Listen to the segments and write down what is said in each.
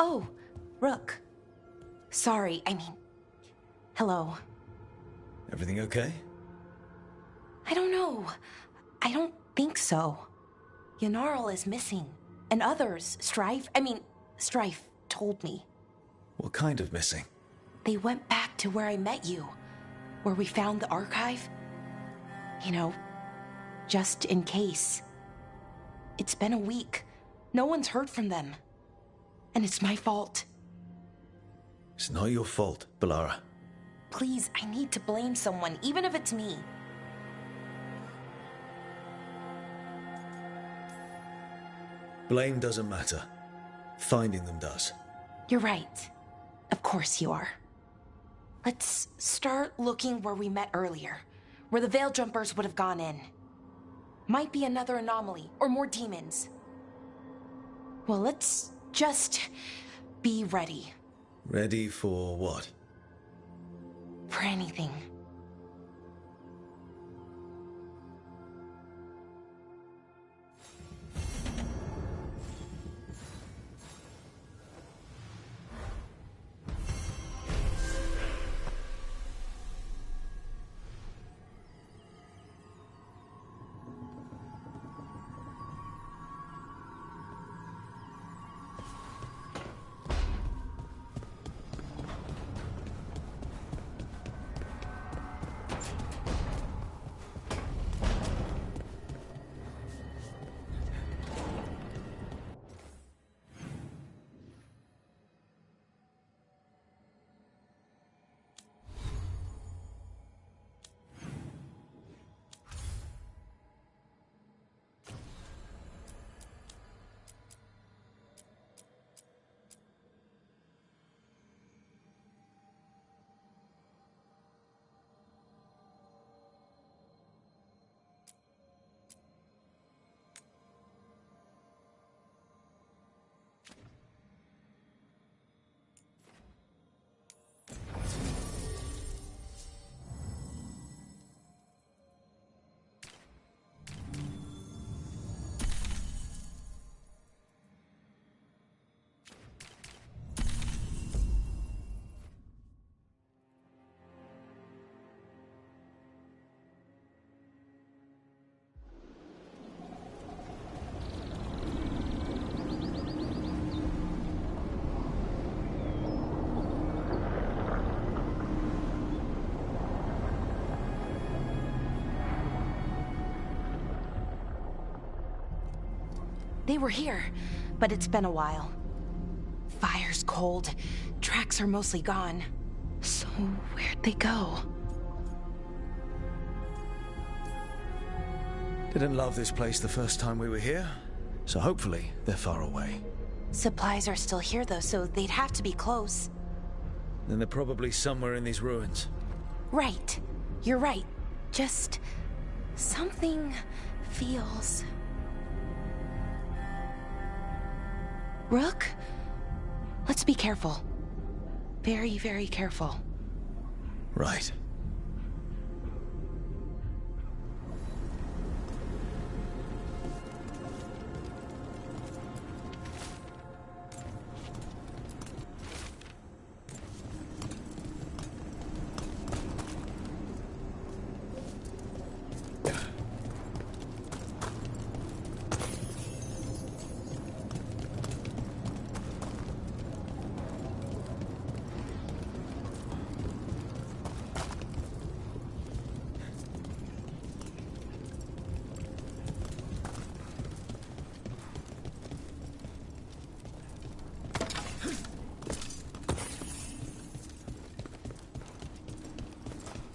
Oh, Rook. Sorry, hello. Everything okay? I don't know. I don't think so. Ynnarl is missing. And others, Strife told me. What kind of missing? They went back to where I met you. Where we found the archive. You know, just in case. It's been a week. No one's heard from them. And it's my fault. It's not your fault, Bellara. Please, I need to blame someone, even if it's me. Blame doesn't matter. Finding them does. You're right. Of course you are. Let's start looking where we met earlier. Where the Veil Jumpers would have gone in. Might be another anomaly, or more demons. Well, let's just be ready. Ready for what? For anything. They were here, but it's been a while. Fire's cold. Tracks are mostly gone. So where'd they go? Didn't love this place the first time we were here, so hopefully they're far away. Supplies are still here though, so they'd have to be close. Then they're probably somewhere in these ruins. Right. You're right. Just... something feels... Rook? Let's be careful. Very, very careful. Right.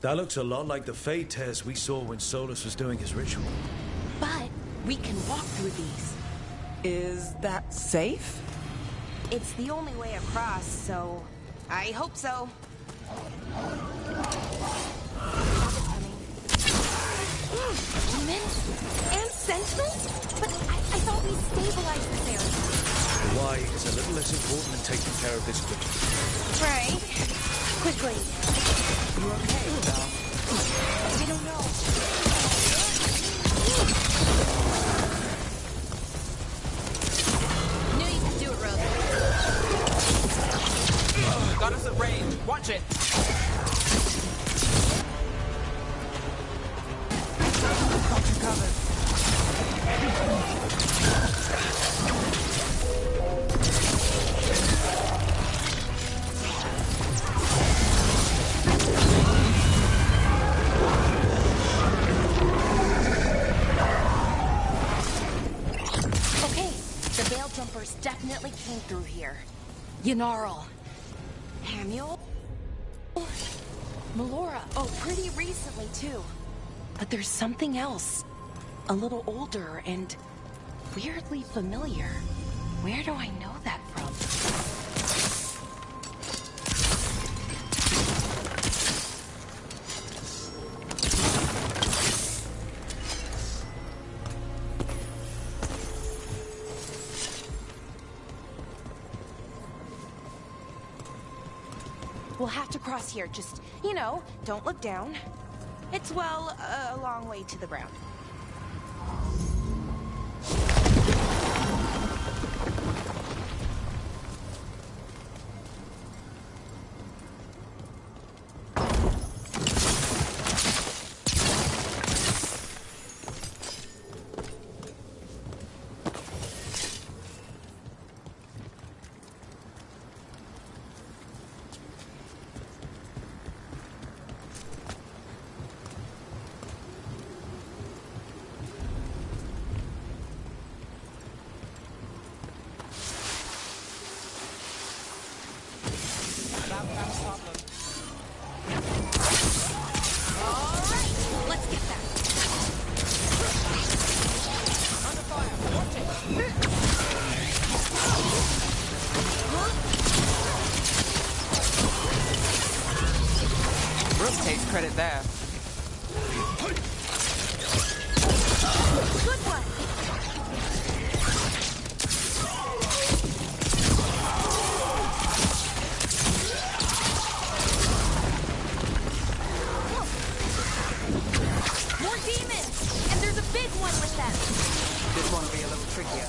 That looks a lot like the Fade tears we saw when Solas was doing his ritual. But we can walk through these. Is that safe? It's the only way across, so... I hope so. Demons? And sentinels? But I thought we stabilized this area. Why is a little less important than taking care of this quickly. Right. Quickly. You okay, Belle? I don't know. Knew you could do it, Rose. jumpers definitely came through here. Yanarl. Hamuel? Melora. Oh, pretty recently, too. But there's something else. A little older and weirdly familiar. Where do I know that from? We'll have to cross here. Just, don't look down. It's, well, a long way to the ground. Brooke takes credit there. Good one! More demons! And there's a big one with them! This one will be a little trickier.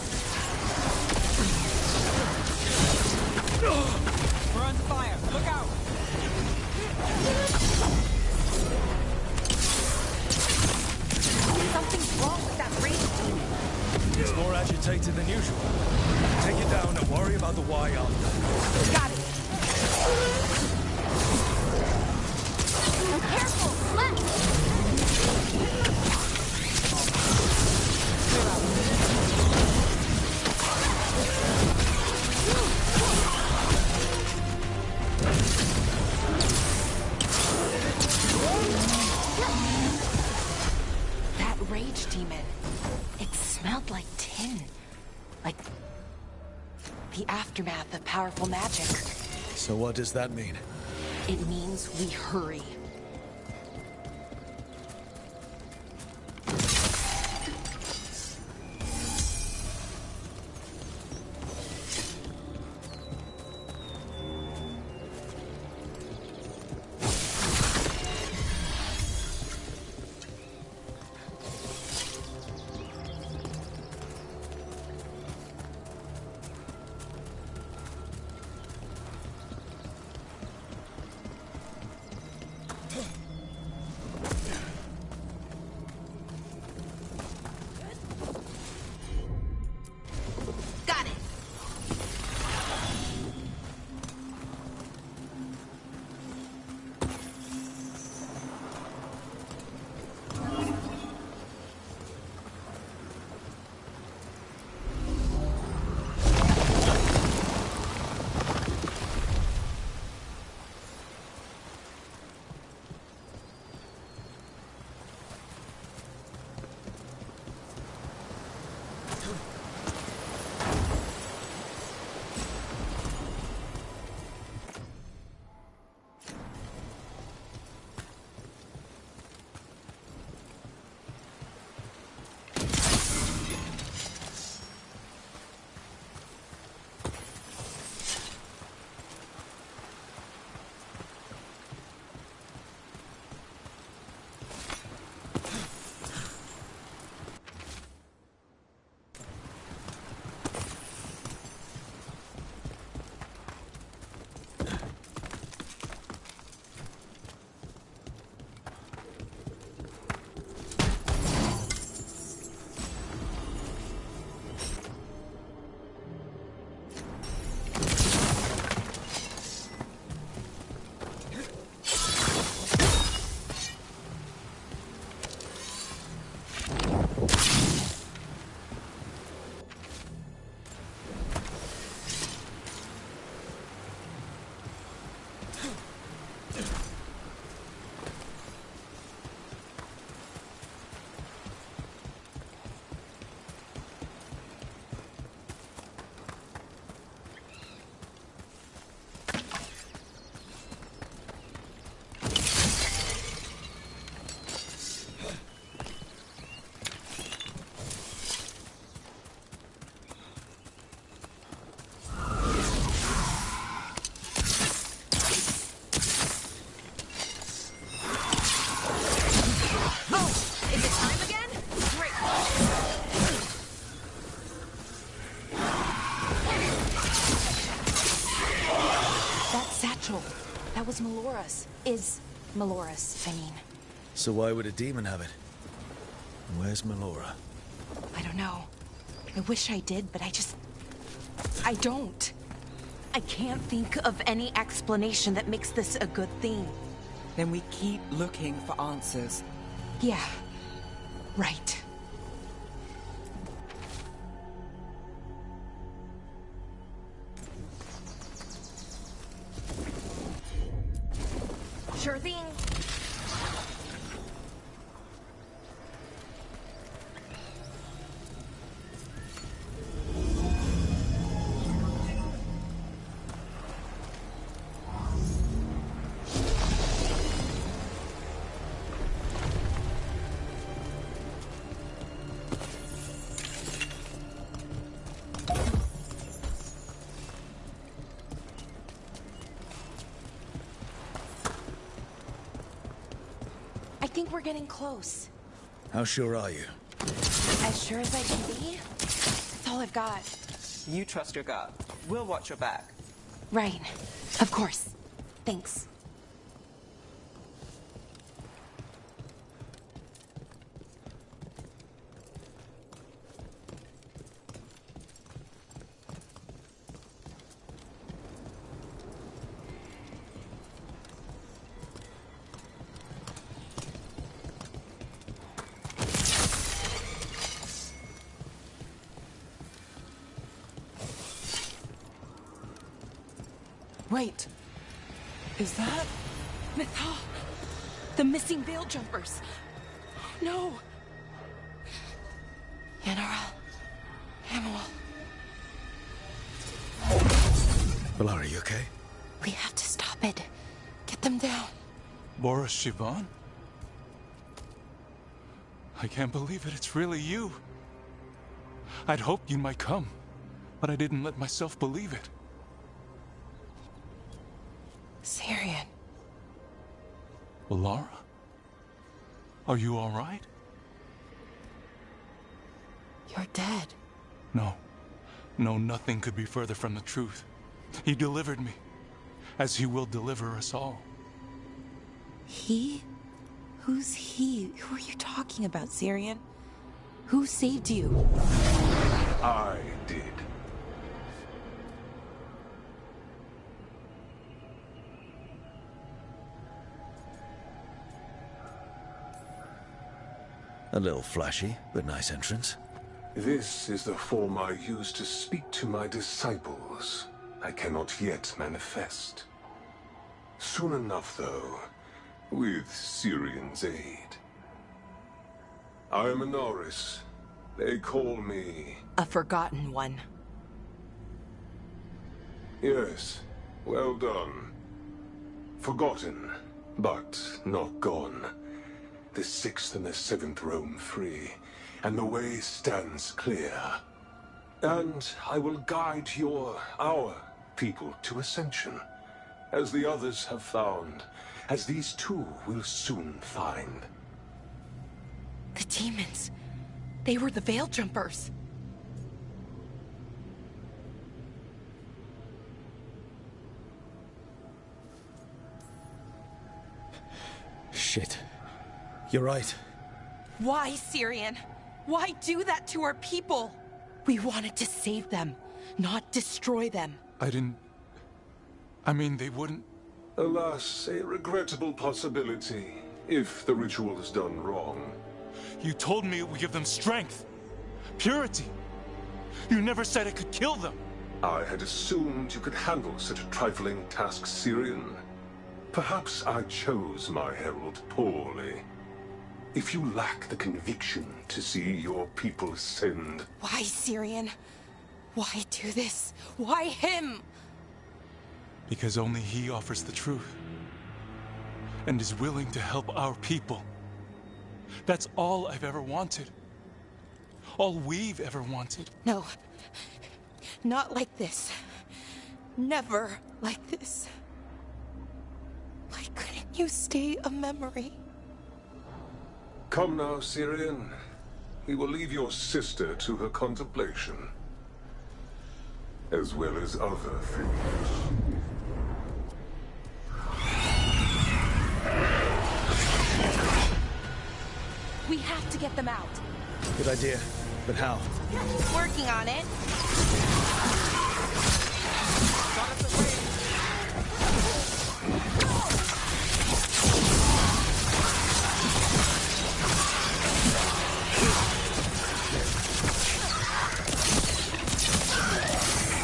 We're under fire! Look out! Something's wrong with that rage demon. It's more agitated than usual. Take it down and worry about the why after. Got it. Careful! Left! That rage demon. It smelled like tin. Like the aftermath of powerful magic. So what does that mean? It means we hurry. was Melora's. Is Melora's, I mean. So why would a demon have it? Where's Melora? I don't know. I wish I did, but I don't. I can't think of any explanation that makes this a good thing. Then we keep looking for answers. Yeah, right. Sure thing. I think we're getting close. How sure are you? As sure as I can be. That's all I've got. You trust your gut. We'll watch your back. Right. Of course. Thanks. Wait. Is that... Mythal! The missing veil jumpers! No! Yanara. Amuel. Valara, you okay? We have to stop it. Get them down. Boris Shivan? I can't believe it. It's really you. I'd hoped you might come, but I didn't let myself believe it. Sarian. Valara? Are you all right? You're dead. No. No, nothing could be further from the truth. He delivered me, as he will deliver us all. He? Who's he? Who are you talking about, Sarian? Who saved you? I did. A little flashy, but nice entrance. This is the form I use to speak to my disciples. I cannot yet manifest. Soon enough, though, with Syrian's aid. I am Anaris. They call me... A forgotten one. Yes, well done. Forgotten, but not gone. The 6th and the 7th roam free, and the way stands clear. And I will guide our people to ascension, as the others have found, as these two will soon find. The demons. They were the veil jumpers. Shit. You're right. Why, Sarian? Why do that to our people? We wanted to save them, not destroy them. I mean, they wouldn't... Alas, a regrettable possibility, if the ritual is done wrong. You told me it would give them strength, purity. You never said it could kill them. I had assumed you could handle such a trifling task, Syrian. Perhaps I chose my herald poorly. If you lack the conviction to see your people ascend... Why, Sarian? Why do this? Why him? Because only he offers the truth. And is willing to help our people. That's all I've ever wanted. All we've ever wanted. No. Not like this. Never like this. Why couldn't you stay a memory? Come now, Syrian. We will leave your sister to her contemplation. As well as other things. We have to get them out. Good idea. But how? Working on it.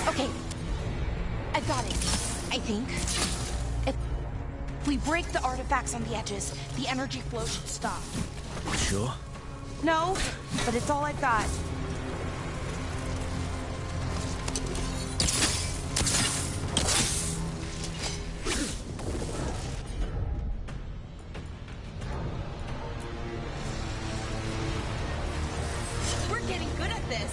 Okay. I got it. I think. If we break the artifacts on the edges, the energy flow should stop. Sure? No, but it's all I've got. We're getting good at this.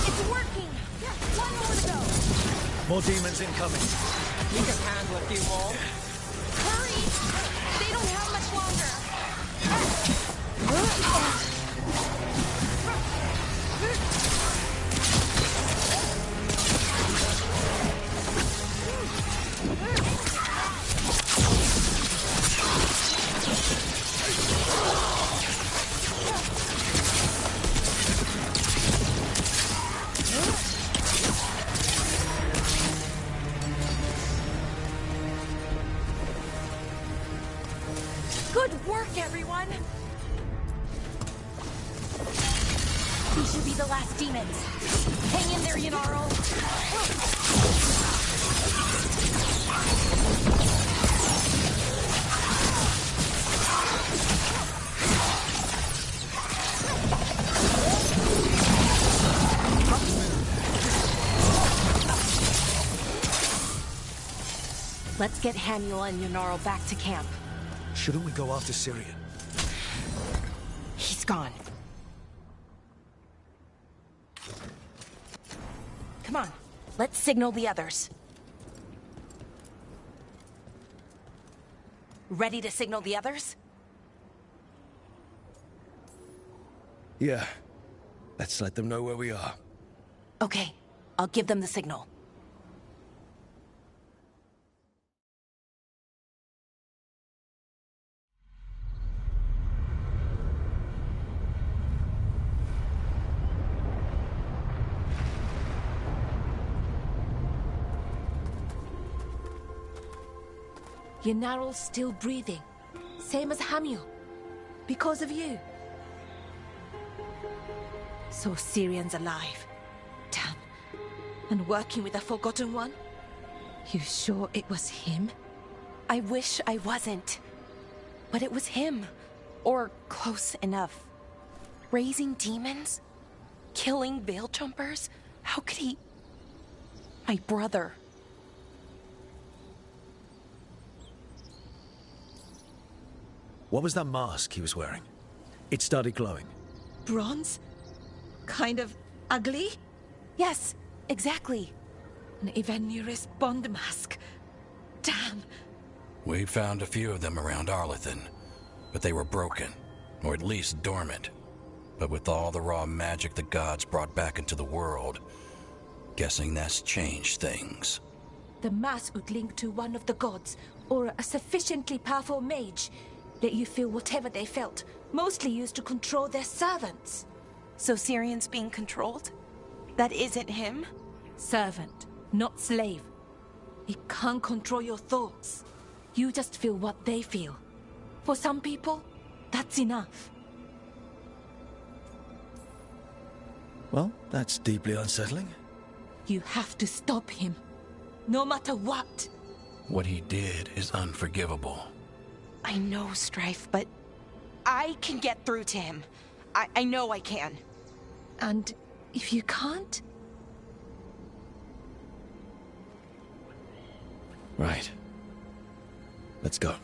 It's working. One more to go. More demons incoming. We can handle a few more. Hurry! They don't have much longer. Good work, everyone! These should be the last demons. Hang in there, Yanaro. Let's get Haniel and Yanaro back to camp. Shouldn't we go after Syrian? He's gone. Come on, let's signal the others. Ready to signal the others? Yeah. Let's let them know where we are. Okay, I'll give them the signal. Yanaro's still breathing. Same as Hamiel. Because of you. So Syrian's alive. Damn. And working with the Forgotten One? You sure it was him? I wish I wasn't. But it was him. Or close enough. Raising demons? Killing Veil Jumpers? How could he... My brother. What was that mask he was wearing? It started glowing. Bronze? Kind of ugly? Yes, exactly. An Ivanuris Bond mask. Damn. We found a few of them around Arlathan, but they were broken, or at least dormant. But with all the raw magic the gods brought back into the world, guessing that's changed things. The mask would link to one of the gods, or a sufficiently powerful mage. Let you feel whatever they felt, mostly used to control their servants. So Syrian's being controlled? That isn't him? Servant, not slave. He can't control your thoughts. You just feel what they feel. For some people, that's enough. Well, that's deeply unsettling. You have to stop him. No matter what. What he did is unforgivable. I know, Strife, but I can get through to him. I know I can. And if you can't? Right. Let's go.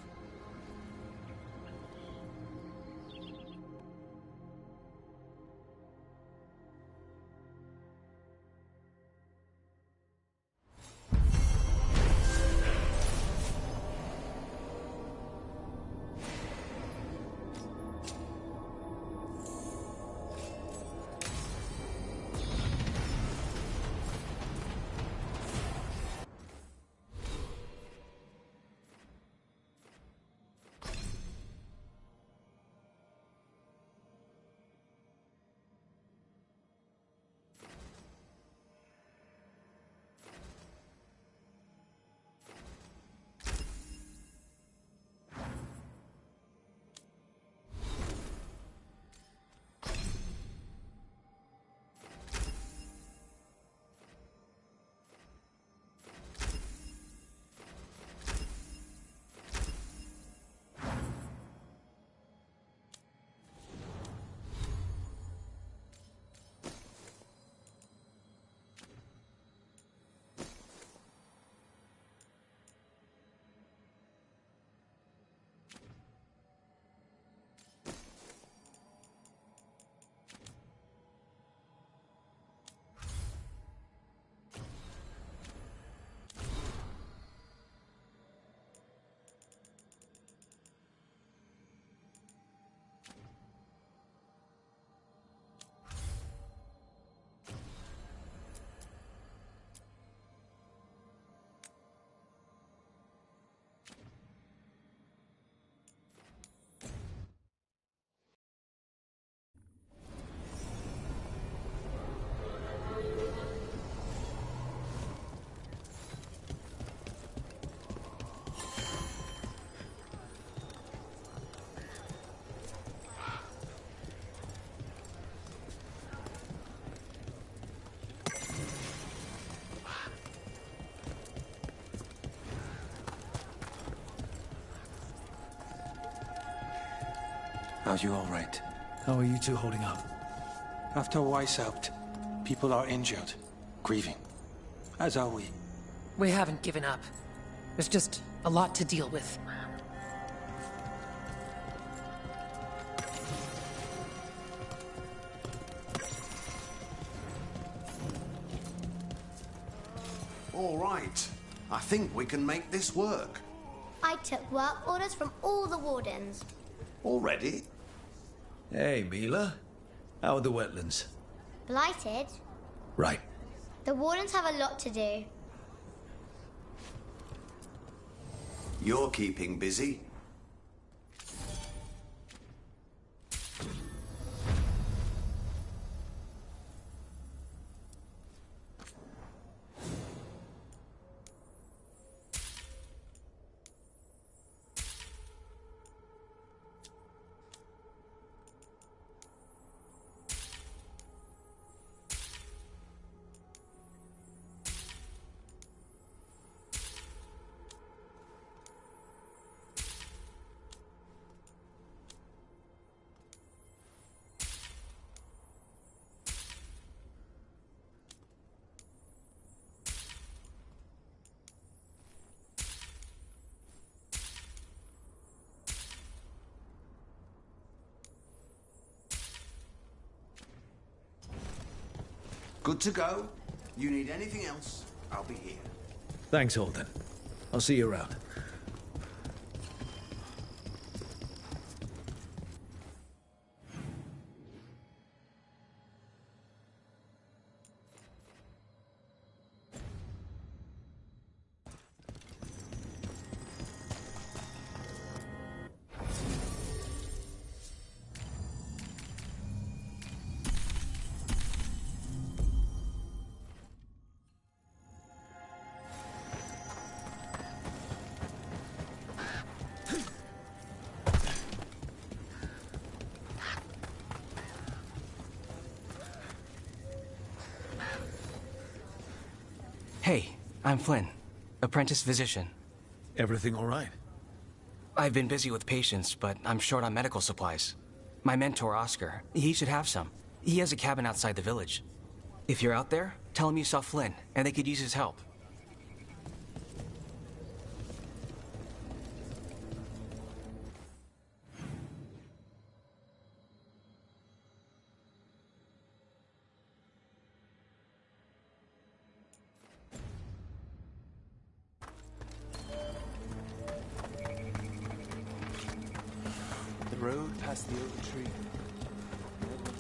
Are you all right? How are you two holding up? After Weishaupt, people are injured, grieving. As are we. We haven't given up. There's just a lot to deal with. All right. I think we can make this work. I took work orders from all the wardens. Already? Hey, Mila. How are the wetlands? Blighted? Right. The wardens have a lot to do. You're keeping busy. Good to go. You need anything else, I'll be here. Thanks, Holden. I'll see you around. Hey, I'm Flynn, apprentice physician. Everything all right? I've been busy with patients, but I'm short on medical supplies. My mentor, Oscar, he should have some. He has a cabin outside the village. If you're out there, tell him you saw Flynn, and they could use his help. Road past the oak tree.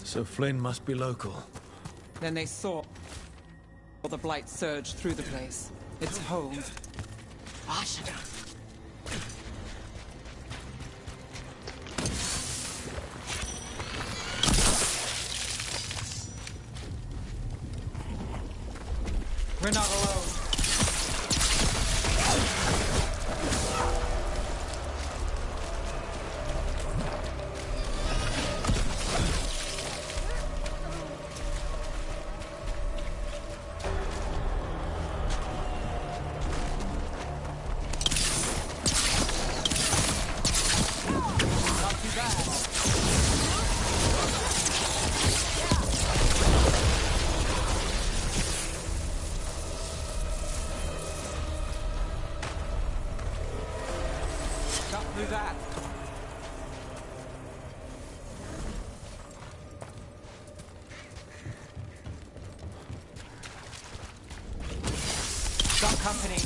So Flynn must be local. Then they saw the blight surge through the place. It's home. We're not alone. Company.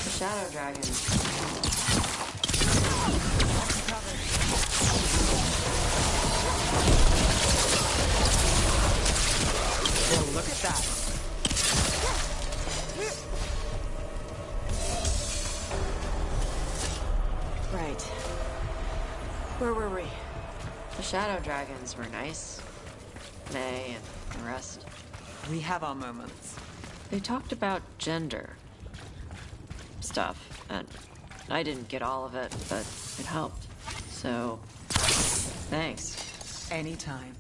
The Shadow Dragon. Well, look at that. Right. Where were we? The Shadow Dragons were nice. May and the rest. We have our moments. They talked about gender stuff, and I didn't get all of it, but it helped. So, thanks. Anytime.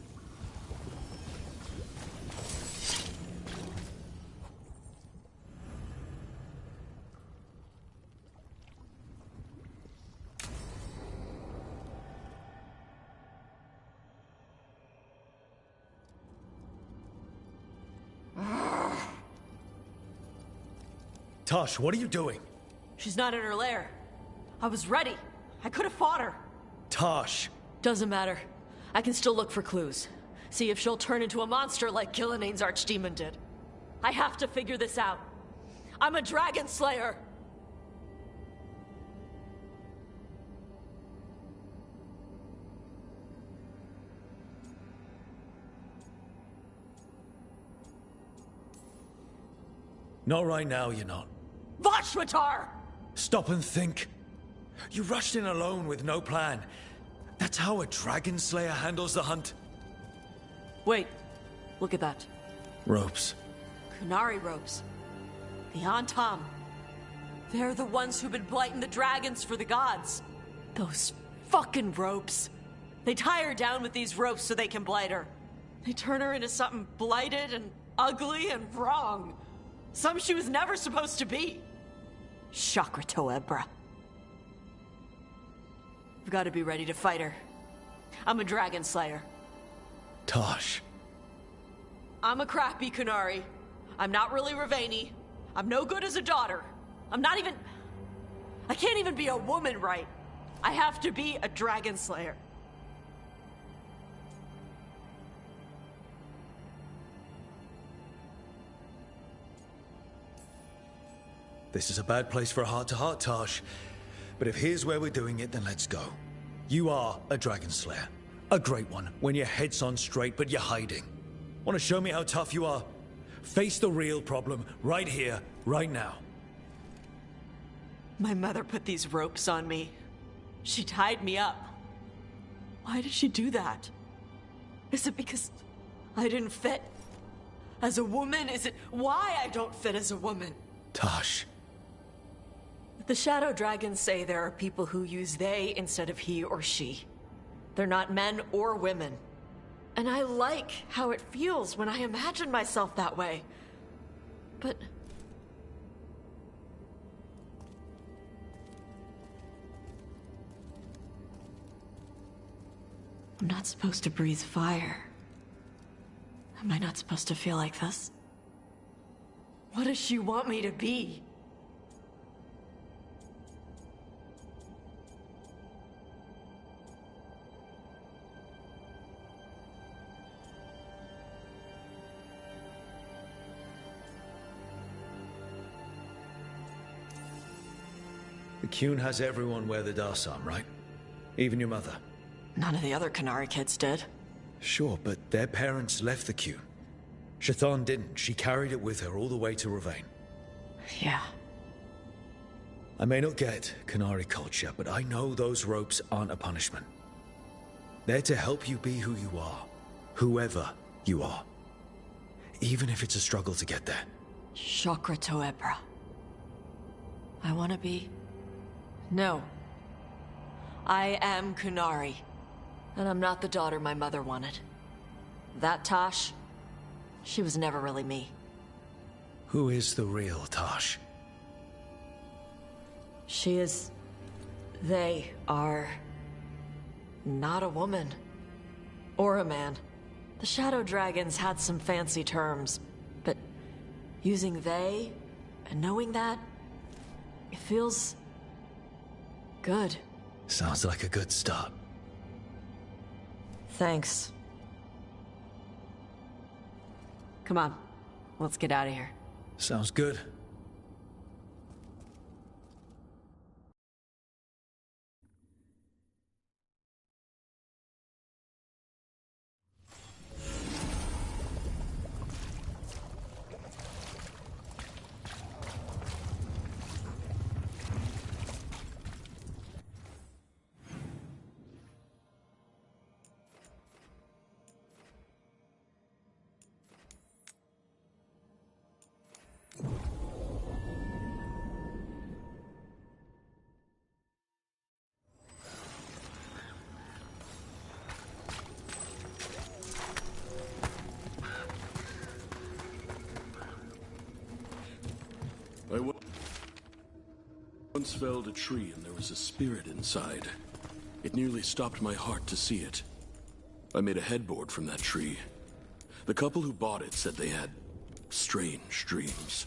Tosh, what are you doing? She's not in her lair. I was ready. I could have fought her. Tosh! Doesn't matter. I can still look for clues. See if she'll turn into a monster like Kil'jaenin's archdemon did. I have to figure this out. I'm a dragon slayer! Not right now, you're not. Vashwatar! Stop and think. You rushed in alone with no plan. That's how a dragon slayer handles the hunt. Wait. Look at that. Ropes. Qunari ropes. The Antam. They're the ones who've been blighting the dragons for the gods. Those fucking ropes. They tie her down with these ropes so they can blight her. They turn her into something blighted and ugly and wrong. Something she was never supposed to be. Chakra Toebra. I've got to be ready to fight her. I'm a dragon slayer. Tosh. I'm a crappy Qunari. I'm not really Ravani. I'm no good as a daughter. I'm not even... I can't even be a woman right. I have to be a dragon slayer. This is a bad place for a heart-to-heart, Tosh. But if here's where we're doing it, then let's go. You are a dragon slayer. A great one, when your head's on straight, but you're hiding. Want to show me how tough you are? Face the real problem, right here, right now. My mother put these ropes on me. She tied me up. Why did she do that? Is it because I didn't fit? As a woman, is it why I don't fit as a woman? Tosh. The Shadow Dragons say there are people who use they instead of he or she. They're not men or women. And I like how it feels when I imagine myself that way. But... I'm not supposed to breathe fire. Am I not supposed to feel like this? What does she want me to be? The Qun has everyone wear the Darsam, right? Even your mother. None of the other Qunari kids did. Sure, but their parents left the Qun. Chthon didn't. She carried it with her all the way to Ravane. Yeah. I may not get Qunari culture, but I know those ropes aren't a punishment. They're to help you be who you are. Whoever you are. Even if it's a struggle to get there. Chakra Toebra. I want to be... No. I am Qunari. And I'm not the daughter my mother wanted. That Tosh, she was never really me. Who is the real Tosh? She is... They are... not a woman. Or a man. The Shadow Dragons had some fancy terms, but using they and knowing that, it feels... good. Sounds like a good start. Thanks. Come on, let's get out of here. Sounds good. Once felled a tree and there was a spirit inside. It nearly stopped my heart to see it. I made a headboard from that tree. The couple who bought it said they had strange dreams.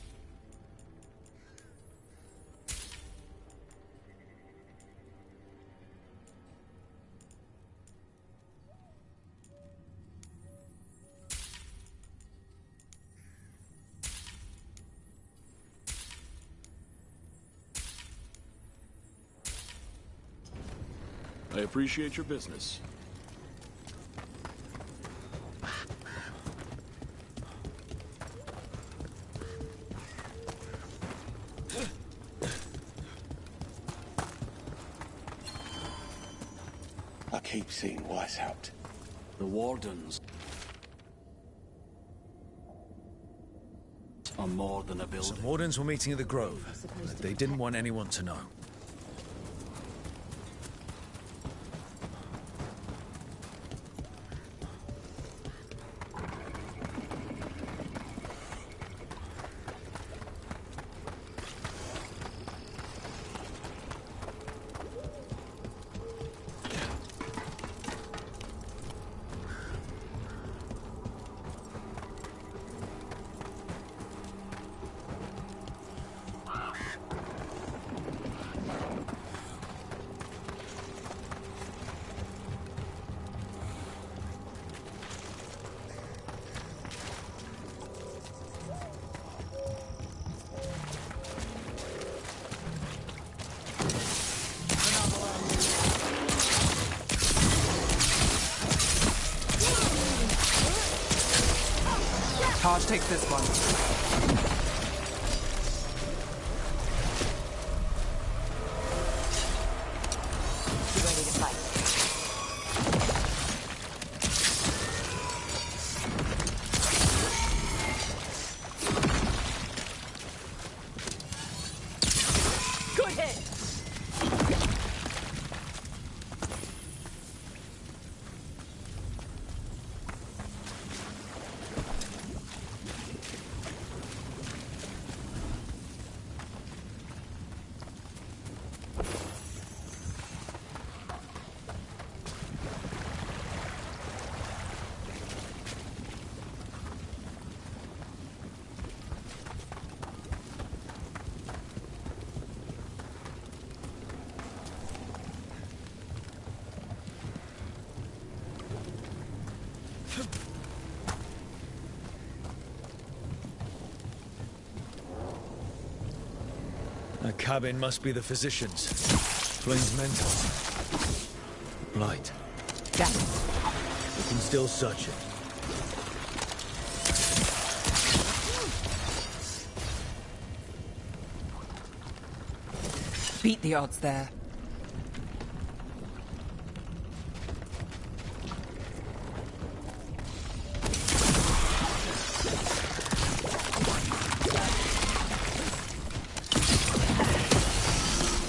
I appreciate your business. I keep seeing Weishaupt. The Wardens are more than a building. Some Wardens were meeting at the Grove, but they didn't want anyone to know. Taj, take this one. You ready to fight? Good hit! That cabin must be the physician's. Flynn's mentor. Blight. Yeah. We can still search it. Beat the odds there.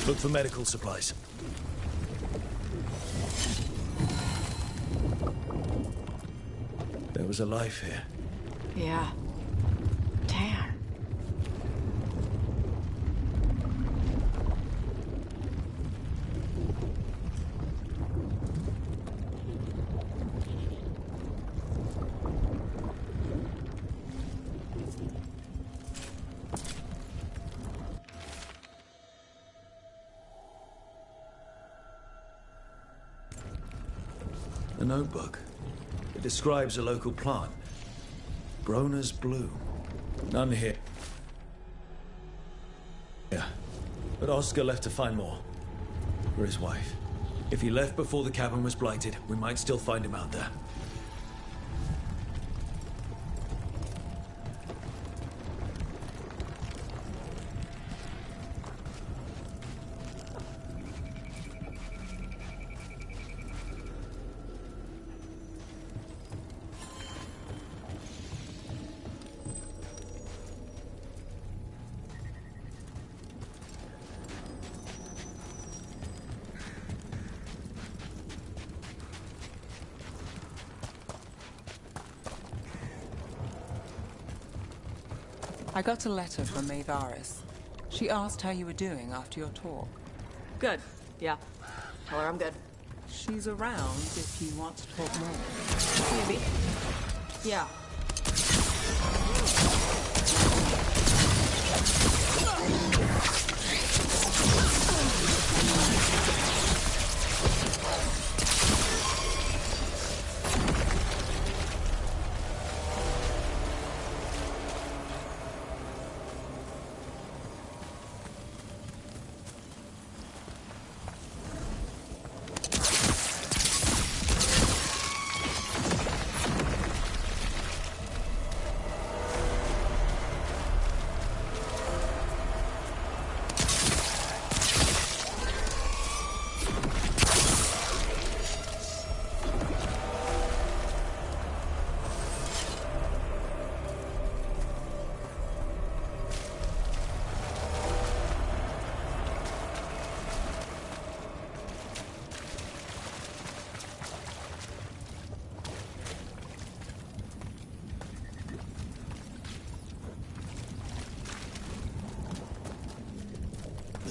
Look for medical supplies. There was a life here. Yeah. Damn. A notebook. It describes a local plant. Broner's Blue. None here. Yeah. But Oscar left to find more. For his wife. If he left before the cabin was blighted, we might still find him out there. I got a letter from Maevaris. She She asked how you were doing after your talk. Good. Yeah. Tell her I'm good. She's around if you want to talk more. Maybe. Yeah.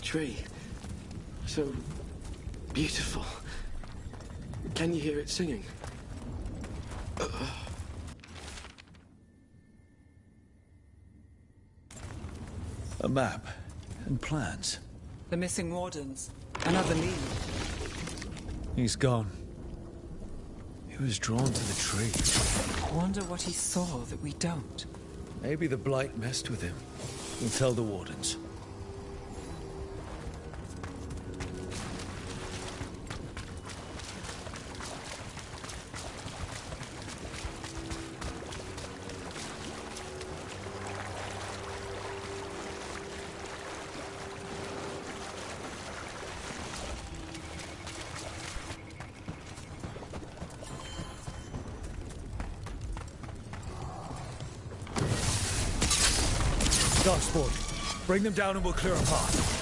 Tree. So beautiful. Can you hear it singing? A map and plans. The missing wardens. Another lead. He's gone. He was drawn to the tree. I wonder what he saw that we don't. Maybe the blight messed with him. We'll tell the wardens. Darkspawn, bring them down and we'll clear a path.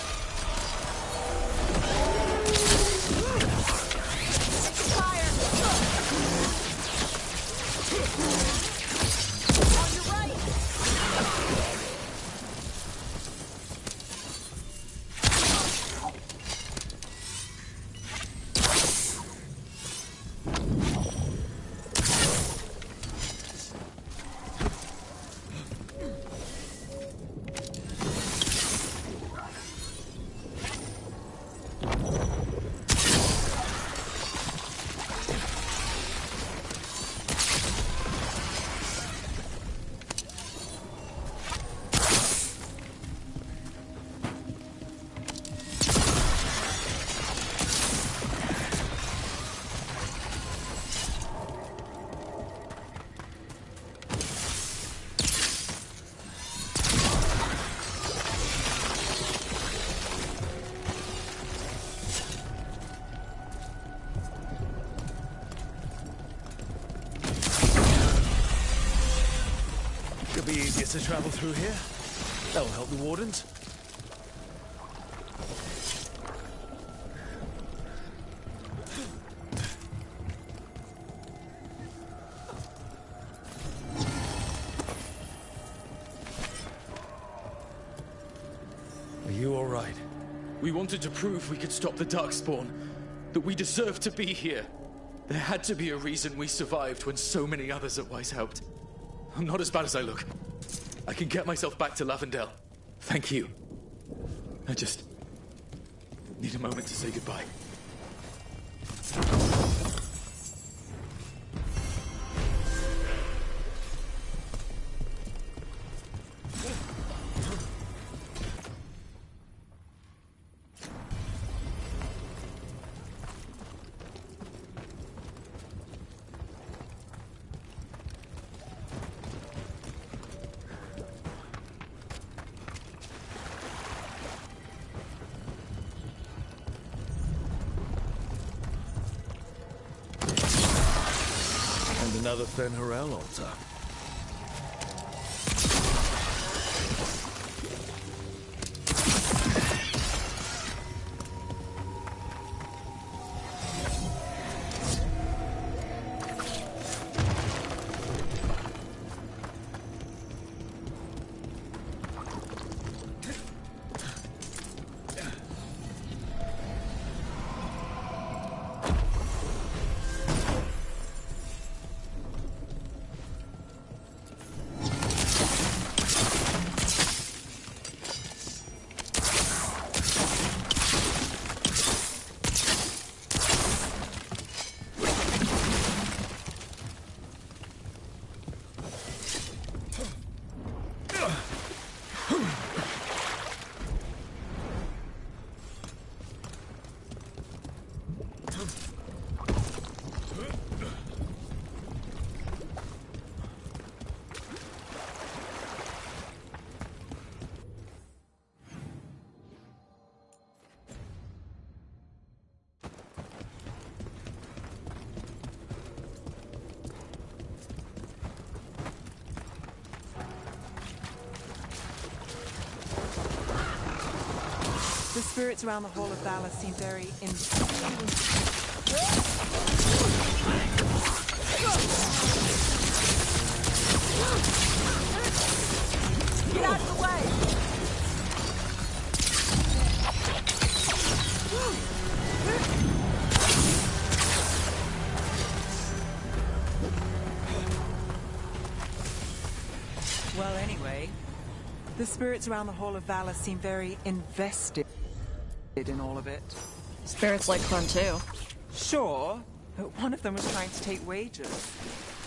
Be easier to travel through here. That'll help the wardens. Are you all right? We wanted to prove we could stop the Darkspawn, that we deserved to be here. There had to be a reason we survived when so many others at Weiss helped. I'm not as bad as I look. I can get myself back to Lavendel. Thank you. I just need a moment to say goodbye. Another Fen'Harel altar. spirits around the Hall of Valor seem very Get out of the way! Well, anyway, the spirits around the Hall of Valor seem very invested in all of it. Spirits like fun too. Sure, but one of them was trying to take wages.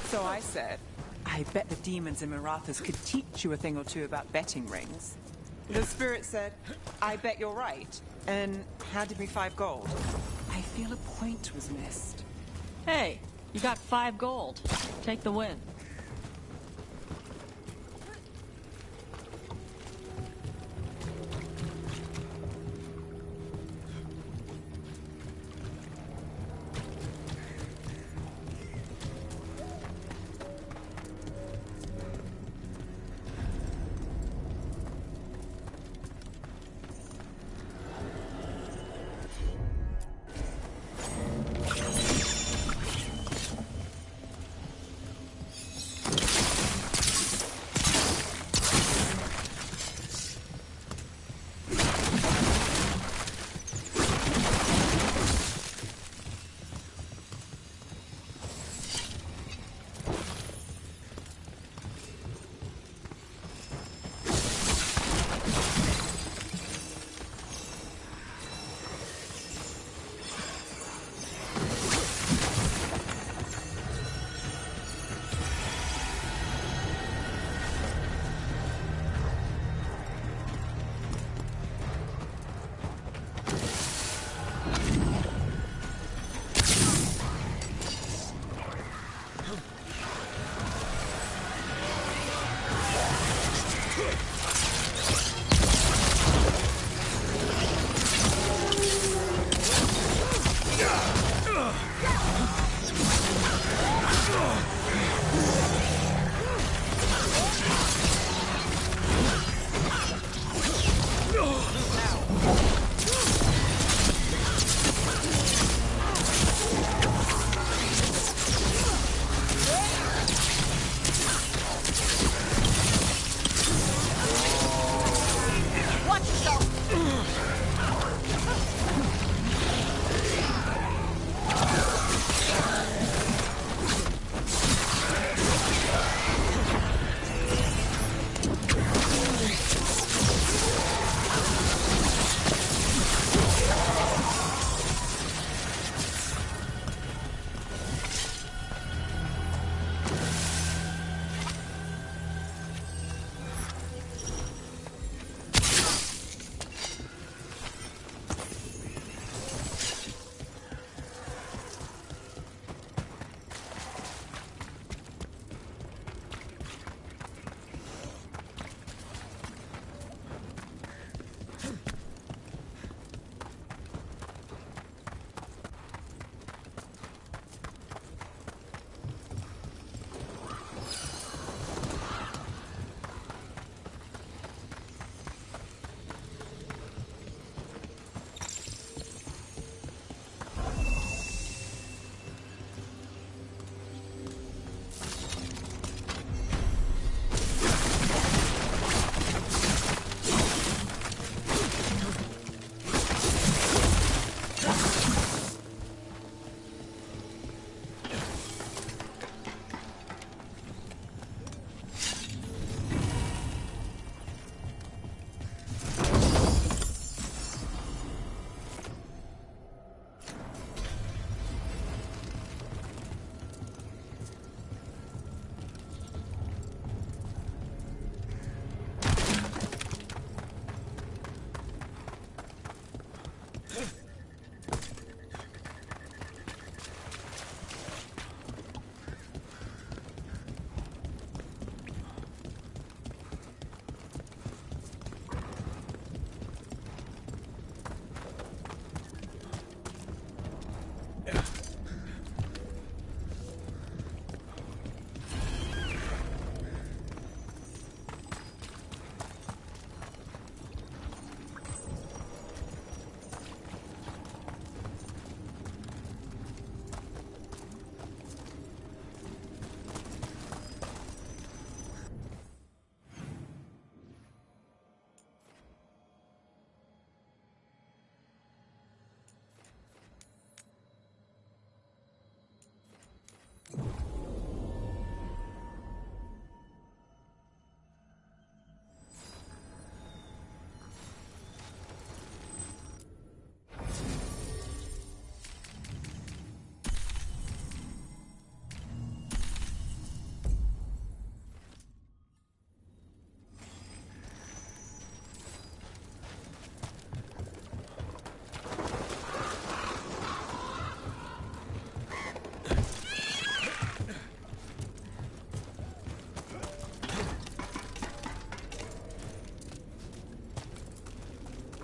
So I said, I bet the demons in Marathas could teach you a thing or two about betting rings. The spirit said, I bet you're right, and handed me 5 gold. I feel a point was missed. Hey, you got 5 gold. Take the win.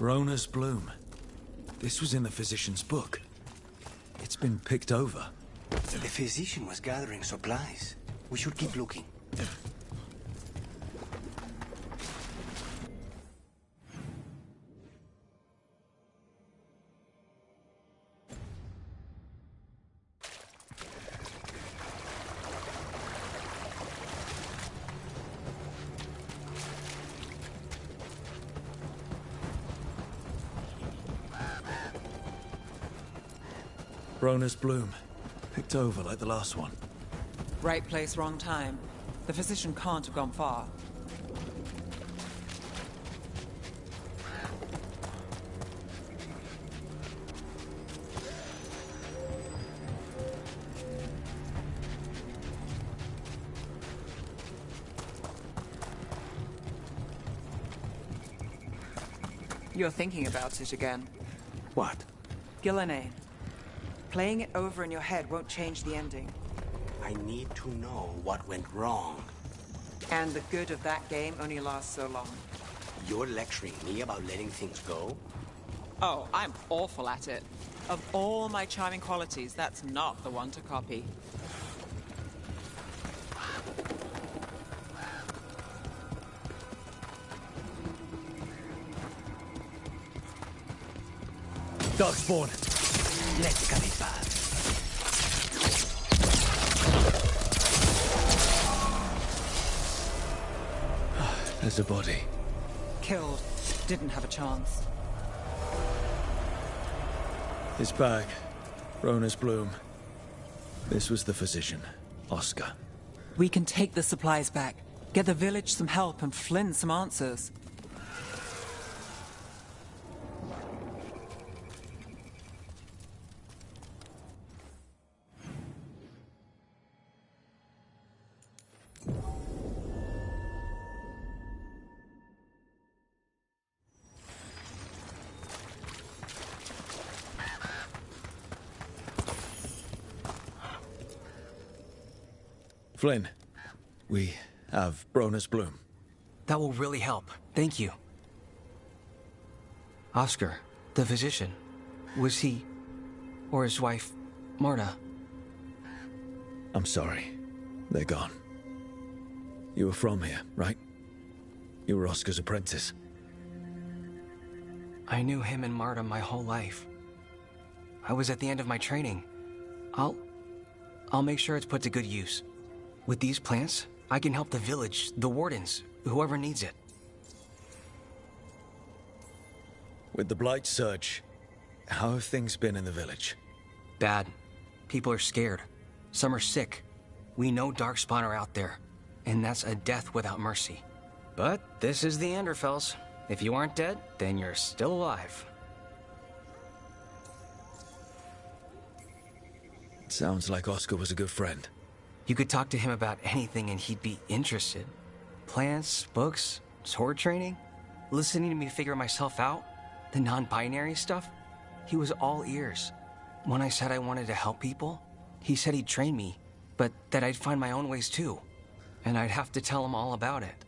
Bronus Bloom. This was in the physician's book. It's been picked over. The physician was gathering supplies. We should keep looking. Bronus Bloom. Picked over like the last one. Right place, wrong time. The physician can't have gone far. You're thinking about it again. What? Gillenane. Playing it over in your head won't change the ending. I need to know what went wrong. And the good of that game only lasts so long. You're lecturing me about letting things go? Oh, I'm awful at it. Of all my charming qualities, that's not the one to copy. Darkspawn! Let's cut it back. There's a body. Killed. Didn't have a chance. His bag. Bronus Bloom. This was the physician, Oscar. We can take the supplies back, get the village some help, and Flynn some answers. Flynn, we have Bronus Bloom. That will really help. Thank you. Oscar, the physician, was he, or his wife, Marta? I'm sorry. They're gone. You were from here, right? You were Oscar's apprentice. I knew him and Marta my whole life. I was at the end of my training. I'll make sure it's put to good use. With these plants, I can help the village, the wardens, whoever needs it. With the Blight surge, how have things been in the village? Bad. People are scared. Some are sick. We know Darkspawn are out there, and that's a death without mercy. But this is the Anderfells. If you aren't dead, then you're still alive. It sounds like Oscar was a good friend. You could talk to him about anything and he'd be interested. Plants, books, sword training, listening to me figure myself out, the non-binary stuff. He was all ears. When I said I wanted to help people, he said he'd train me, but that I'd find my own ways too. And I'd have to tell him all about it.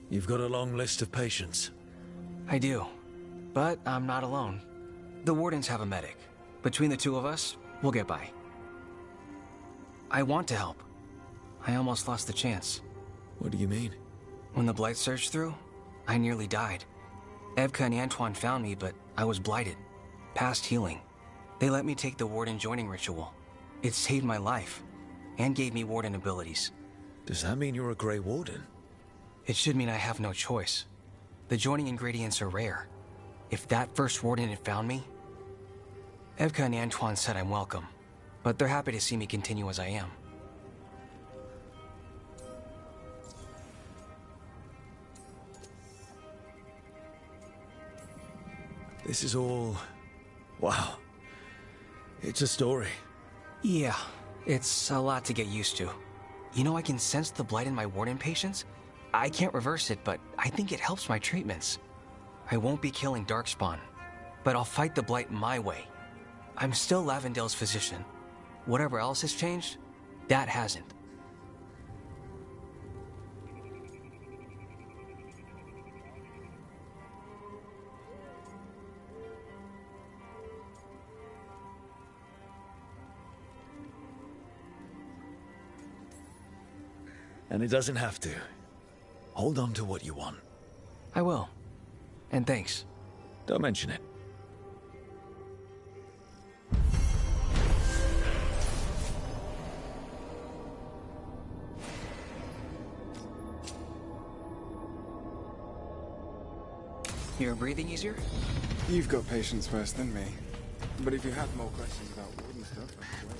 You've got a long list of patients. I do, but I'm not alone. The wardens have a medic. Between the two of us, we'll get by. I want to help. I almost lost the chance. What do you mean? When the Blight surged through, I nearly died. Evka and Antoine found me, but I was blighted. Past healing. They let me take the Warden joining ritual. It saved my life, and gave me Warden abilities. Does that mean you're a Grey Warden? It should mean I have no choice. The joining ingredients are rare. If that first Warden had found me... Evka and Antoine said I'm welcome, but they're happy to see me continue as I am. This is all... wow. It's a story. Yeah, it's a lot to get used to. You know, I can sense the blight in my Warden patients. I can't reverse it, but I think it helps my treatments. I won't be killing Darkspawn, but I'll fight the blight my way. I'm still Lavendale's physician. Whatever else has changed, that hasn't. And it doesn't have to. Hold on to what you want. I will. And thanks. Don't mention it. You're breathing easier? You've got patience worse than me. But if you have more questions about warden stuff, I can wait.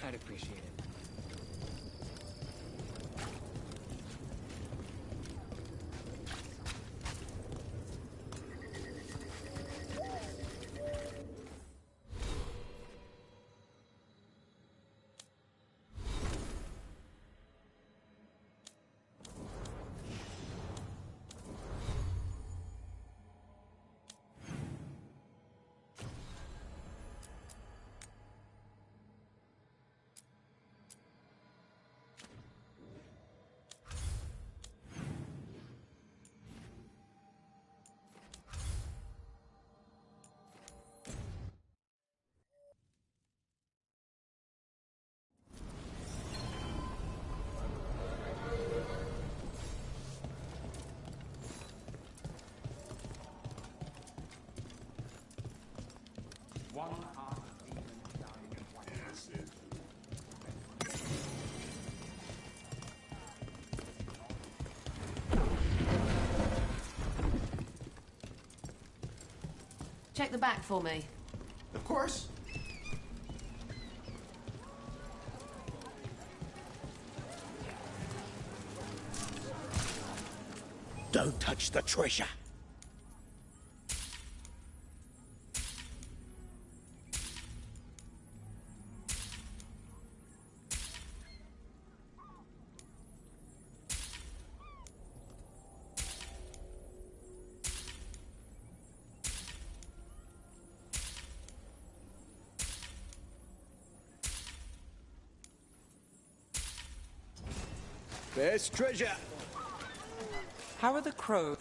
I'd appreciate it. Check the back for me. Of course. Don't touch the treasure. There's treasure. How are the crows?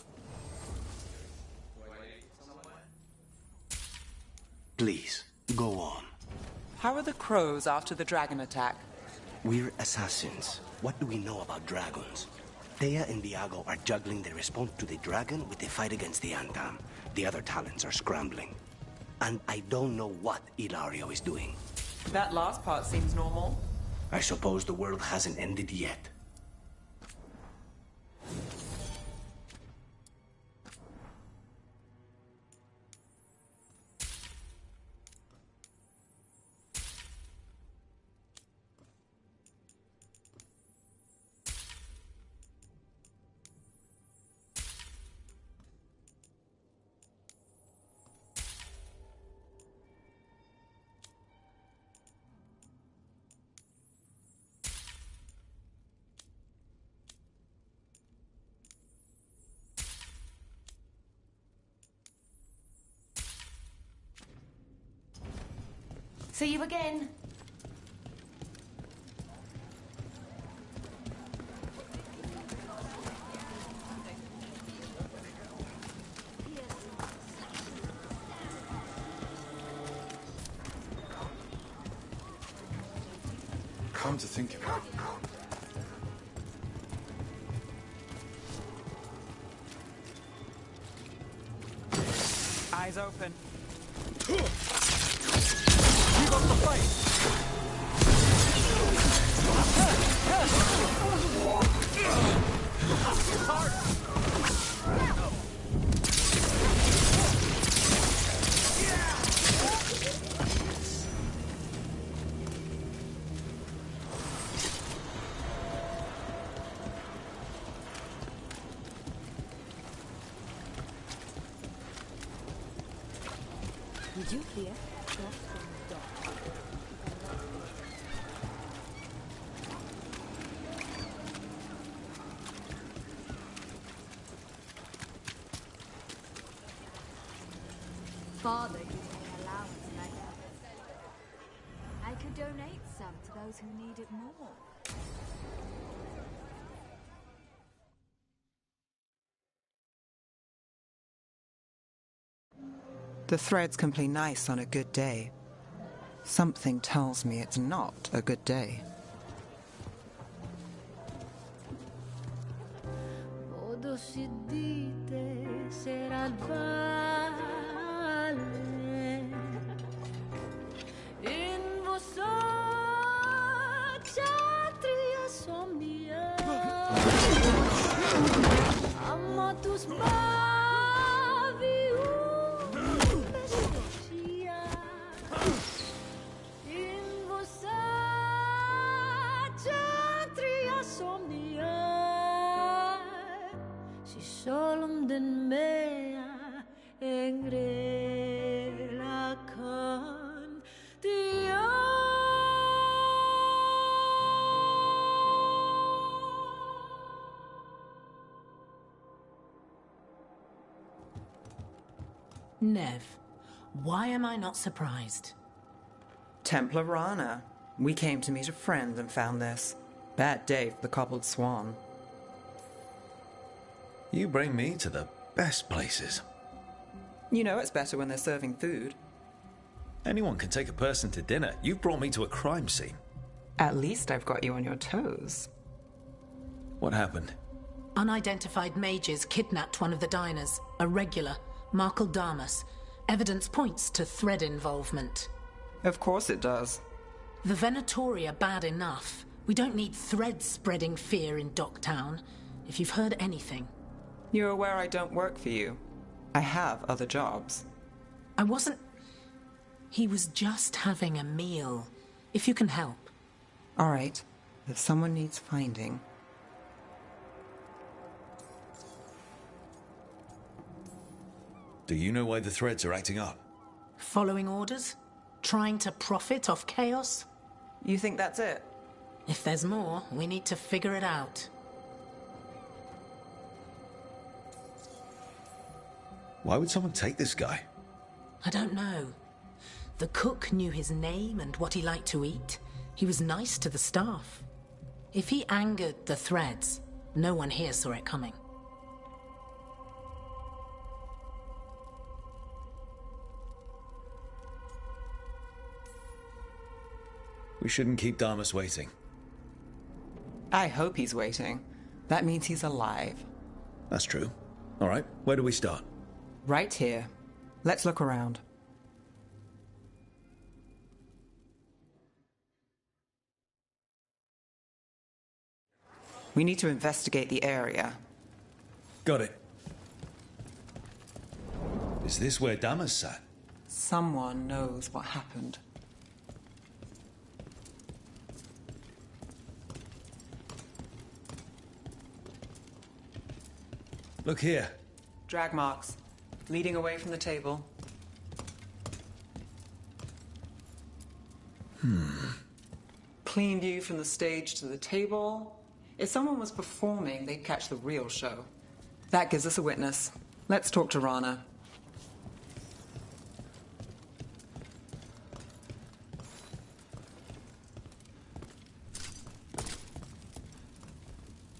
Please, go on. How are the crows after the dragon attack? We're assassins. What do we know about dragons? Thea and Viago are juggling the response to the dragon with the fight against the Antam. The other talents are scrambling. And I don't know what Ilario is doing. That last part seems normal. I suppose the world hasn't ended yet. See you again. Come to think of it. Eyes open. Keep up the fight! Did you hear? Father gives me allowance like that. I could donate some to those who need it more. The threads can play nice on a good day. Something tells me it's not a good day. Todo si dite será vale. In vosotria somnia. Amo tus solum den mea engrela con Dio. Nev, why am I not surprised? Templar Rana. We came to meet a friend and found this. Bad day for the cobbled swan. You bring me to the best places. You know it's better when they're serving food. Anyone can take a person to dinner. You've brought me to a crime scene. At least I've got you on your toes. What happened? Unidentified mages kidnapped one of the diners, a regular, Markle Damas. Evidence points to thread involvement. Of course it does. The Venatori are bad enough. We don't need threads spreading fear in Docktown. If you've heard anything... You're aware I don't work for you. I have other jobs. I wasn't... He was just having a meal. If you can help. All right. If someone needs finding... Do you know why the threads are acting up? Following orders? Trying to profit off chaos? You think that's it? If there's more, we need to figure it out. Why would someone take this guy? I don't know. The cook knew his name and what he liked to eat. He was nice to the staff. If he angered the threads, no one here saw it coming. We shouldn't keep Damas waiting. I hope he's waiting. That means he's alive. That's true. All right, where do we start? Right here. Let's look around. We need to investigate the area. Got it. Is this where Damas sat? Someone knows what happened. Look here. Drag marks. Leading away from the table. Clean view from the stage to the table. If someone was performing, they'd catch the real show. That gives us a witness. Let's talk to Rana.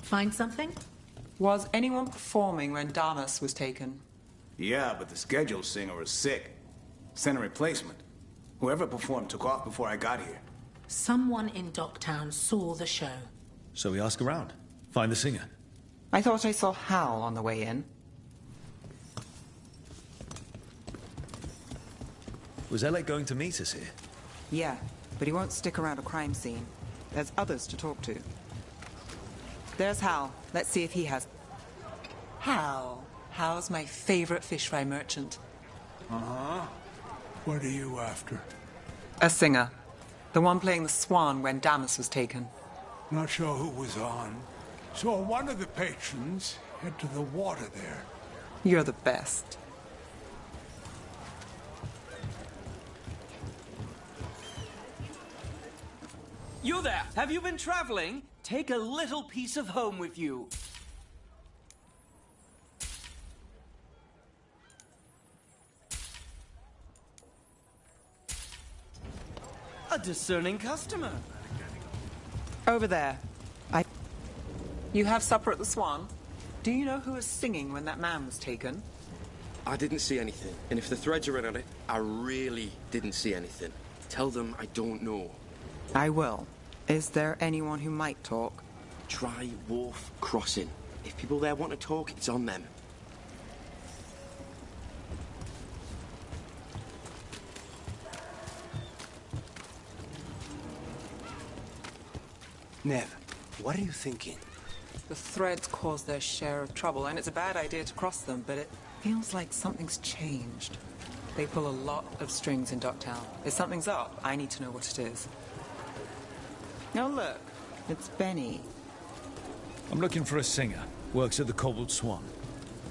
Find something? Was anyone performing when Damas was taken? Yeah, but the scheduled singer was sick. Sent a replacement. Whoever performed took off before I got here. Someone in Docktown saw the show. So we ask around. Find the singer. I thought I saw Hal on the way in. Was Elec going to meet us here? Yeah, but he won't stick around a crime scene. There's others to talk to. There's Hal. Let's see if he has... Hal. Hal's my favorite fish fry merchant. Uh-huh. What are you after? A singer. The one playing the swan when Damas was taken. Not sure who was on. Saw one of the patrons head to the water there. You're the best. You there! Have you been traveling? Take a little piece of home with you. A discerning customer. Over there. You have supper at the Swan? Do you know who was singing when that man was taken? I didn't see anything, and if the threads are in on it, I really didn't see anything. Tell them I don't know. I will. Is there anyone who might talk? Try Wharf Crossing. If people there want to talk, it's on them. Nev, what are you thinking? The threads cause their share of trouble, and it's a bad idea to cross them, but it feels like something's changed. They pull a lot of strings in Ducktown. If something's up, I need to know what it is. Now look, it's Benny. I'm looking for a singer. Works at the Cobbled Swan.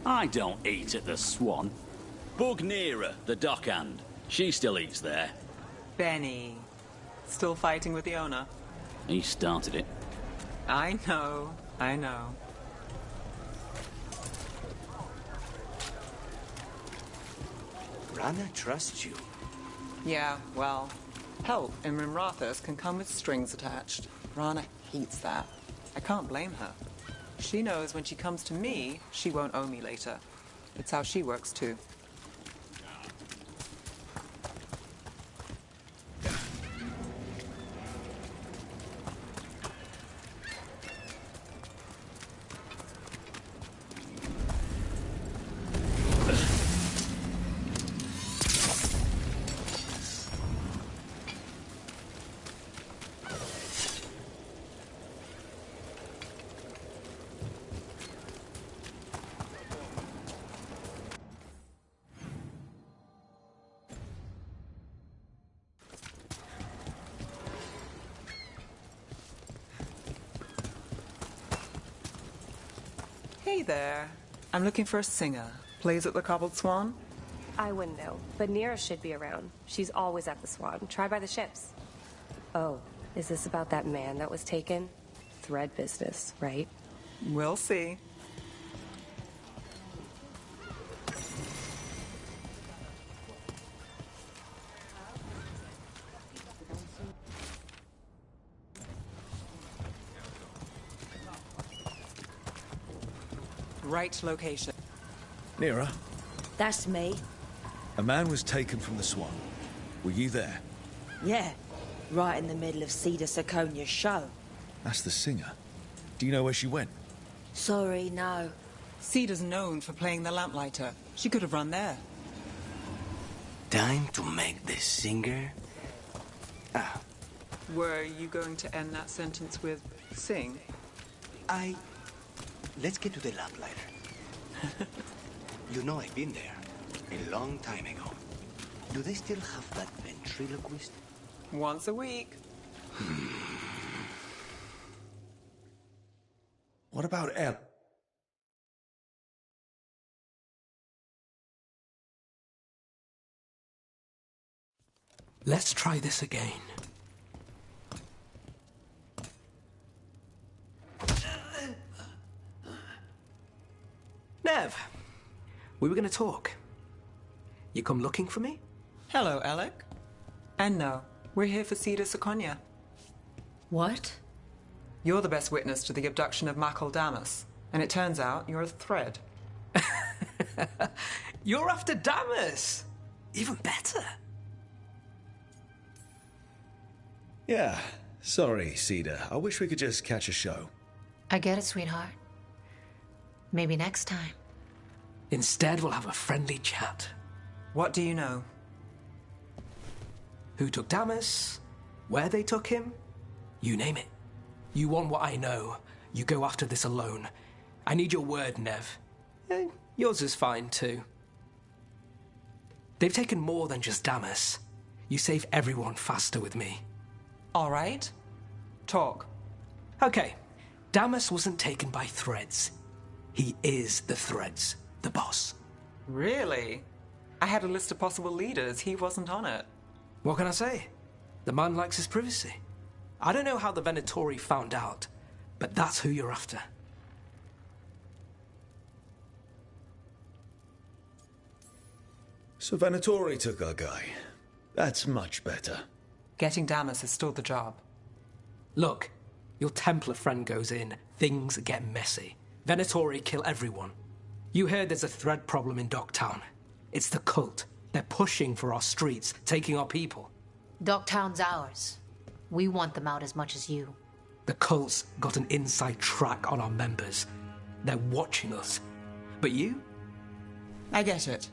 I don't eat at the Swan. Bug Nearer, the dockhand. She still eats there. Benny. Still fighting with the owner? He started it. I know. Rana trusts you. Yeah, well, help in Rimrathos can come with strings attached. Rana hates that. I can't blame her. She knows when she comes to me, she won't owe me later. It's how she works, too. Hey there. I'm looking for a singer. Plays at the Cobbled Swan? I wouldn't know, but Nira should be around. She's always at the Swan. Try by the ships. Oh, is this about that man that was taken? Thread business, right? We'll see. Right location. Nira, That's me. a man was taken from the Swan. Were you there? Yeah, right in the middle of Cedar Siconia's show. That's the singer. Do you know where she went? Sorry, no. Cedar's known for playing the lamplighter. She could have run there. Time to make the singer. Were you going to end that sentence with sing? Let's get to the lamplighter. You know I've been there a long time ago. Do they still have that ventriloquist? Once a week. What about El? Let's try this again. Nev, we were going to talk. You come looking for me? Hello, Alec. And no, we're here for Cedar Siconia. What? You're the best witness to the abduction of Makal Damas, and it turns out you're a thread. You're after Damas! Even better. Yeah, sorry, Cedar. I wish we could just catch a show. I get it, sweetheart. Maybe next time. Instead, we'll have a friendly chat. What do you know? Who took Damas? Where they took him? You name it. You want what I know. You go after this alone. I need your word, Nev. Yours is fine, too. They've taken more than just Damas. You save everyone faster with me. All right. Talk. Okay. Damas wasn't taken by threads. He is the threads. The boss. Really? I had a list of possible leaders. He wasn't on it. What can I say? The man likes his privacy. I don't know how the Venatori found out, but that's who you're after. So Venatori took our guy. That's much better. Getting Damas is still the job. Look, your Templar friend goes in, things get messy. Venatori kill everyone. You heard there's a thread problem in Docktown. It's the cult. They're pushing for our streets, taking our people. Docktown's ours. We want them out as much as you. The cult's got an inside track on our members. They're watching us. But you? I get it.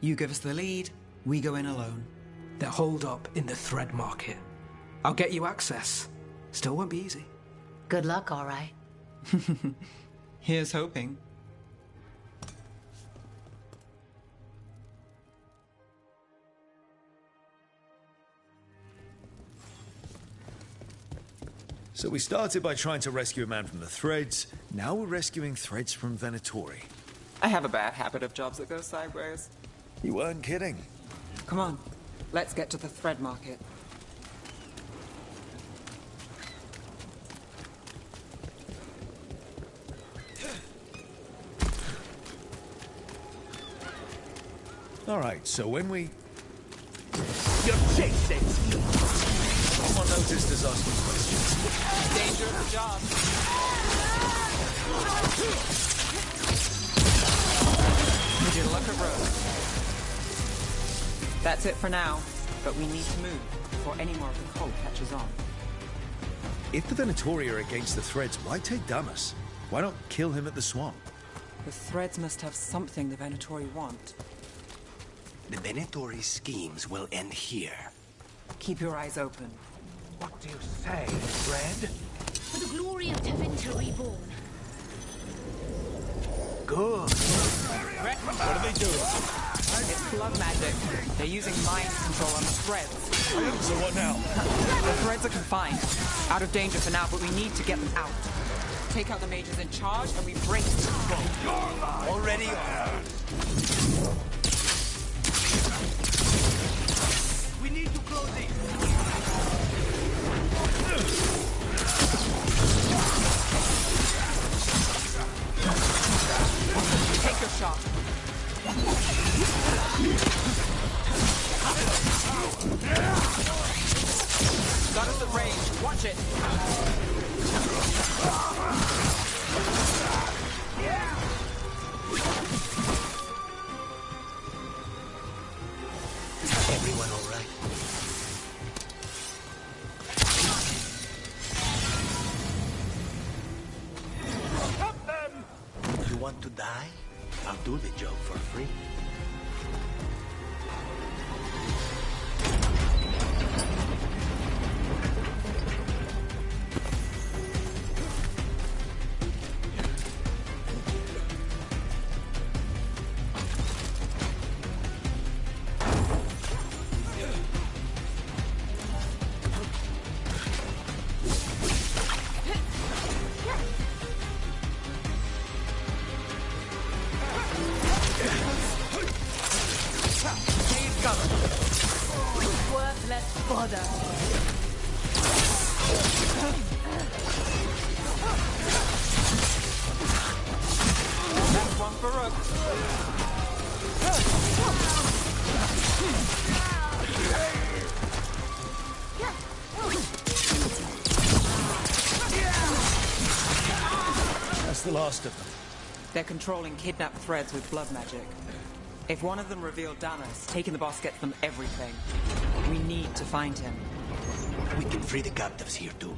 You give us the lead, we go in alone. They're holed up in the thread market. I'll get you access. Still won't be easy. Good luck, all right. Here's hoping. So we started by trying to rescue a man from the Threads. Now we're rescuing Threads from Venatori. I have a bad habit of jobs that go sideways. You weren't kidding. Come on, let's get to the thread market. All right, so when we... You're chasing! Someone noticed us asking questions. Dangerous job. Good luck at road. That's it for now, but we need to move before any more of the cult catches on. If the Venatori are against the Threads, why take Damas? Why not kill him at the swamp? The Threads must have something the Venatori want. The Venatori schemes will end here. Keep your eyes open. What do you say, Red? For the glory of Tevinter Reborn. Good. What are they doing? It's blood magic. They're using mind control on the Threads. So what now? The Threads are confined. Out of danger for now, but we need to get them out. Take out the mages in charge and we break the control. Already on. We need to close it. Take your shot. Got us at range. Watch it. Everyone all right? Stop them! You want to die? I'll do the job for free. Worthless fodder. That's one for Rook. That's the last of them. They're controlling kidnapped Threads with blood magic. If one of them revealed Damas, taking the boss gets them everything. We need to find him. We can free the captives here too.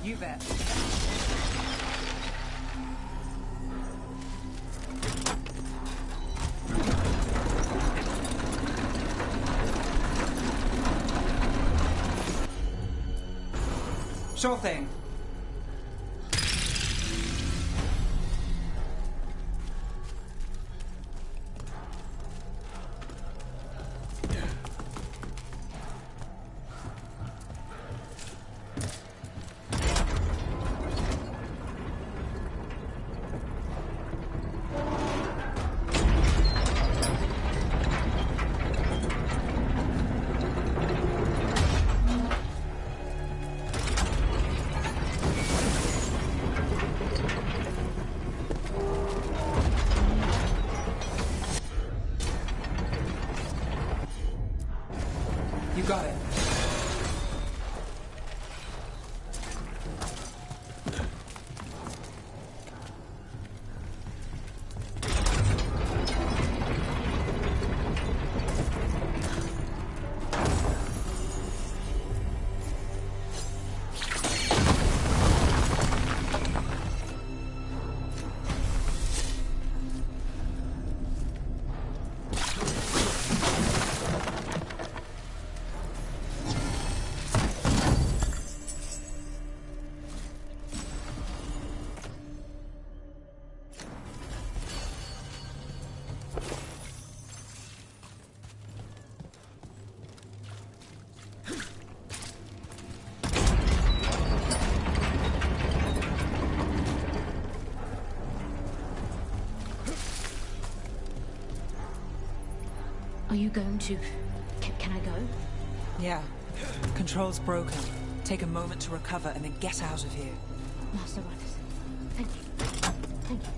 You bet. Sure thing. You got it. Are you going to... Can I go? Yeah. Control's broken. Take a moment to recover and then get out of here. Master Ruckus. Thank you. Thank you.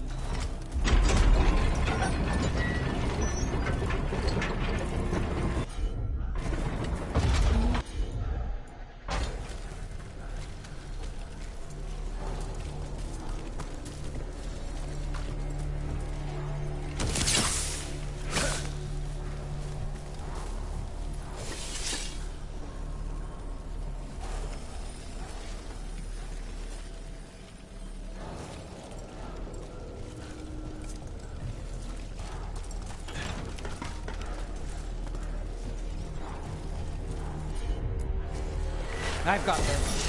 I've got this.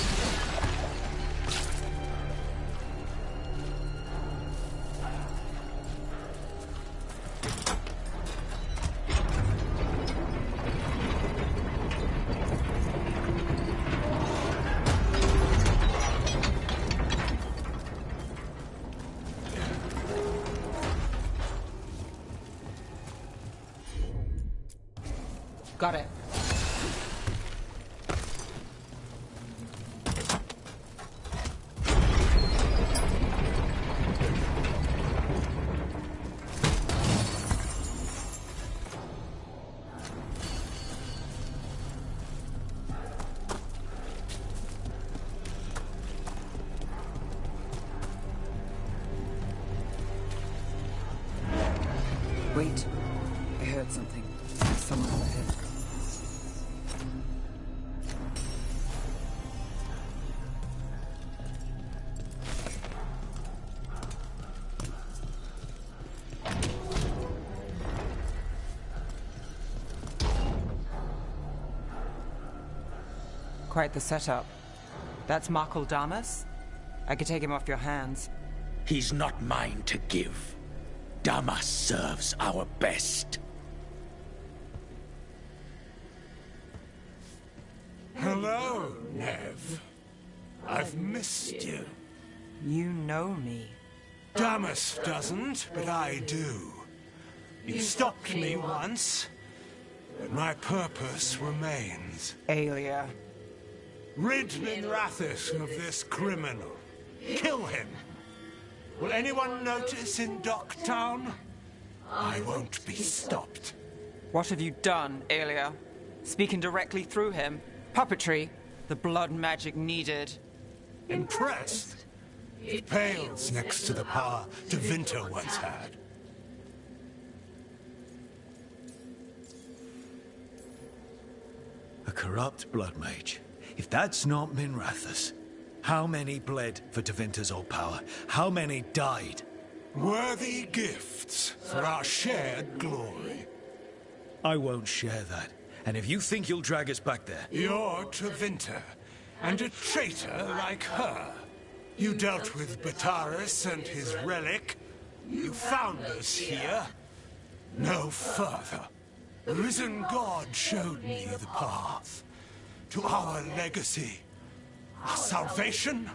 Got it. Wait. I heard something. Someone overhead. Quite the setup. That's Markle Damas? I could take him off your hands. He's not mine to give. Damas serves our best. Hello, Nev. I've missed you. You know me. Damas doesn't, but I do. You stopped me once, but my purpose remains. Aelia. Rid Minrathous of this criminal. Kill him. Will anyone notice in Docktown? I won't be stopped. What have you done, Aelia? Speaking directly through him? Puppetry? The blood magic needed? Impressed? It pales next to the power Tevinter once had. A corrupt blood mage. If that's not Minrathous, how many bled for Tevinter's old power? How many died? Worthy gifts for our shared glory. I won't share that. And if you think you'll drag us back there... You're Tevinter, And a traitor like her. You dealt with Bataris and his relic. You found us here. No further. The risen god showed me the path. To our legacy. Our salvation.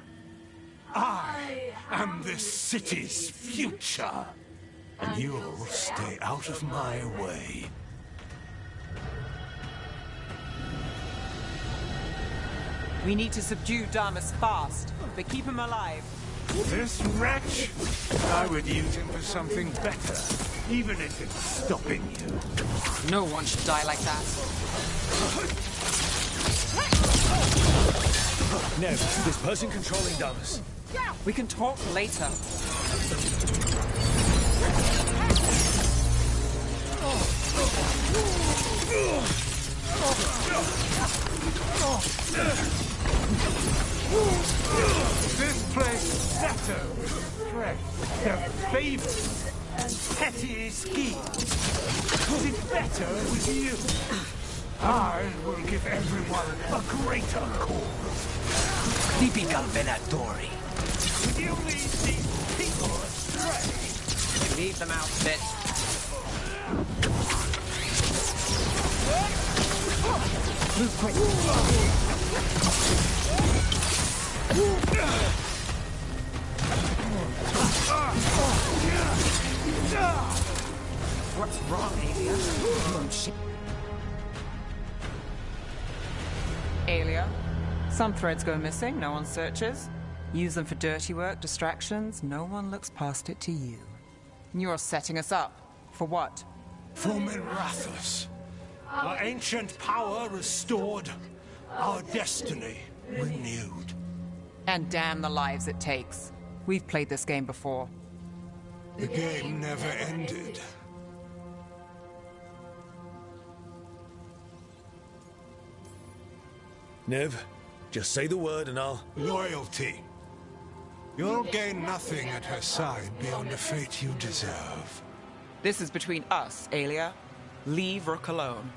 I am this city's future. And you'll stay out of my way. We need to subdue Damas fast, but keep him alive. This wretch? I would use him for something better, even if it's stopping you. No one should die like that. Nev, this person controlling Damas. We can talk later. This place better with threats, their favors, and petty schemes. It's better with you. I will give everyone a greater cause. Typical Venatori. Would you lead these people astray? Leave them out, bitch. Move quick. What's wrong, Aelia? Aelia? Some threads go missing, no one searches. Use them for dirty work, distractions, no one looks past it to you. You're setting us up. For what? For Minrathous. Our ancient power restored, our destiny renewed. And damn the lives it takes. We've played this game before. The game never ended. Nev, just say the word and I'll... Loyalty. You'll gain nothing at her side beyond a fate you deserve. This is between us, Aelia. Leave Rook alone.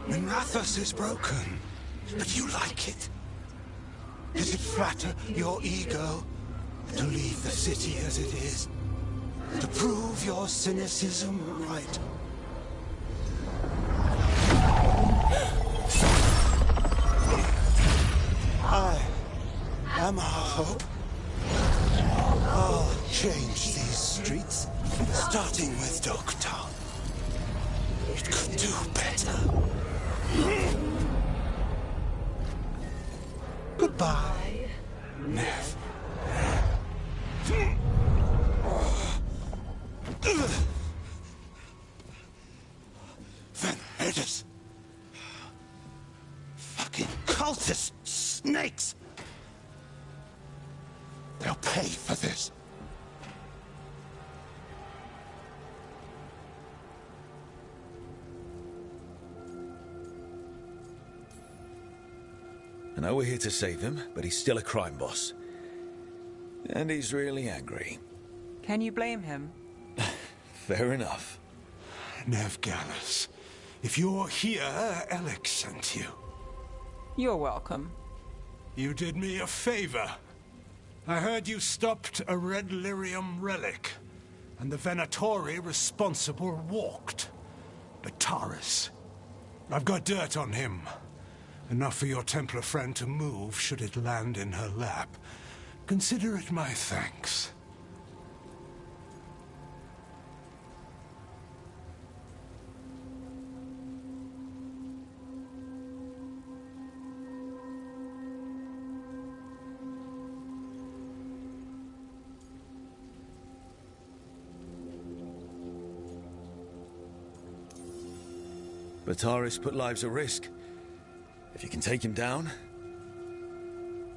Minrathous is broken, but you like it. Does it flatter your ego to leave the city as it is? To prove your cynicism right? I am our hope. I'll change these streets, starting with Dogtown. It could do better. Goodbye, Nev. Van Herders. Fucking cultist snakes. They'll pay for this. I know we're here to save him, but he's still a crime boss. And he's really angry. Can you blame him? Fair enough. Nev Gallus, if you're here, Alec sent you. You're welcome. You did me a favor. I heard you stopped a red lyrium relic, and the Venatori responsible walked. Bataris. I've got dirt on him. Enough for your Templar friend to move should it land in her lap. Consider it my thanks. Bataris put lives at risk. If you can take him down...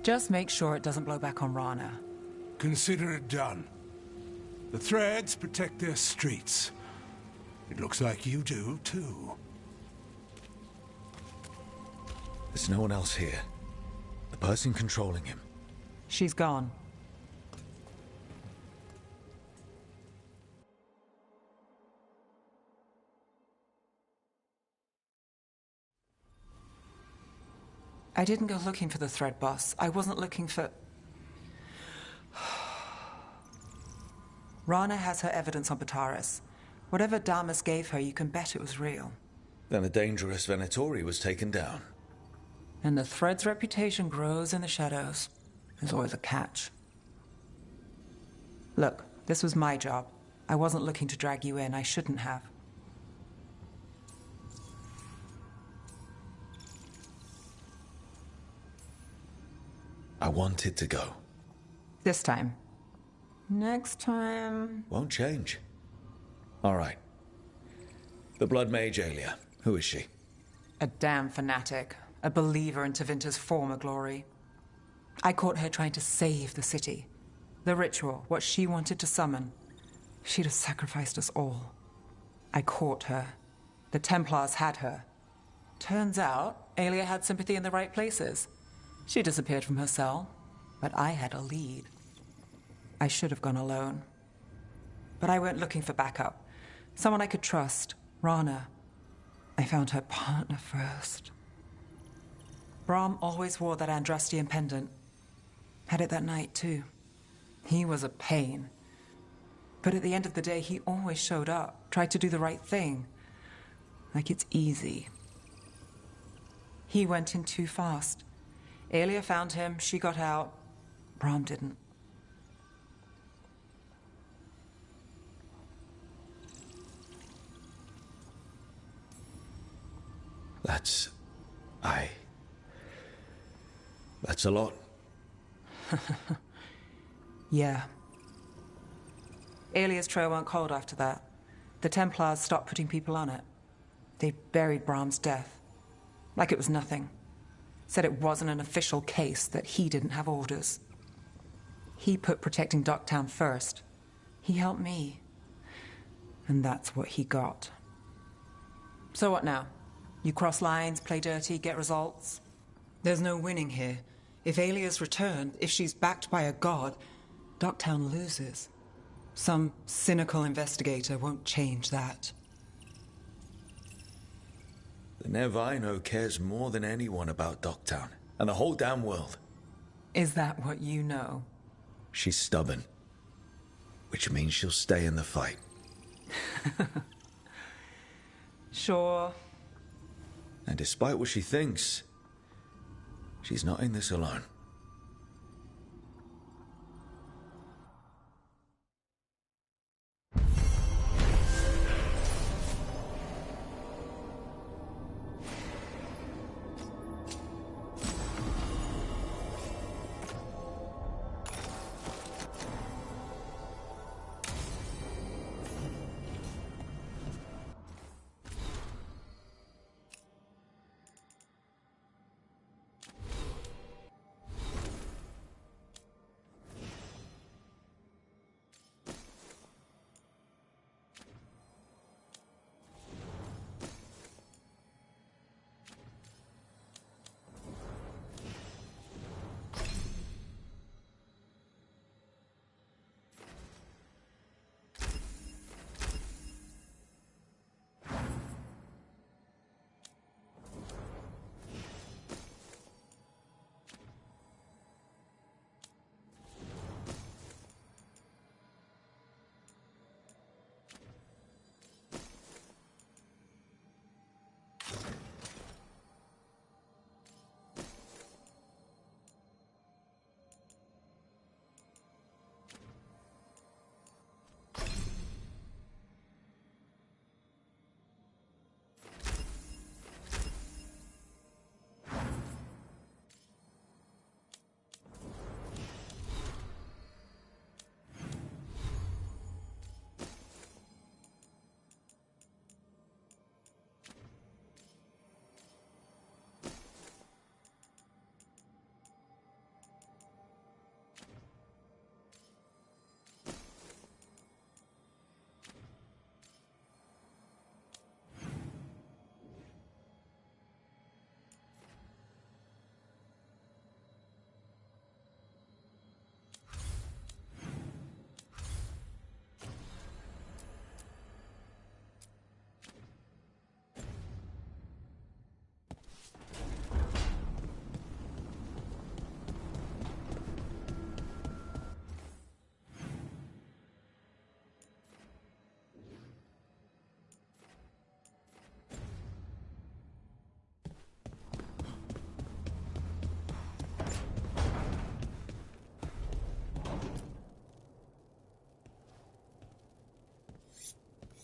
Just make sure it doesn't blow back on Rana. Consider it done. The Threads protect their streets. It looks like you do, too. There's no one else here. The person controlling him. She's gone. I didn't go looking for the thread, boss. I wasn't looking for... Rana has her evidence on Bataris. Whatever Damas gave her, you can bet it was real. Then a dangerous Venatori was taken down. And the thread's reputation grows in the shadows. There's always a catch. Look, this was my job. I wasn't looking to drag you in. I shouldn't have. I wanted to go. This time. Next time... Won't change. All right. The Blood Mage Aelia. Who is she? A damn fanatic. A believer in Tevinter's former glory. I caught her trying to save the city. The ritual, what she wanted to summon. She'd have sacrificed us all. I caught her. The Templars had her. Turns out, Aelia had sympathy in the right places. She disappeared from her cell, but I had a lead. I should have gone alone. But I went looking for backup. Someone I could trust. Rana. I found her partner first. Brahm always wore that Andrastian pendant. Had it that night, too. He was a pain. But at the end of the day, he always showed up, tried to do the right thing. Like it's easy. He went in too fast. Aelia found him, she got out. Brahm didn't. That's a lot. Yeah. Aelia's trail went cold after that. The Templars stopped putting people on it. They buried Brahm's death. Like it was nothing. Said it wasn't an official case, that he didn't have orders. He put protecting Docktown first. He helped me. And that's what he got. So what now? You cross lines, play dirty, get results? There's no winning here. If Aelia's returned, if she's backed by a god, Docktown loses. Some cynical investigator won't change that. The Nervino cares more than anyone about Docktown, and the whole damn world. Is that what you know? She's stubborn, which means she'll stay in the fight. Sure. And despite what she thinks, she's not in this alone.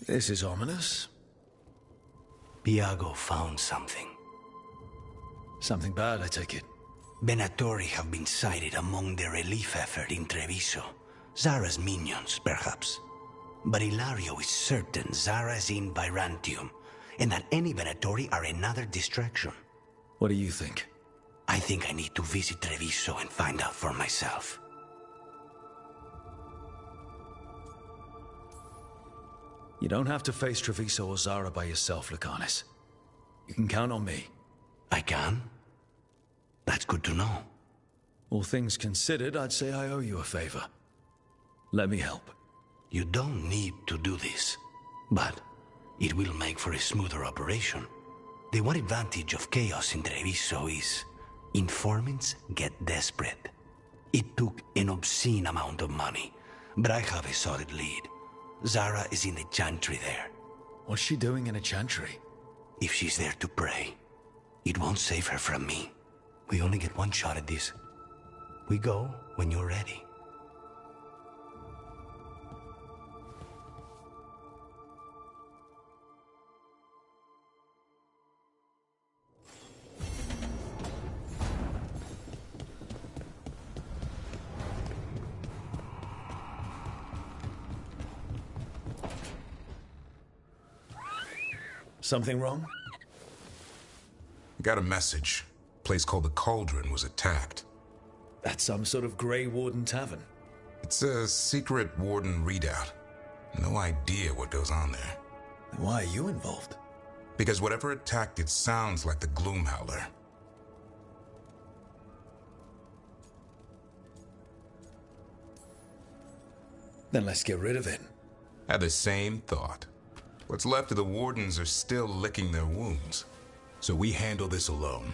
This is ominous. Viago found something. Something bad, I take it. Venatori have been sighted among the relief effort in Treviso. Zara's minions, perhaps. But Ilario is certain Zara is in Byzantium, and that any Venatori are another distraction. What do you think? I think I need to visit Treviso and find out for myself. You don't have to face Treviso or Zara by yourself, Lucanus. You can count on me. I can? That's good to know. All things considered, I'd say I owe you a favor. Let me help. You don't need to do this, but it will make for a smoother operation. The one advantage of chaos in Treviso is informants get desperate. It took an obscene amount of money, but I have a solid lead. Zara is in the chantry there. What's she doing in a chantry? If she's there to pray, it won't save her from me. We only get one shot at this. We go when you're ready. Something wrong? Got a message. Place called the Cauldron was attacked. That's some sort of Grey Warden tavern. It's a secret Warden readout. No idea what goes on there. Why are you involved? Because whatever attacked it sounds like the Gloomhowler. Then let's get rid of it. Had the same thought. What's left of the Wardens are still licking their wounds. So we handle this alone.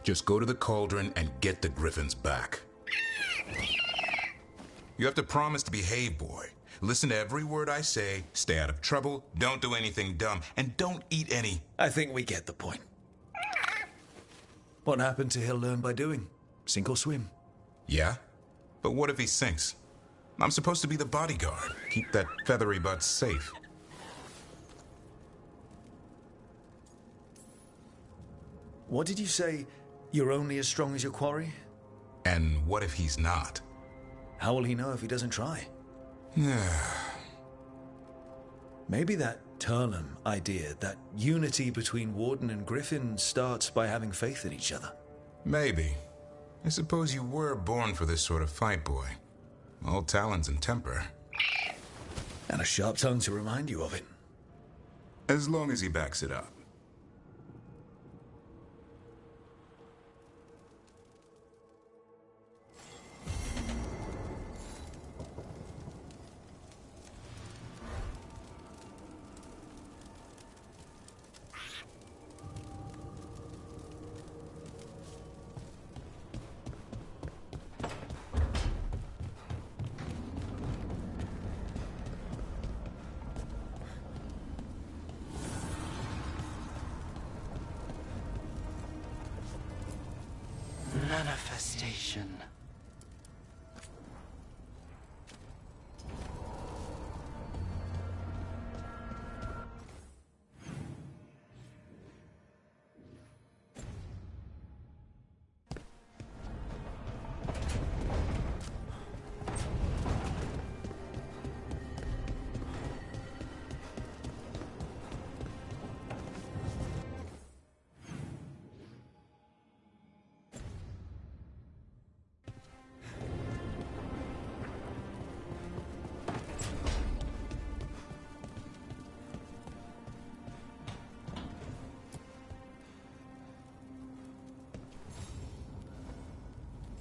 Just go to the Cauldron and get the Griffins back. You have to promise to behave, boy. Listen to every word I say, stay out of trouble, don't do anything dumb, and don't eat any... I think we get the point. What happened to he'll learn by doing? Sink or swim? Yeah? But what if he sinks? I'm supposed to be the bodyguard. Keep that feathery butt safe. What did you say? You're only as strong as your quarry? And what if he's not? How will he know if he doesn't try? Maybe that Turnham idea, that unity between Warden and Griffin starts by having faith in each other. Maybe. I suppose you were born for this sort of fight, boy. All talons and temper. And a sharp tongue to remind you of it. As long as he backs it up. Manifestation.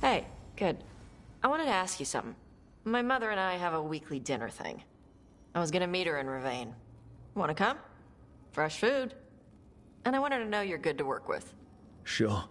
Hey, good. I wanted to ask you something. My mother and I have a weekly dinner thing. I was gonna meet her in Ravane. Wanna come? Fresh food. And I wanted to know you're good to work with. Sure.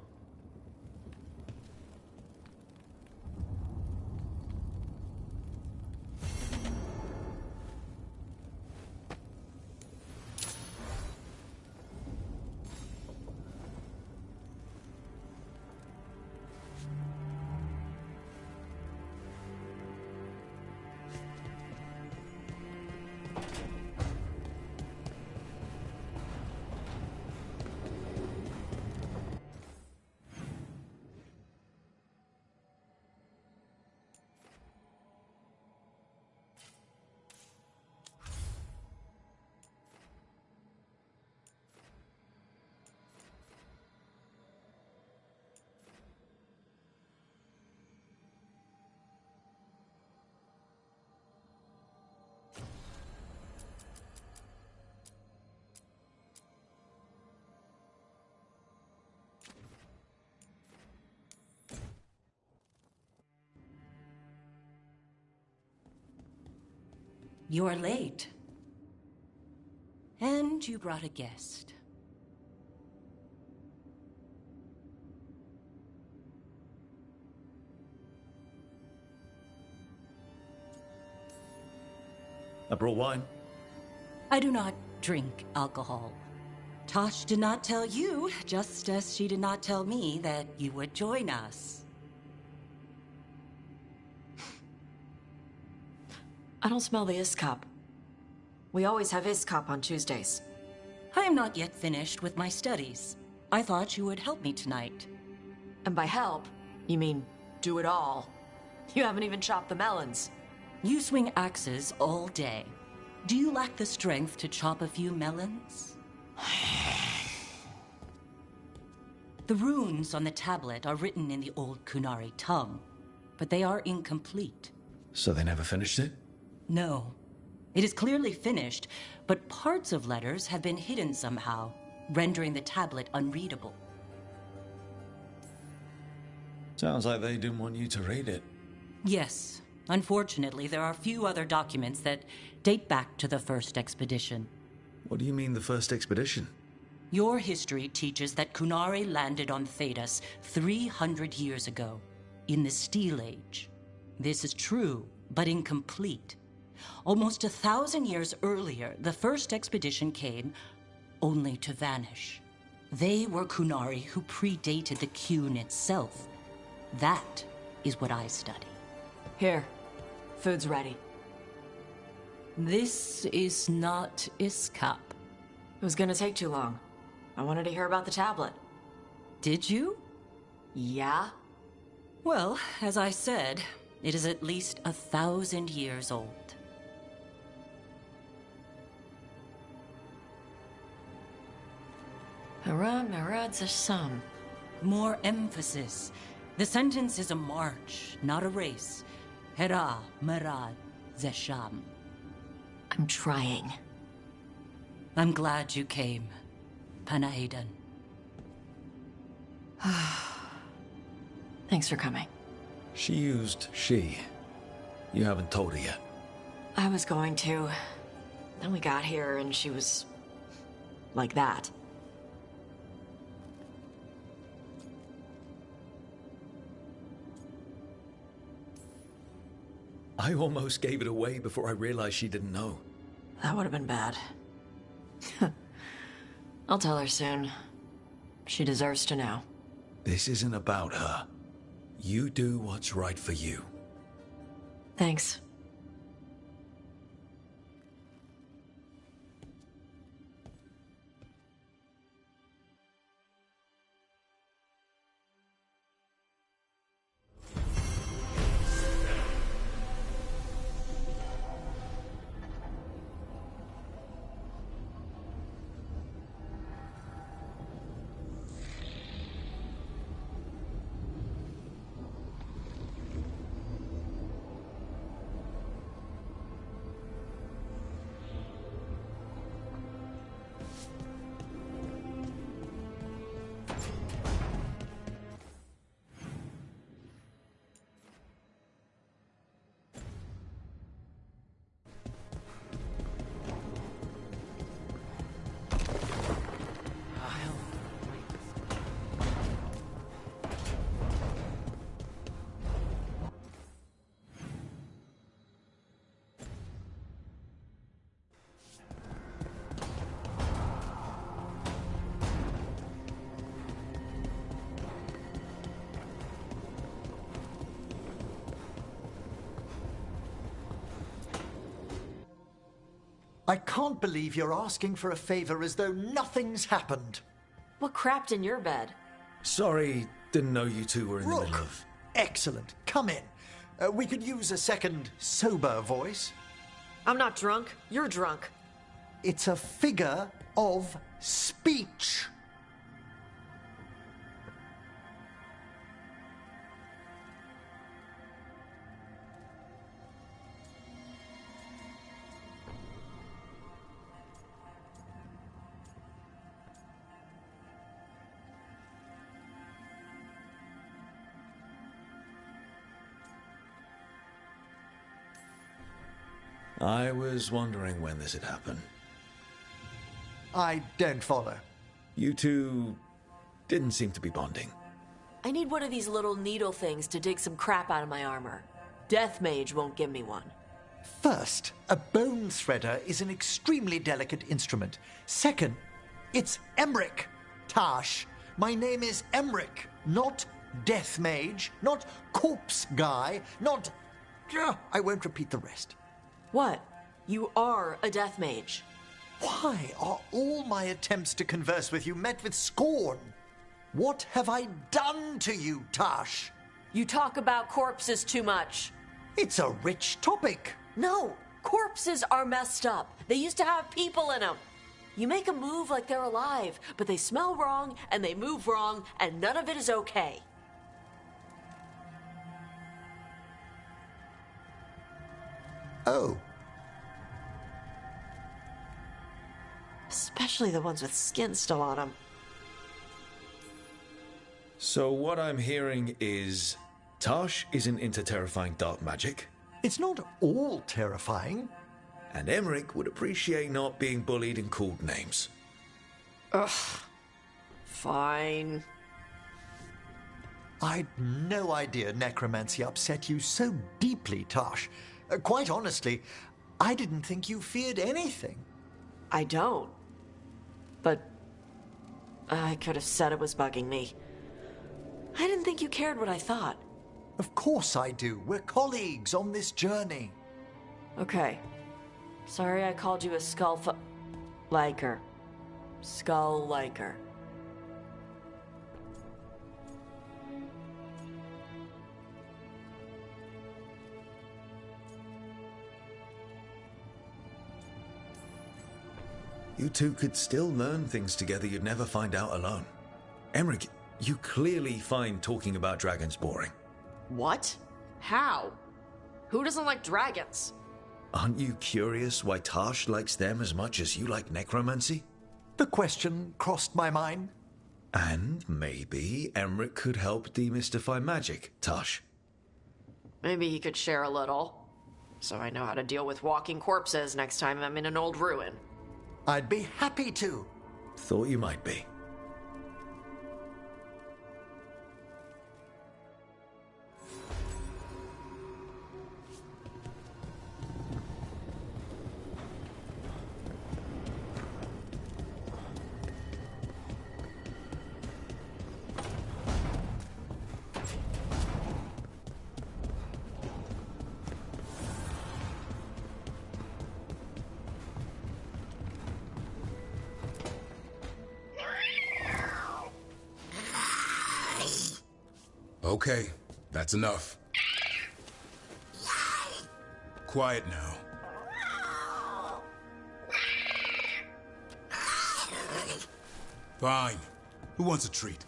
You're late. And you brought a guest. I brought wine. I do not drink alcohol. Tosh did not tell you, just as she did not tell me that you would join us. I don't smell the Iskop. We always have Iskop on Tuesdays. I am not yet finished with my studies. I thought you would help me tonight. And by help, you mean do it all. You haven't even chopped the melons. You swing axes all day. Do you lack the strength to chop a few melons? The runes on the tablet are written in the old Kunari tongue, but they are incomplete. So they never finished it? No. It is clearly finished, but parts of letters have been hidden somehow, rendering the tablet unreadable. Sounds like they didn't want you to read it. Yes. Unfortunately, there are few other documents that date back to the first expedition. What do you mean, the first expedition? Your history teaches that Kunari landed on Thedas 300 years ago, in the Steel Age. This is true, but incomplete. Almost 1,000 years earlier, the first expedition came only to vanish. They were Kunari who predated the Qun itself. That is what I study. Here, food's ready. This is not Iskop. It was gonna take too long. I wanted to hear about the tablet. Did you? Yeah? Well, as I said, it is at least 1,000 years old. Hara Marad Zasham. More emphasis. The sentence is a march, not a race. Hera Marad Zesham. I'm trying. I'm glad you came, Panaidan. Thanks for coming. She used she. You haven't told her yet. I was going to. Then we got here and she was... like that. I almost gave it away before I realized she didn't know. That would have been bad. I'll tell her soon. She deserves to know. This isn't about her. You do what's right for you. Thanks. I can't believe you're asking for a favor as though nothing's happened. What crapped in your bed? Sorry, didn't know you two were in the Rook, middle of... excellent. Come in. We could use a second sober voice. I'm not drunk. You're drunk. It's a figure of speech. I was wondering when this had happened. I don't follow. You two didn't seem to be bonding. I need one of these little needle things to dig some crap out of my armor. Death Mage won't give me one. First, a bone threader is an extremely delicate instrument. Second, it's Emmerich, Tash. My name is Emmerich, not Death Mage, not Corpse Guy, not... I won't repeat the rest. What? You are a Death Mage. Why are all my attempts to converse with you met with scorn? What have I done to you, Tash? You talk about corpses too much. It's a rich topic. No, corpses are messed up. They used to have people in them. You make them move like they're alive, but they smell wrong and they move wrong, and none of it is okay. Oh. Especially the ones with skin still on them. So what I'm hearing is Tash isn't into terrifying dark magic. It's not all terrifying. And Emmerich would appreciate not being bullied and called names. Ugh. Fine. I'd no idea necromancy upset you so deeply, Tash. Quite honestly, I didn't think you feared anything. I don't. But I could have said it was bugging me. I didn't think you cared what I thought. Of course I do. We're colleagues on this journey. Okay. Sorry I called you a liker. Skull liker. You two could still learn things together you'd never find out alone. Emmerich, you clearly find talking about dragons boring. What? How? Who doesn't like dragons? Aren't you curious why Tash likes them as much as you like necromancy? The question crossed my mind. And maybe Emmerich could help demystify magic, Tash. Maybe he could share a little, so I know how to deal with walking corpses next time I'm in an old ruin. I'd be happy to. Thought you might be. Okay, that's enough. Quiet now. Fine. Who wants a treat?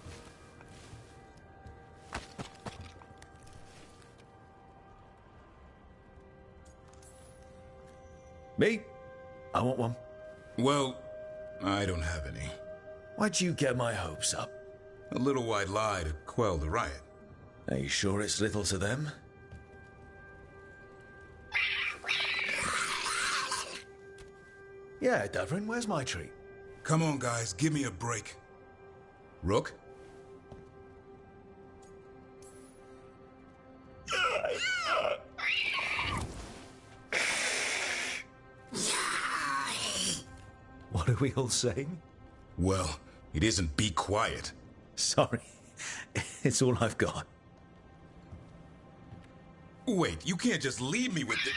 Me? I want one. Well, I don't have any. Why'd you get my hopes up? A little white lie to quell the riot. Are you sure it's little to them? Yeah, Davrin, where's my treat? Come on, guys, give me a break. Rook? What are we all saying? Well, it isn't be quiet. Sorry. It's all I've got. Wait, you can't just leave me with the...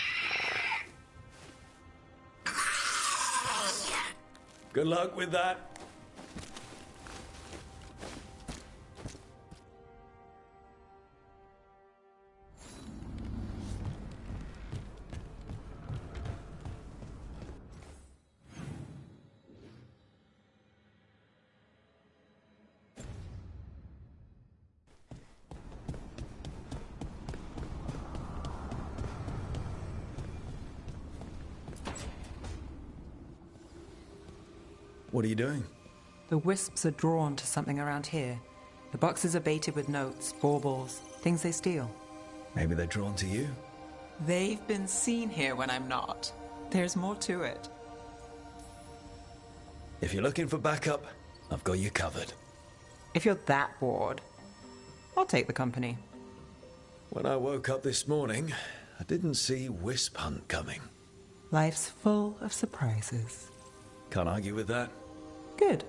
Good luck with that. What are you doing? The wisps are drawn to something around here. The boxes are baited with notes, baubles, things they steal. Maybe they're drawn to you. They've been seen here when I'm not. There's more to it. If you're looking for backup, I've got you covered. If you're that bored, I'll take the company. When I woke up this morning, I didn't see Wisp Hunt coming. Life's full of surprises. Can't argue with that. Good.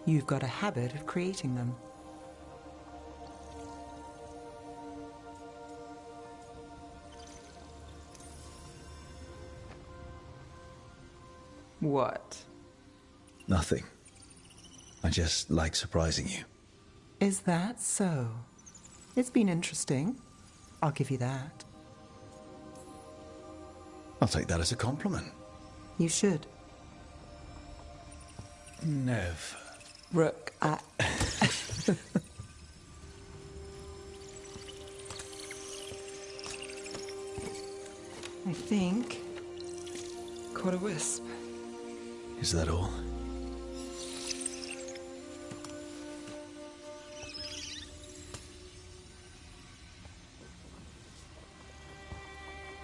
You've got a habit of creating them. What? Nothing. I just like surprising you. Is that so? It's been interesting. I'll give you that. I'll take that as a compliment. You should. Nev. Rook, I think... caught a wisp. Is that all?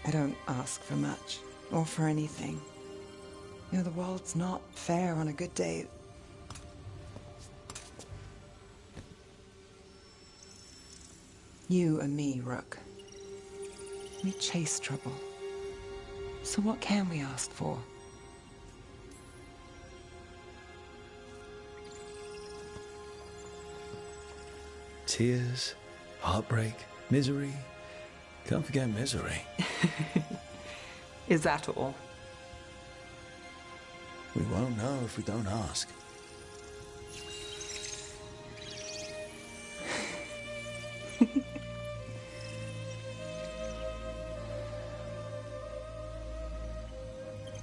I don't ask for much, or for anything. You know, the world's not fair on a good day. You and me, Rook. We chase trouble. So what can we ask for? Tears, heartbreak, misery. Can't forget misery. Is that all? We won't know if we don't ask.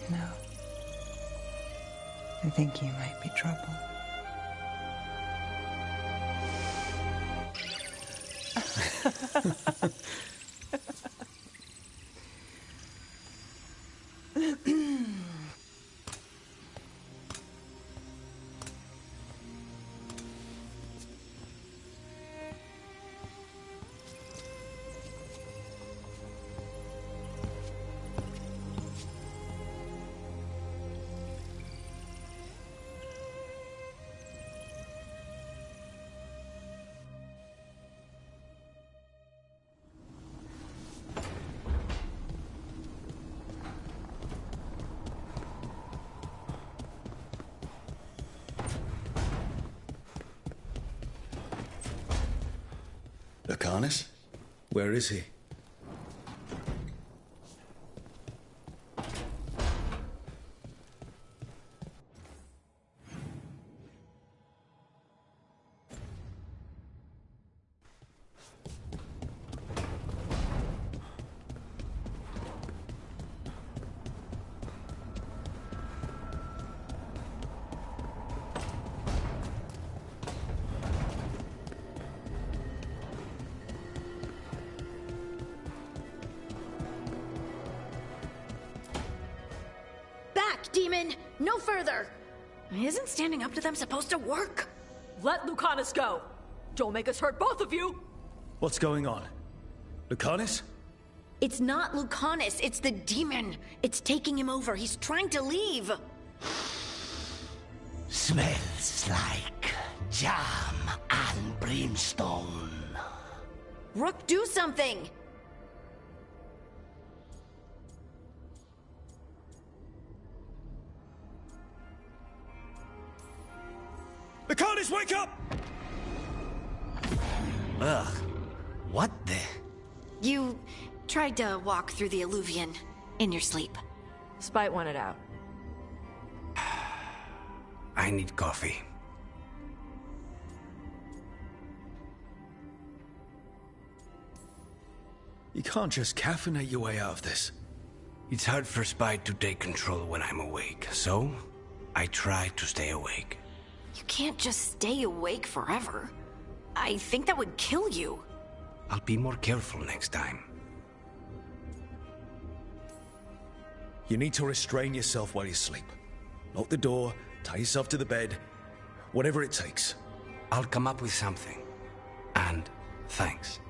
No. I think you might be trouble. Lucanus? Where is he? Demon! No further! Isn't standing up to them supposed to work? Let Lucanus go! Don't make us hurt both of you! What's going on? Lucanus? It's not Lucanus, it's the demon. It's taking him over. He's trying to leave. Smells like jam and brimstone. Rook, do something! Lucanus, wake up! Ugh. What the? You tried to walk through the Illuvian in your sleep. Spite wanted out. I need coffee. You can't just caffeinate your way out of this. It's hard for Spite to take control when I'm awake, so I try to stay awake. You can't just stay awake forever. I think that would kill you. I'll be more careful next time. You need to restrain yourself while you sleep. Lock the door, tie yourself to the bed, whatever it takes. I'll come up with something. And thanks.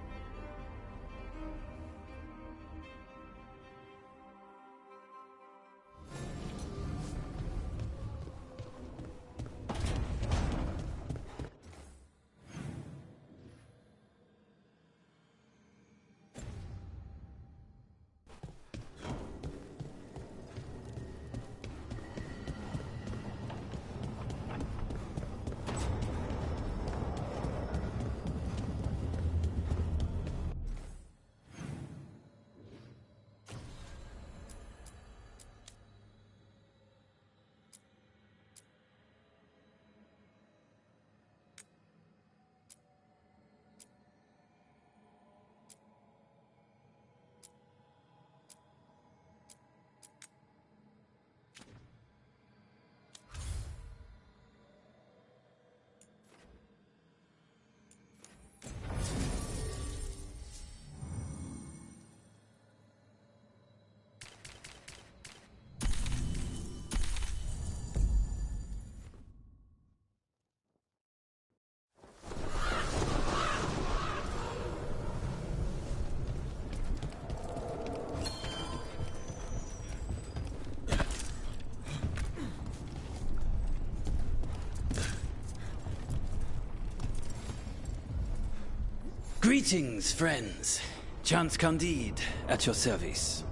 Greetings, friends. Chance Candide, at your service.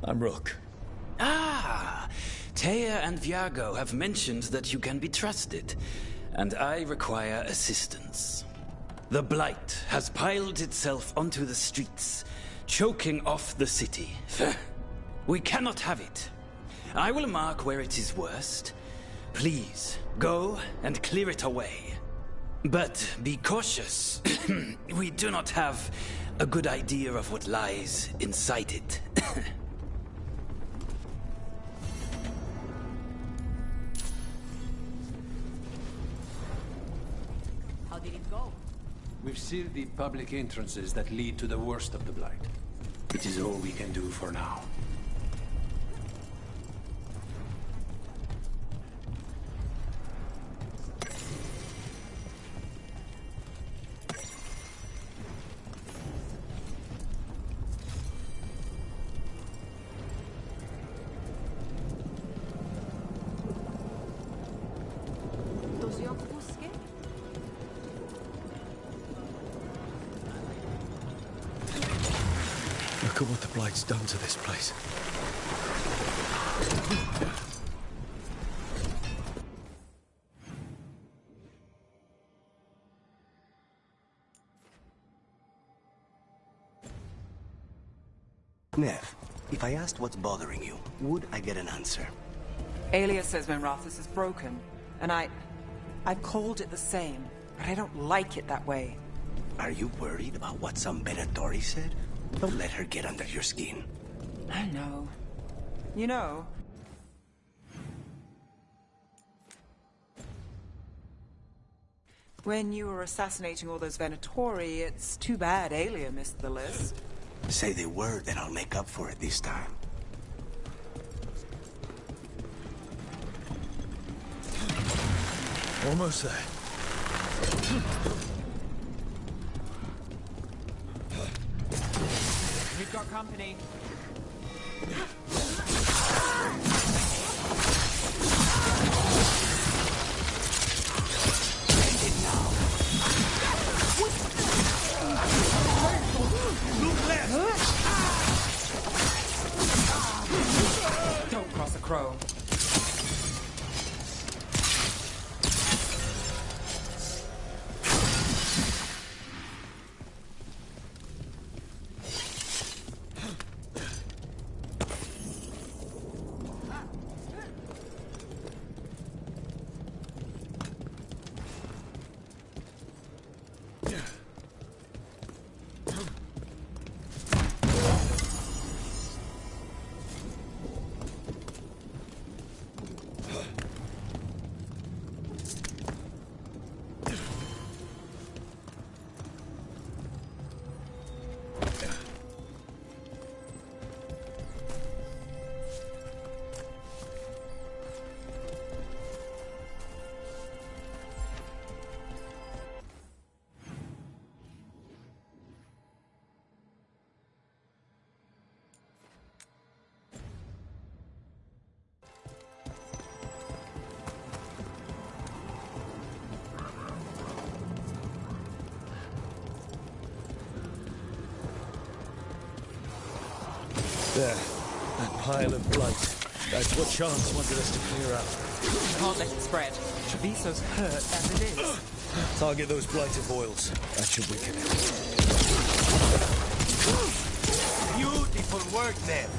I'm Rook. Ah! Taya and Viago have mentioned that you can be trusted, and I require assistance. The Blight has piled itself onto the streets, choking off the city. We cannot have it. I will mark where it is worst. Please, go and clear it away. But be cautious. We do not have a good idea of what lies inside it. How did it go? We've sealed the public entrances that lead to the worst of the Blight. It is all we can do for now. Look at what the Blight's done to this place. Nev, if I asked what's bothering you, would I get an answer? Alias says Minrathous is broken, and I've called it the same, but I don't like it that way. Are you worried about what some Venatori said? Don't let her get under your skin. I know. You know, when you were assassinating all those Venatori, it's too bad Aelia missed the list. Say the word, then I'll make up for it this time. Almost there. We've got company. Don't cross a crow. There. That pile of blight. That's what Chance wanted us to clear out. Can't let it spread. Treviso's hurt as it is. Target those blighted boils. That should weaken it. Beautiful work, Nev.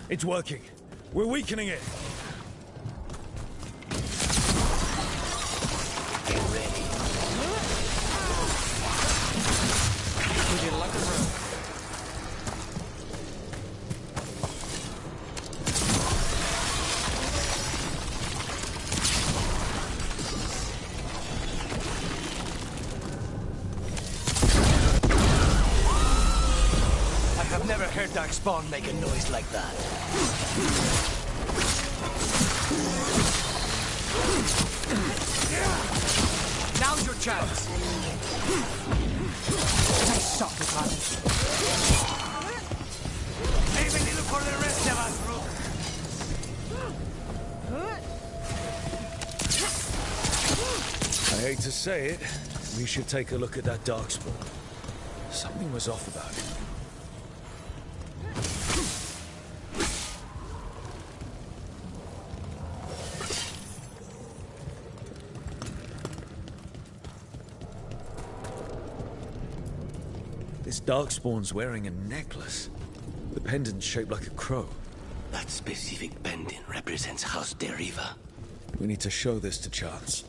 It's working. We're weakening it. Get ready. Would you like a room? I've never heard Darkspawn make a noise like that. Now's your chance. Nice shot, Ricardo. Save a little for the rest of us, Rook. I hate to say it, we should take a look at that darkspawn. Something was off about it. This darkspawn's wearing a necklace. The pendant's shaped like a crow. That specific pendant represents House Deriva. We need to show this to Chance.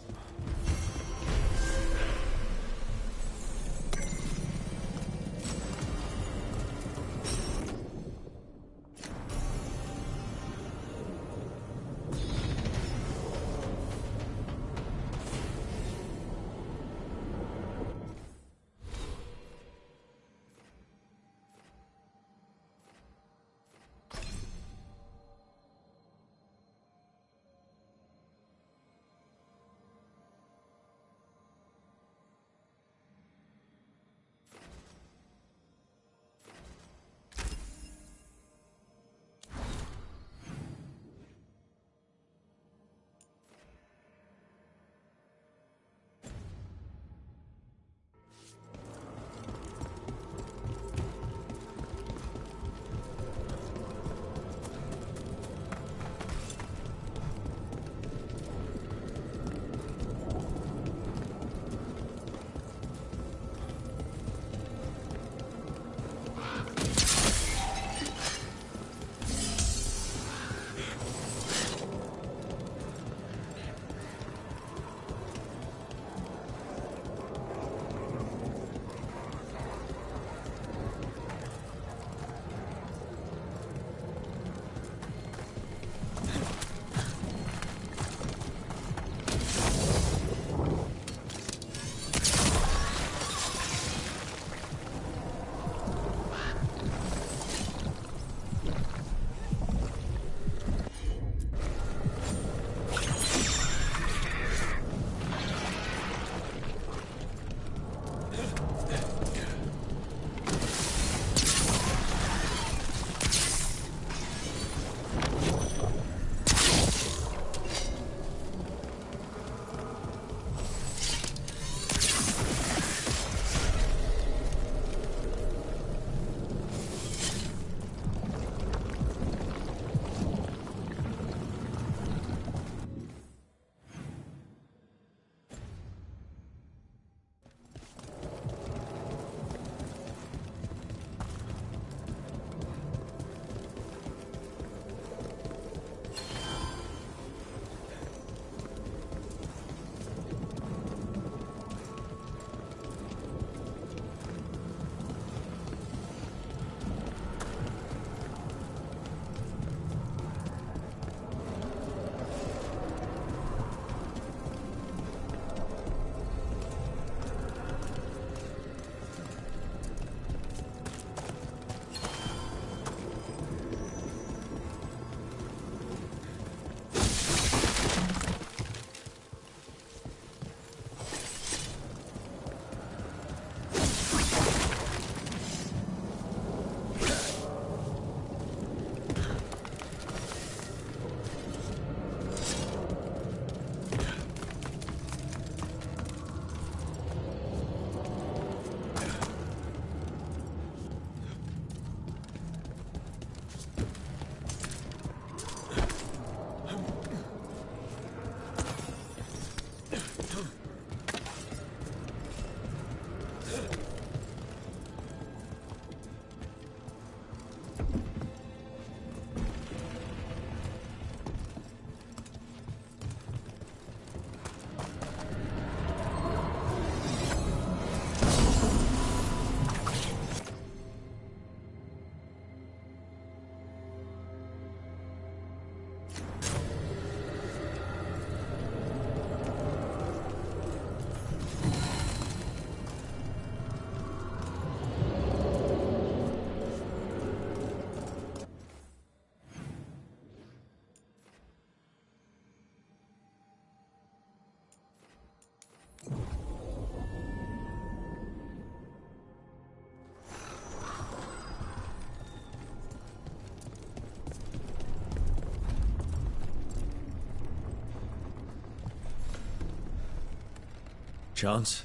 Chance?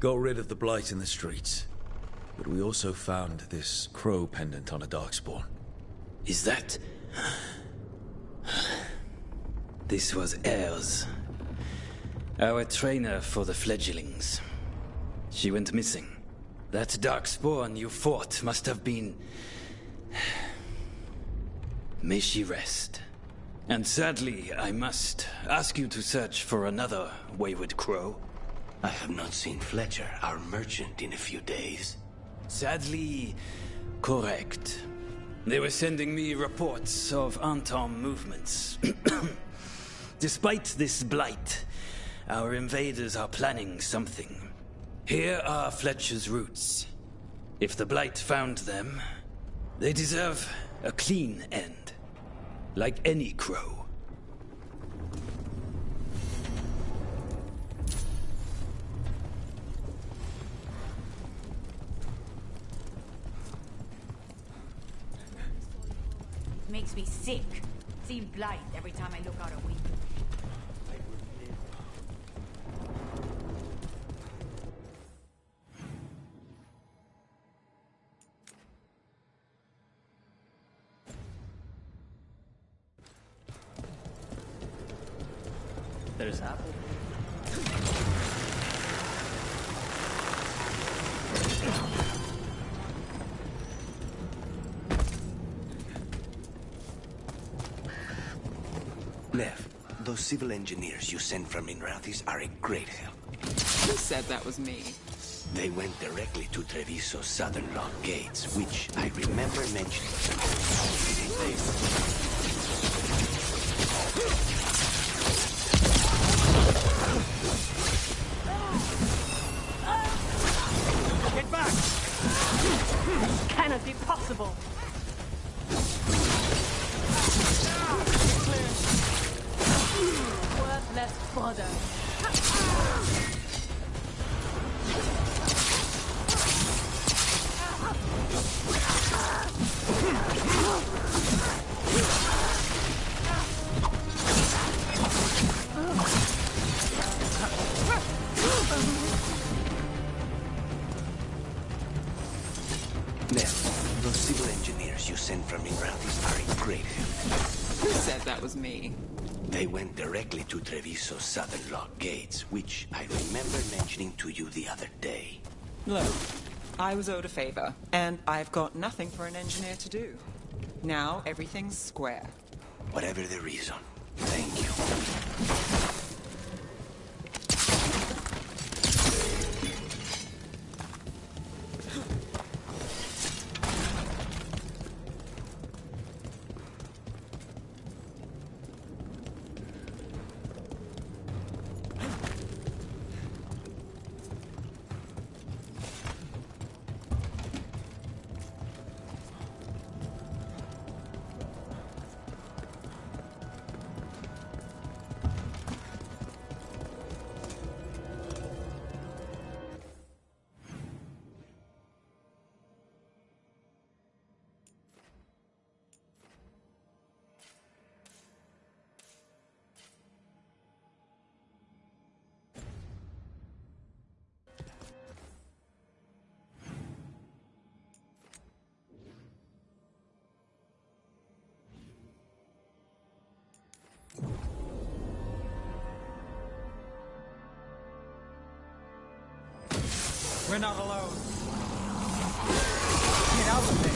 Got rid of the blight in the streets. But we also found this crow pendant on a darkspawn. Is that... This was Ayres, our trainer for the fledglings. She went missing. That darkspawn you fought must have been... May she rest. And sadly, I must ask you to search for another wayward crow. I have not seen Fletcher, our merchant, in a few days. Sadly, correct. They were sending me reports of Anton movements. Despite this blight, our invaders are planning something. Here are Fletcher's roots. If the blight found them, they deserve a clean end. Like any crow. Makes me sick. Seeing blight every time I look out a window. There's apple. Lev, those civil engineers you sent from Minrathis are a great help. Who said that was me? They went directly to Treviso's southern lock gates, which I remember mentioning. Get back! This cannot be possible. Worthless fodder. Lev, those civil engineers you sent from Minrathis are a great help. Who said that was me? They went directly to Treviso's southern lock gates, which I remember mentioning to you the other day. Look, I was owed a favor, and I've got nothing for an engineer to do. Now everything's square. Whatever the reason, thank you. We're not alone. Get out of there.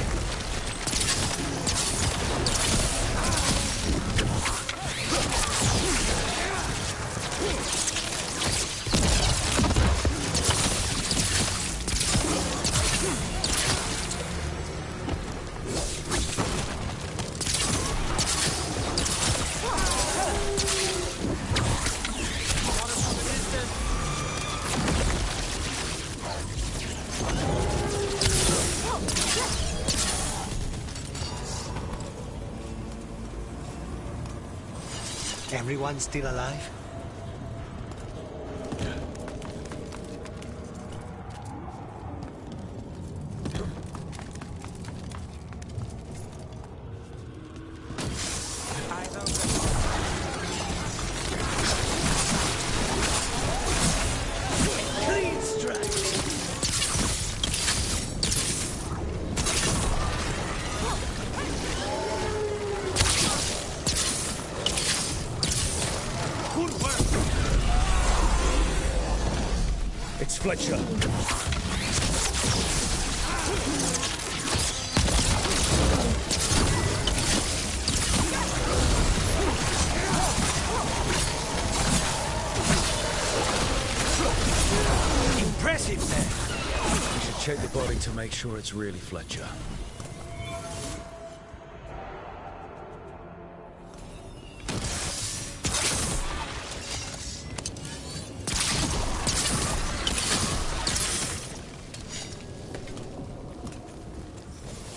Everyone still alive? Fletcher. Impressive, sir. We should check the body to make sure it's really Fletcher.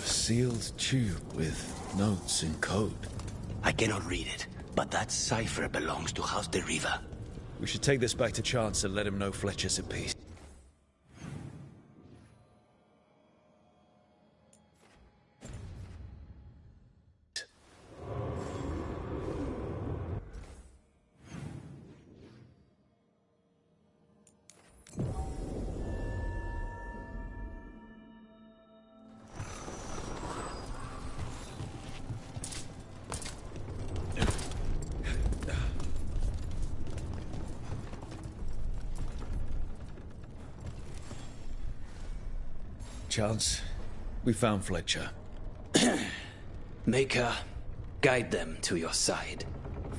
Sealed tube with notes in code. I cannot read it, but that cipher belongs to House de Riva. We should take this back to Chance and let him know Fletcher's at peace. Chance, we found Fletcher. Maker, guide them to your side.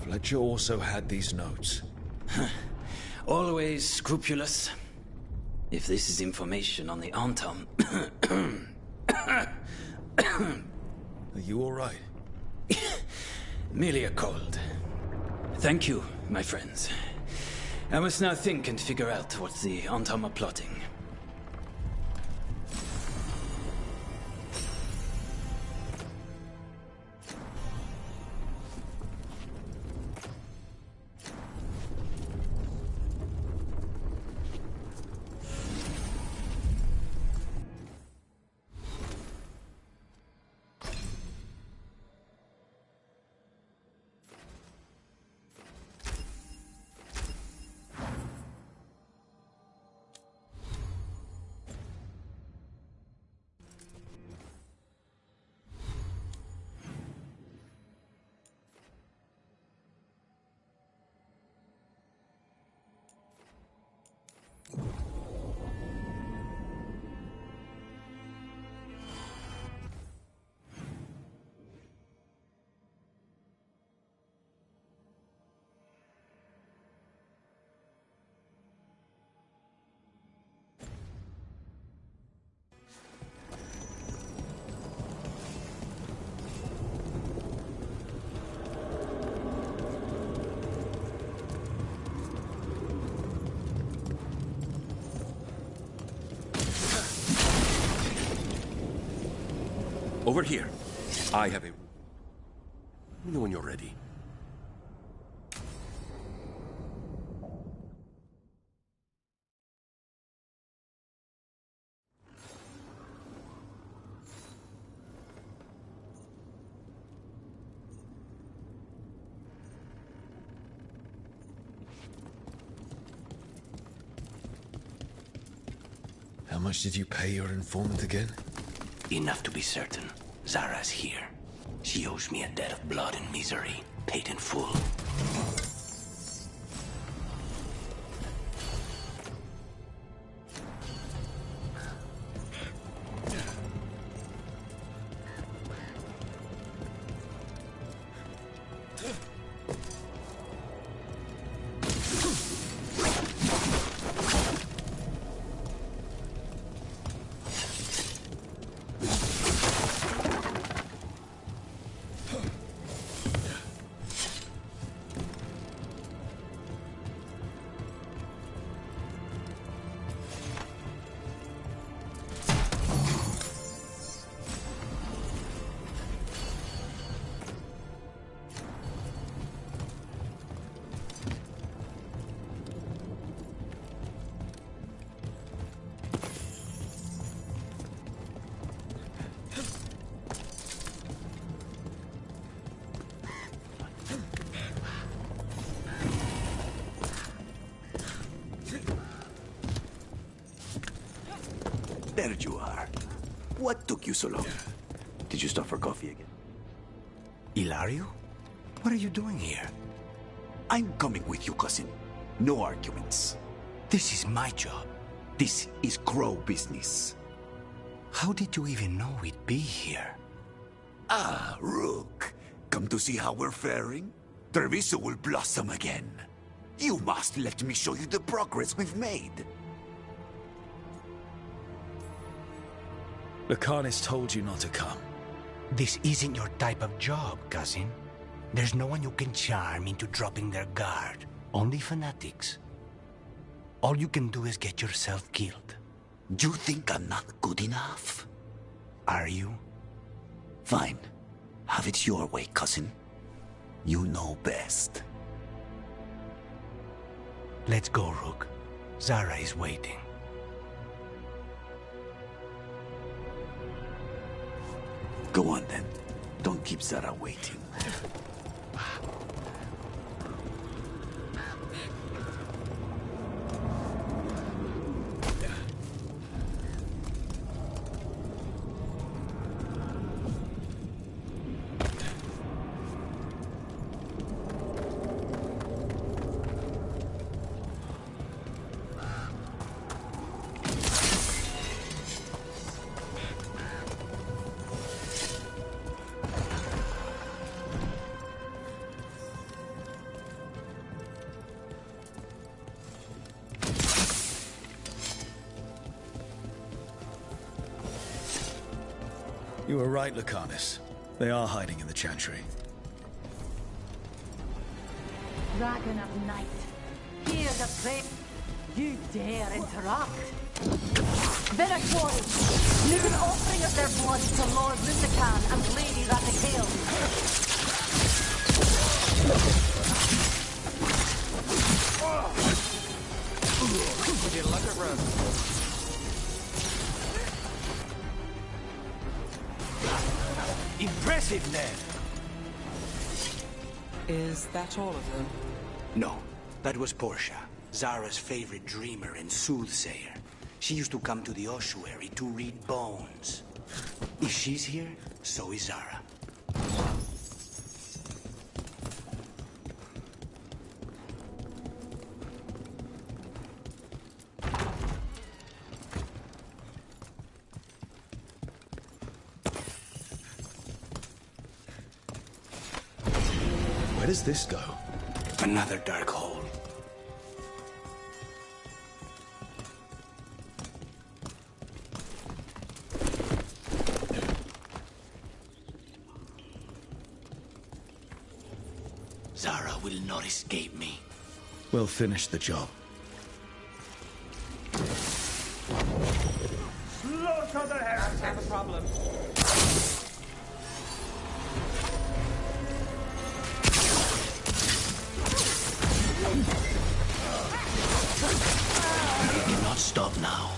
Fletcher also had these notes. Always scrupulous. If this is information on the Antam... Are you all right? Merely a cold. Thank you, my friends. I must now think and figure out what the Antam are plotting. Over here. I have a... Let me know when you're ready. How much did you pay your informant again? Enough to be certain. Zara's here. She owes me a debt of blood and misery, paid in full. There you are. What took you so long? Did you stop for coffee again? Ilario? What are you doing here? I'm coming with you, cousin. No arguments. This is my job. This is crow business. How did you even know we'd be here? Ah, Rook. Come to see how we're faring? Treviso will blossom again. You must let me show you the progress we've made. Lucanus told you not to come. This isn't your type of job, cousin. There's no one you can charm into dropping their guard. Only fanatics. All you can do is get yourself killed. You think I'm not good enough? Are you? Fine. Have it your way, cousin. You know best. Let's go, Rook. Zara is waiting. Go on, then. Don't keep Zara waiting. You were right, Lucanus. They are hiding in the Chantry. Dragon of Night, hear the prayer. You dare interrupt? Venatori, leave an offering of their blood to Lord Lusican and Lady Rathakale. We did like a run. Impressive, Ned. Is that all of them? No, that was Portia, Zara's favorite dreamer and soothsayer. She used to come to the ossuary to read bones. If she's here, so is Zara. Where does this go? Another dark hole. Zara will not escape me. We'll finish the job. Slaughter the heretics! I have a problem. We cannot stop now.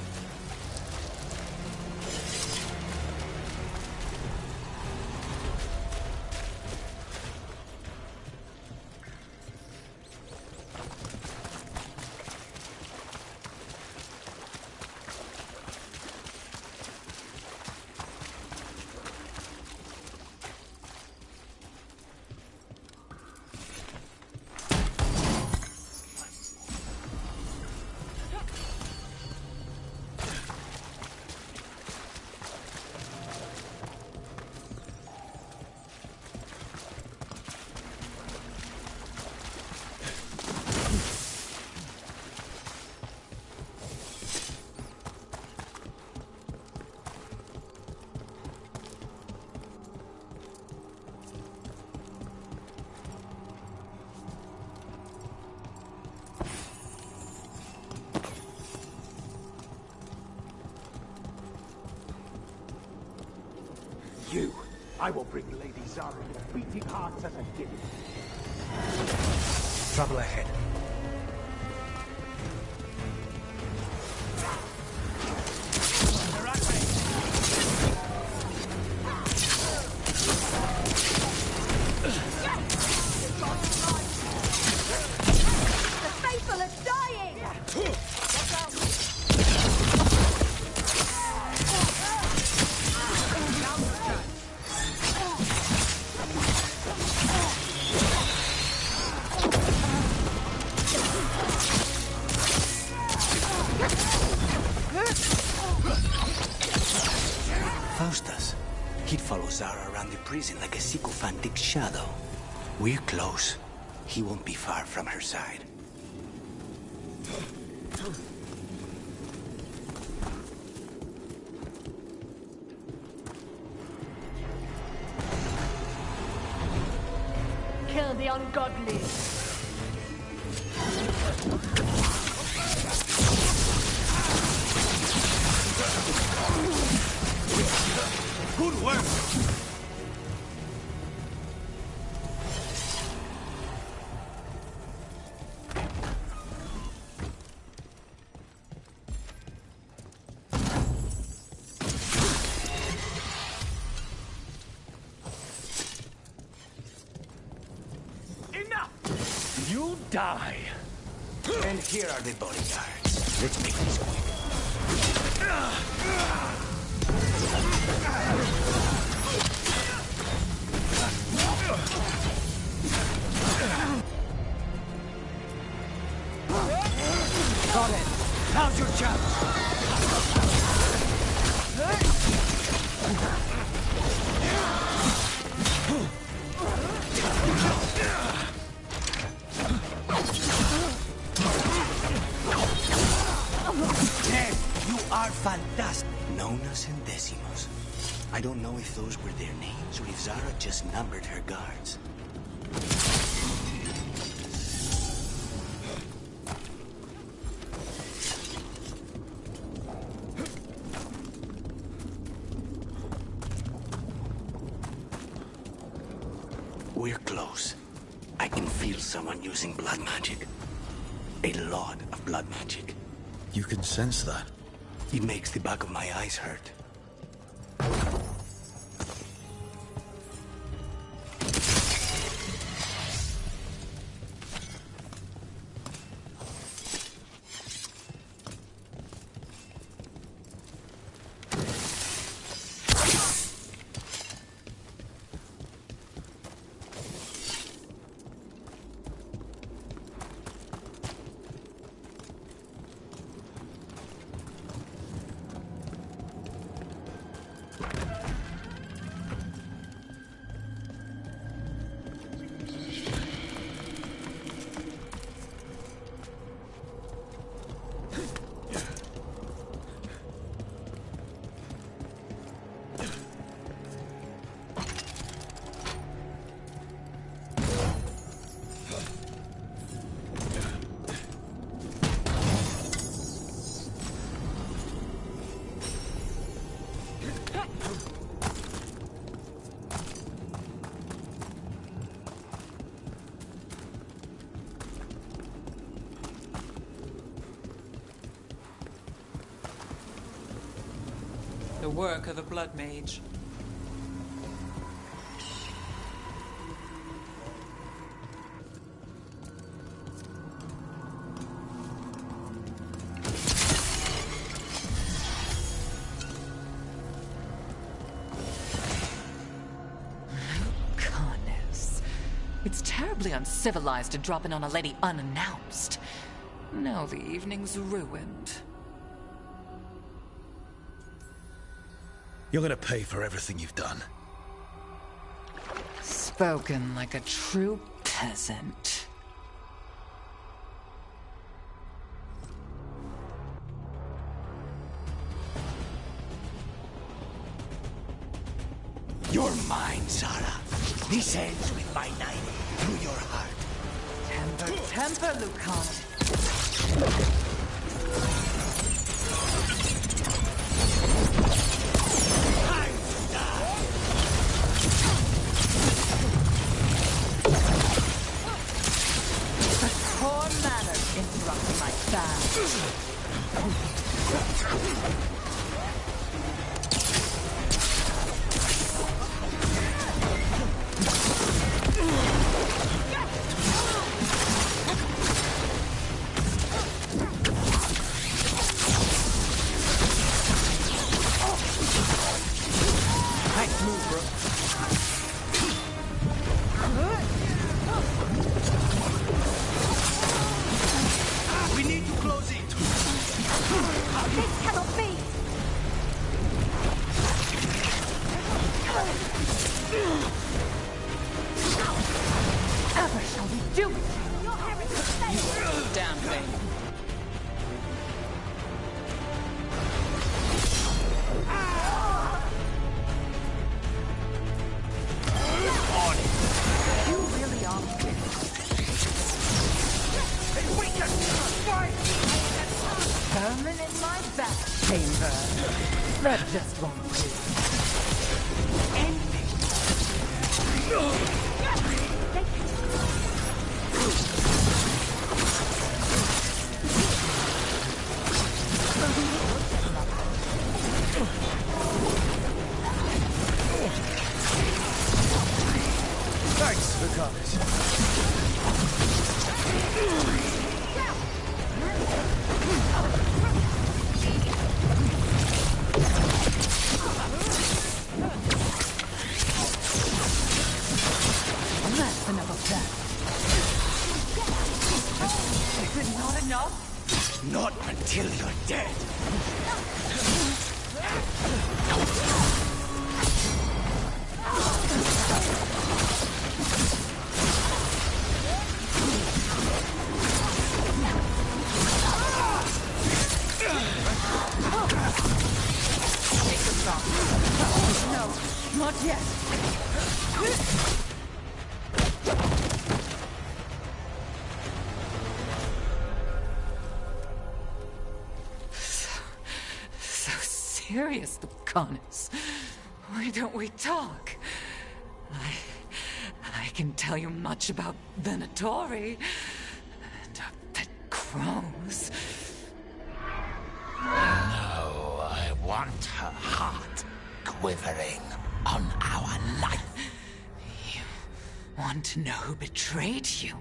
I will bring Lady Zara with beating hearts as a gift. Trouble ahead. The faithful are dying! Zara around the prison like a sycophantic shadow. We're close. He won't be far from her side. Kill the ungodly. Good work! You die. And here are the bodyguards. Let's make this quick. Got it. Now's your chance. You are fantastic. Nonas and Decimos. I don't know if those were their names or if Zara just numbered her guards. We're close. I can feel someone using blood magic. A lot of blood magic. You can sense that? It makes the back of my eyes hurt. The work of the Blood Mage. Goodness. It's terribly uncivilized to drop in on a lady unannounced. Now the evening's ruined. You're gonna pay for everything you've done. Spoken like a true peasant. You're mine, Zara. This ends with my knife through your heart. Temper, Lucan. Poor manners interrupting my fast. Nice move, bro. We need to close it. This cannot be! you do it! Damn thing. You really are big. Herman in my back chamber. That just won't do. Thanks, Lucanus. That's enough of that. Is it not enough? Not until you're dead. No, not yet. So serious, Lucanus. Why don't we talk? I can tell you much about Venatori and pet crows. No, I want her heart quivering on our life. You want to know who betrayed you,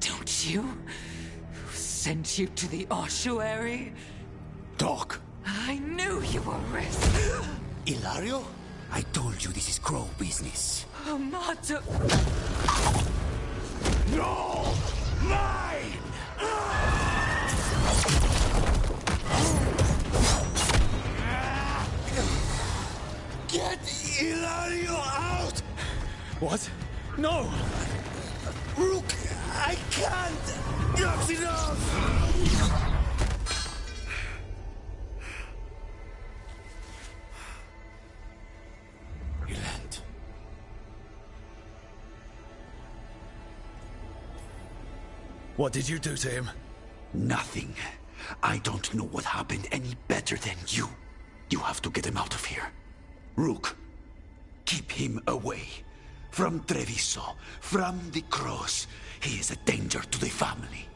don't you? Who sent you to the ossuary? Doc. I knew you were risk. Ilario? I told you this is crow business. Amato. No! Mine! Get Ilario out! What? No! Rook, I can't! That's enough! Relent. What did you do to him? Nothing. I don't know what happened any better than you. You have to get him out of here. Rook, keep him away. From Treviso, from the cross. He is a danger to the family.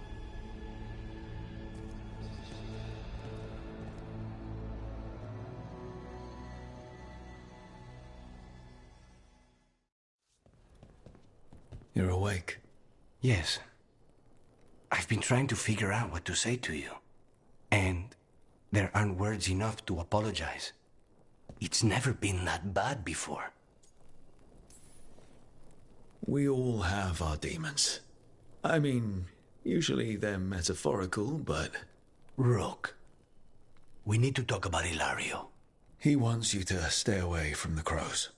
You're awake. Yes. I've been trying to figure out what to say to you. And there aren't words enough to apologize. It's never been that bad before. We all have our demons. I mean, usually they're metaphorical, but... Rook, we need to talk about Ilario. He wants you to stay away from the crows.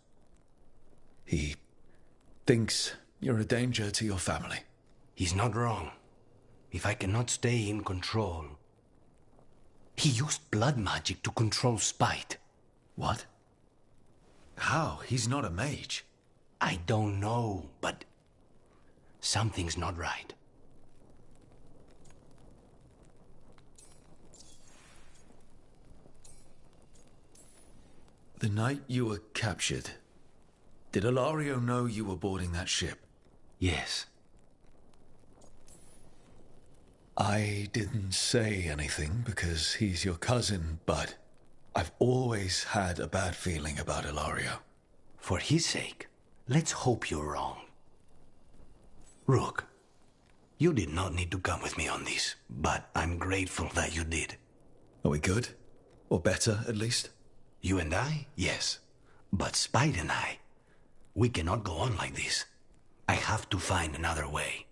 He thinks you're a danger to your family. He's not wrong. If I cannot stay in control... He used blood magic to control spite. What? How? He's not a mage. I don't know, but something's not right. The night you were captured, did Ilario know you were boarding that ship? Yes. I didn't say anything because he's your cousin, but I've always had a bad feeling about Ilario. For his sake, let's hope you're wrong. Rook, you did not need to come with me on this, but I'm grateful that you did. Are we good? Or better, at least? You and I? Yes. But Spite and I, we cannot go on like this. I have to find another way.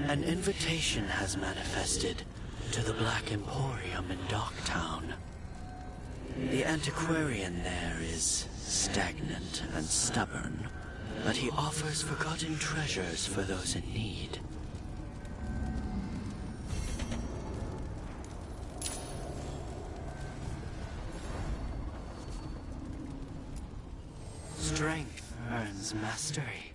An invitation has manifested to the Black Emporium in Docktown. The antiquarian there is stagnant and stubborn, but he offers forgotten treasures for those in need. Strength earns mastery.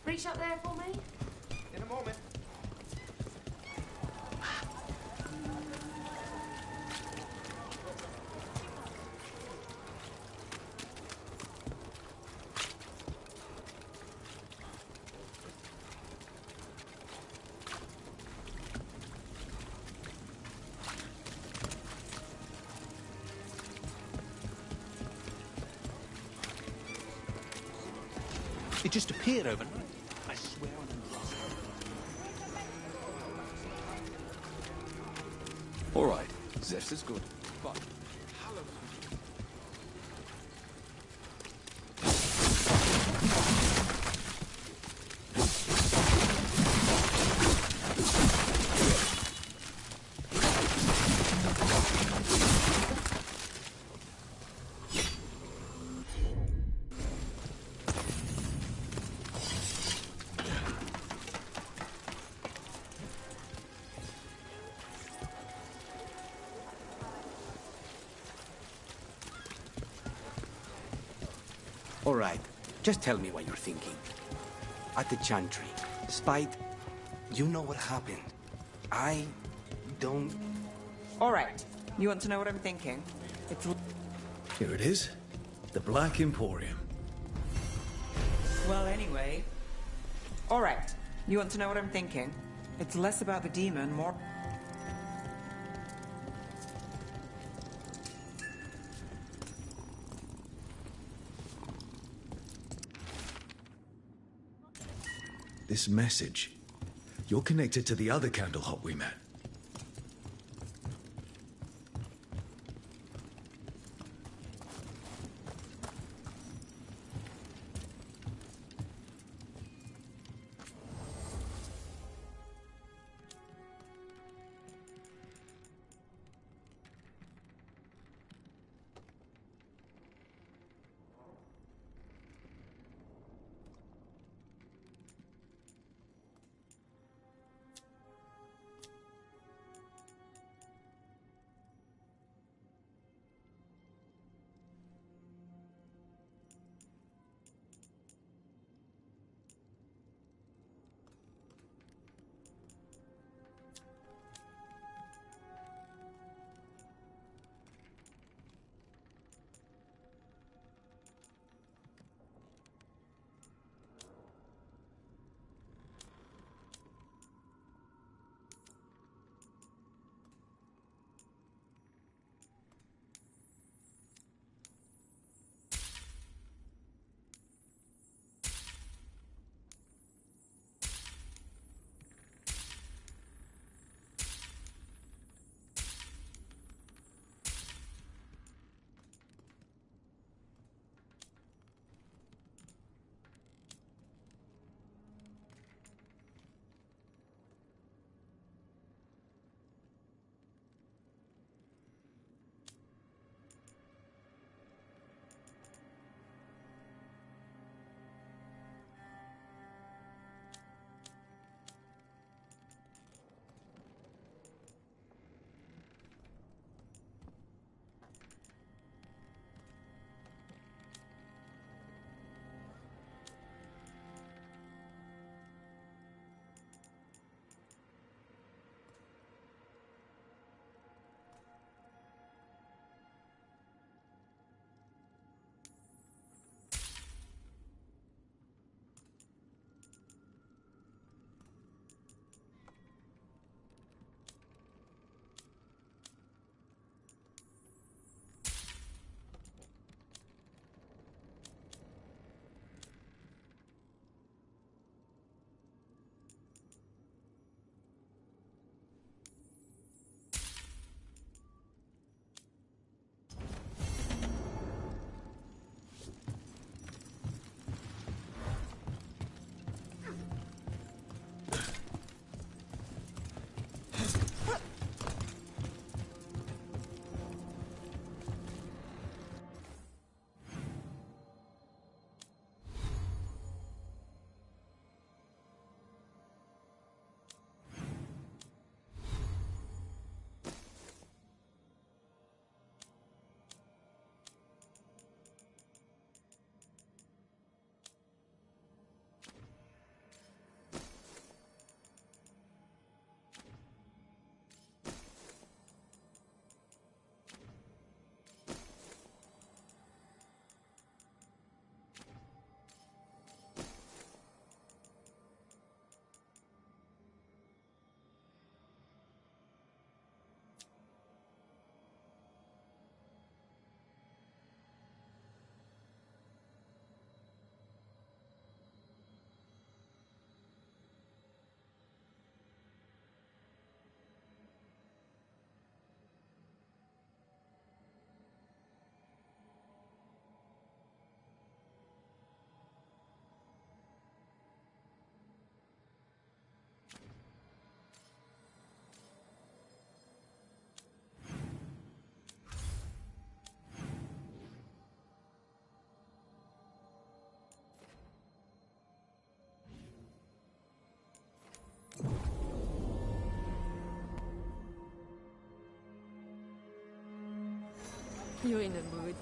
Reach up there for me. In a moment. It just appeared overnight. I swear on All right, this is good. But All right, just tell me what you're thinking. At the Chantry, Spite, you know what happened. I don't... All right. You want to know what I'm thinking? It's... Here it is. The Black Emporium. Well, anyway. All right. You want to know what I'm thinking? It's less about the demon, more... This message. You're connected to the other Candlehop we met. You're in a mood.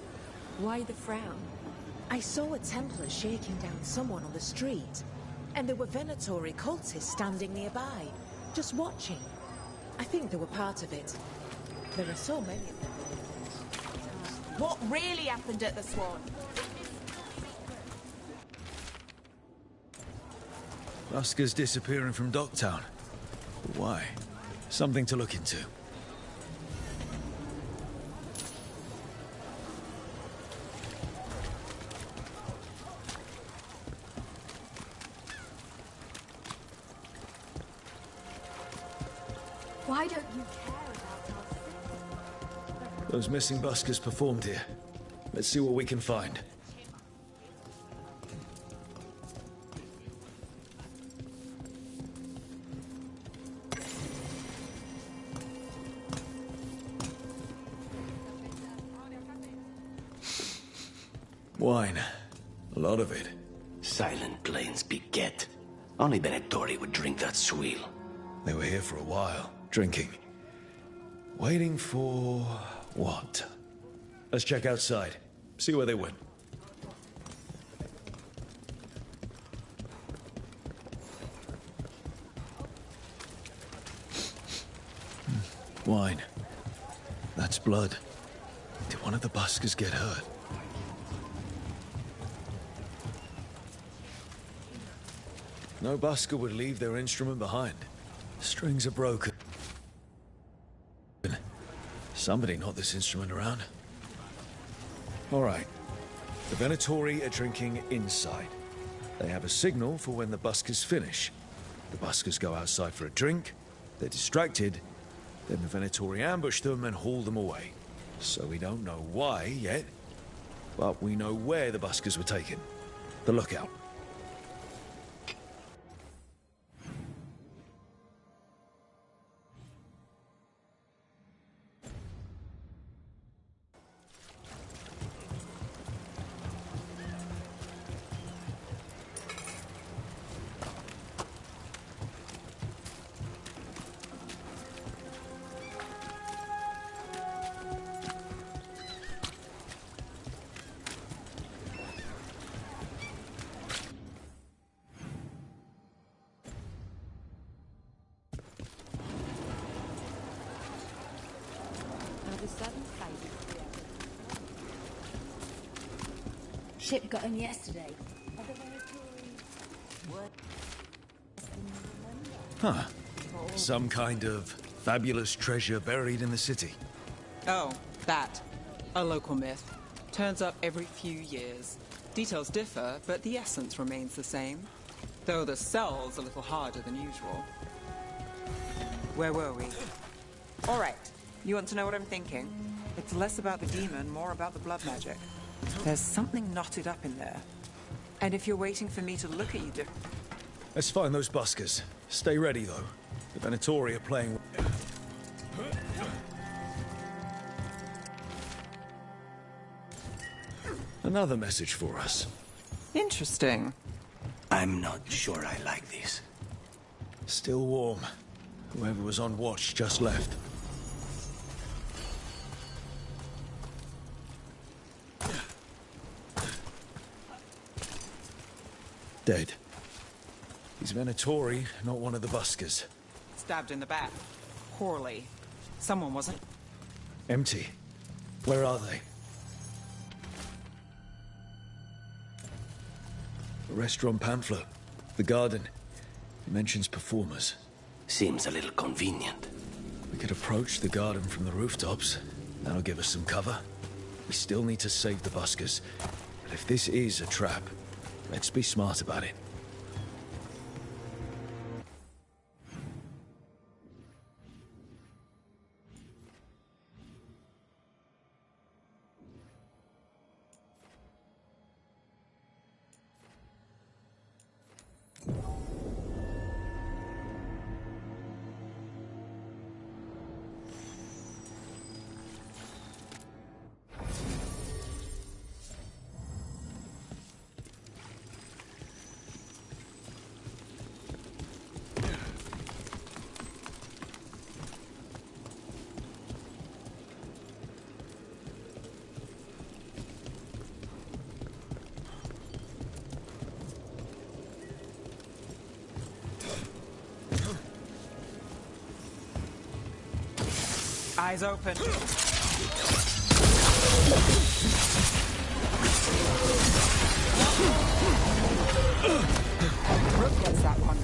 Why the frown? I saw a Templar shaking down someone on the street, and there were Venatori cultists standing nearby, just watching. I think they were part of it. There are so many of them. What really happened at the Swan? Buskers disappearing from Docktown. Why? Something to look into. Why don't you care about our... Those missing buskers performed here. Let's see what we can find. Wine. A lot of it. Silent Plains beget. Only Venatori would drink that swill. They were here for a while, drinking. Waiting for... what? Let's check outside. See where they went. Wine. That's blood. Did one of the buskers get hurt? No busker would leave their instrument behind. Strings are broken. Somebody knocked this instrument around. All right. The Venatori are drinking inside. They have a signal for when the buskers finish. The buskers go outside for a drink, they're distracted, then the Venatori ambush them and haul them away. So we don't know why yet, but we know where the buskers were taken. The lookout. Ship got in yesterday. Huh. Some kind of fabulous treasure buried in the city. Oh, that. A local myth. Turns up every few years. Details differ, but the essence remains the same. Though the sell's a little harder than usual. Where were we? All right. You want to know what I'm thinking? It's less about the demon, more about the blood magic. There's something knotted up in there. And if you're waiting for me to look at you Let's find those buskers. Stay ready, though. The Venatori are playing... Another message for us. Interesting. I'm not sure I like this. Still warm. Whoever was on watch just left. Dead. He's Venatori, not one of the buskers. Stabbed in the back. Poorly. Someone wasn't. Empty. Where are they? The restaurant pamphlet. The garden. It mentions performers. Seems a little convenient. We could approach the garden from the rooftops. That'll give us some cover. We still need to save the buskers. But if this is a trap, let's be smart about it. Eyes open. Rook gets that one.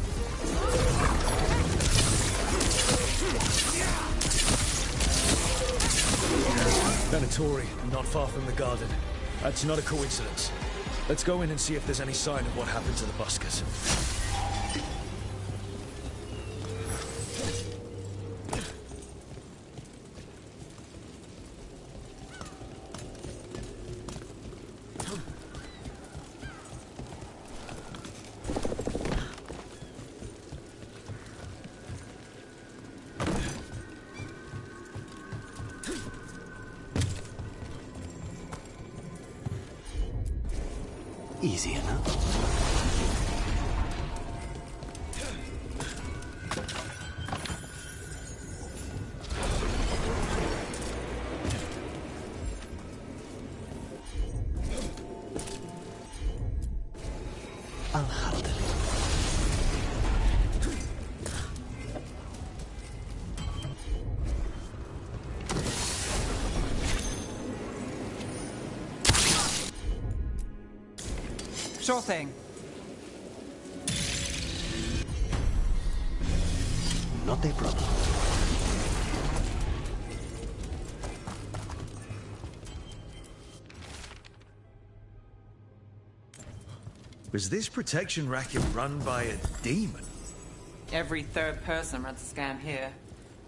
Venatori, not far from the garden. That's not a coincidence. Let's go in and see if there's any sign of what happened to the buskers. Easy enough. I'll handle it. Sure thing. Not a problem. Was this protection racket run by a demon? Every third person runs a scam here.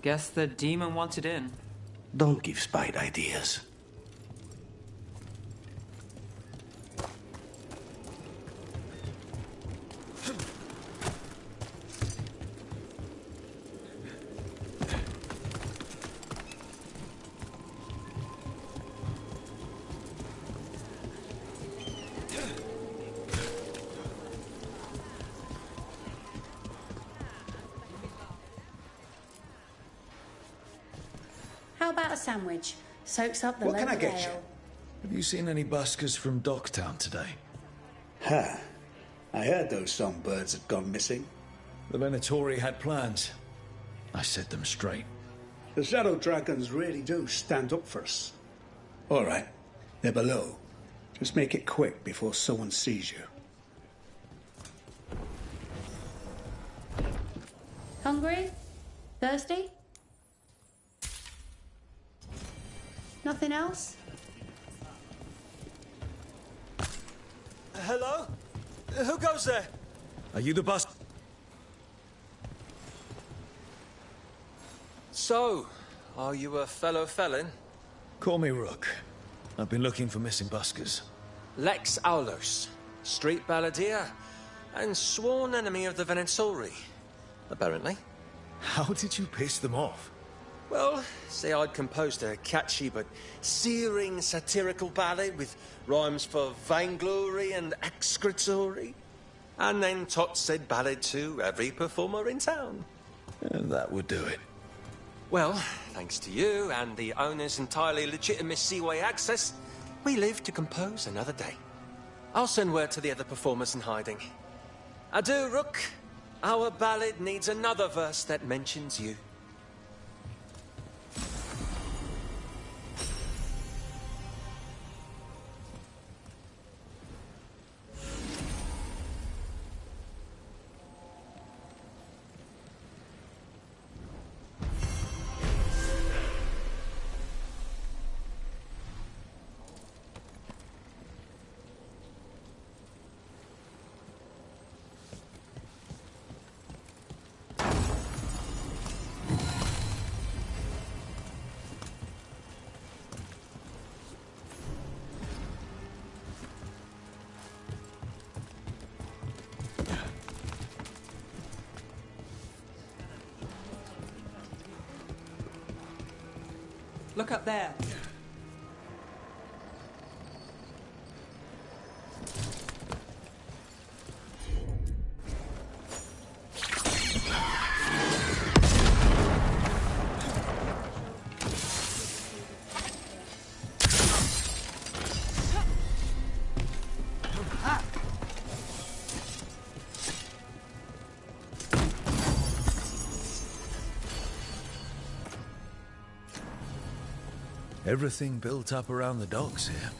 Guess the demon wanted in. Don't give Spide ideas. How about a sandwich? Soaks up the What can I local get you? ale. Have you seen any buskers from Docktown today? Ha! I heard those songbirds had gone missing. The Venatori had plans. I set them straight. The Shadow Dragons really do stand up for us. All right, they're below. Just make it quick before someone sees you. Hungry? Thirsty? Nothing else? Hello? Who goes there? Are you the bus? So, are you a fellow felon? Call me Rook. I've been looking for missing buskers. Lex Aulos, street balladeer, and sworn enemy of the Venatori, apparently. How did you piss them off? Well, say I'd composed a catchy but searing satirical ballad with rhymes for vainglory and excretory. And then Tot said ballad to every performer in town. And that would do it. Well, thanks to you and the owner's entirely legitimate Seaway access, we live to compose another day. I'll send word to the other performers in hiding. Adieu, Rook. Our ballad needs another verse that mentions you. Look up there. Everything built up around the docks here.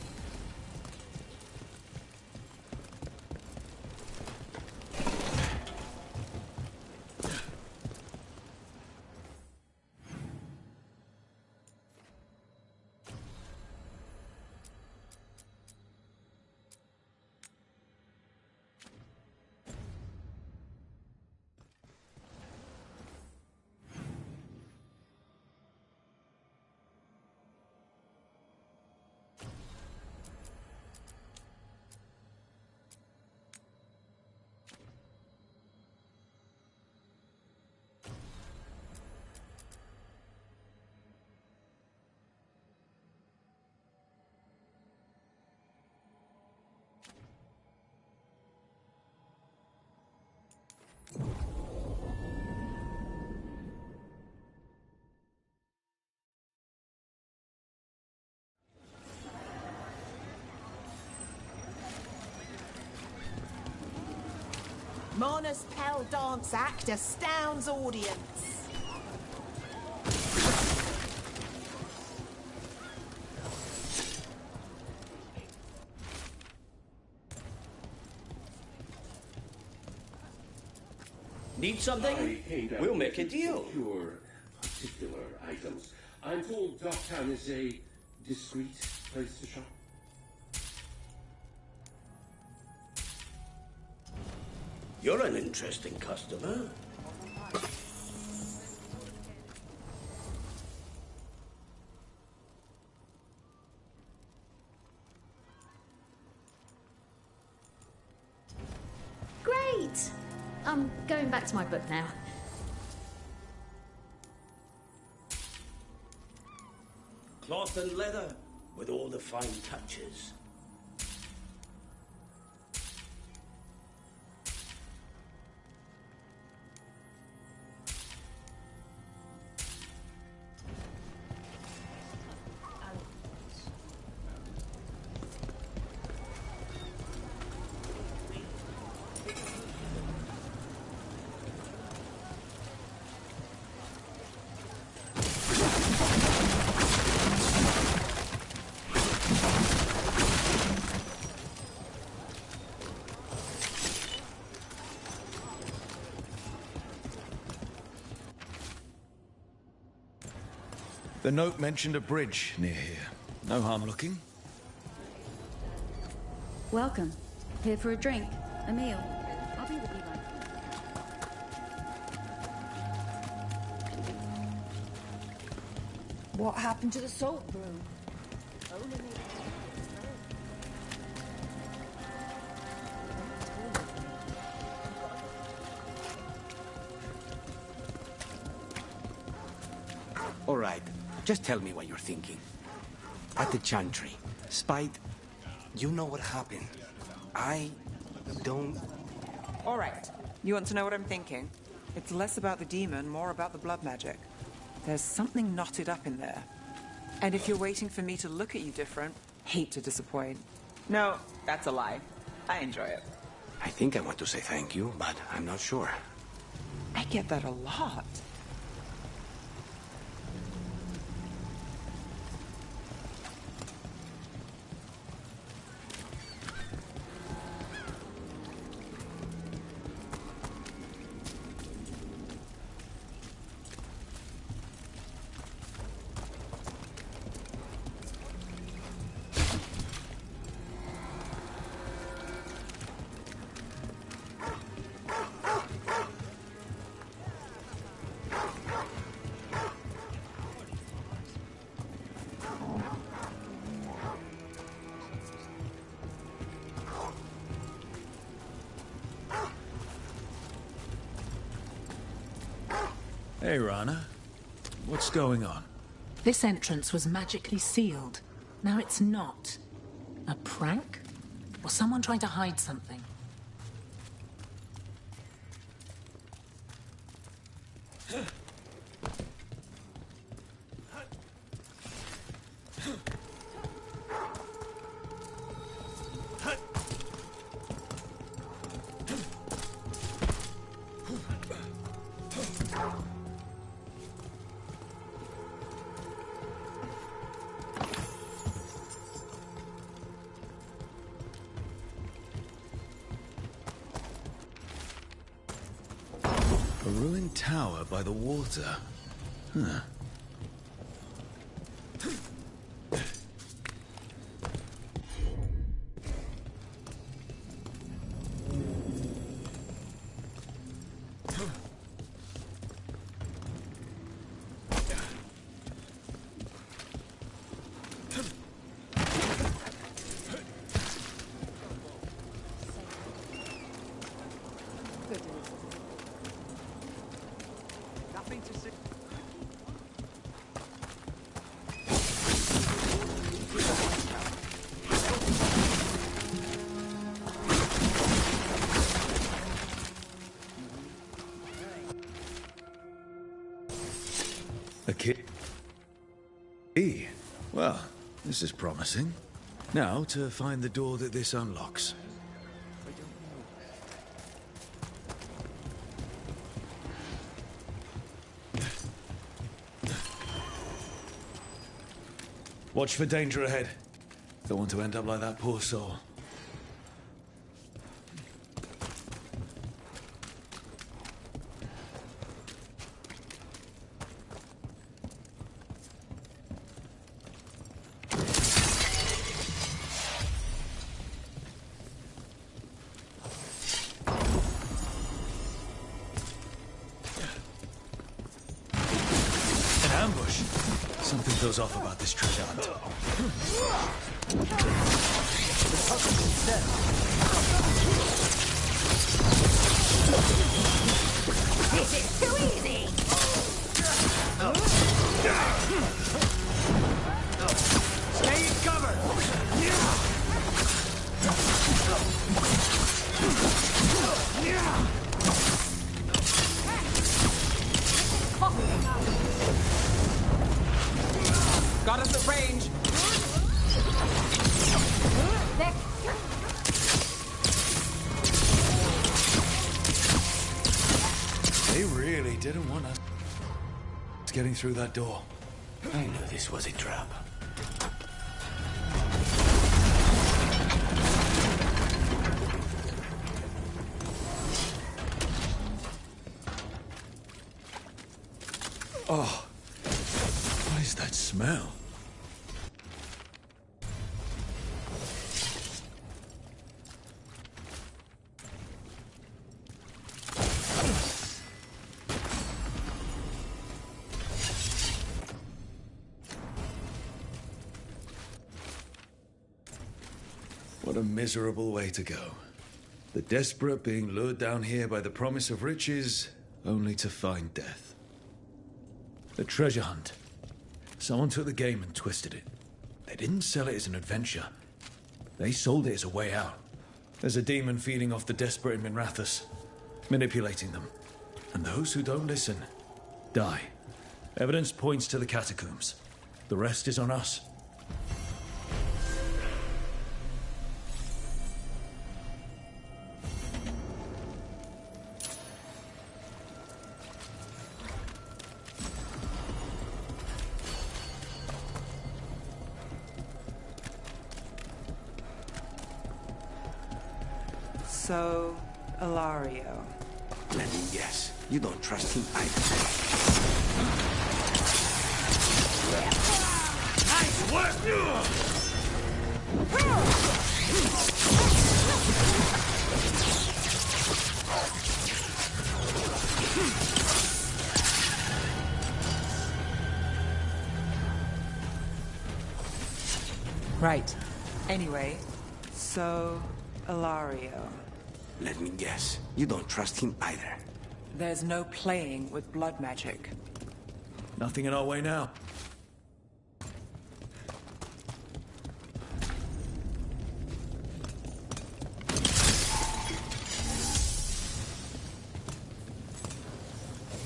Mona's Pell Dance Act astounds audience. Need something? We'll make a deal. Pure particular items. I'm told Docktown is a discreet place to shop. You're an interesting customer. Great! I'm going back to my book now. Cloth and leather with all the fine touches. The note mentioned a bridge near here. No harm looking. Welcome. Here for a drink, a meal. I'll be with you later. What happened to the salt broom? All right, just tell me what you're thinking. At the Chantry, Spite, you know what happened. I don't... All right. You want to know what I'm thinking? It's less about the demon, more about the blood magic. There's something knotted up in there. And if you're waiting for me to look at you different, hate to disappoint. No, that's a lie. I enjoy it. I think I want to say thank you, but I'm not sure. I get that a lot. Hey, Rana. What's going on? This entrance was magically sealed. Now it's not. A prank? Or someone trying to hide something? tower by the water. Huh. Nothing to see. A kid? Well, this is promising. Now to find the door that this unlocks. Watch for danger ahead. Don't want to end up like that poor soul. An ambush. Something feels off about this treasure hunt. This is too easy! Stay in cover! Got us at range. They really didn't want us getting through that door. I knew this was a trap. Oh, what is that smell? What a miserable way to go. The desperate being lured down here by the promise of riches, only to find death. The treasure hunt. Someone took the game and twisted it. They didn't sell it as an adventure. They sold it as a way out. There's a demon feeding off the desperate in Minrathous, manipulating them. And those who don't listen, die. Evidence points to the catacombs. The rest is on us. So, Ilario. Let me guess. You don't trust him either. Nice work! Right. Anyway, so, Ilario. Let me guess. You don't trust him either. There's no playing with blood magic. Nothing in our way now.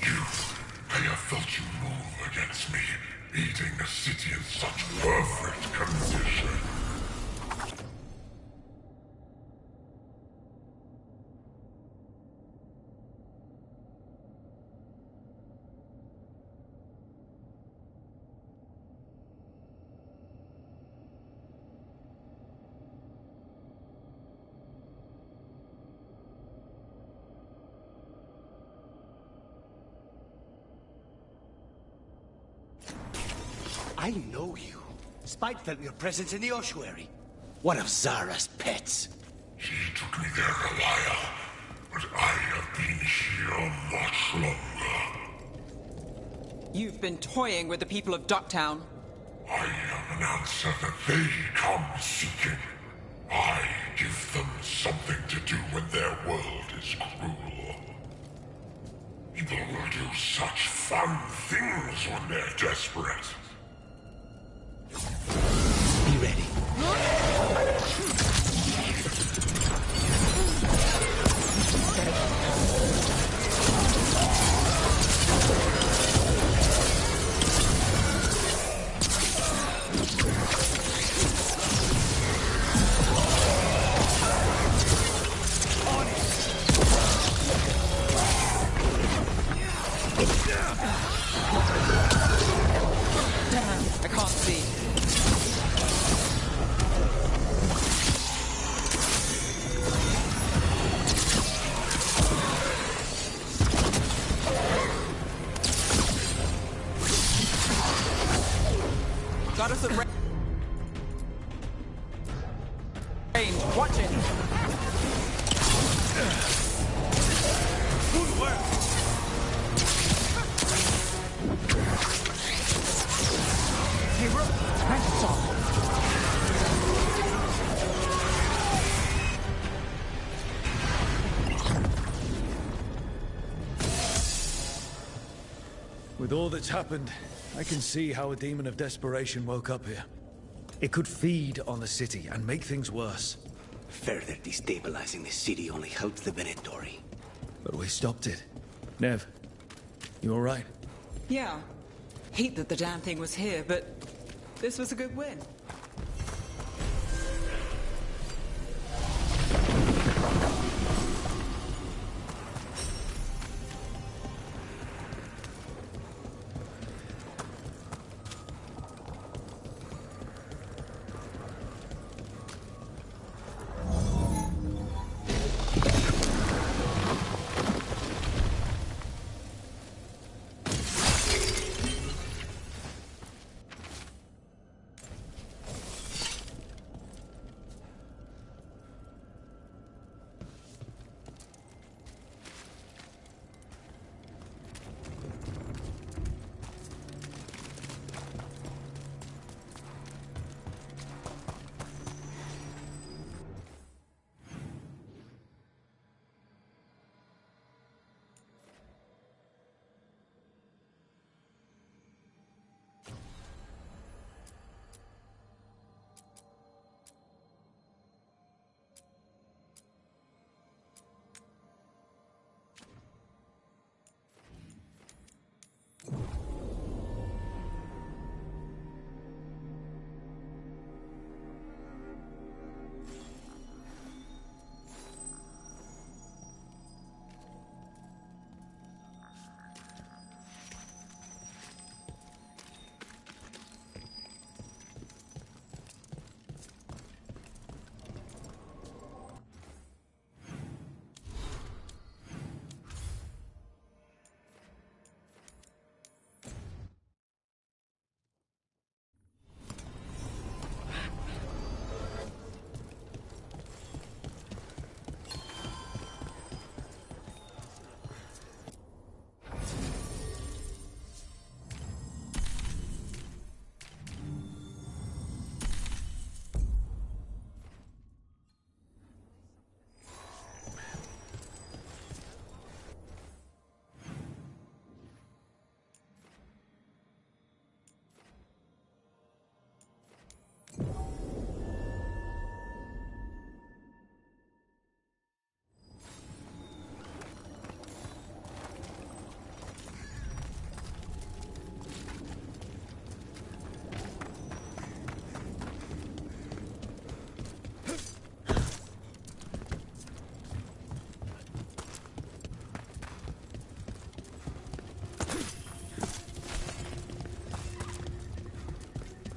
I have felt you move against me, eating the city in such perfect condition. I know you. Spite felt your presence in the ossuary. One of Zara's pets. She took me there a while, but I have been here much longer. You've been toying with the people of Ducktown. I am an answer that they come seeking. I give them something to do when their world is cruel. People will do such fun things when they're desperate. Be ready. Damn, I can't see. Got us at range. Watch it. Good work. Hey, Rook, that's all. With all that's happened, I can see how a demon of desperation woke up here. It could feed on the city and make things worse. Further destabilizing the city only helps the Venatori. But we stopped it. Nev, you all right? Yeah. Hate that the damn thing was here, but this was a good win.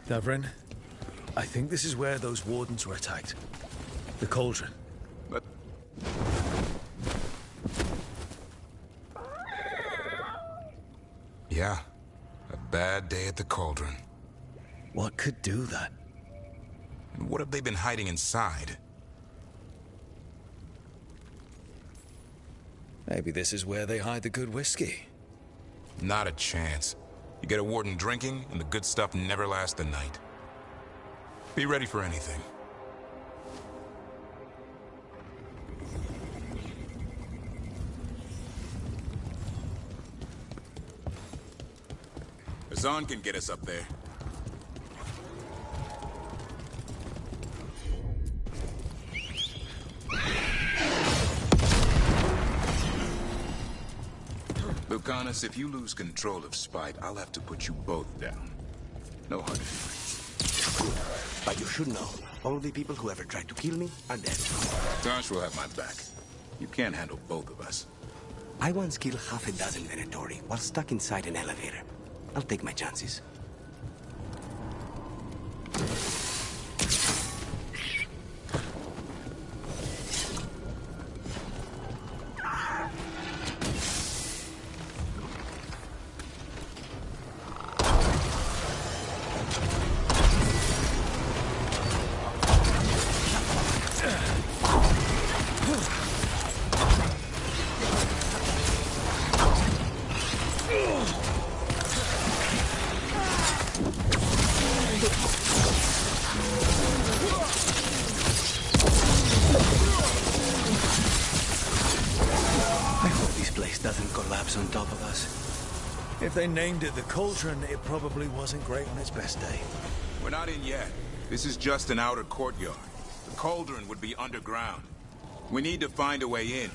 Davrin, I think this is where those wardens were attacked. The cauldron. But... Yeah. A bad day at the cauldron. What could do that? And what have they been hiding inside? Maybe this is where they hide the good whiskey. Not a chance. You get a warden drinking, and the good stuff never lasts the night. Be ready for anything. Azan can get us up there. Lucanus, if you lose control of Spite, I'll have to put you both down. No hard feelings. But you should know, all the people who ever tried to kill me are dead. Josh will have my back. You can't handle both of us. I once killed half a dozen Venatori while stuck inside an elevator. I'll take my chances. On top of us. If they named it the Cauldron, it probably wasn't great on its best day. We're not in yet. This is just an outer courtyard. The Cauldron would be underground. We need to find a way in.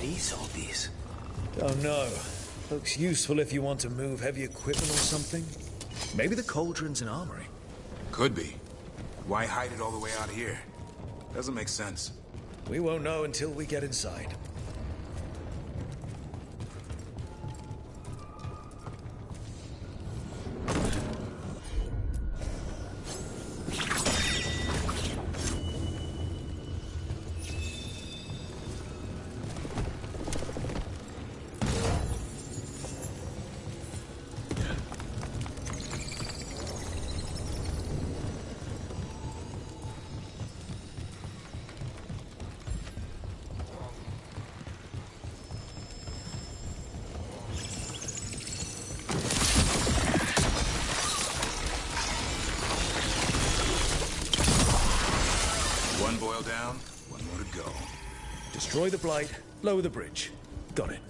What is all this? Oh no. Looks useful if you want to move heavy equipment or something. Maybe the cauldron's an armory. Could be. Why hide it all the way out here? Doesn't make sense. We won't know until we get inside. One boil down, one more to go. Destroy the Blight, lower the bridge. Got it.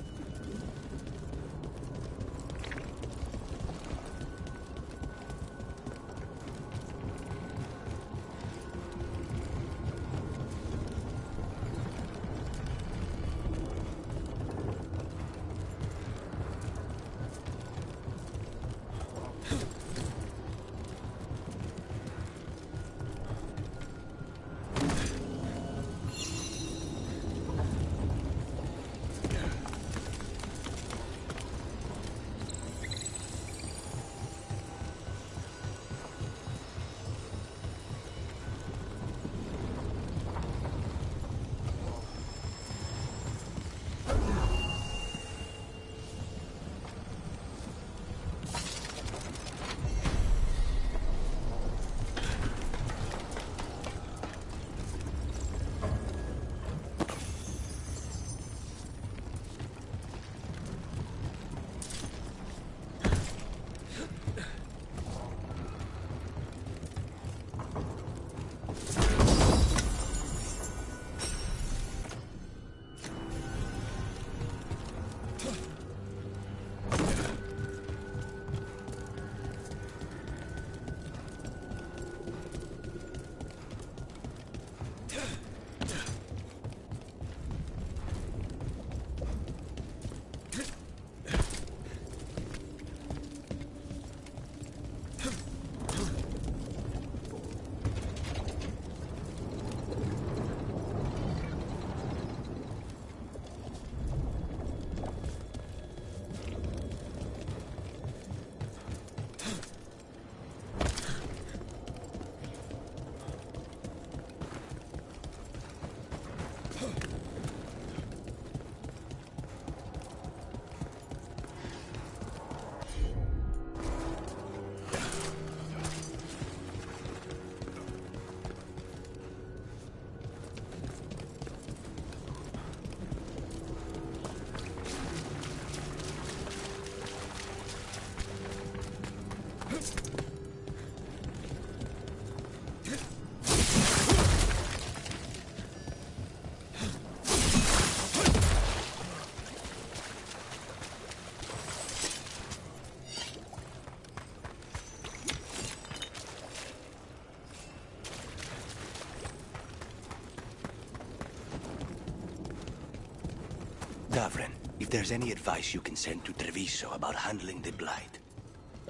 Davren, if there's any advice you can send to Treviso about handling the Blight.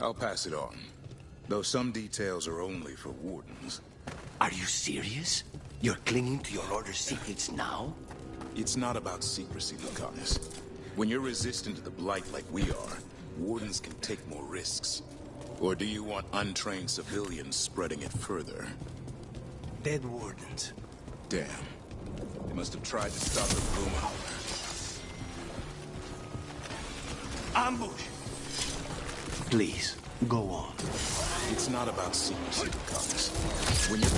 I'll pass it on. Though some details are only for wardens. Are you serious? You're clinging to your order's secrets now? It's not about secrecy, Lucanus. When you're resistant to the Blight like we are, wardens can take more risks. Or do you want untrained civilians spreading it further? Dead wardens. Damn. They must have tried to stop the Gloomhowler. Ambush! Please, go on. It's not about secrecy, Lucanus. When you...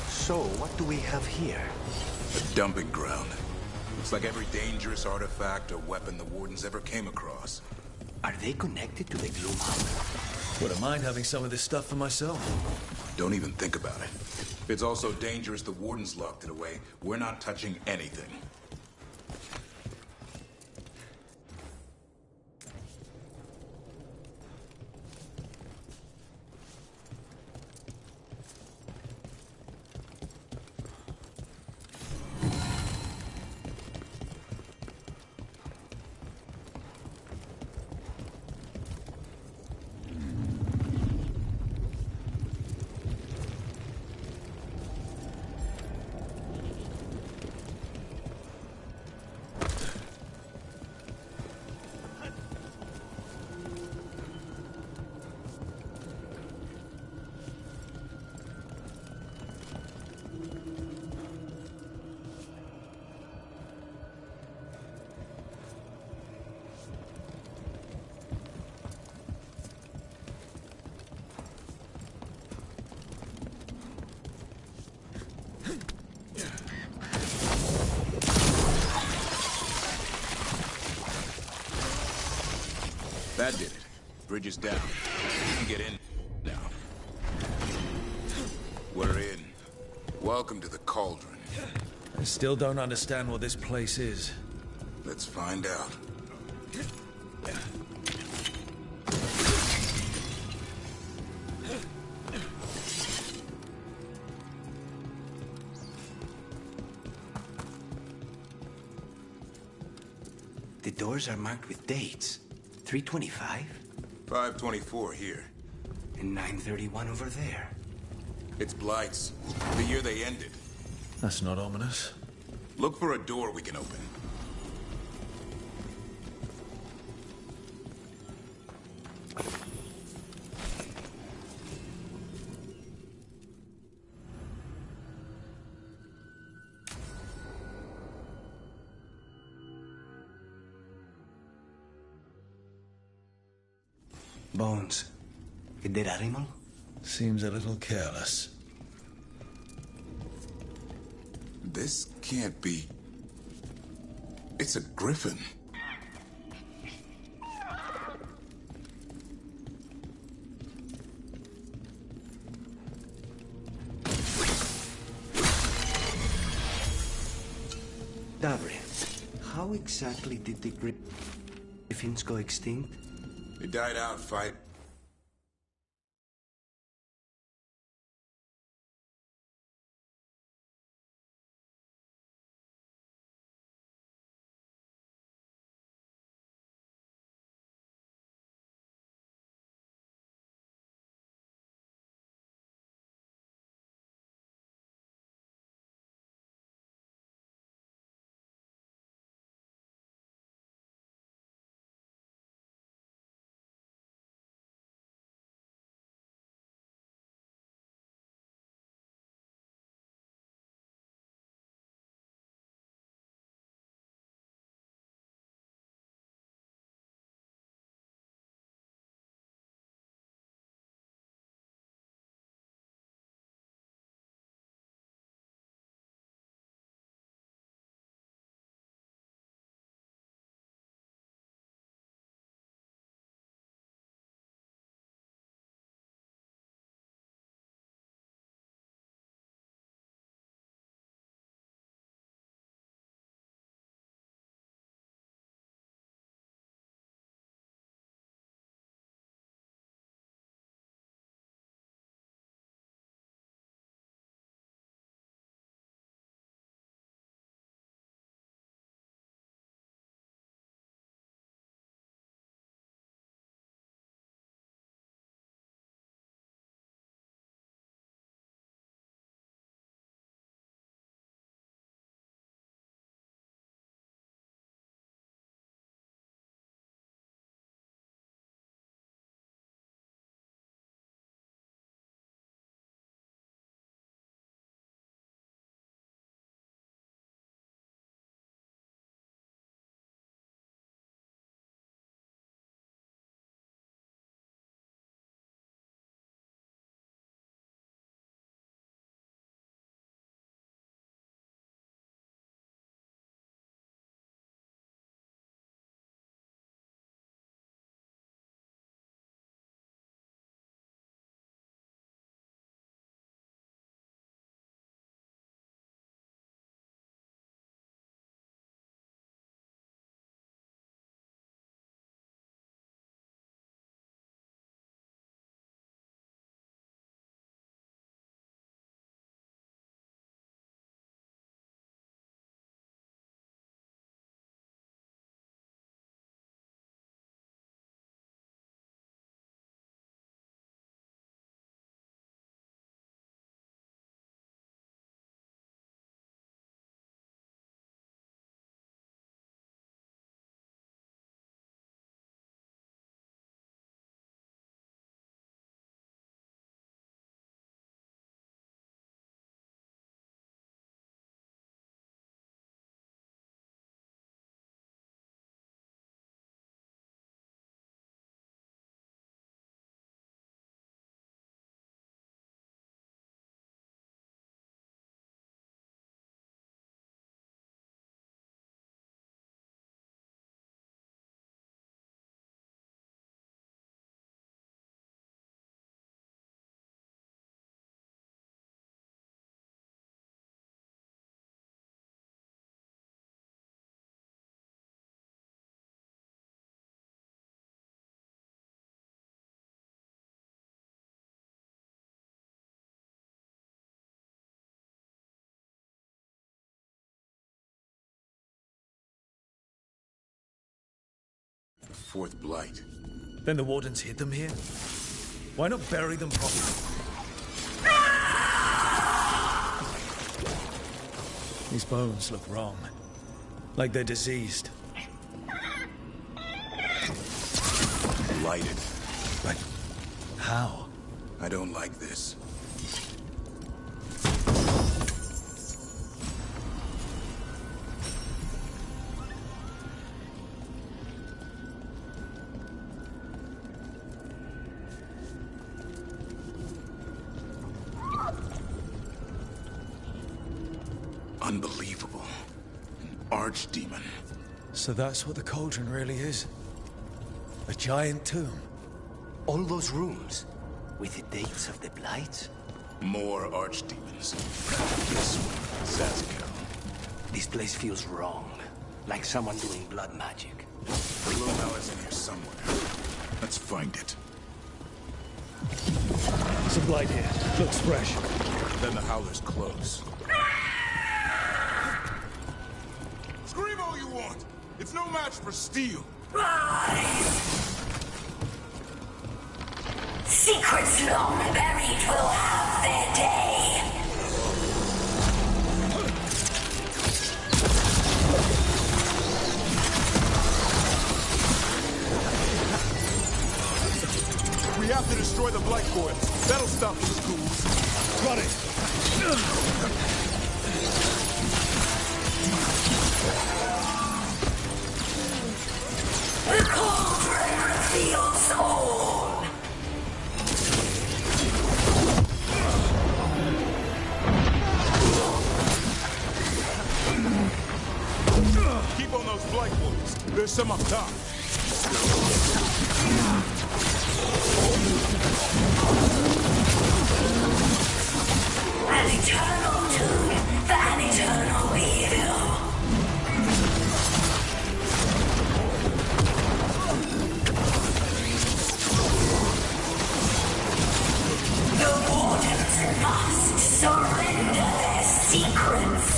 So, what do we have here? A dumping ground. Looks like every dangerous artifact or weapon the Wardens ever came across. Are they connected to the Gloomhowler? Wouldn't mind having some of this stuff for myself. Don't even think about it. If it's also dangerous the Wardens locked it away, we're not touching anything. That did it. Bridge is down. You can get in now. We're in. Welcome to the Cauldron. I still don't understand what this place is. Let's find out. The doors are marked with dates. 325? 524 here. And 931 over there. It's Blight's. The year they ended. That's not ominous. Look for a door we can open. Bones. A dead animal? Seems a little careless. This can't be... It's a griffin. Davri, how exactly did the griffins go extinct? They died out fight. A fourth blight. Then the Wardens hid them here? Why not bury them properly? These bones look wrong. Like they're diseased. Blighted. But how? I don't like this. Unbelievable. An archdemon. So that's what the cauldron really is? A giant tomb? All those rooms, with the dates of the blights? More archdemons. This one, Zazikel. This place feels wrong. Like someone doing blood magic. The Glowhowler is in here somewhere. Let's find it. Some blight here. Looks fresh. Then the Howler's close. Scream all you want! It's no match for steel! Secrets long buried will have their day. We have to destroy the Blight Coils. That'll stop the schools. Got it! The cauldron reveals all. Keep on those Blight Coils. There's some up top. An eternal tomb, an eternal evil. The Wardens must surrender their secrets.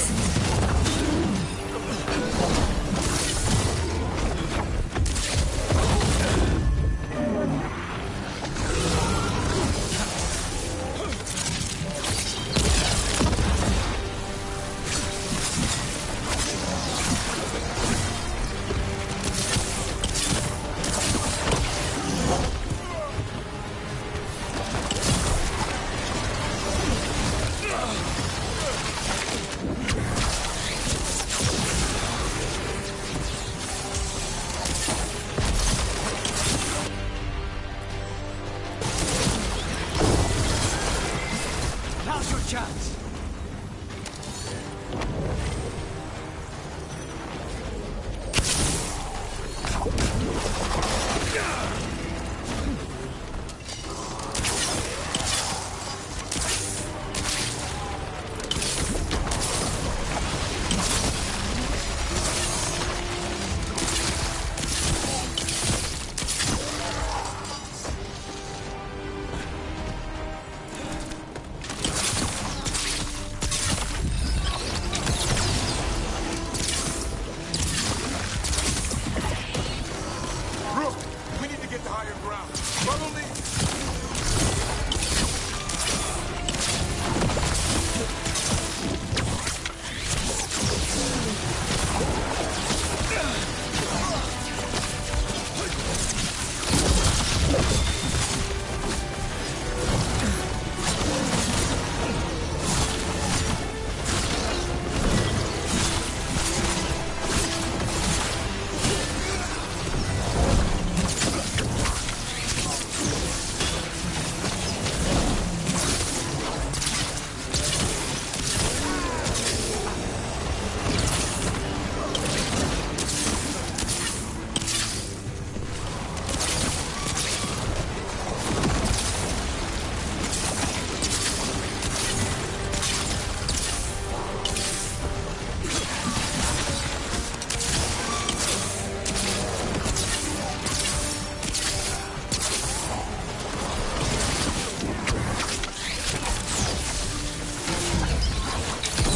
Now's your chance! Rook, we need to get to higher ground. Follow me.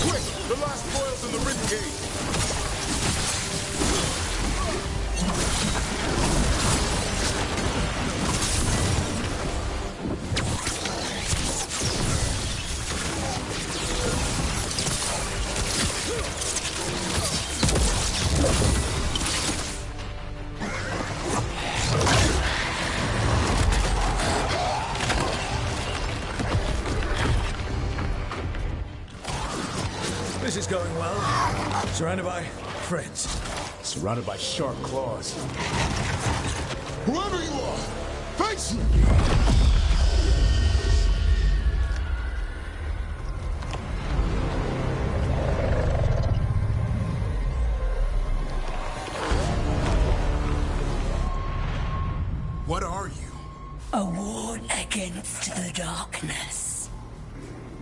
Quick, the last coil's in the ridge gate. This is going well. Surrounded by friends. Surrounded by sharp claws. Whoever you are, face me! What are you? A ward against the darkness.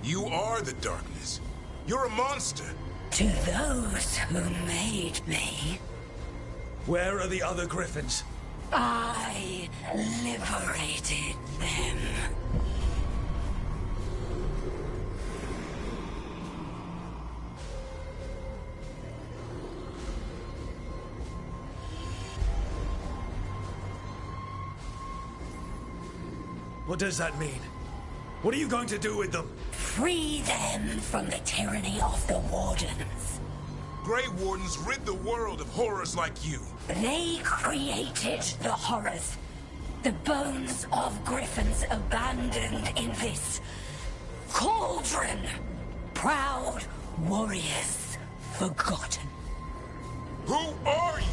You are the darkness. You're a monster. To those who made me, Where are the other griffins? I liberated them. What does that mean? What are you going to do with them? Free them from the tyranny of the Wardens. Grey Wardens rid the world of horrors like you. They created the horrors. The bones of griffins abandoned in this cauldron. Proud warriors forgotten. Who are you?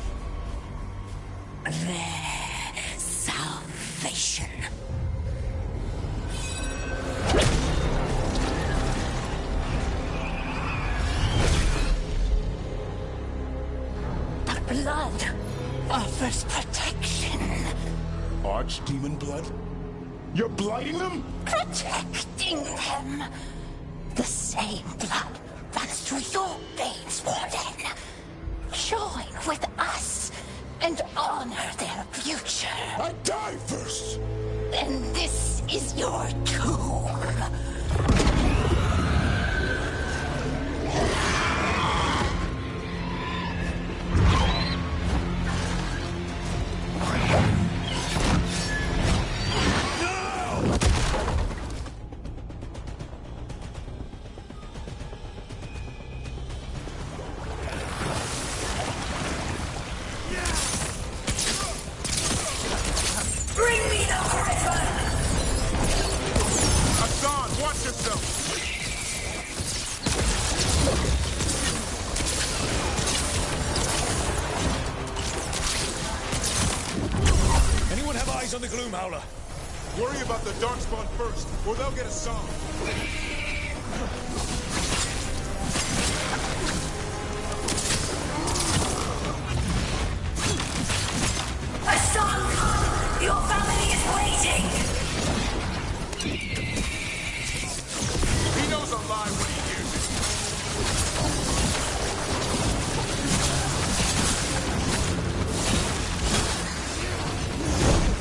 Their salvation. The blood offers protection. Archdemon blood? You're blighting them? Protecting them. The same blood runs through your veins, Warden. Join with us and honor their future. I die first! Then this is your tomb. Bring me the griffin! Hassan, watch yourself! Anyone have eyes on the Gloom Howler? Worry about the Darkspawn first, or they'll get a song. Hassan! Your family is waiting! He knows a lie when he hears it.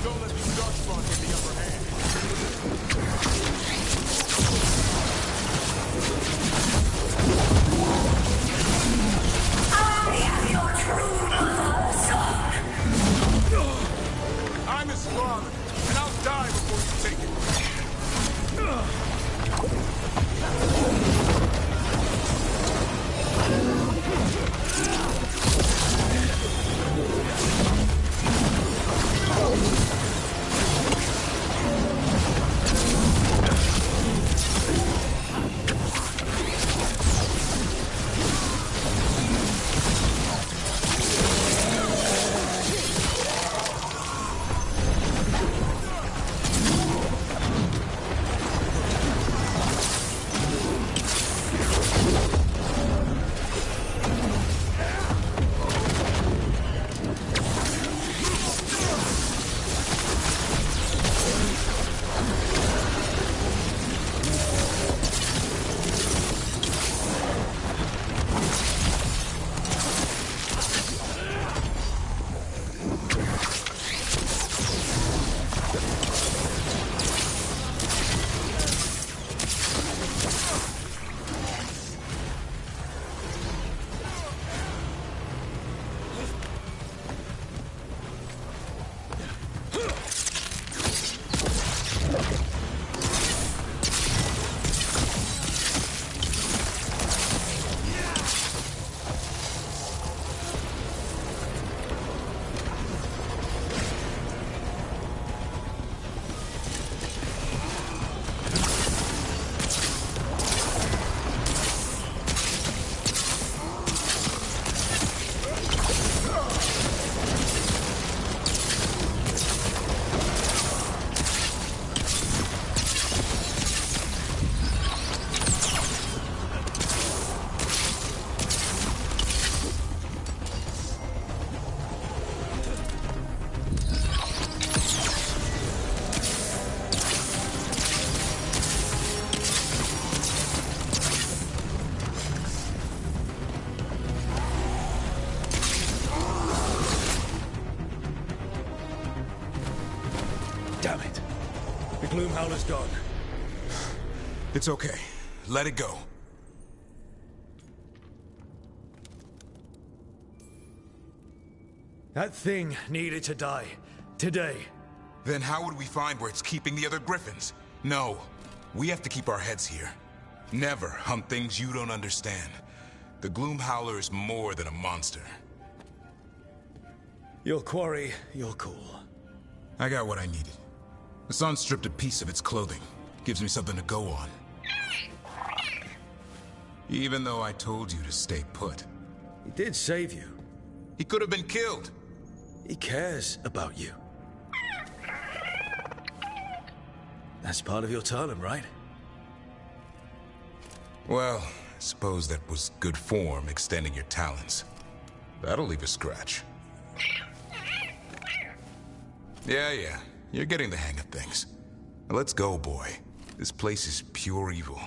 Don't let these Darkspawn get the upper hand. Gloomhowler's gone. It's okay. Let it go. That thing needed to die. Today. Then how would we find where it's keeping the other griffins? No. We have to keep our heads here. Never hunt things you don't understand. The Gloomhowler is more than a monster. Your quarry, your call. I got what I needed. The sun stripped a piece of its clothing. Gives me something to go on. Even though I told you to stay put. He did save you. He could have been killed. He cares about you. That's part of your talent, right? Well, I suppose that was good form, extending your talents. That'll leave a scratch. Yeah. You're getting the hang of things. Now let's go, boy. This place is pure evil.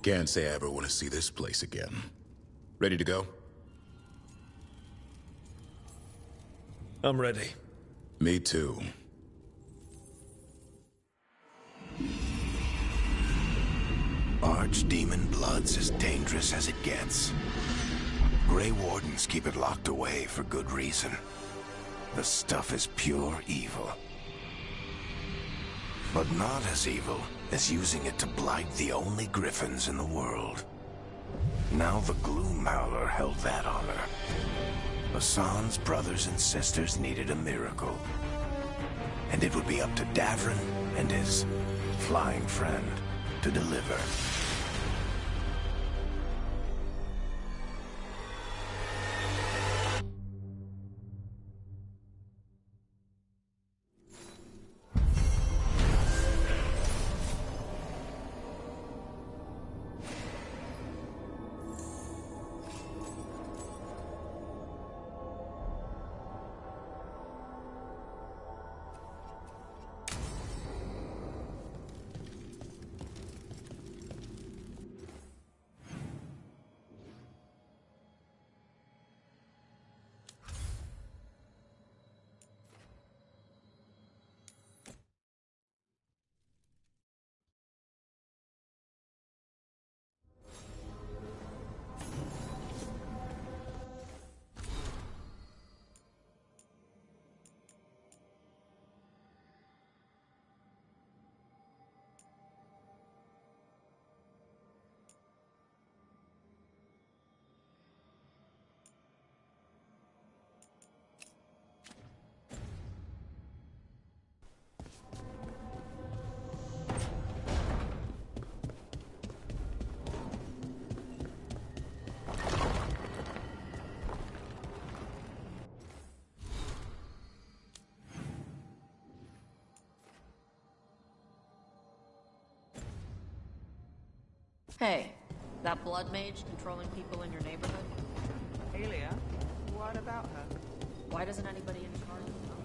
Can't say I ever want to see this place again. Ready to go? I'm ready. Me too. Archdemon blood's as dangerous as it gets. Grey Wardens keep it locked away for good reason. The stuff is pure evil. But not as evil as using it to blight the only griffins in the world. Now the Gloomhowler held that honor. Hassan's brothers and sisters needed a miracle. And it would be up to Davrin and his flying friend to deliver. Hey, that blood mage controlling people in your neighborhood? Aelia, what about her? Why doesn't anybody in charge of them?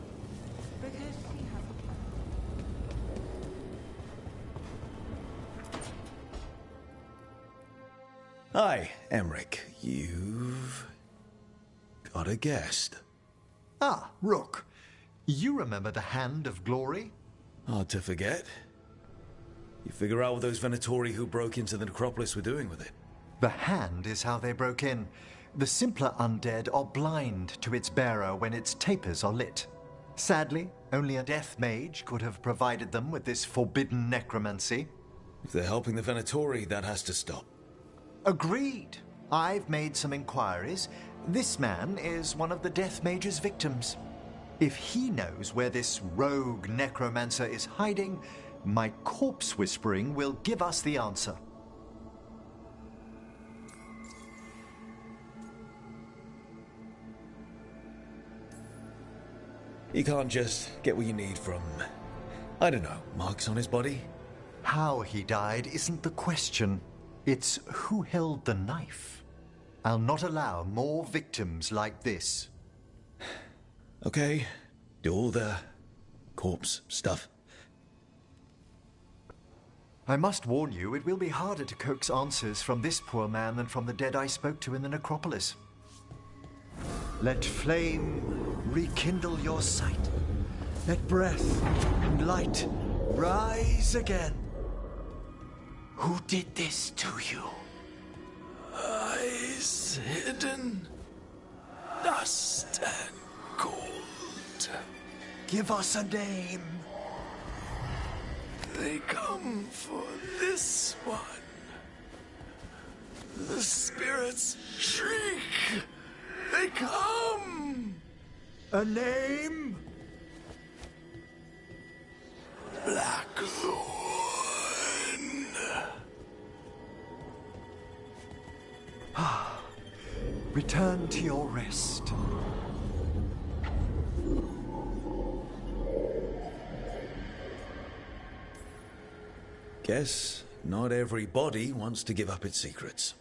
Because she has a plan. Hi, Emric. You've got a guest. Ah, Rook. You remember the Hand of Glory? Hard to forget. You figure out what those Venatori who broke into the necropolis were doing with it? The Hand is how they broke in. The simpler undead are blind to its bearer when its tapers are lit. Sadly, only a death mage could have provided them with this forbidden necromancy. If they're helping the Venatori, that has to stop. Agreed. I've made some inquiries. This man is one of the death mage's victims. If he knows where this rogue necromancer is hiding, my corpse whispering will give us the answer. You can't just get what you need from, I don't know, marks on his body? How he died isn't the question. It's who held the knife. I'll not allow more victims like this. Okay, do all the corpse stuff. I must warn you, it will be harder to coax answers from this poor man than from the dead I spoke to in the necropolis. Let flame rekindle your sight. Let breath and light rise again. Who did this to you? Eyes hidden, dust and gold. Give us a name. They come for this one. The spirits shriek. They come. A name? Blackthorn. Return to your rest. Guess not every body wants to give up its secrets.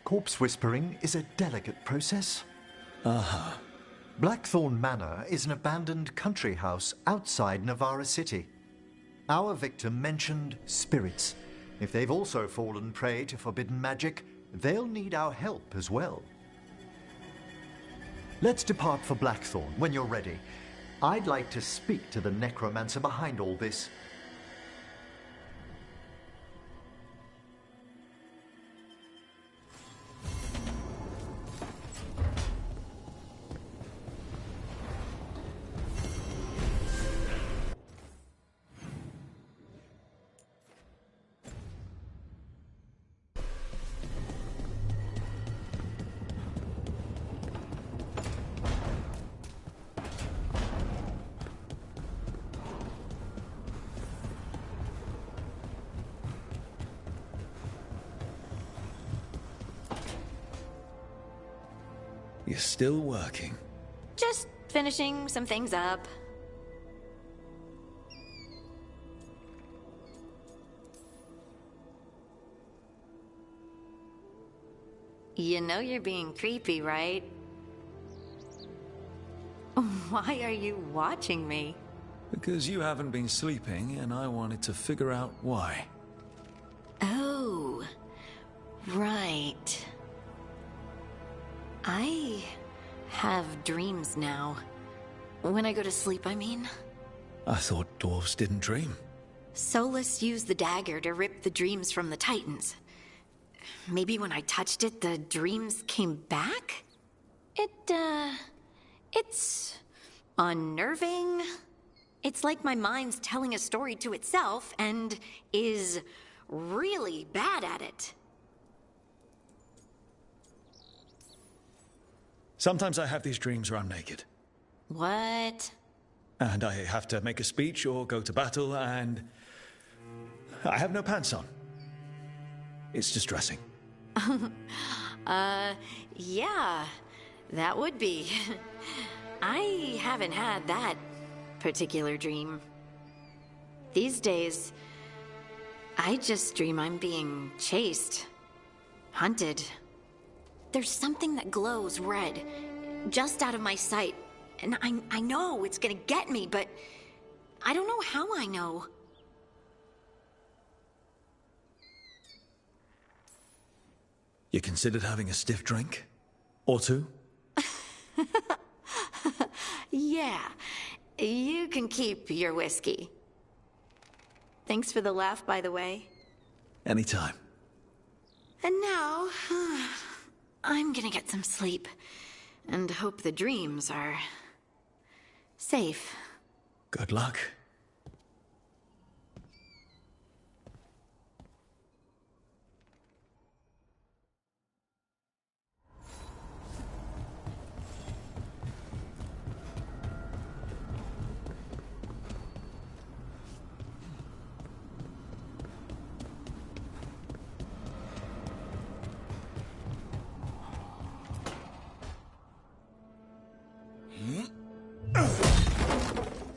Corpse whispering is a delicate process. Aha. Blackthorn Manor is an abandoned country house outside Navarra City. Our victim mentioned spirits. If they've also fallen prey to forbidden magic, they'll need our help as well. Let's depart for Blackthorn when you're ready. I'd like to speak to the necromancer behind all this. You're still working. Just finishing some things up. You know you're being creepy, right? Why are you watching me? Because you haven't been sleeping, and I wanted to figure out why. Oh, right. I have dreams now. When I go to sleep, I mean. I thought dwarves didn't dream. Solus used the dagger to rip the dreams from the Titans. Maybe when I touched it, the dreams came back? It's unnerving. It's like my mind's telling a story to itself and is really bad at it. Sometimes I have these dreams where I'm naked. What? And I have to make a speech or go to battle, and I have no pants on. It's distressing. Yeah, that would be. I haven't had that particular dream. These days, I just dream I'm being chased, hunted. There's something that glows red, just out of my sight, and I know it's gonna get me, but I don't know how I know. You considered having a stiff drink? Or two? Yeah, you can keep your whiskey. Thanks for the laugh, by the way. Anytime. And now, I'm gonna get some sleep, and hope the dreams are safe. Good luck.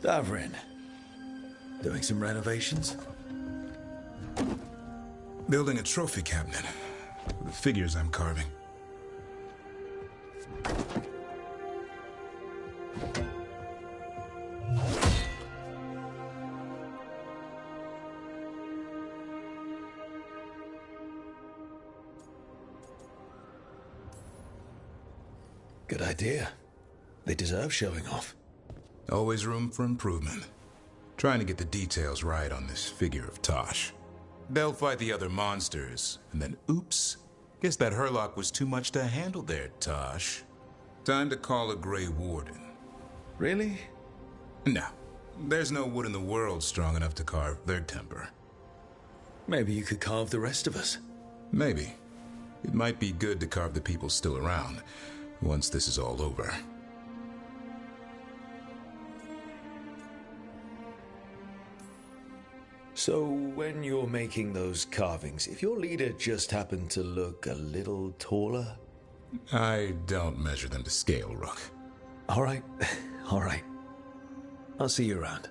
Davrin. Doing some renovations? Building a trophy cabinet. For the figures I'm carving. Good idea. They deserve showing off. Always room for improvement. Trying to get the details right on this figure of Tosh. They'll fight the other monsters, and then oops. Guess that Hurlock was too much to handle there, Tosh. Time to call a Grey Warden. Really? No. There's no wood in the world strong enough to carve their temper. Maybe you could carve the rest of us. Maybe. It might be good to carve the people still around, once this is all over. So, when you're making those carvings, if your leader just happened to look a little taller? I don't measure them to scale, Rook. All right. All right. I'll see you around.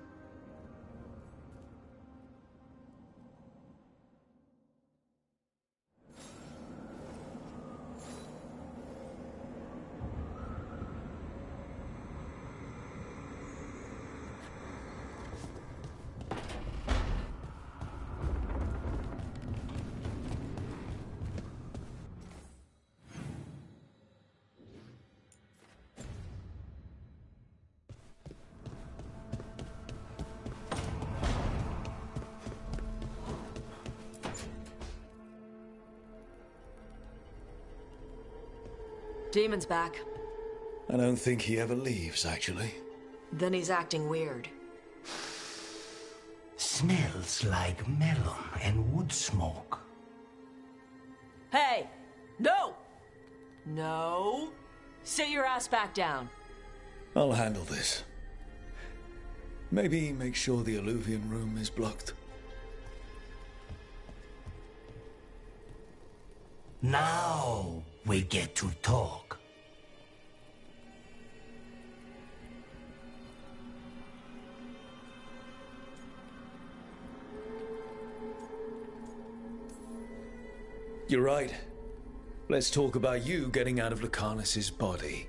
Demon's back. I don't think he ever leaves, actually. Then he's acting weird. Smells like melon and wood smoke. Hey! No! No! Sit your ass back down. I'll handle this. Maybe make sure the Alluvian room is blocked. Now we get to talk. You're right. Let's talk about you getting out of Lucanus's body.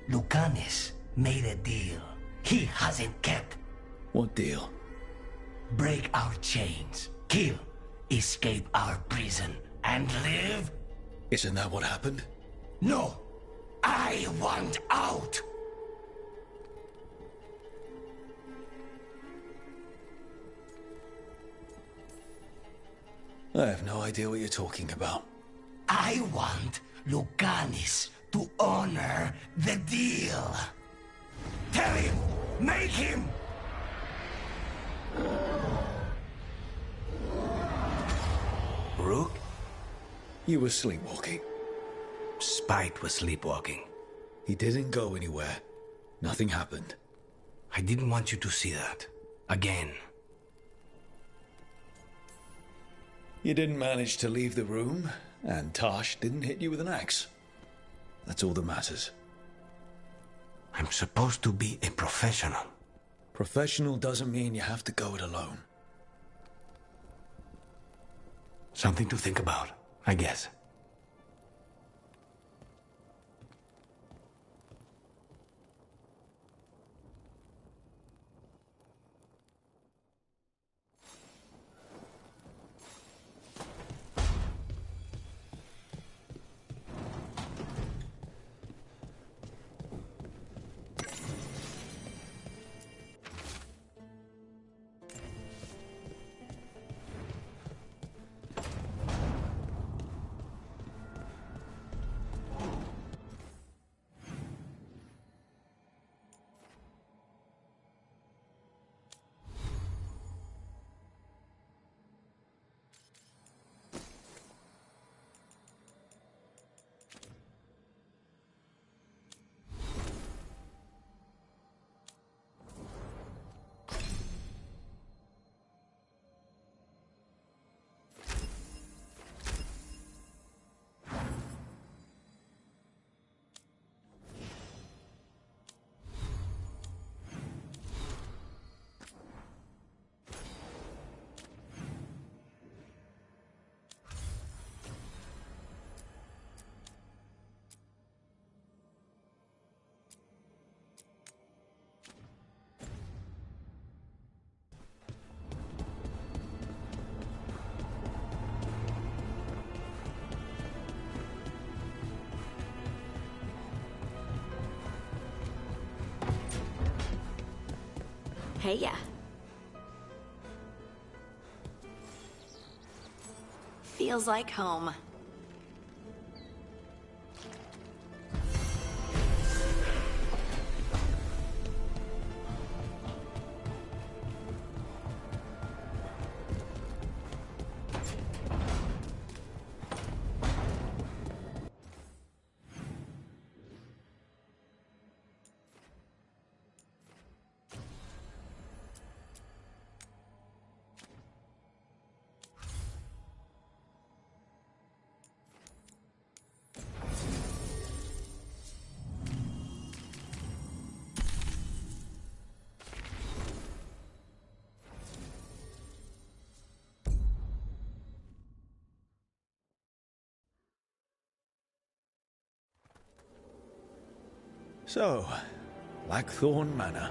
Lucanus made a deal he hasn't kept. What deal? Break our chains, kill, escape our prison, and live? Isn't that what happened? No! I want out! I have no idea what you're talking about. I want Lucanus to honor the deal. Tell him! Make him! Rook? You were sleepwalking. Spite was sleepwalking. He didn't go anywhere. Nothing happened. I didn't want you to see that. Again. You didn't manage to leave the room, and Tosh didn't hit you with an axe. That's all that matters. I'm supposed to be a professional. Professional doesn't mean you have to go it alone. Something to think about, I guess. Hey, ya. Feels like home. So, Blackthorn Manor.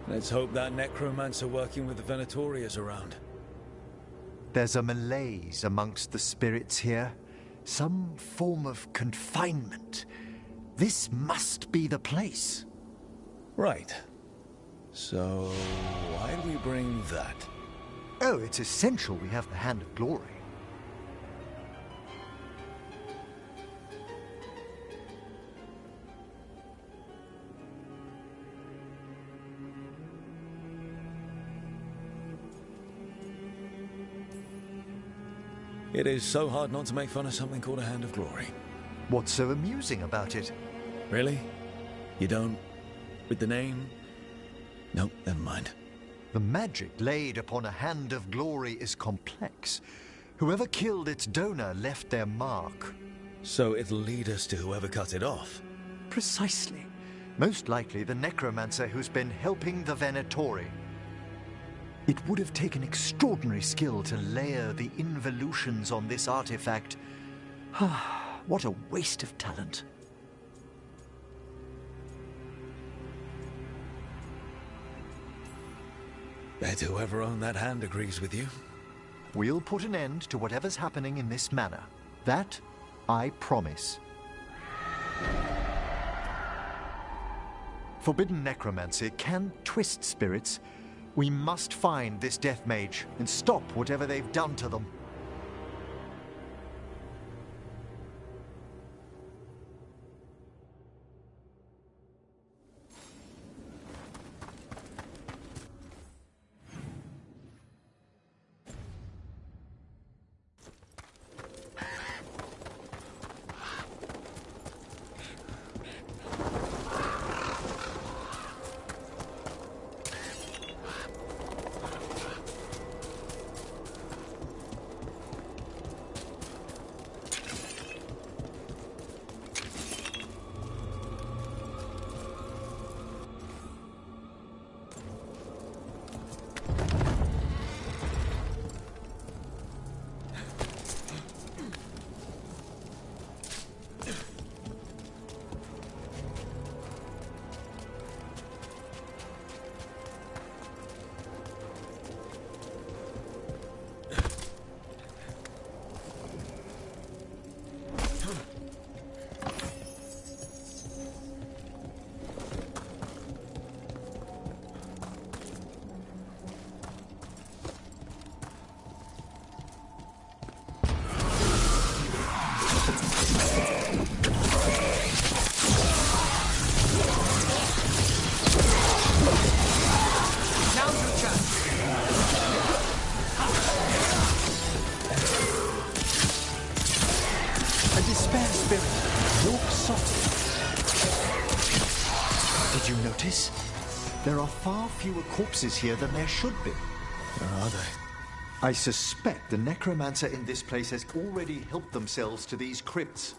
Let's hope that necromancer working with the Venatori is around. There's a malaise amongst the spirits here. Some form of confinement. This must be the place. Right. So, why do we bring that? Oh, it's essential we have the Hand of Glory. It is so hard not to make fun of something called a Hand of Glory. What's so amusing about it? Really? You don't? With the name? Nope, never mind. The magic laid upon a Hand of Glory is complex. Whoever killed its donor left their mark. So it'll lead us to whoever cut it off? Precisely. Most likely the necromancer who's been helping the Venatori. It would have taken extraordinary skill to layer the involutions on this artifact. What a waste of talent. Bet whoever owned that hand agrees with you. We'll put an end to whatever's happening in this manor. That, I promise. Forbidden necromancy can twist spirits. We must find this death mage and stop whatever they've done to them. Did you notice? There are far fewer corpses here than there should be. Where are they? I suspect the necromancer in this place has already helped themselves to these crypts.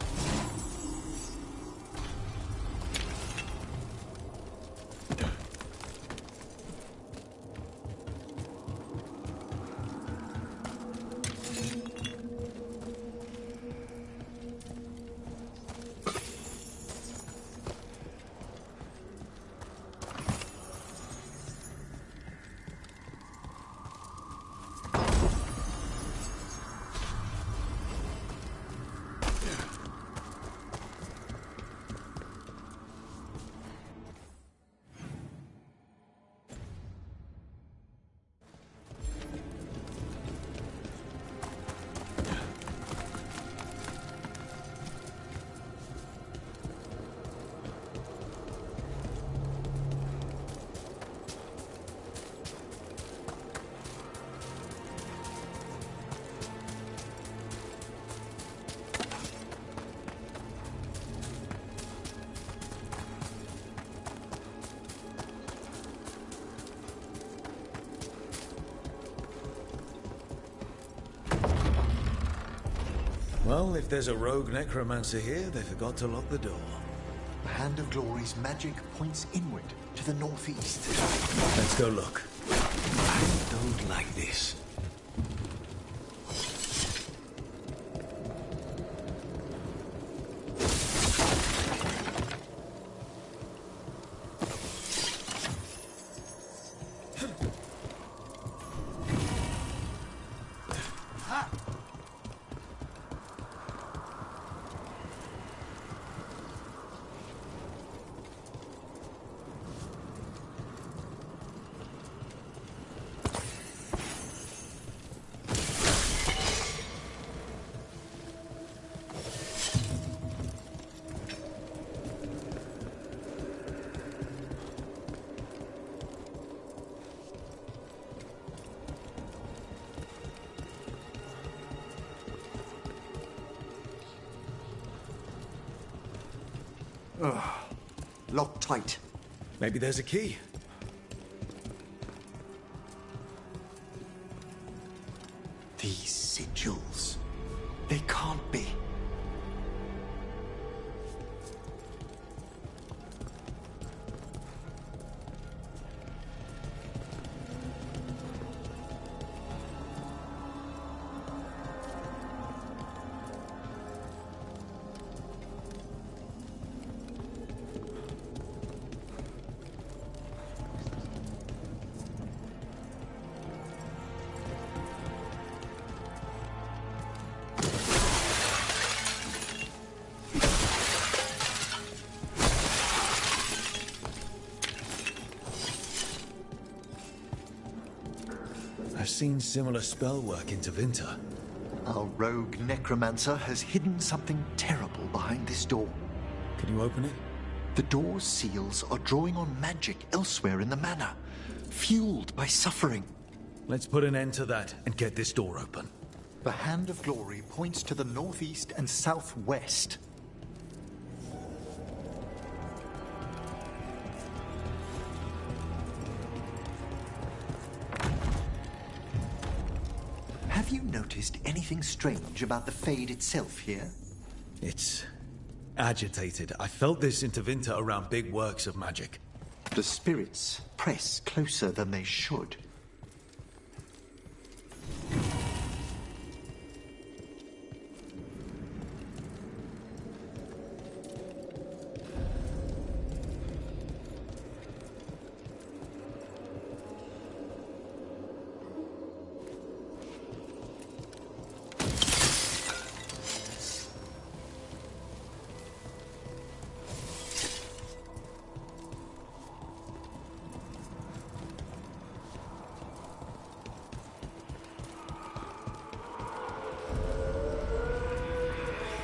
Well, if there's a rogue necromancer here, they forgot to lock the door. The Hand of Glory's magic points inward to the northeast. Let's go look. I don't like this. Locked tight. Maybe there's a key. These sigils. They can't be. I've seen similar spell work in Tevinter. Our rogue necromancer has hidden something terrible behind this door. Can you open it? The door's seals are drawing on magic elsewhere in the manor, fueled by suffering. Let's put an end to that and get this door open. The Hand of Glory points to the northeast and southwest. Have you noticed anything strange about the Fade itself here? It's agitated. I felt this in Tevinter around big works of magic. The spirits press closer than they should.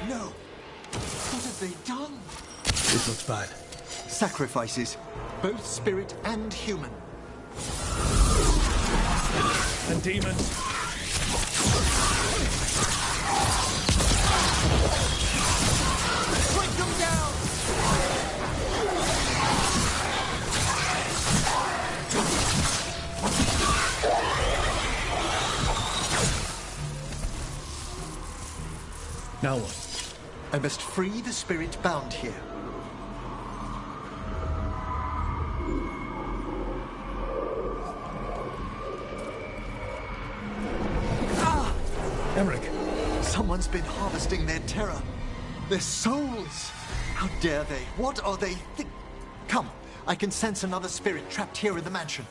No! What have they done? This looks bad. Sacrifices, both spirit and human. And demons. Strike them down! Now what? I must free the spirit bound here. Ah! Emmerich! Someone's been harvesting their terror. Their souls! How dare they? What are they Come, I can sense another spirit trapped here in the mansion.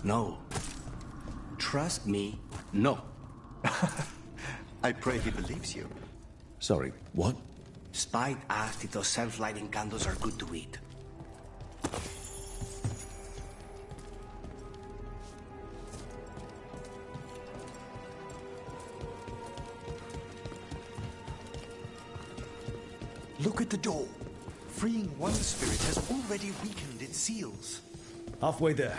No. Trust me, no. I pray he believes you. Sorry, what? Spite asked if those self-lighting candles are good to eat. Look at the door. Freeing one spirit has already weakened its seals. Halfway there.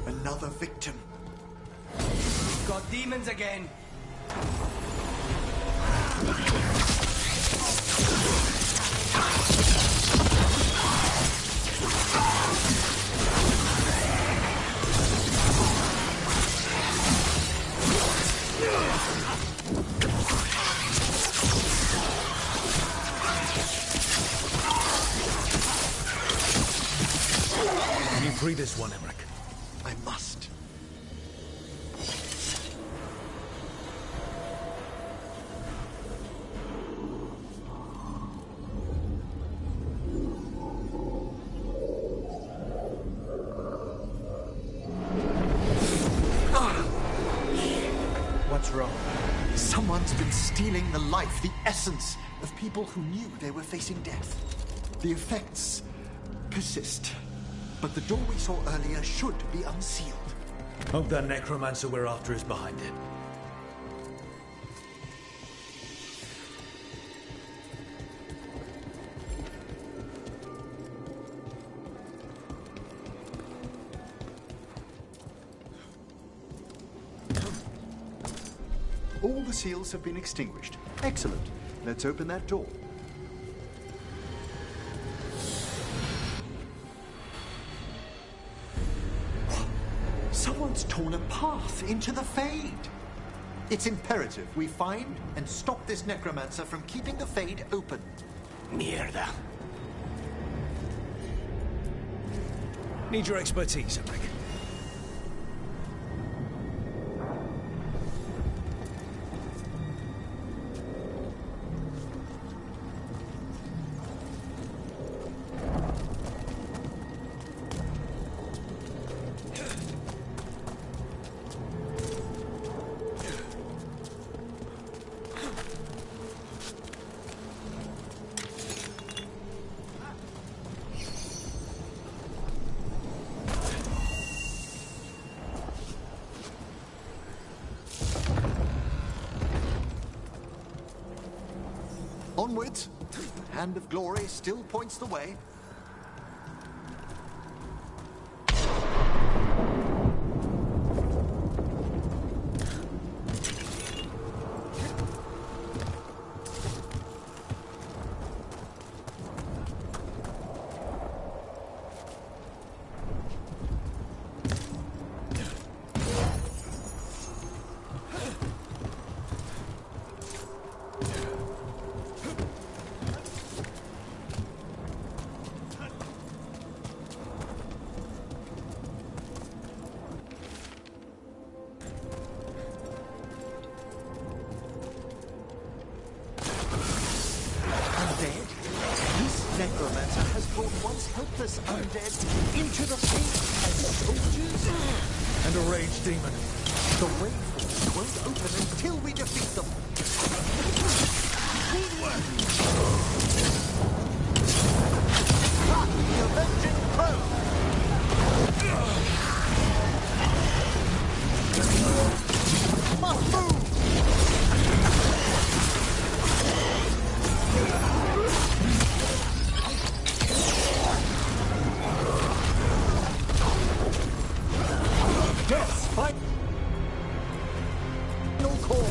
Another victim. Got demons again. Can you free this one, Emmerich? I must. What's wrong? Someone's been stealing the life, the essence of people who knew they were facing death. The effects persist, but the door we saw earlier should be unsealed. Hope that necromancer we're after is behind it. All the seals have been extinguished. Excellent. Let's open that door. Someone's torn a path into the Fade. It's imperative we find and stop this necromancer from keeping the Fade open. Mierda. Need your expertise, Rick. Onwards. The hand of glory still points the way. Necromancer has brought once helpless undead into the Fade as soldiers. And a rage demon. The way forward won't open until we defeat them. The Avenging Crow! Must move! Yes, fight! No call!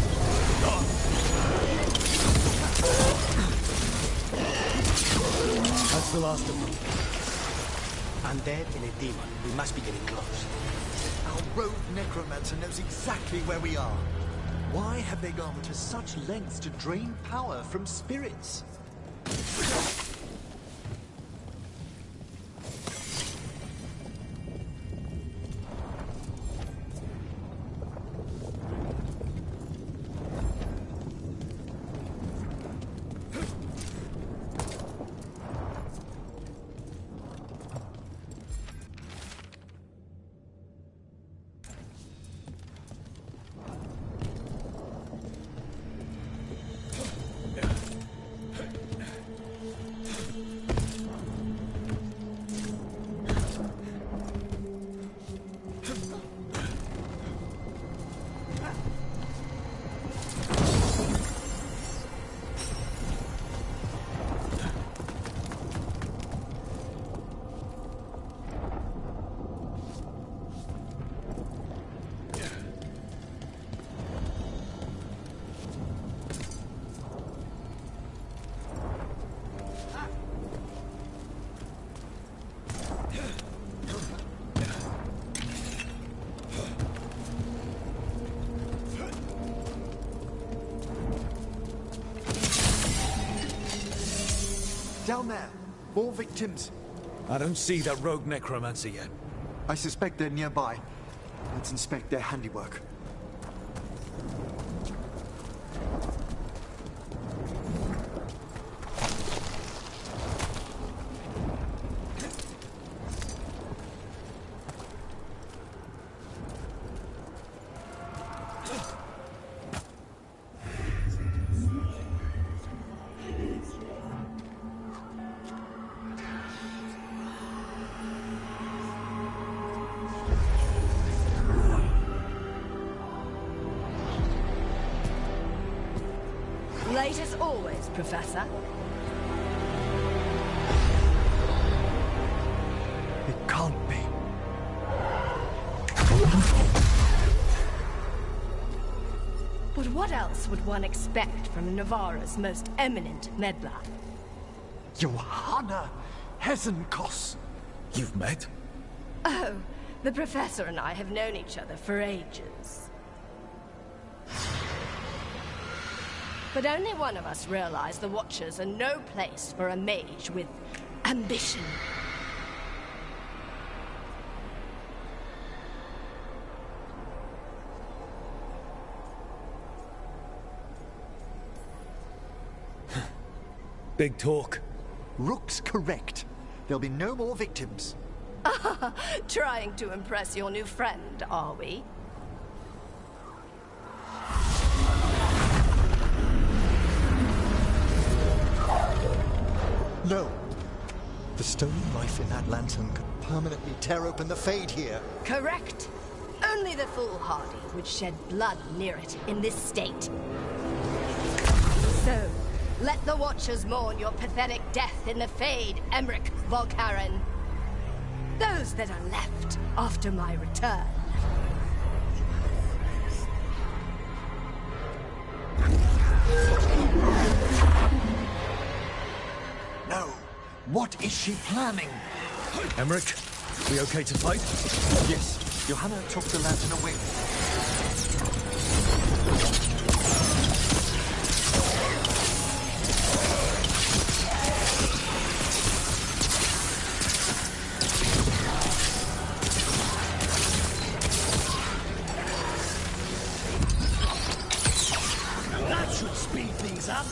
That's the last of them. Undead and a demon. We must be getting close. Our rogue necromancer knows exactly where we are. Why have they gone to such lengths to drain power from spirits? Down there. More victims. I don't see that rogue necromancer yet. I suspect they're nearby. Let's inspect their handiwork. Late as always, Professor. It can't be. But what else would one expect from Navarra's most eminent meddler? Johanna Hezenkos. You've met? Oh, the Professor and I have known each other for ages. But only one of us realized the Watchers are no place for a mage with ambition. Big talk. Rook's correct. There'll be no more victims. Trying to impress your new friend, are we? No. The stone knife in that lantern could permanently tear open the Fade here. Correct. Only the foolhardy would shed blood near it in this state. So, let the Watchers mourn your pathetic death in the Fade, Emmerich Volkaren. Those that are left after my return. No. What is she planning? Emmerich, we okay to fight? Yes. Johanna took the lantern away. That should speed things up.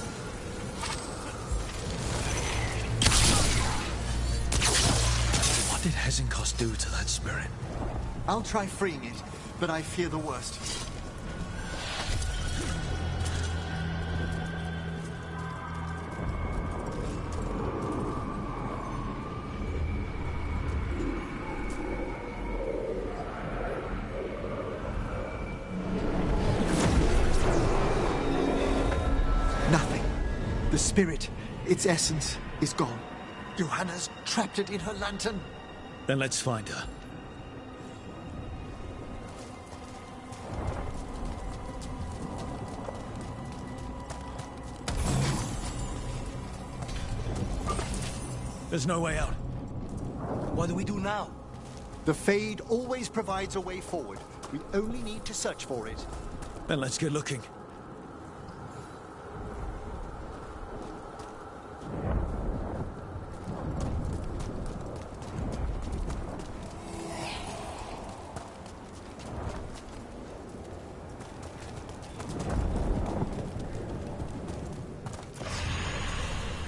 What did Hezenkos do to that spirit? I'll try freeing it, but I fear the worst. Nothing. The spirit, its essence, is gone. Johanna's trapped it in her lantern. Then let's find her. There's no way out. What do we do now? The Fade always provides a way forward. We only need to search for it. Then let's get looking.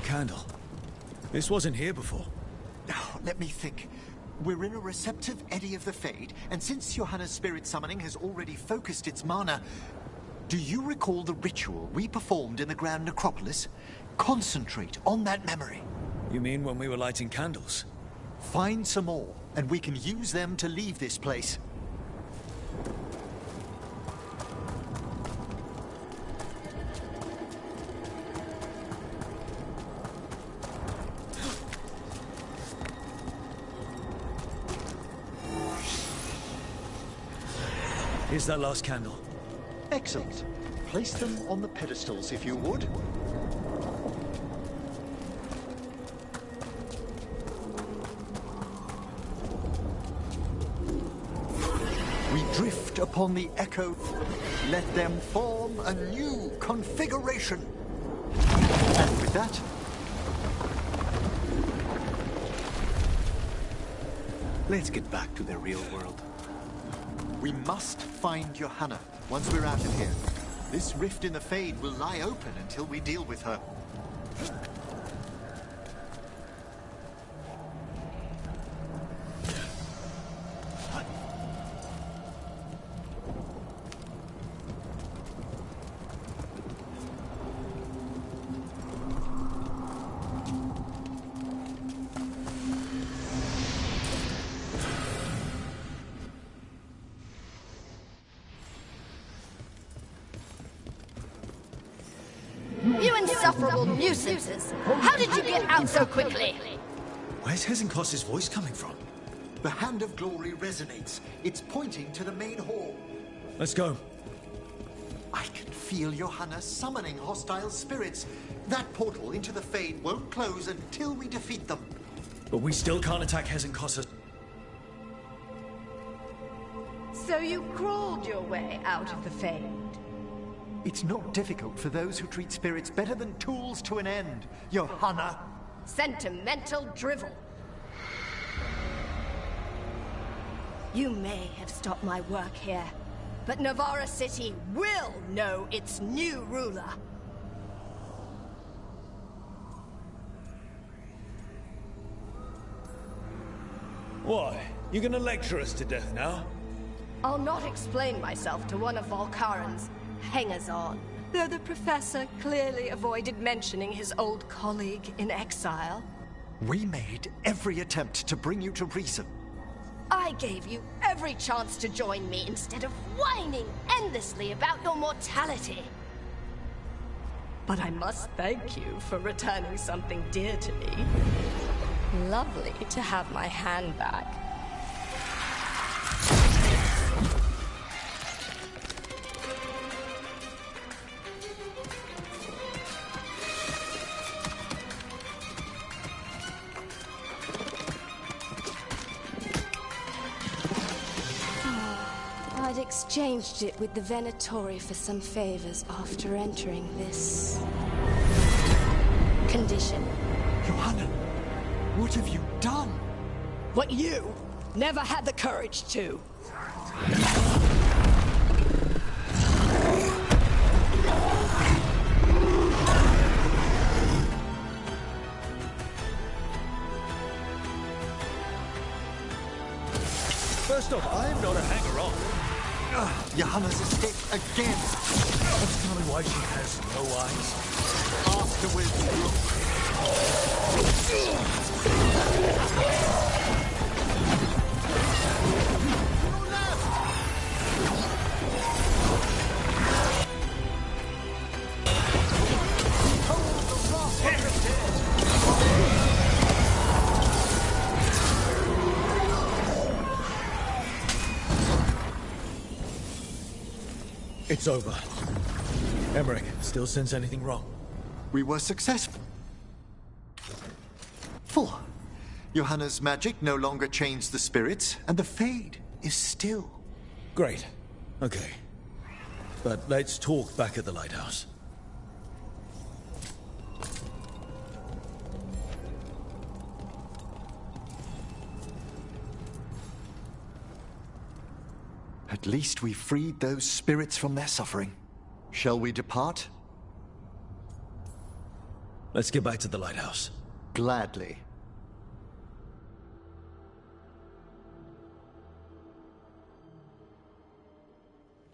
Candle. This wasn't here before. Now, let me think. We're in a receptive eddy of the Fade, and since Johanna's spirit summoning has already focused its mana, do you recall the ritual we performed in the Grand Necropolis? Concentrate on that memory. You mean when we were lighting candles? Find some more, and we can use them to leave this place. Here's that last candle. Excellent. Place them on the pedestals, if you would. We drift upon the echo. Let them form a new configuration. And with that, let's get back to the real world. we must find Johanna once we're out of here. This rift in the Fade will lie open until we deal with her. You insufferable nuisances. How did you get out so quickly? Where's Hezenkos' voice coming from? The Hand of Glory resonates. It's pointing to the main hall. Let's go. I can feel Johanna summoning hostile spirits. That portal into the Fade won't close until we defeat them. But we still can't attack Hezenkos. So you crawled your way out of the Fade? It's not difficult for those who treat spirits better than tools to an end, Johanna. Sentimental drivel. You may have stopped my work here, but Navarra City will know its new ruler. Why? You gonna lecture us to death now? I'll not explain myself to one of Volkaren's hangers-on. Though the professor clearly avoided mentioning his old colleague in exile. We made every attempt to bring you to reason. I gave you every chance to join me instead of whining endlessly about your mortality. But I must thank you for returning something dear to me. Lovely to have my hand back. I'd exchanged it with the Venatori for some favors after entering this condition. Johanna, what have you done? What you never had the courage to. First off, I'm not a hanger-on. Johanna's escaped again. Don't tell me why she has no eyes. Afterwards, It's over. Emmerich, still sense anything wrong? We were successful. Full. Johanna's magic no longer changed the spirits, and the Fade is still. Great. Okay. But let's talk back at the lighthouse. At least we freed those spirits from their suffering. Shall we depart? Let's get back to the lighthouse. Gladly.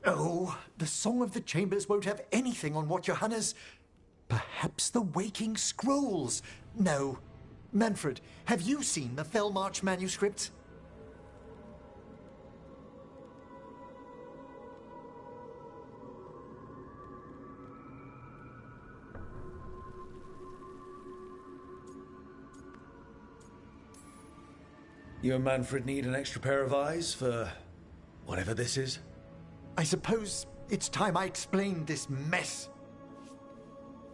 Oh, the Song of the Chambers won't have anything on what Johanna's... Perhaps the Waking Scrolls? No. Manfred, have you seen the Felmarch manuscript? You and Manfred need an extra pair of eyes for whatever this is? I suppose it's time I explained this mess.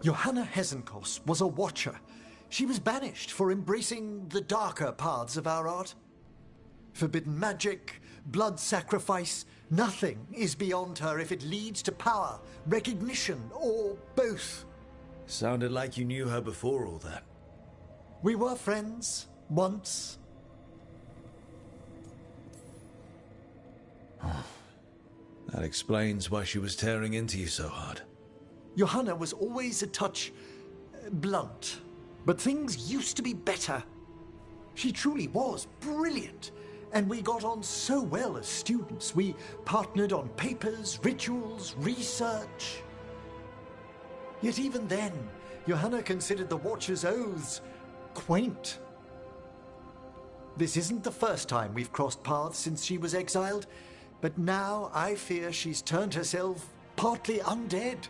Johanna Hezenkos was a watcher. She was banished for embracing the darker paths of our art. Forbidden magic, blood sacrifice, nothing is beyond her if it leads to power, recognition, or both. Sounded like you knew her before all that. We were friends, once. That explains why she was tearing into you so hard. Johanna was always a touch blunt, but things used to be better. She truly was brilliant, and we got on so well as students. We partnered on papers, rituals, research. Yet even then, Johanna considered the Watcher's oaths quaint. This isn't the first time we've crossed paths since she was exiled, but now I fear she's turned herself partly undead.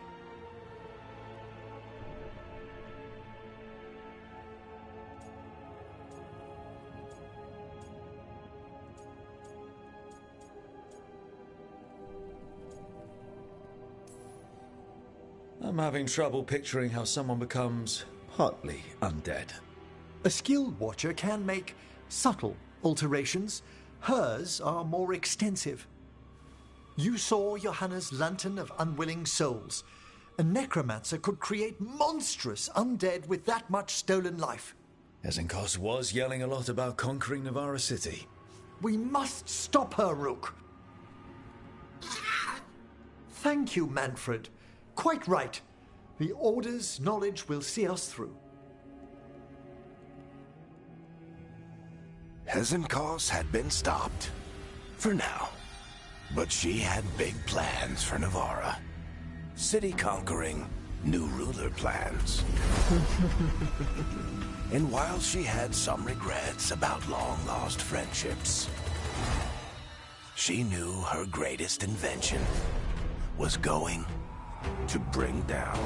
I'm having trouble picturing how someone becomes partly undead. A skilled watcher can make subtle alterations. Hers are more extensive. You saw Johanna's Lantern of Unwilling Souls. A necromancer could create monstrous undead with that much stolen life. Ezenkos was yelling a lot about conquering Navarra City. We must stop her, Rook. Thank you, Manfred. Quite right. The Order's knowledge will see us through. Hezenkos had been stopped. For now. But she had big plans for Navarra. City conquering, new ruler plans. And while she had some regrets about long-lost friendships, she knew her greatest invention was going to bring down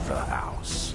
the house.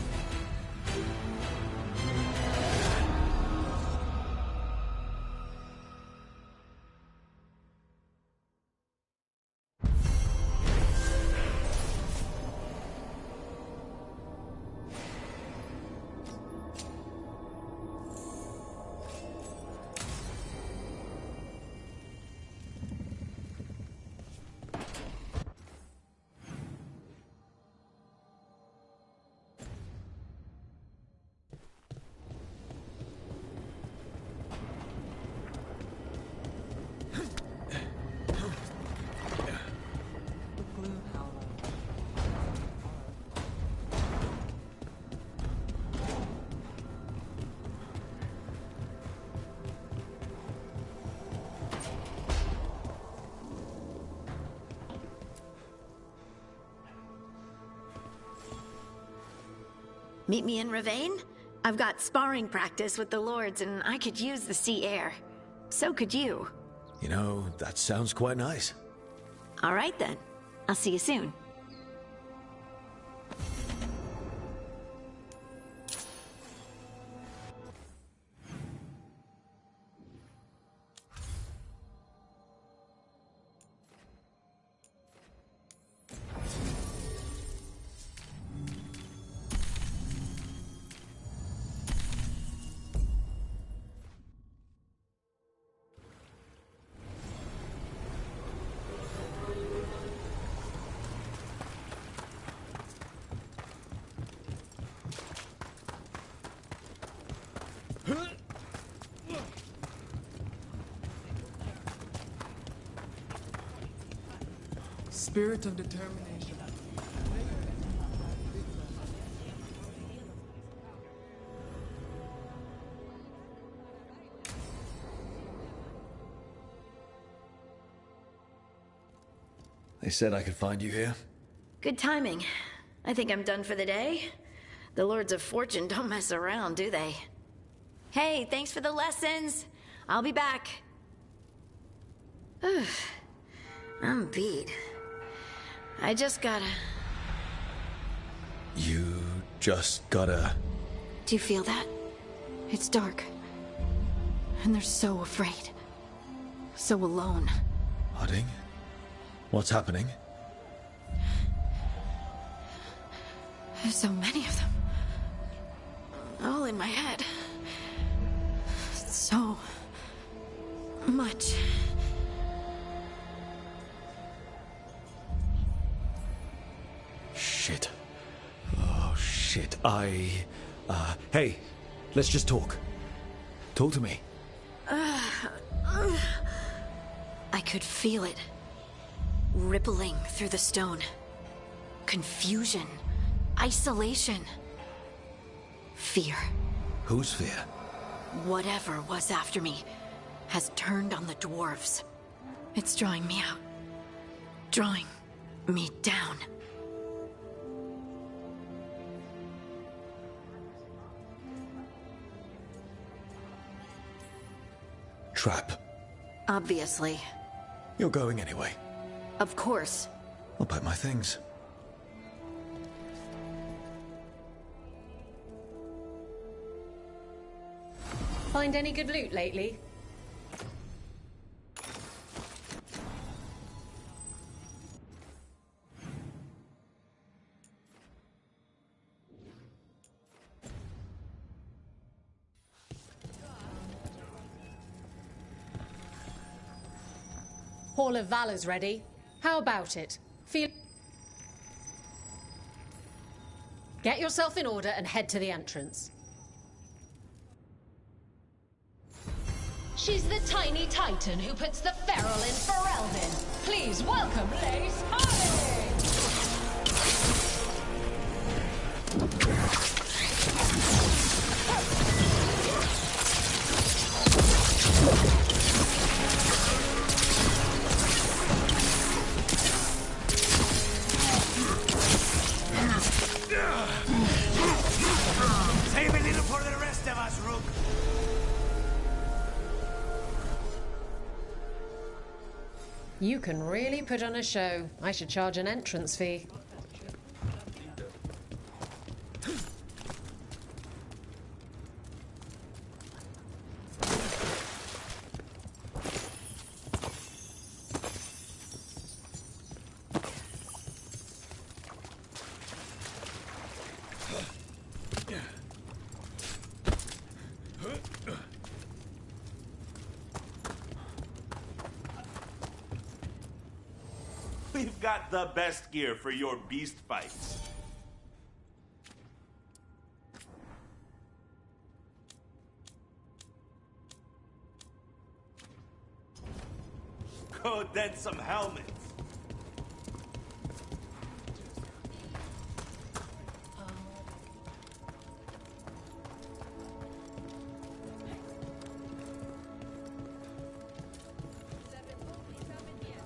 Meet me in Ravane? I've got sparring practice with the Lords, and I could use the sea air. So could you. You know, that sounds quite nice. All right, then. I'll see you soon. Spirit of determination. They said I could find you here. Good timing. I think I'm done for the day. The Lords of Fortune don't mess around, do they? Hey, thanks for the lessons. I'll be back. I'm beat. I just gotta... You just gotta... Do you feel that? It's dark. And they're so afraid. So alone. Harding? What's happening? There's so many of them. All in my head. So... much. Shit. Oh, shit. Hey, let's just talk. Talk to me. I could feel it. Rippling through the stone. Confusion. Isolation. Fear. Whose fear? Whatever was after me has turned on the dwarves. It's drawing me out. Drawing me down. Trap. Obviously. You're going anyway. Of course. I'll pack my things. Find any good loot lately? Hall of Valor's ready. How about it? Get yourself in order and head to the entrance. She's the tiny titan who puts the feral in Ferelden. Please welcome Lace Harley! Save a little for the rest of us, Rook. You can really put on a show. I should charge an entrance fee. We've got the best gear for your beast fights. Go dent some helmets.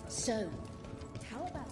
So, how about...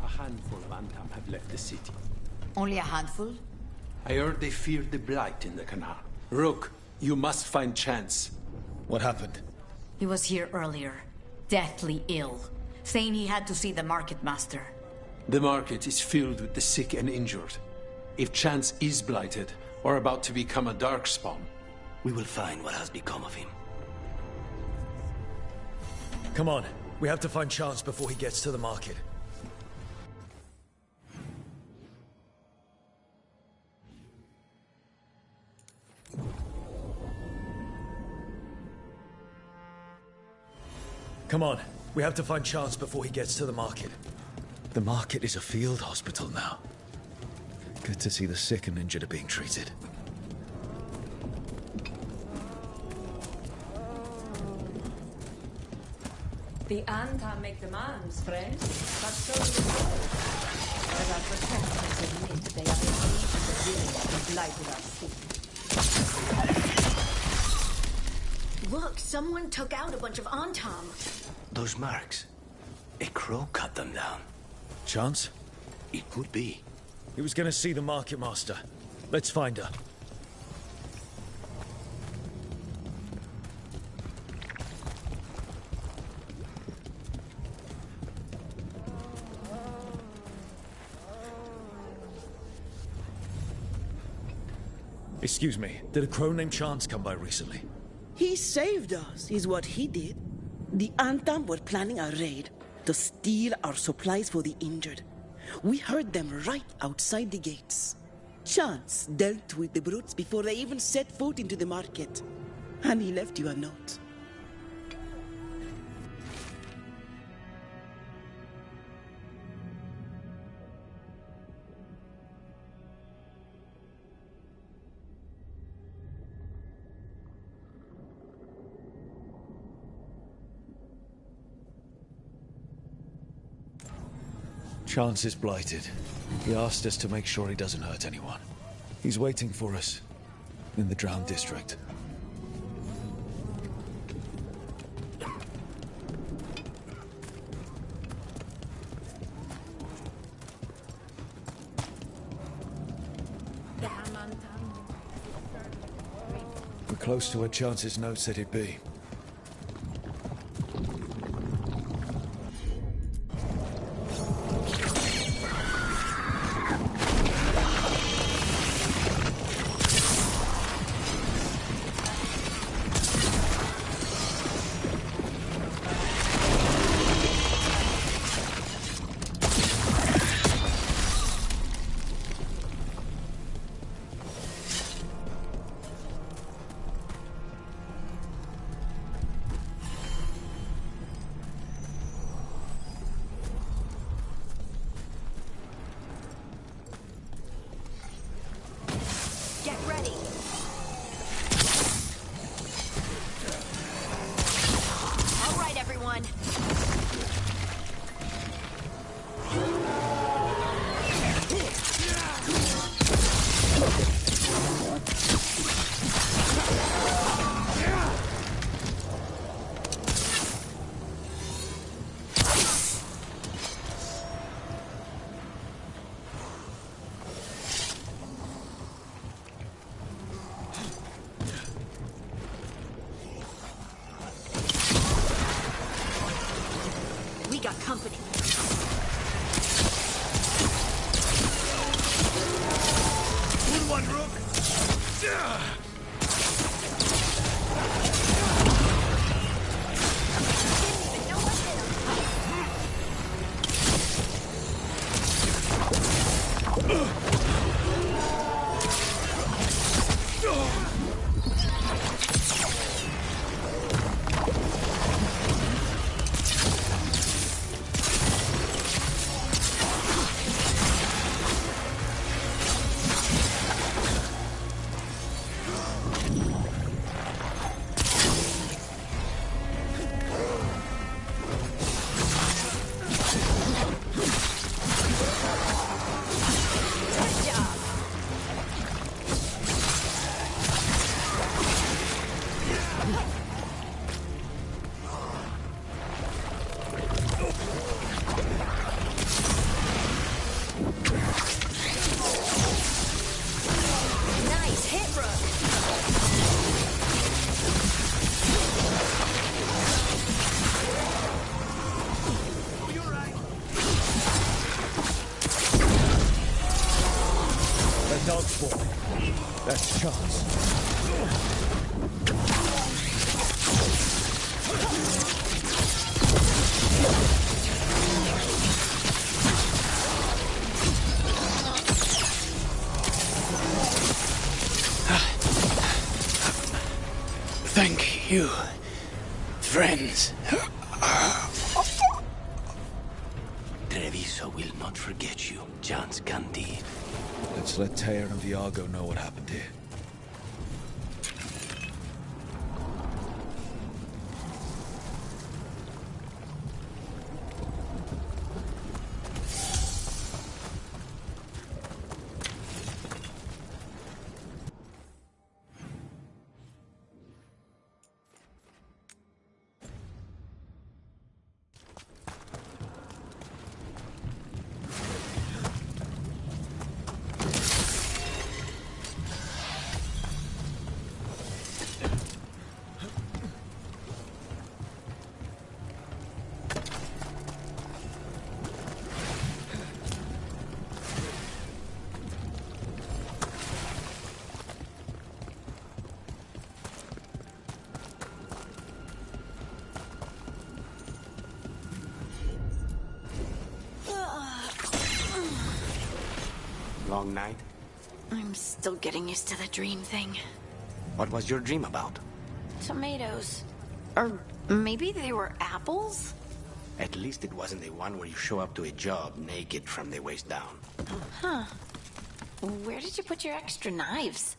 A handful of Antam have left the city. Only a handful? I heard they feared the Blight in the canal. Rook, you must find Chance. What happened? He was here earlier, deathly ill, saying he had to see the Market Master. The market is filled with the sick and injured. If Chance is blighted, or about to become a Darkspawn, we will find what has become of him. Come on, we have to find Chance before he gets to the market. Come on, we have to find Chance before he gets to the market. The market is a field hospital now. Good to see the sick and injured are being treated. The Antam make demands, friends, but so do the world. As our protectors admit, they are engaged in the villainy who blighted our city. Look, someone took out a bunch of Antam. Those marks. A crow cut them down. Chance? It could be. He was gonna see the Market Master. Let's find her. Excuse me, did a crow named Chance come by recently? He saved us, is what he did. The Antam were planning a raid to steal our supplies for the injured. We heard them right outside the gates. Chance dealt with the brutes before they even set foot into the market. And he left you a note. Chance is blighted. He asked us to make sure he doesn't hurt anyone. He's waiting for us in the Drowned District. We're close to where Chance's note said he'd be. Company. Good one, Rook. That's Chance. Thank you, friends. Treviso will not forget you, Chance Candide. Let's let Teir and Viago know what happened here. Long night? I'm still getting used to the dream thing. What was your dream about? Tomatoes. Or maybe they were apples? At least it wasn't the one where you show up to a job naked from the waist down. Huh. Where did you put your extra knives?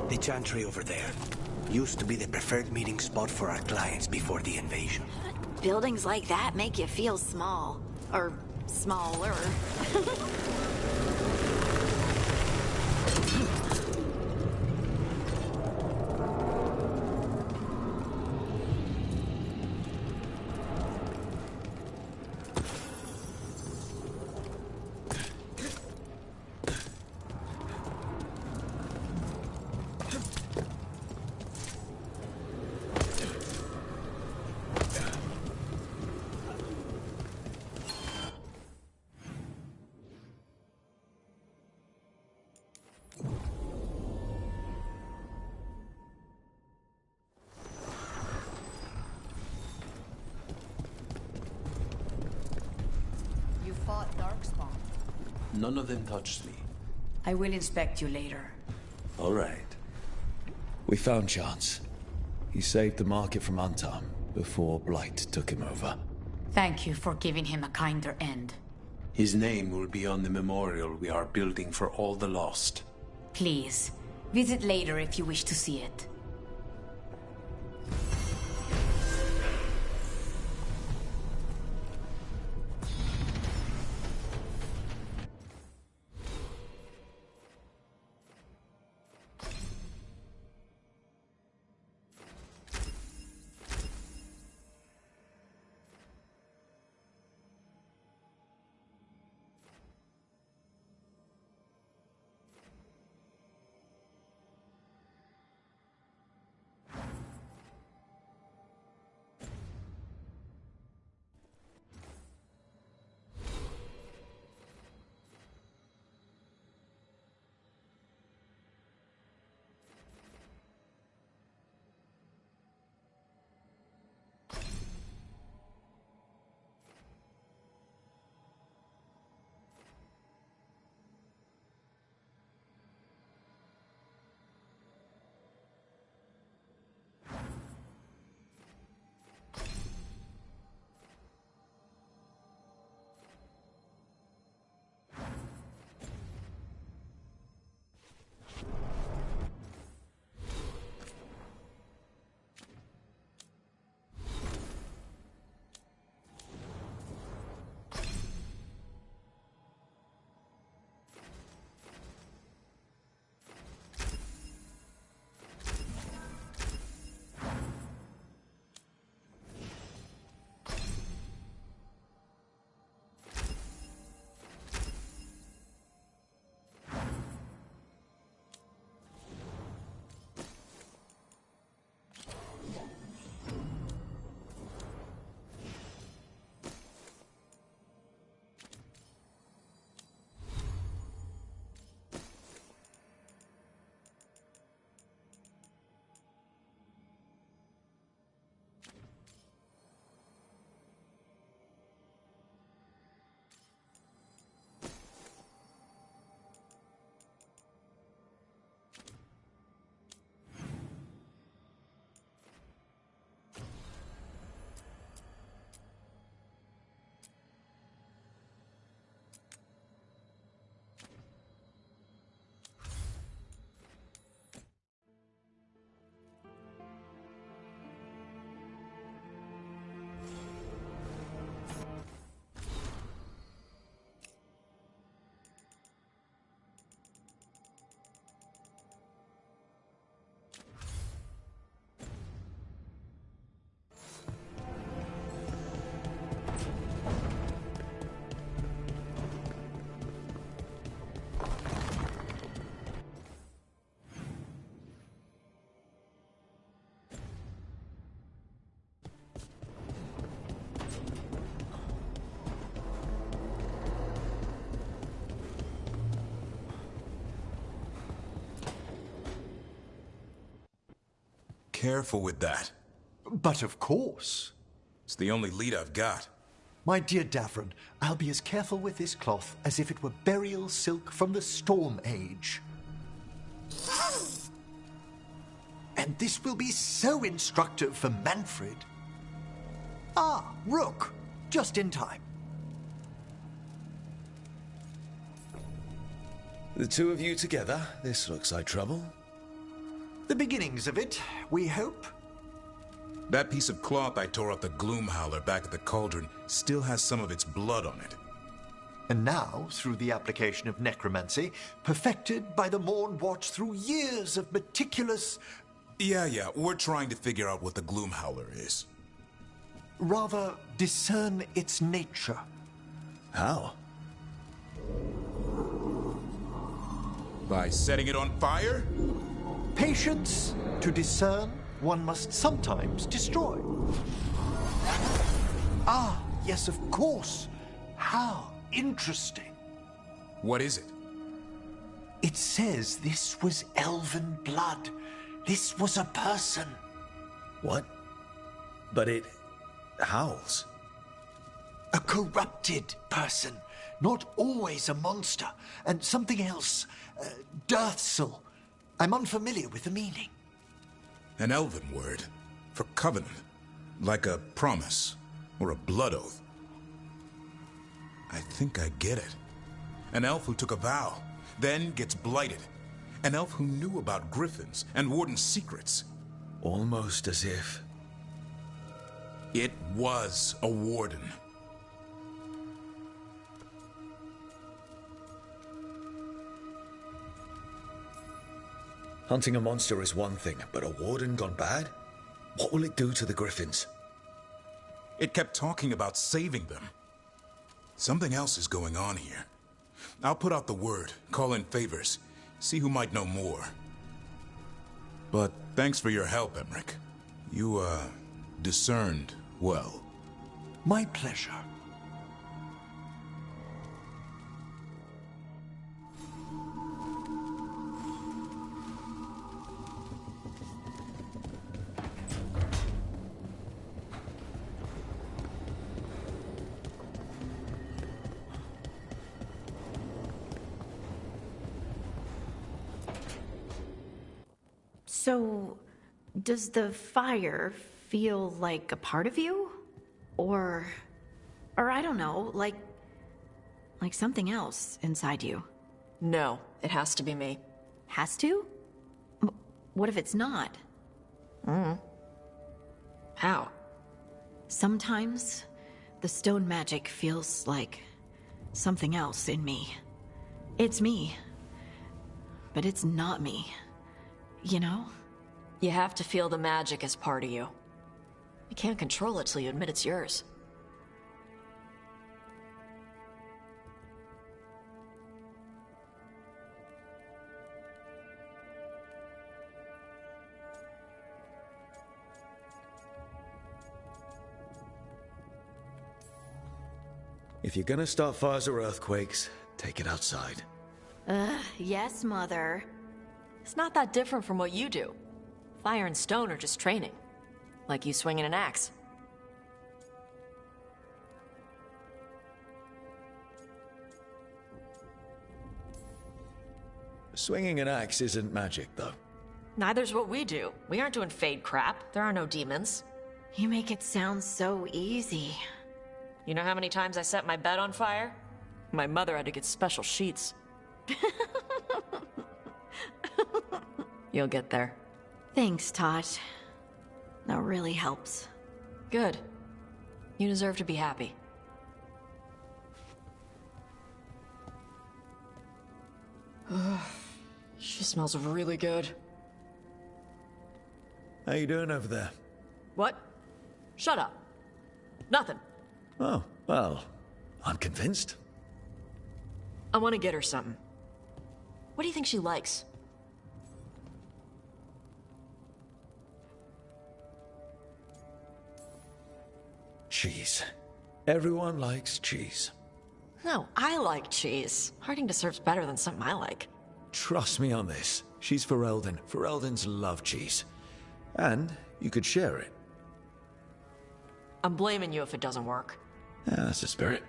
The chantry over there used to be the preferred meeting spot for our clients before the invasion. Buildings like that make you feel small. Or smaller. Darkspawn. None of them touched me. I will inspect you later. All right. We found Chance. He saved the market from Antam before Blight took him over. Thank you for giving him a kinder end. His name will be on the memorial we are building for all the lost. Please, visit later if you wish to see it. careful with that. But of course. It's the only lead I've got. My dear Davron, I'll be as careful with this cloth as if it were burial silk from the Storm Age. And this will be so instructive for Manfred. Ah, Rook, just in time. The two of you together, this looks like trouble. The beginnings of it, we hope. That piece of cloth I tore off the Gloomhowler back at the cauldron still has some of its blood on it. And now, through the application of necromancy, perfected by the Mournwatch through years of meticulous... Yeah, we're trying to figure out what the Gloomhowler is. Rather, discern its nature. How? By setting it on fire? Patience. To discern, one must sometimes destroy. Ah, yes, of course. How interesting. What is it? It says this was elven blood. This was a person. What? But it howls. A corrupted person. Not always a monster. And something else. Dirthsel. I'm unfamiliar with the meaning. An elven word for covenant. Like a promise or a blood oath. I think I get it. An elf who took a vow, then gets blighted. An elf who knew about griffins and Warden's secrets. Almost as if... It was a Warden. Hunting a monster is one thing, but a Warden gone bad? What will it do to the griffins? It kept talking about saving them. Something else is going on here. I'll put out the word, call in favors, see who might know more. But thanks for your help, Emmerich. You, discerned well. My pleasure. So, does the fire feel like a part of you? Or I don't know, like something else inside you? No, it has to be me. Has to? What if it's not? How? Sometimes the stone magic feels like something else in me. It's me, but it's not me. You know? You have to feel the magic as part of you. You can't control it till you admit it's yours. If you're gonna start fires or earthquakes, take it outside. Yes, Mother. It's not that different from what you do. Fire and stone are just training. Like you swinging an axe. Swinging an axe isn't magic, though. Neither's what we do. We aren't doing fade crap. There are no demons. You make it sound so easy. You know how many times I set my bed on fire? My mother had to get special sheets. You'll get there. Thanks, Tot. That really helps. Good. You deserve to be happy. She smells really good. How you doing over there? What? Shut up. Nothing. Oh, well, I'm convinced. I want to get her something. What do you think she likes? Cheese. Everyone likes cheese. No, I like cheese. Harding deserves better than something I like. Trust me on this. She's Ferelden. Fereldens love cheese. And you could share it. I'm blaming you if it doesn't work. Yeah, that's the spirit.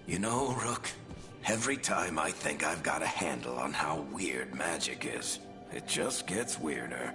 You know, Rook, every time I think I've got a handle on how weird magic is, it just gets weirder.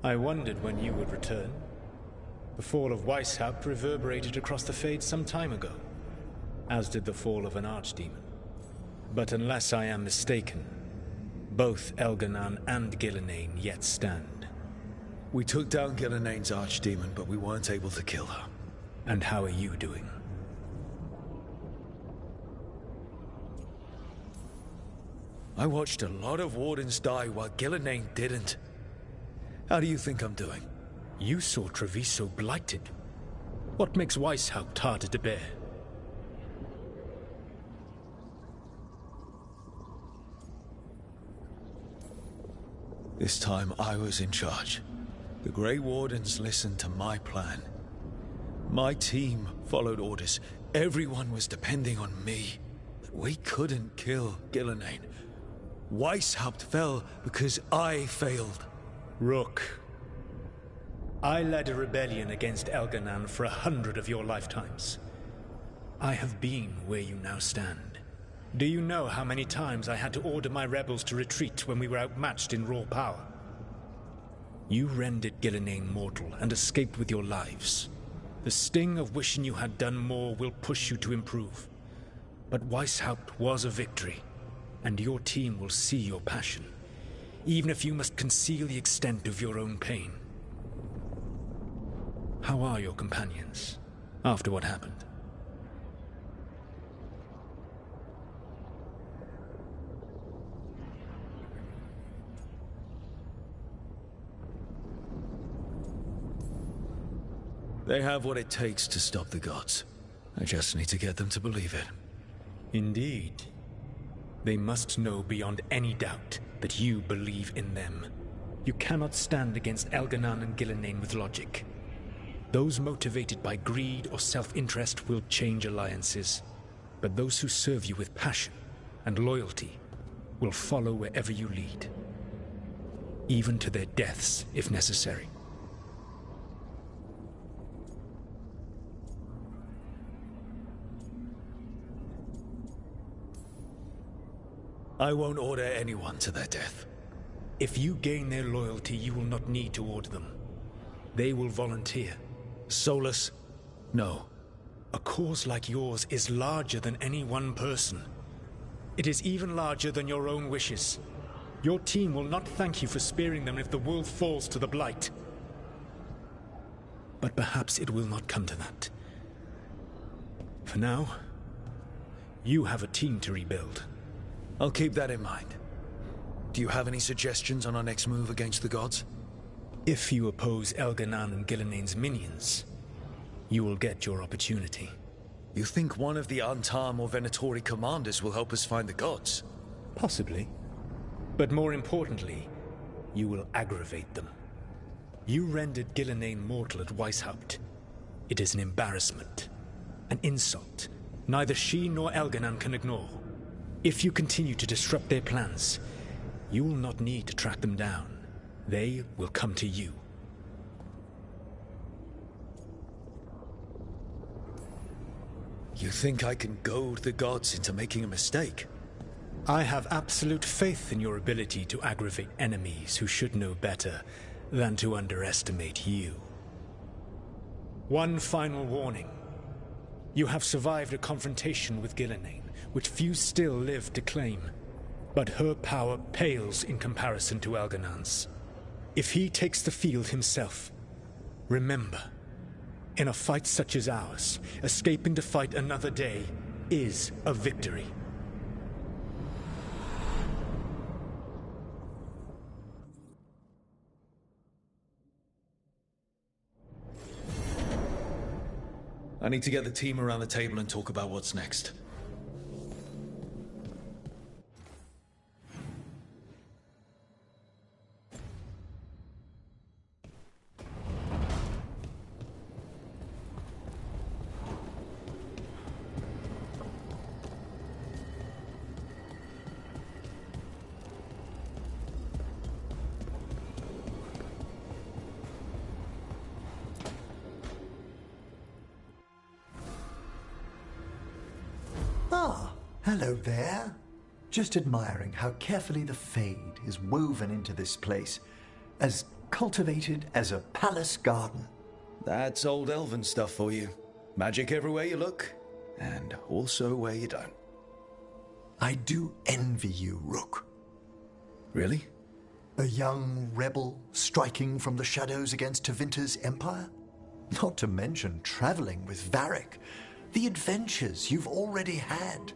I wondered when you would return. The fall of Weishaupt reverberated across the Fade some time ago, as did the fall of an archdemon. But unless I am mistaken, both Elganan and Gillenane yet stand. We took down Gillenane's archdemon, but we weren't able to kill her. And how are you doing? I watched a lot of Wardens die while Gillenane didn't. How do you think I'm doing? You saw Treviso blighted. What makes Weishaupt harder to bear? This time I was in charge. The Grey Wardens listened to my plan. My team followed orders. Everyone was depending on me. But we couldn't kill Gillenane. Weishaupt fell because I failed. Rook, I led a rebellion against Elganan for 100 of your lifetimes. I have been where you now stand. Do you know how many times I had to order my rebels to retreat when we were outmatched in raw power? You rendered Gillenane mortal and escaped with your lives. The sting of wishing you had done more will push you to improve. But Weishaupt was a victory, and your team will see your passion, even if you must conceal the extent of your own pain. How are your companions, after what happened? They have what it takes to stop the gods. I just need to get them to believe it. Indeed. They must know beyond any doubt that you believe in them. You cannot stand against Elganan and Gillenane with logic. Those motivated by greed or self-interest will change alliances. But those who serve you with passion and loyalty will follow wherever you lead. Even to their deaths, if necessary. I won't order anyone to their death. If you gain their loyalty, you will not need to order them. They will volunteer. Solas? No. A cause like yours is larger than any one person. It is even larger than your own wishes. Your team will not thank you for sparing them if the world falls to the Blight. But perhaps it will not come to that. For now, you have a team to rebuild. I'll keep that in mind. Do you have any suggestions on our next move against the gods? If you oppose Elganan and Gillenane's minions, you will get your opportunity. You think one of the Antam or Venatori commanders will help us find the gods? Possibly. But more importantly, you will aggravate them. You rendered Gillenane mortal at Weishaupt. It is an embarrassment, an insult, neither she nor Elganan can ignore. If you continue to disrupt their plans, you will not need to track them down. They will come to you. You think I can goad the gods into making a mistake? I have absolute faith in your ability to aggravate enemies who should know better than to underestimate you. One final warning. You have survived a confrontation with Gillenane, which few still live to claim. But her power pales in comparison to Elganan's. If he takes the field himself, remember, in a fight such as ours, escaping to fight another day is a victory. I need to get the team around the table and talk about what's next. Hello there. Just admiring how carefully the Fade is woven into this place, as cultivated as a palace garden. That's old elven stuff for you. Magic everywhere you look, and also where you don't. I do envy you, Rook. Really? A young rebel striking from the shadows against Tevinter's empire? Not to mention traveling with Varric. The adventures you've already had.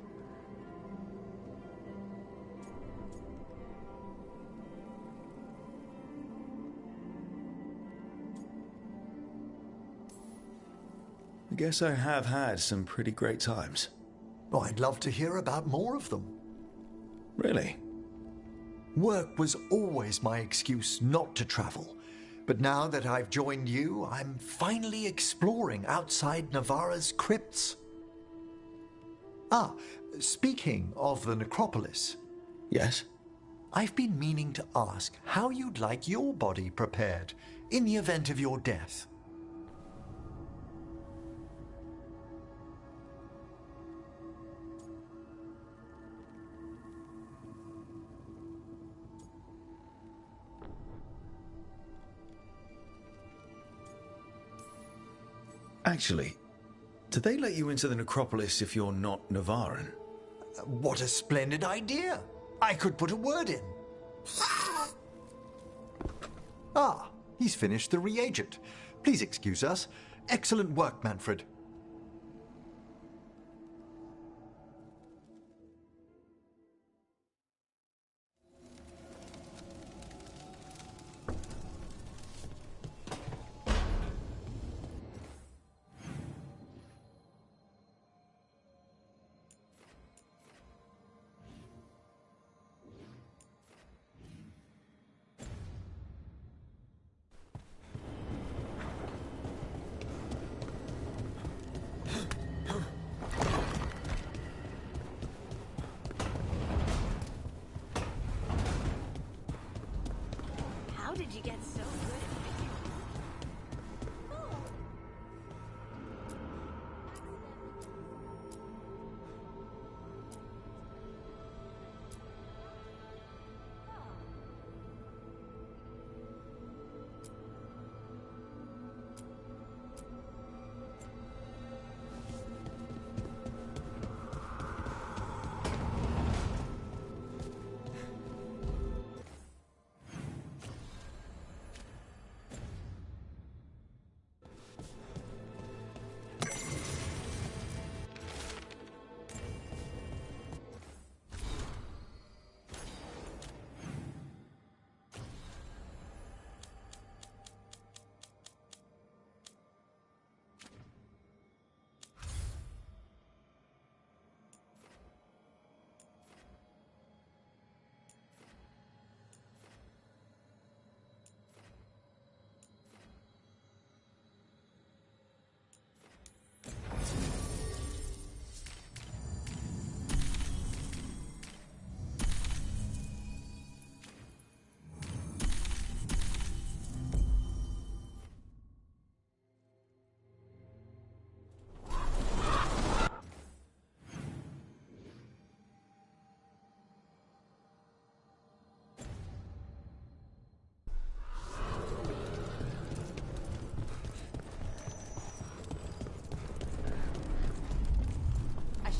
I guess I have had some pretty great times. Oh, I'd love to hear about more of them. Really? Work was always my excuse not to travel, But now that I've joined you, I'm finally exploring outside Navarra's crypts. Ah, speaking of the necropolis. Yes? I've been meaning to ask how you'd like your body prepared in the event of your death. Actually, do they let you into the necropolis if you're not Navarran? What a splendid idea! I could put a word in. Ah, he's finished the reagent. Please excuse us. Excellent work, Manfred. How did you get so good at picking?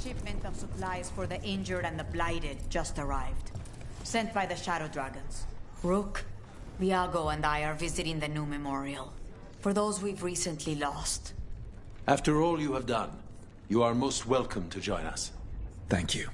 Shipment of supplies for the injured and the blighted just arrived. Sent by the Shadow Dragons. Rook, Viago and I are visiting the new memorial. For those we've recently lost. After all you have done, you are most welcome to join us. Thank you.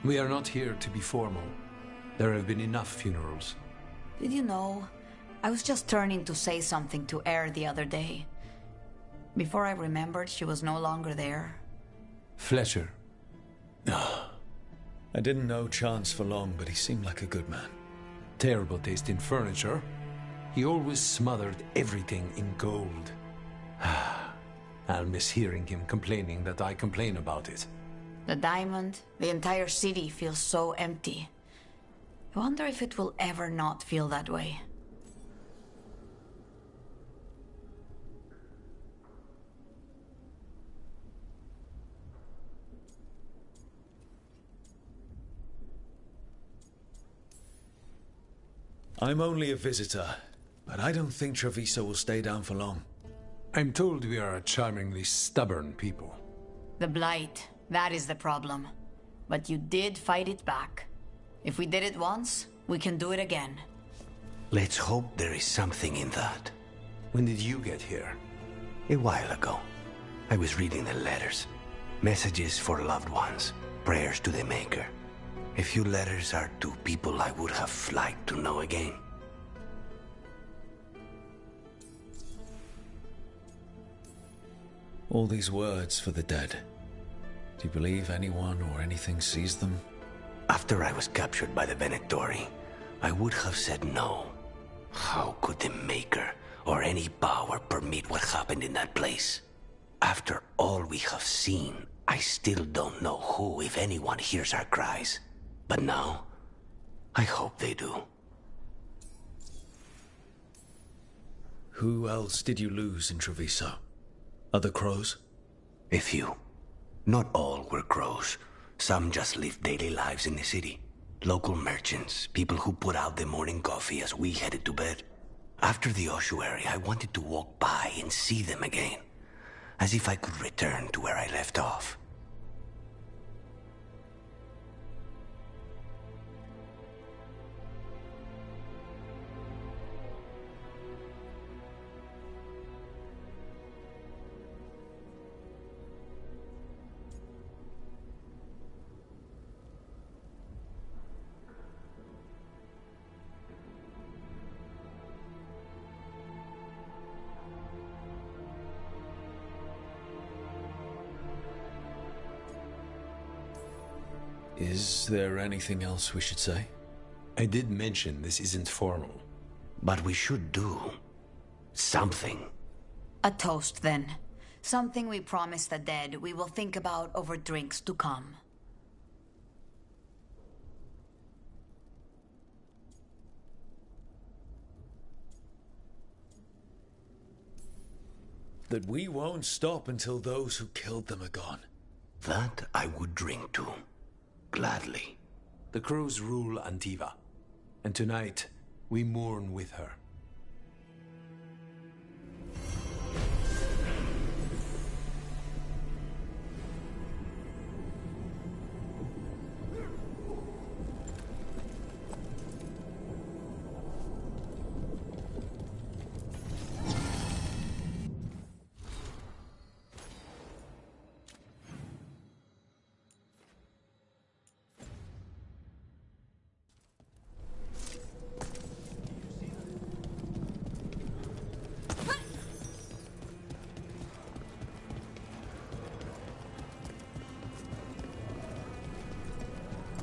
We are not here to be formal. There have been enough funerals. Did you know? I was just turning to say something to Air the other day. Before I remembered, she was no longer there. Fletcher. I didn't know Chance for long, but he seemed like a good man. Terrible taste in furniture. He always smothered everything in gold. I'll miss hearing him complaining that I complain about it. The diamond, the entire city feels so empty. I wonder if it will ever not feel that way. I'm only a visitor, but I don't think Treviso will stay down for long. I'm told we are a charmingly stubborn people. The Blight, that is the problem. But you did fight it back. If we did it once, we can do it again. Let's hope there is something in that. When did you get here? A while ago. I was reading the letters. Messages for loved ones. Prayers to the Maker. A few letters are to people I would have liked to know again. All these words for the dead. Do you believe anyone or anything sees them? After I was captured by the Venatori, I would have said no. How could the Maker or any power permit what happened in that place? After all we have seen, I still don't know who, if anyone, hears our cries. But now, I hope they do. Who else did you lose in Treviso? Other crows? A few. Not all were crows. Some just lived daily lives in the city. Local merchants, people who put out the morning coffee as we headed to bed. After the ossuary, I wanted to walk by and see them again. As if I could return to where I left off. Is there anything else we should say? I did mention this isn't formal. But we should do something. A toast, then. Something we promise the dead we will think about over drinks to come. That we won't stop until those who killed them are gone. That I would drink to. Gladly. The crows rule Antiva, and tonight we mourn with her.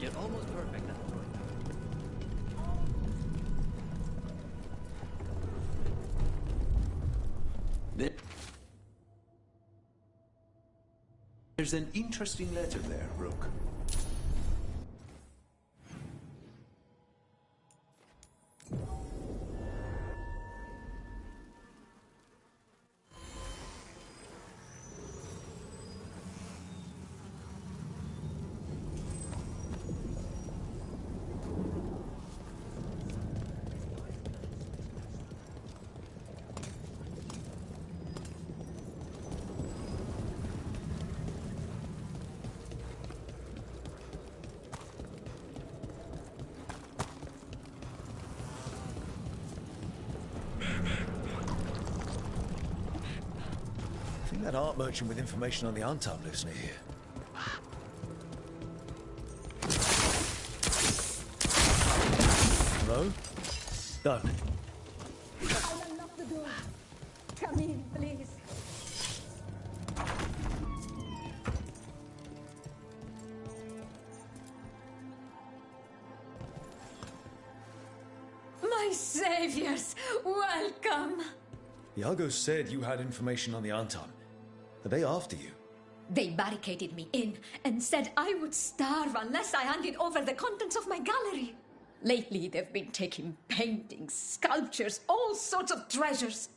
You're almost perfect at throwing. There's an interesting letter there, Rook. I think that art merchant with information on the Antab lives near here. Hello? Done. I'll unlock the door. Come in, please. My saviors, welcome. Iago said you had information on the Antab. Are they after you? They barricaded me in and said I would starve unless I handed over the contents of my gallery. Lately, they've been taking paintings, sculptures, all sorts of treasures.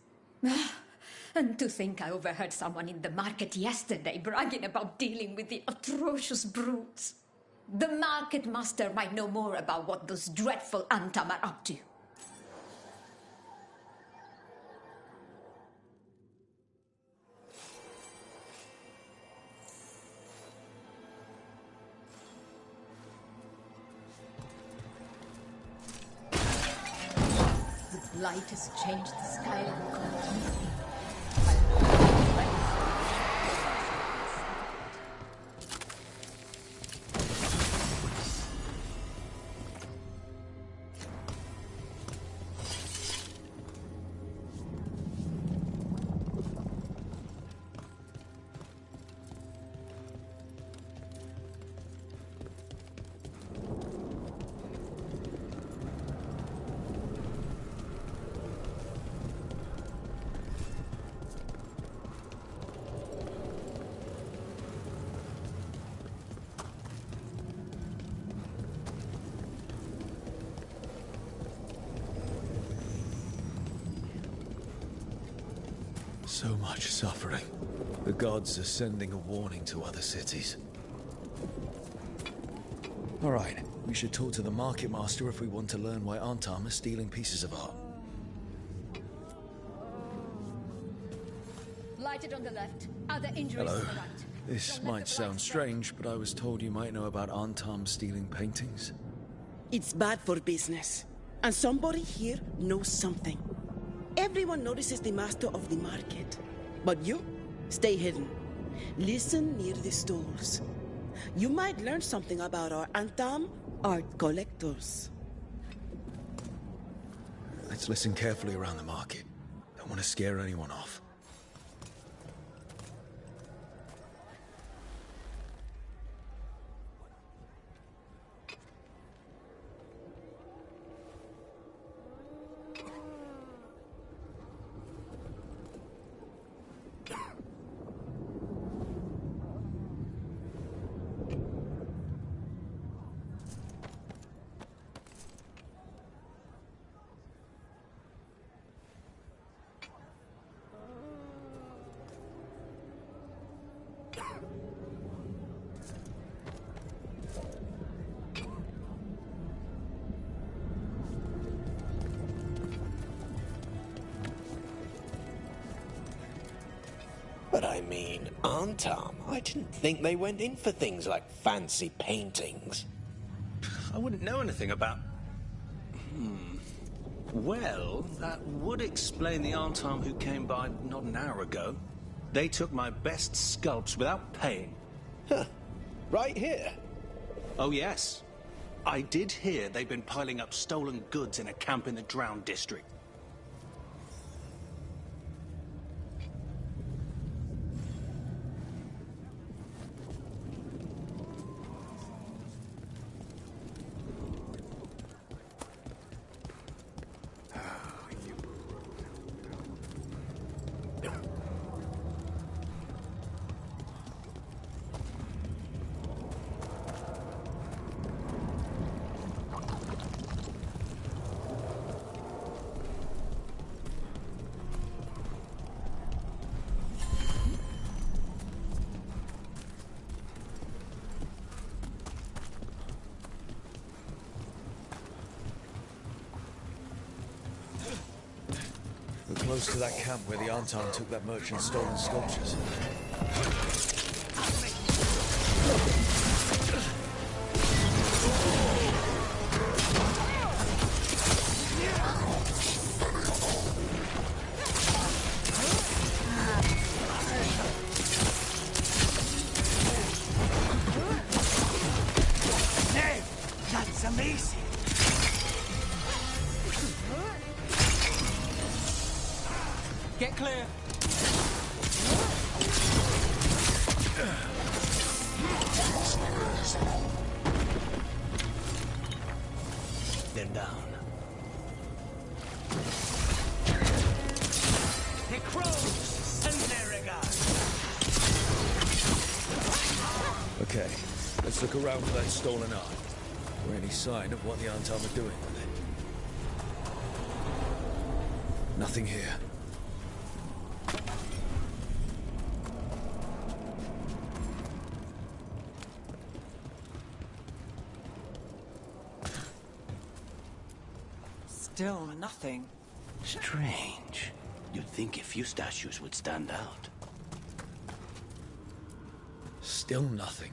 And to think I overheard someone in the market yesterday bragging about dealing with the atrocious brutes. The market master might know more about what those dreadful Antam are up to. Light has changed the skyline completely. So much suffering. The gods are sending a warning to other cities. All right, we should talk to the Market Master if we want to learn why Antam is stealing pieces of art. Lighted on the left, other injuries Hello. to the right. This might sound strange, but I was told you might know about Antam stealing paintings. It's bad for business. And somebody here knows something. Everyone notices the master of the market. But you, stay hidden. Listen near the stalls. You might learn something about our Antam art collectors. Let's listen carefully around the market. Don't want to scare anyone off. But I mean, Antam, I didn't think they went in for things like fancy paintings. I wouldn't know anything about... Well, that would explain the Antam who came by not an hour ago. They took my best sculpts without paying. Right here? Oh, yes. I did hear they've been piling up stolen goods in a camp in the Drowned District. We're close to that camp where the Antam took that merchant's stolen sculptures. That's amazing. Get clear. They're down. The crows and their regard. Okay, let's look around for that stolen art. Or any sign of what the Antam are doing with it. Nothing here. Still nothing. Strange. You'd think a few statues would stand out. Still nothing.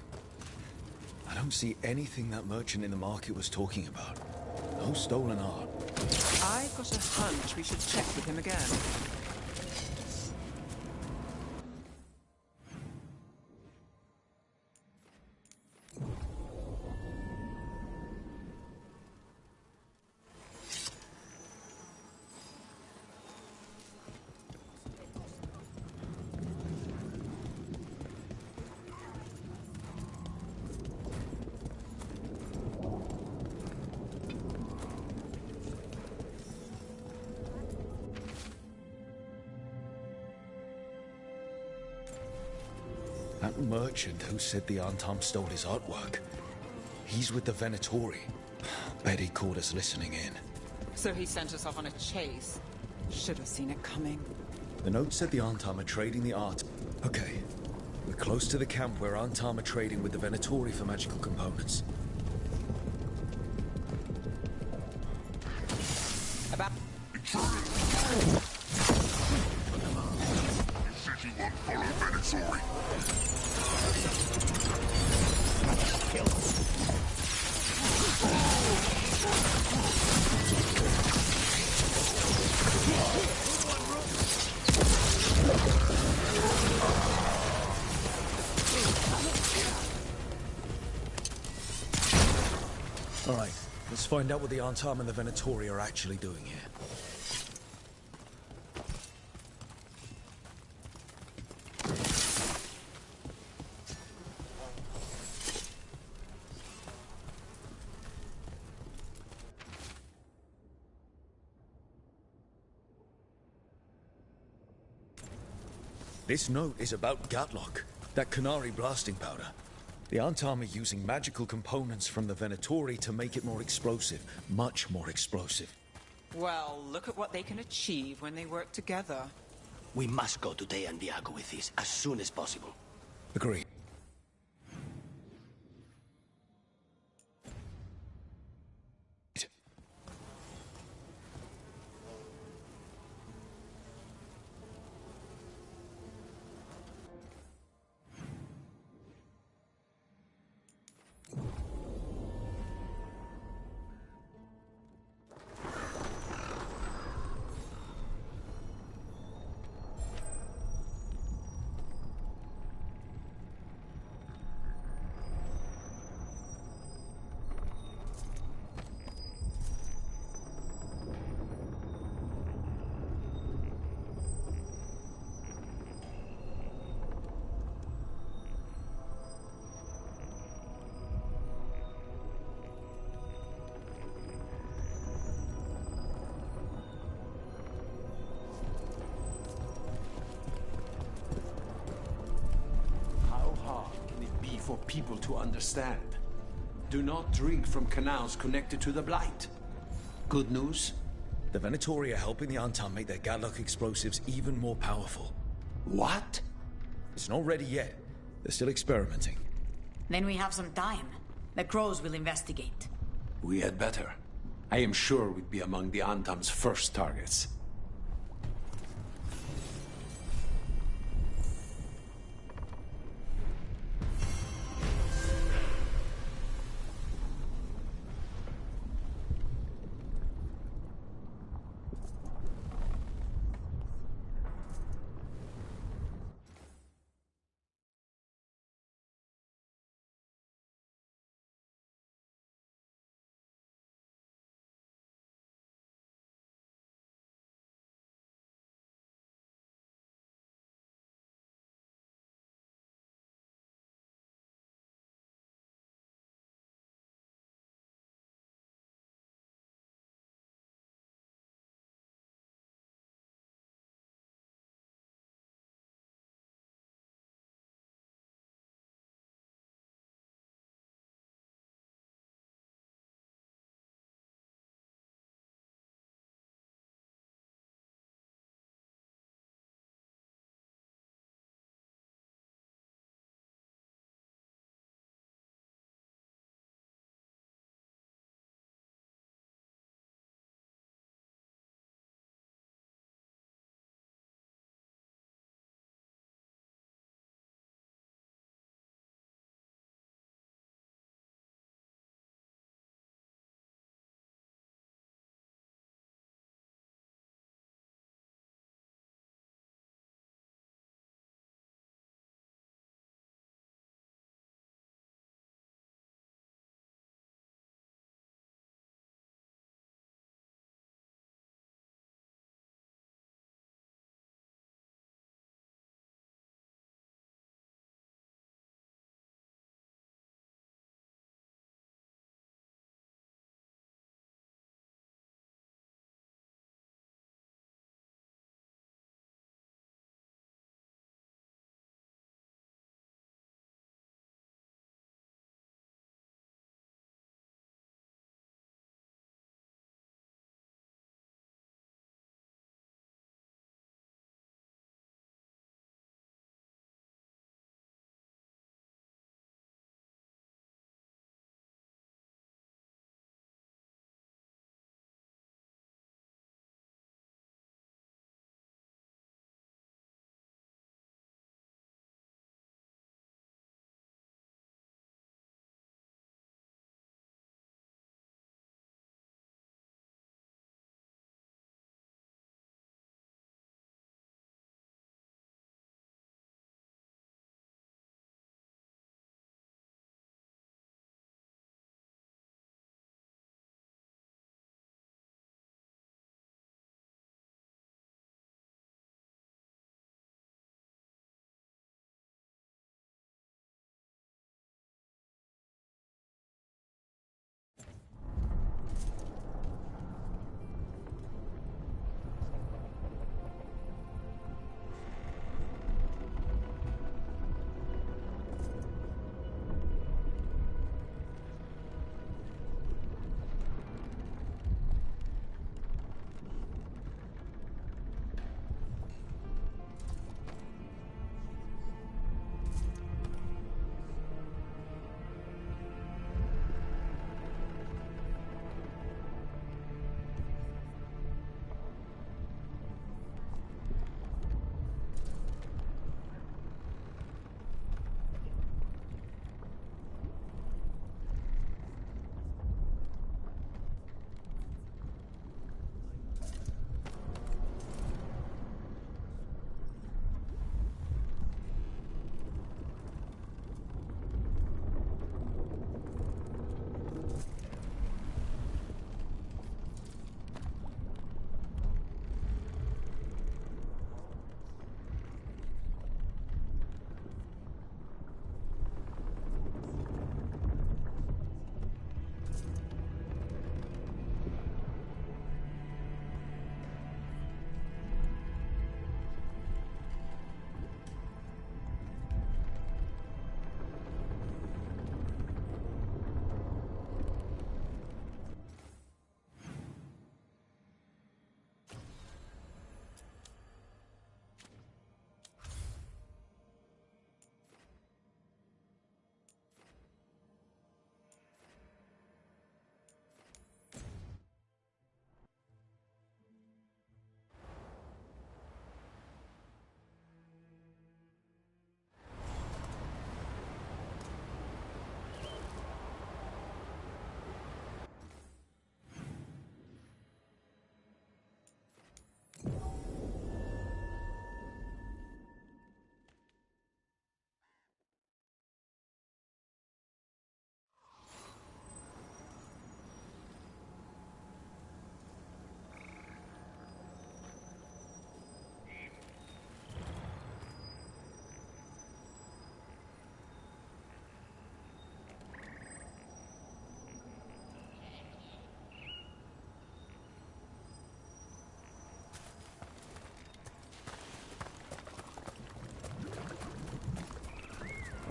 I don't see anything that merchant in the market was talking about. No stolen art. I've got a hunch we should check with him again. That merchant who said the Antam stole his artwork. He's with the Venatori. Bet he caught us listening in. So he sent us off on a chase. Should have seen it coming. The note said the Antam are trading the art. Okay. We're close to the camp where Antam are trading with the Venatori for magical components. About... All right, let's find out what the Antam and the Venatori are actually doing here. This note is about Gatlock, that Qunari blasting powder. The Antam are using magical components from the Venatori to make it more explosive, much more explosive. Well, look at what they can achieve when they work together. We must go to Dea and Diago with this as soon as possible. Agreed. For people to understand. Do not drink from canals connected to the Blight. Good news? The Venatori are helping the Antam make their Gatlock explosives even more powerful. What? It's not ready yet. They're still experimenting. Then we have some time. The Crows will investigate. We had better. I am sure we'd be among the Antam's first targets.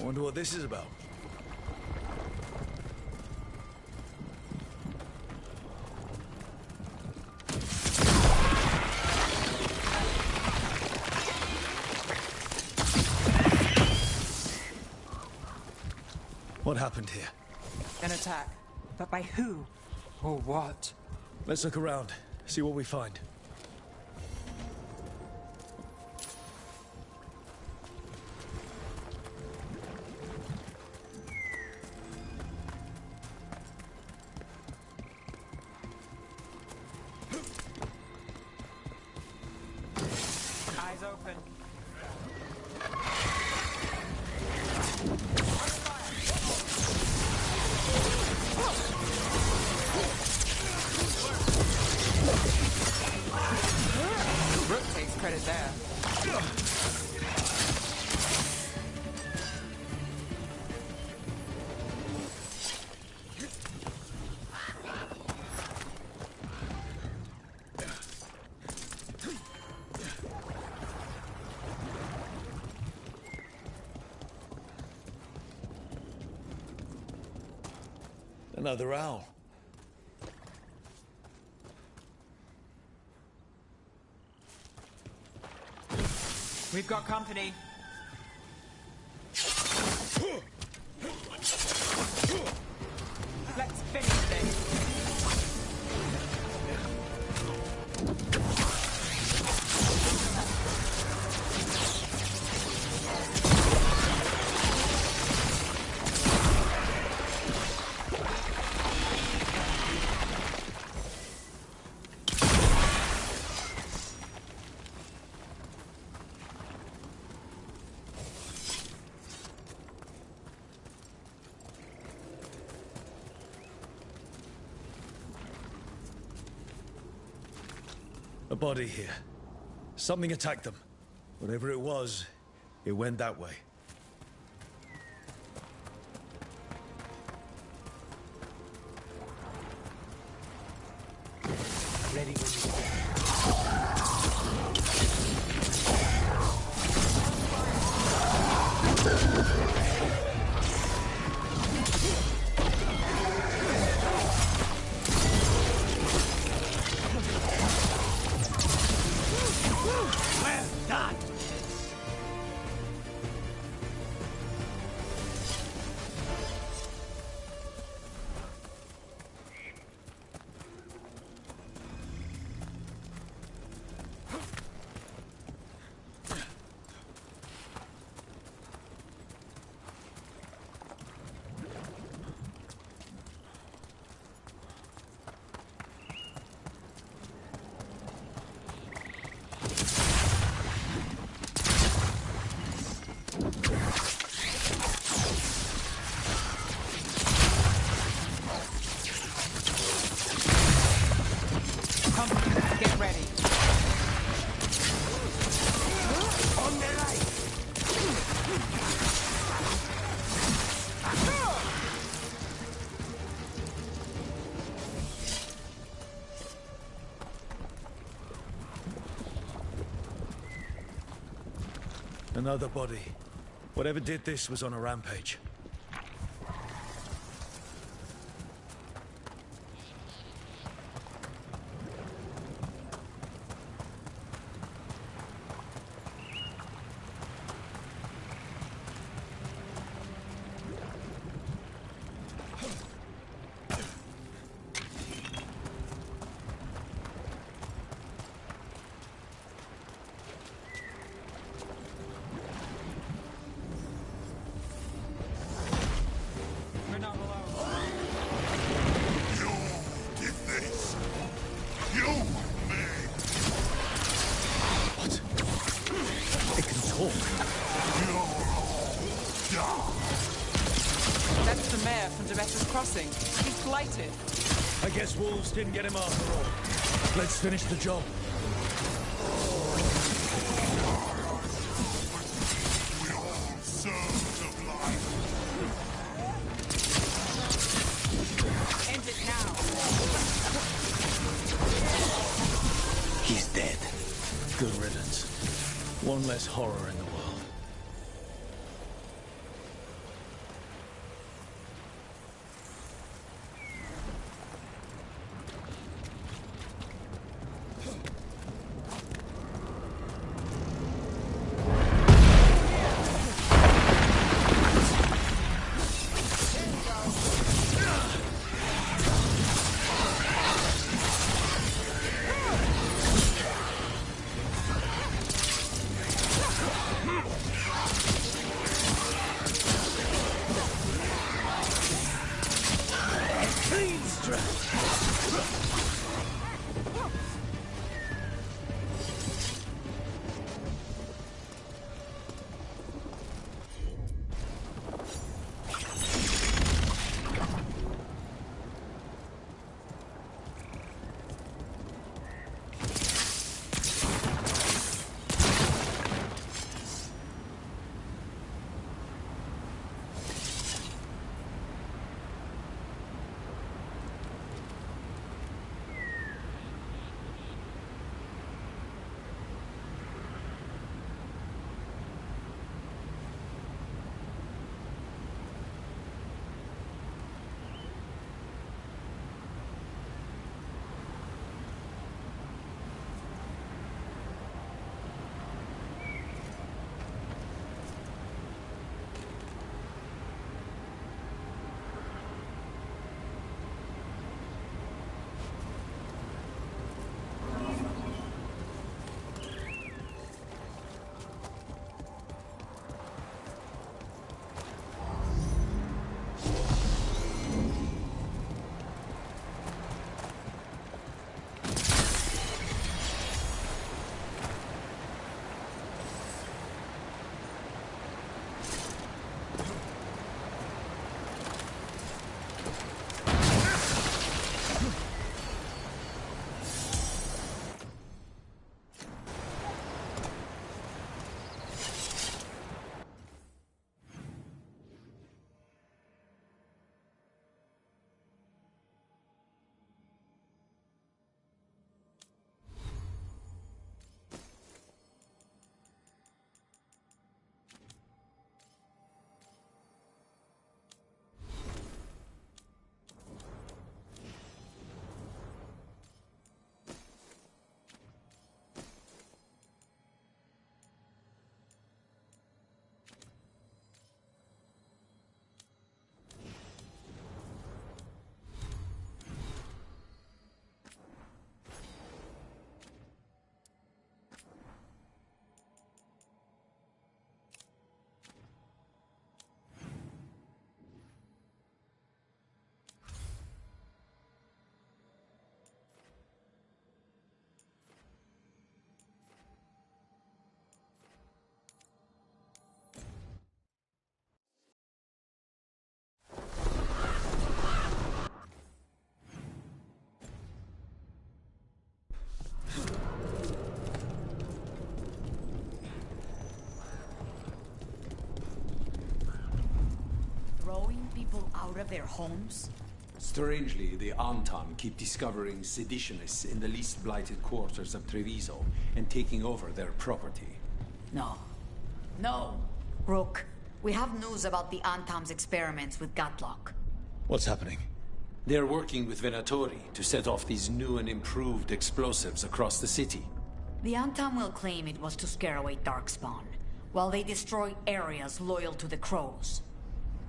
I wonder what this is about. What happened here? An attack. But by who? Or what? Let's look around, see what we find. Eyes open. Rook takes credit there. Another owl. We've got company. Let's finish this. A body here. Something attacked them. Whatever it was, it went that way. Ready when you Well done! Get ready. On the right! Another body. Whatever did this was on a rampage. We're not alone. You did this. You made. What? It can talk. That's the mayor from Demeter's Crossing. He's blighted. I guess wolves didn't get him after all. Let's finish the job. We all serve the blight. End it now. He's dead. Good riddance. One less horror in the world. of their homes? Strangely, the Antam keep discovering seditionists in the least blighted quarters of Treviso and taking over their property. No. No! Rook, we have news about the Antam's experiments with Gatlock. What's happening? They're working with Venatori to set off these new and improved explosives across the city. The Antam will claim it was to scare away Darkspawn, while they destroy areas loyal to the Crows.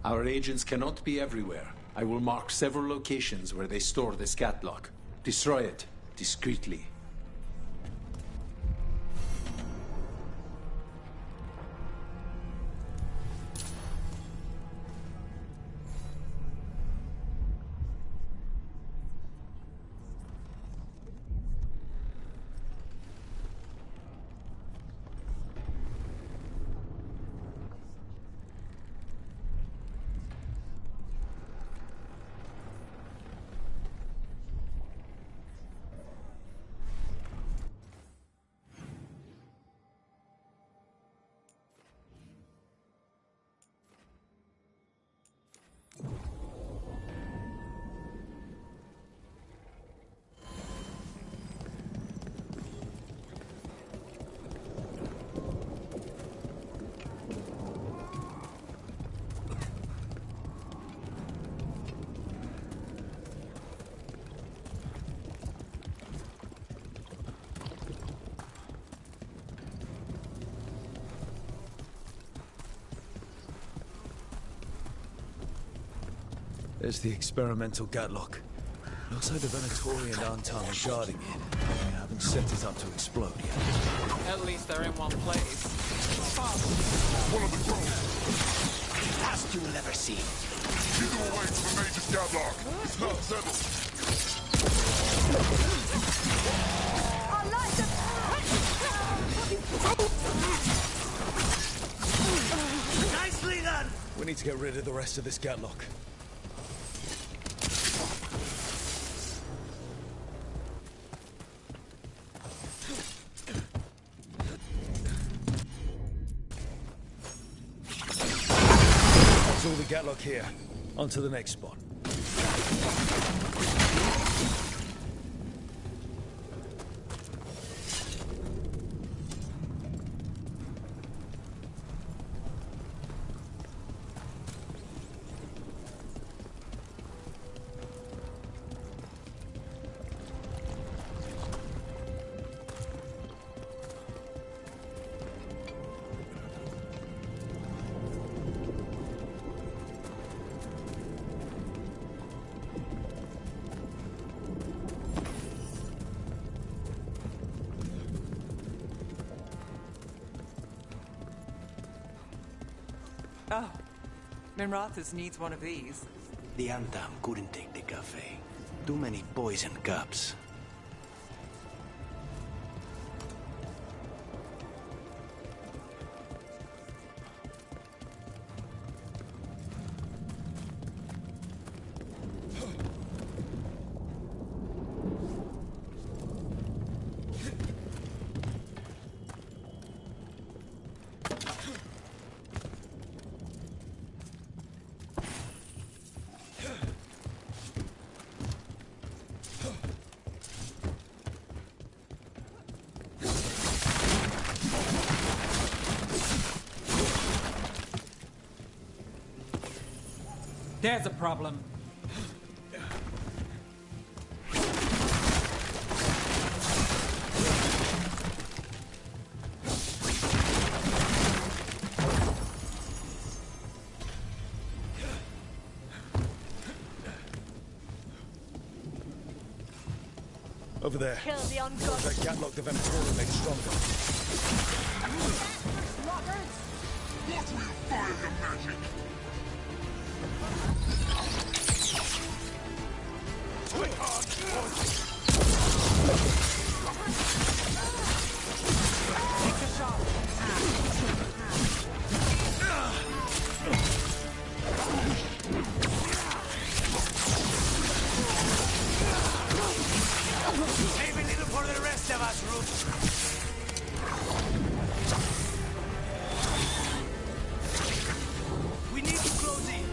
Our agents cannot be everywhere. I will mark several locations where they store this Gatlock. Destroy it, discreetly. There's the experimental Gatlock. Looks like the Venatori and Antam are guarding it. They haven't set it up to explode yet. At least they're in one place. One of the Crows. Last you will ever see. Either way to the Mage's Gatlock. It's not settled. Nicely done! We need to get rid of the rest of this Gatlock. That's all the Gatlock here. On to the next spot. Oh, Minrathous needs one of these. The Antam couldn't take the cafe. Too many poison cups. There's a problem. Over there. Kill the ungodly. That Gatlock the Venatori made stronger. Rockers! What will fire your magic? Take the shot. Save a little for the rest of us, Rook. We need to close in.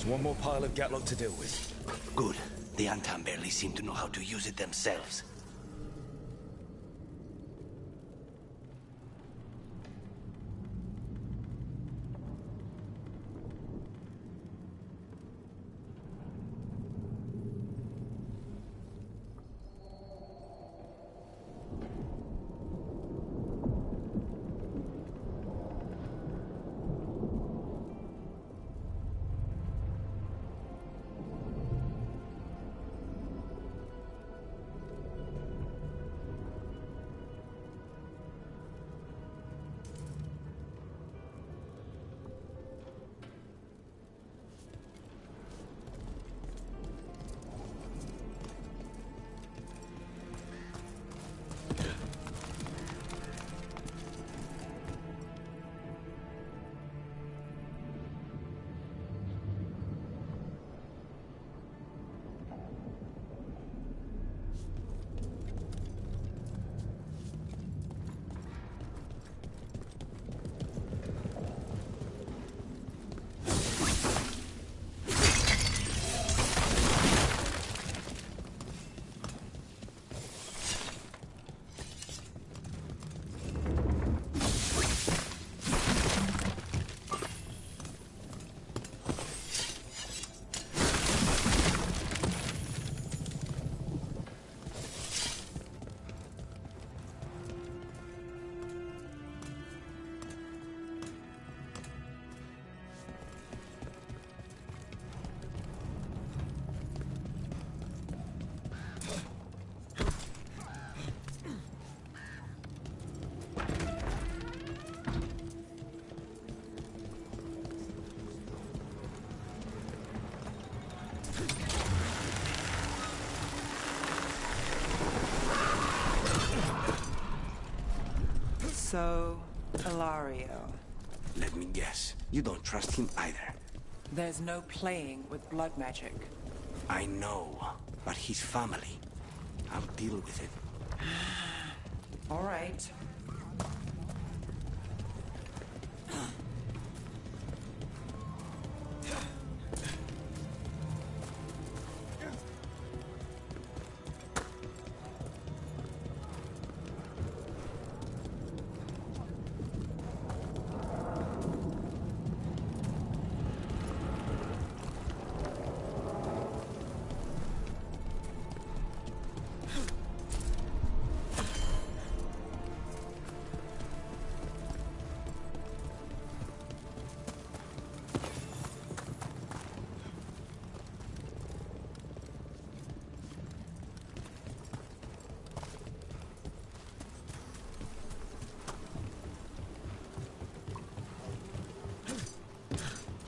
one more pile of Gatlock to deal with. Good. The Antam barely seem to know how to use it themselves. So, Ilario. Let me guess. You don't trust him either. There's no playing with blood magic. I know, but his family. I'll deal with it. All right.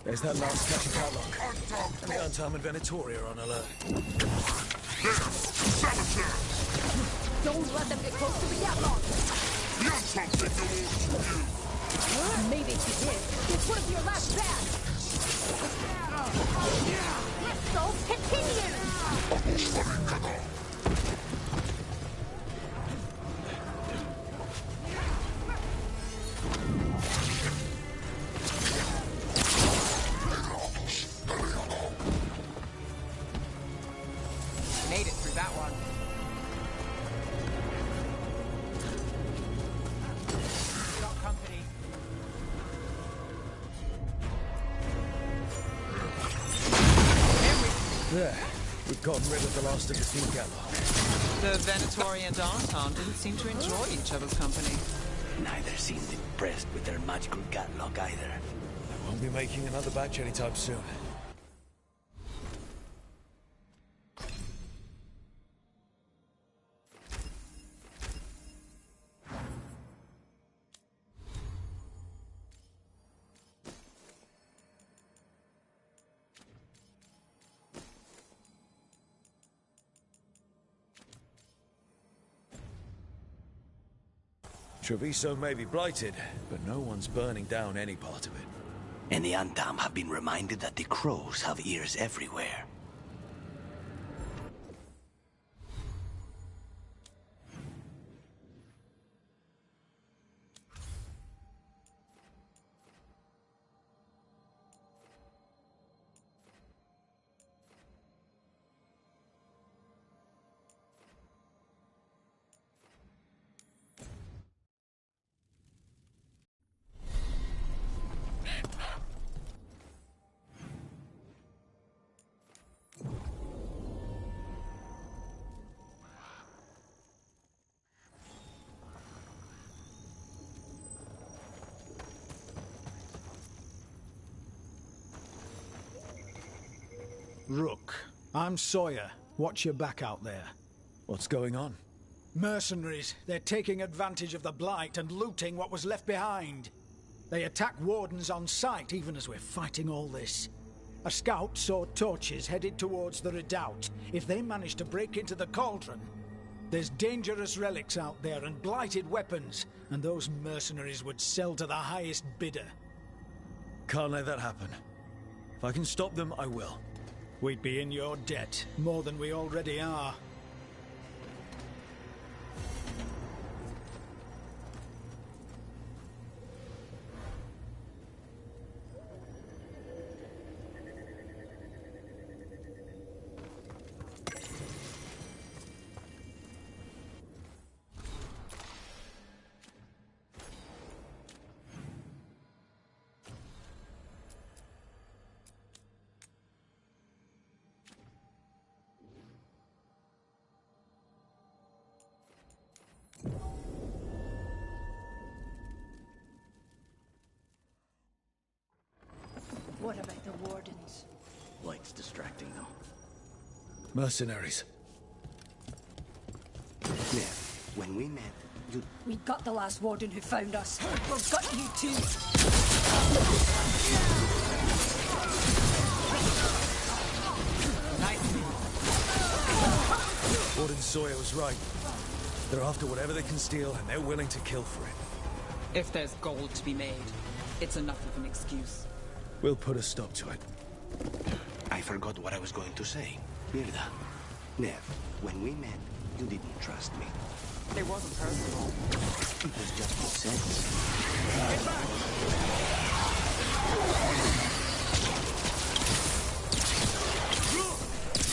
There's that last catch of Gatlock. And the Antam and Venatoria are on alert. There! Saboteur! Don't let them get close to the Gatlock! The Antam take no orders from you! Maybe she did. It's one of your last bats! So continue! Made it through that one. Got company. There. We've gotten rid of the last of the Team Gatlock. The Venatori and Anton didn't seem to enjoy each other's company. Neither seemed impressed with their magical Gatlock either. I won't be making another batch anytime soon. Treviso may be blighted, but no one's burning down any part of it. And the Antam have been reminded that the crows have ears everywhere. Rook, I'm Sawyer. Watch your back out there. What's going on? Mercenaries. They're taking advantage of the Blight and looting what was left behind. They attack wardens on sight even as we're fighting all this. A scout saw torches headed towards the redoubt. If they manage to break into the cauldron, there's dangerous relics out there and blighted weapons, and those mercenaries would sell to the highest bidder. Can't let that happen. If I can stop them, I will. We'd be in your debt, more than we already are. What about the wardens? Light's distracting them. Mercenaries. Nev, when we met, you... We got the last warden who found us. We've got you too. Warden Sawyer was right. They're after whatever they can steal, and they're willing to kill for it. If there's gold to be made, it's enough of an excuse. We'll put a stop to it. I forgot what I was going to say. Mirda, Nev, when we met, you didn't trust me. It wasn't personal. It was just good sense. Get back!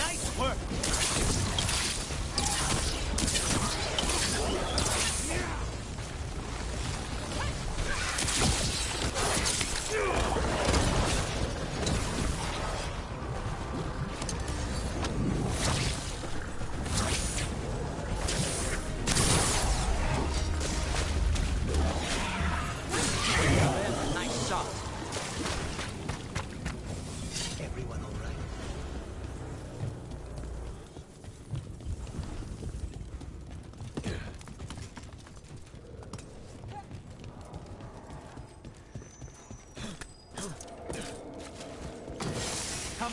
Nice work! Nice shot. Everyone all right? Come,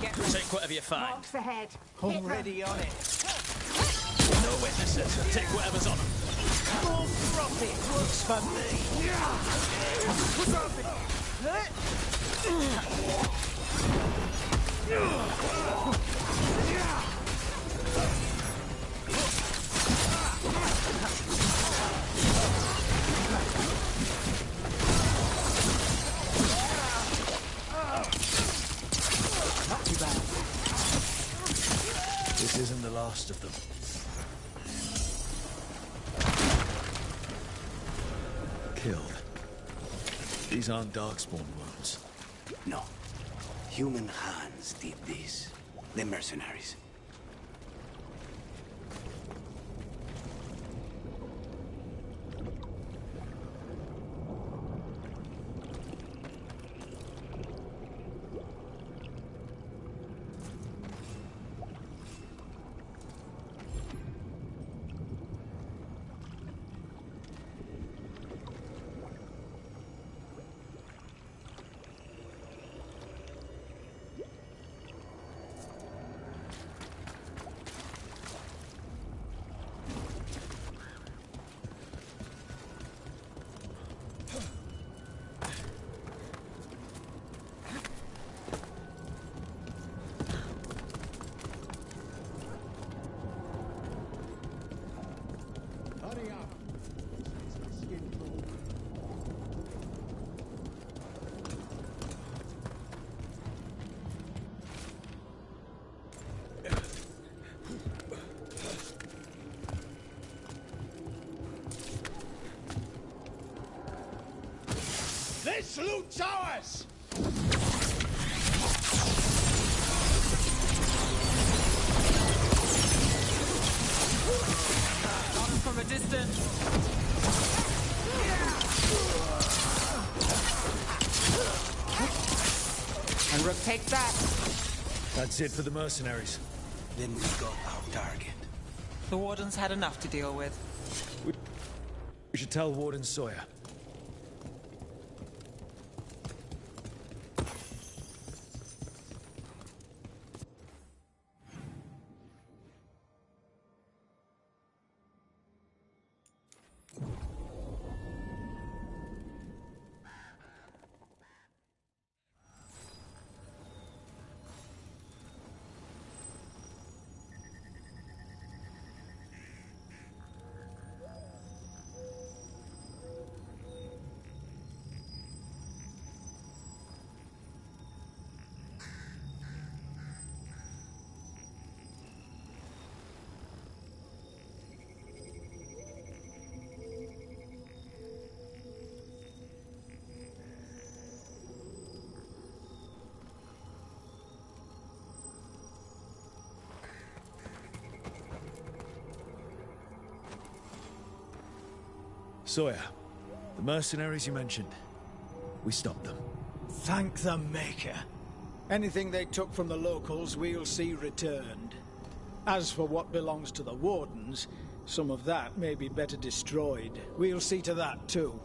get Take whatever you find. Marks ahead. Already on it. No witnesses. Take whatever's on them. More profit works for me. Not too bad. This isn't the last of them. Killed. These aren't Darkspawn wounds. No. Human hands did this. The mercenaries. This loot's ours! Got him from a distance. And Rook takes that. That's it for the mercenaries. Then we got our target. The Warden's had enough to deal with. We should tell Warden Sawyer. Sawyer, the mercenaries you mentioned, we stopped them. Thank the Maker. Anything they took from the locals, we'll see returned. As for what belongs to the Wardens, some of that may be better destroyed. We'll see to that, too.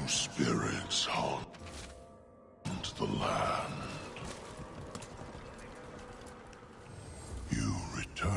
Spirits haunt the land. You return.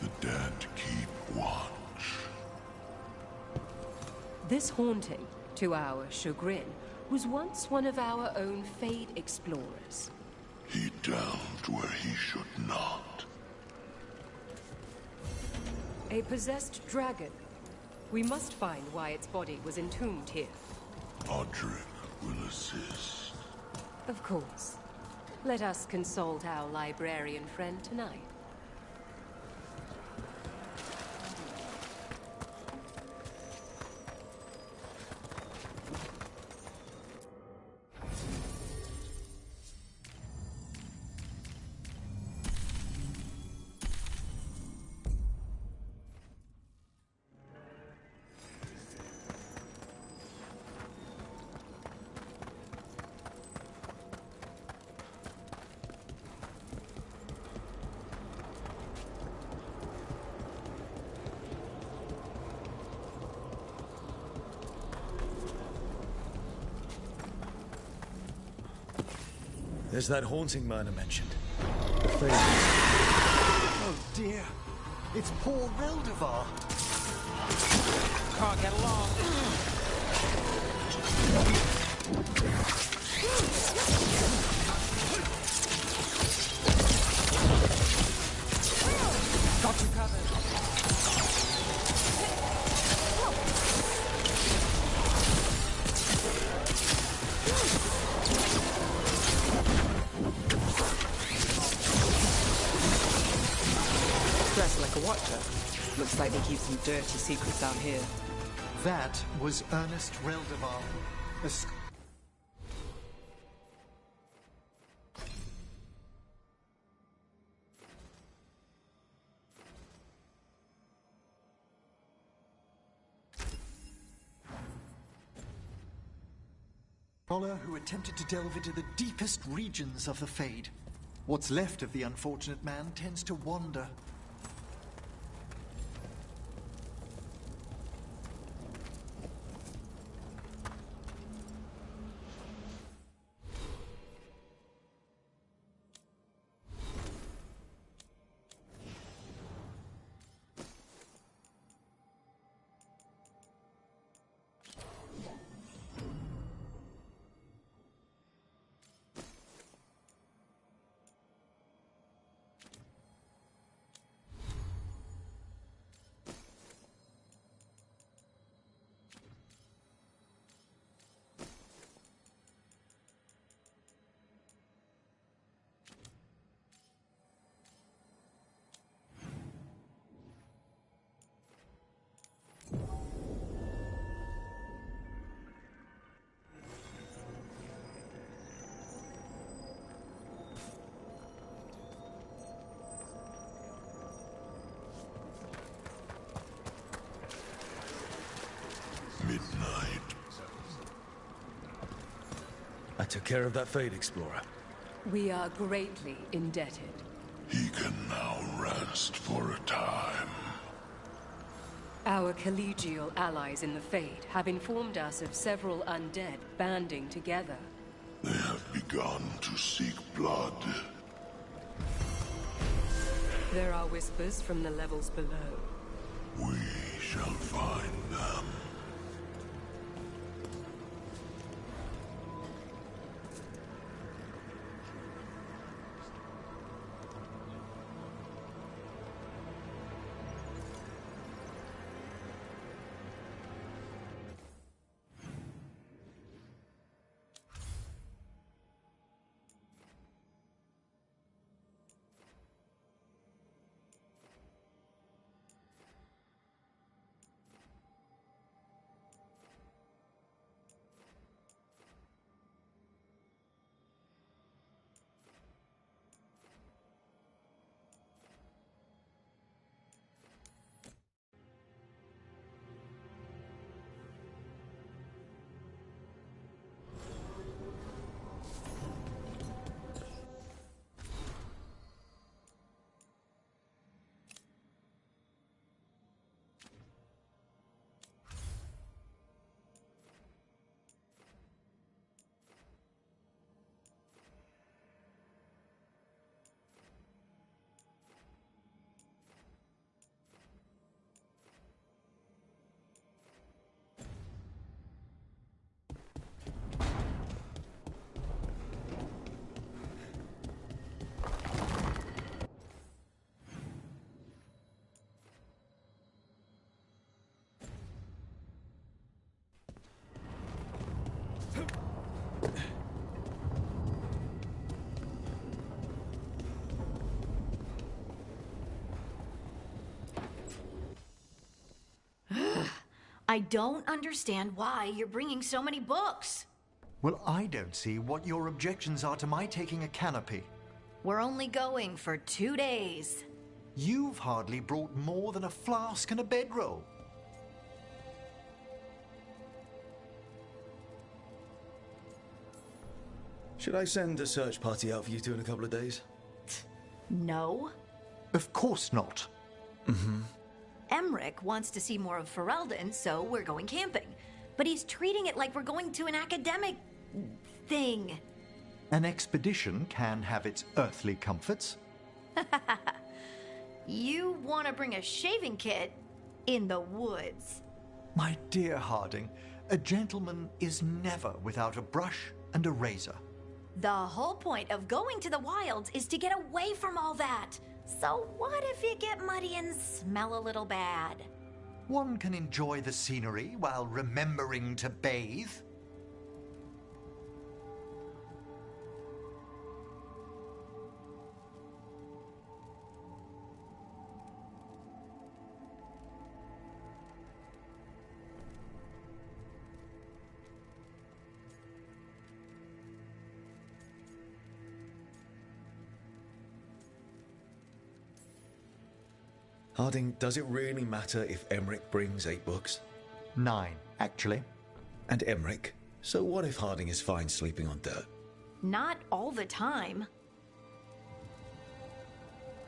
The dead keep watch. This haunting, to our chagrin, was once one of our own Fade explorers. He delved where he should not. A possessed dragon. We must find why its body was entombed here. Audric will assist. Of course. Let us consult our librarian friend tonight. There's that haunting man I mentioned. Oh dear. It's poor Rildevar. Can't get along. Got you covered. like a watcher. Looks like they keep some dirty secrets out here. That was Ernest Reldevar. Scholar who attempted to delve into the deepest regions of the Fade. What's left of the unfortunate man tends to wander. I took care of that Fade Explorer. We are greatly indebted. He can now rest for a time. Our collegial allies in the Fade have informed us of several undead banding together. They have begun to seek blood. There are whispers from the levels below. We shall find them. I don't understand why you're bringing so many books. Well, I don't see what your objections are to my taking a canopy. We're only going for 2 days. You've hardly brought more than a flask and a bedroll. Should I send a search party out for you two in a couple of days? No. Of course not. Mm-hmm. Emmerich wants to see more of Ferelden, so we're going camping. But he's treating it like we're going to an academic thing. An expedition can have its earthly comforts. You want to bring a shaving kit in the woods. My dear Harding, a gentleman is never without a brush and a razor. The whole point of going to the wilds is to get away from all that. So what if you get muddy and smell a little bad? One can enjoy the scenery while remembering to bathe. Harding, does it really matter if Emmerich brings 8 books? 9, actually. And Emmerich? So what if Harding is fine sleeping on dirt? Not all the time.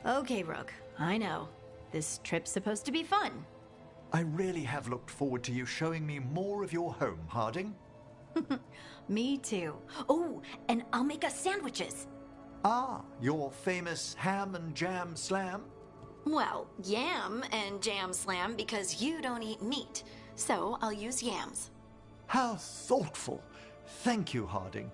Okay, Rook, I know. This trip's supposed to be fun. I really have looked forward to you showing me more of your home, Harding. Me too. Oh, and I'll make us sandwiches. Ah, your famous ham and jam slam? Well, yam and jam slam because you don't eat meat. So I'll use yams. How thoughtful. Thank you, Harding.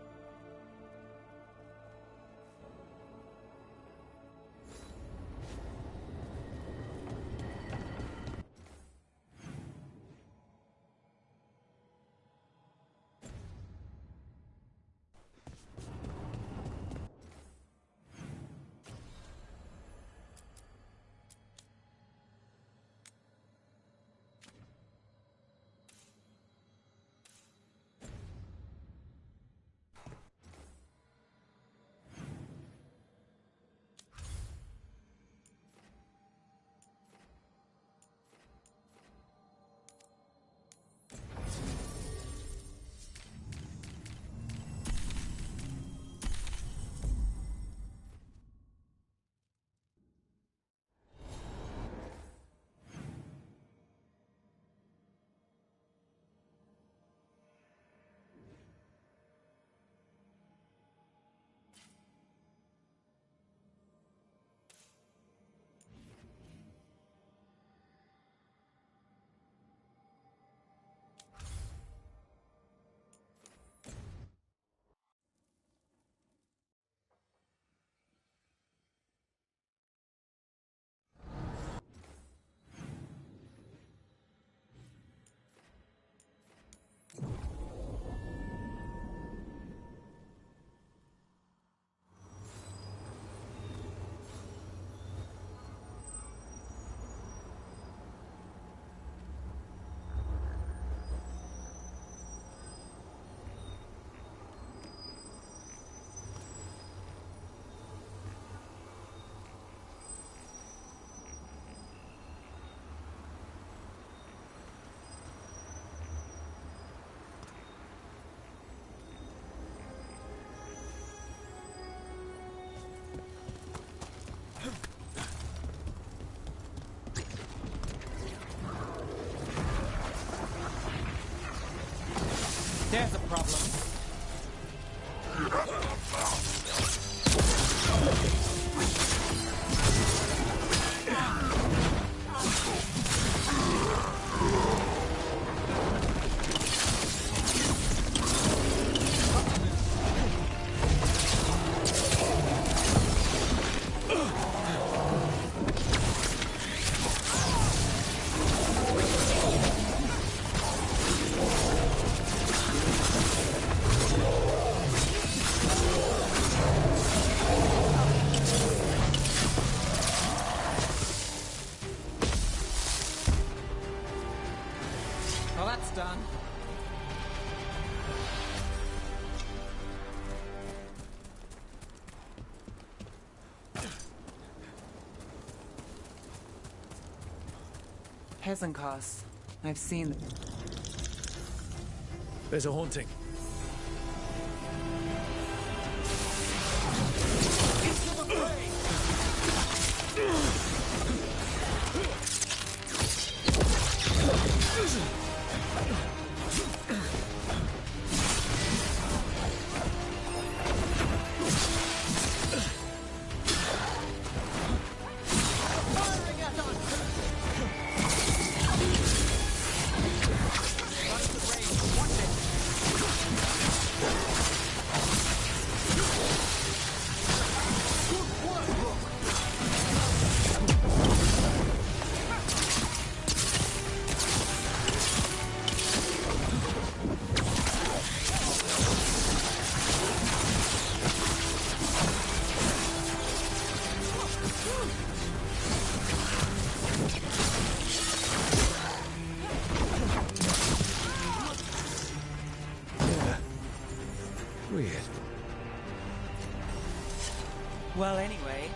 There's a problem. Well, that's done. Hezenkos. I've seen them. There's a haunting. Weird. Well, anyway,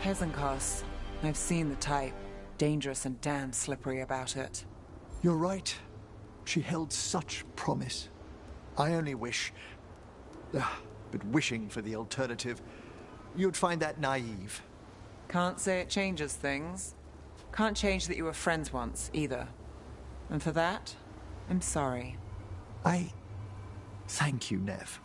Hezenkos. I've seen the type. dangerous and damn slippery about it. You're right. She held such promise. I only wish... but wishing for the alternative, you'd find that naive. Can't say it changes things. Can't change that you were friends once, either. And for that, I'm sorry. I... thank you, Nev.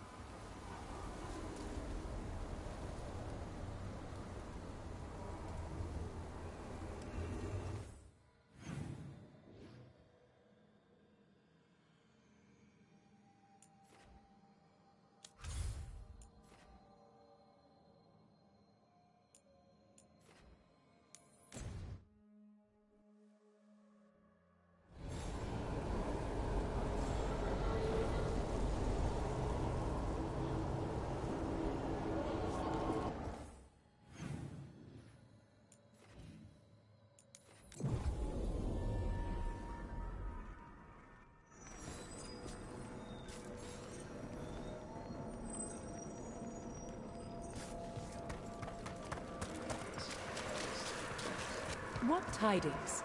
What tidings?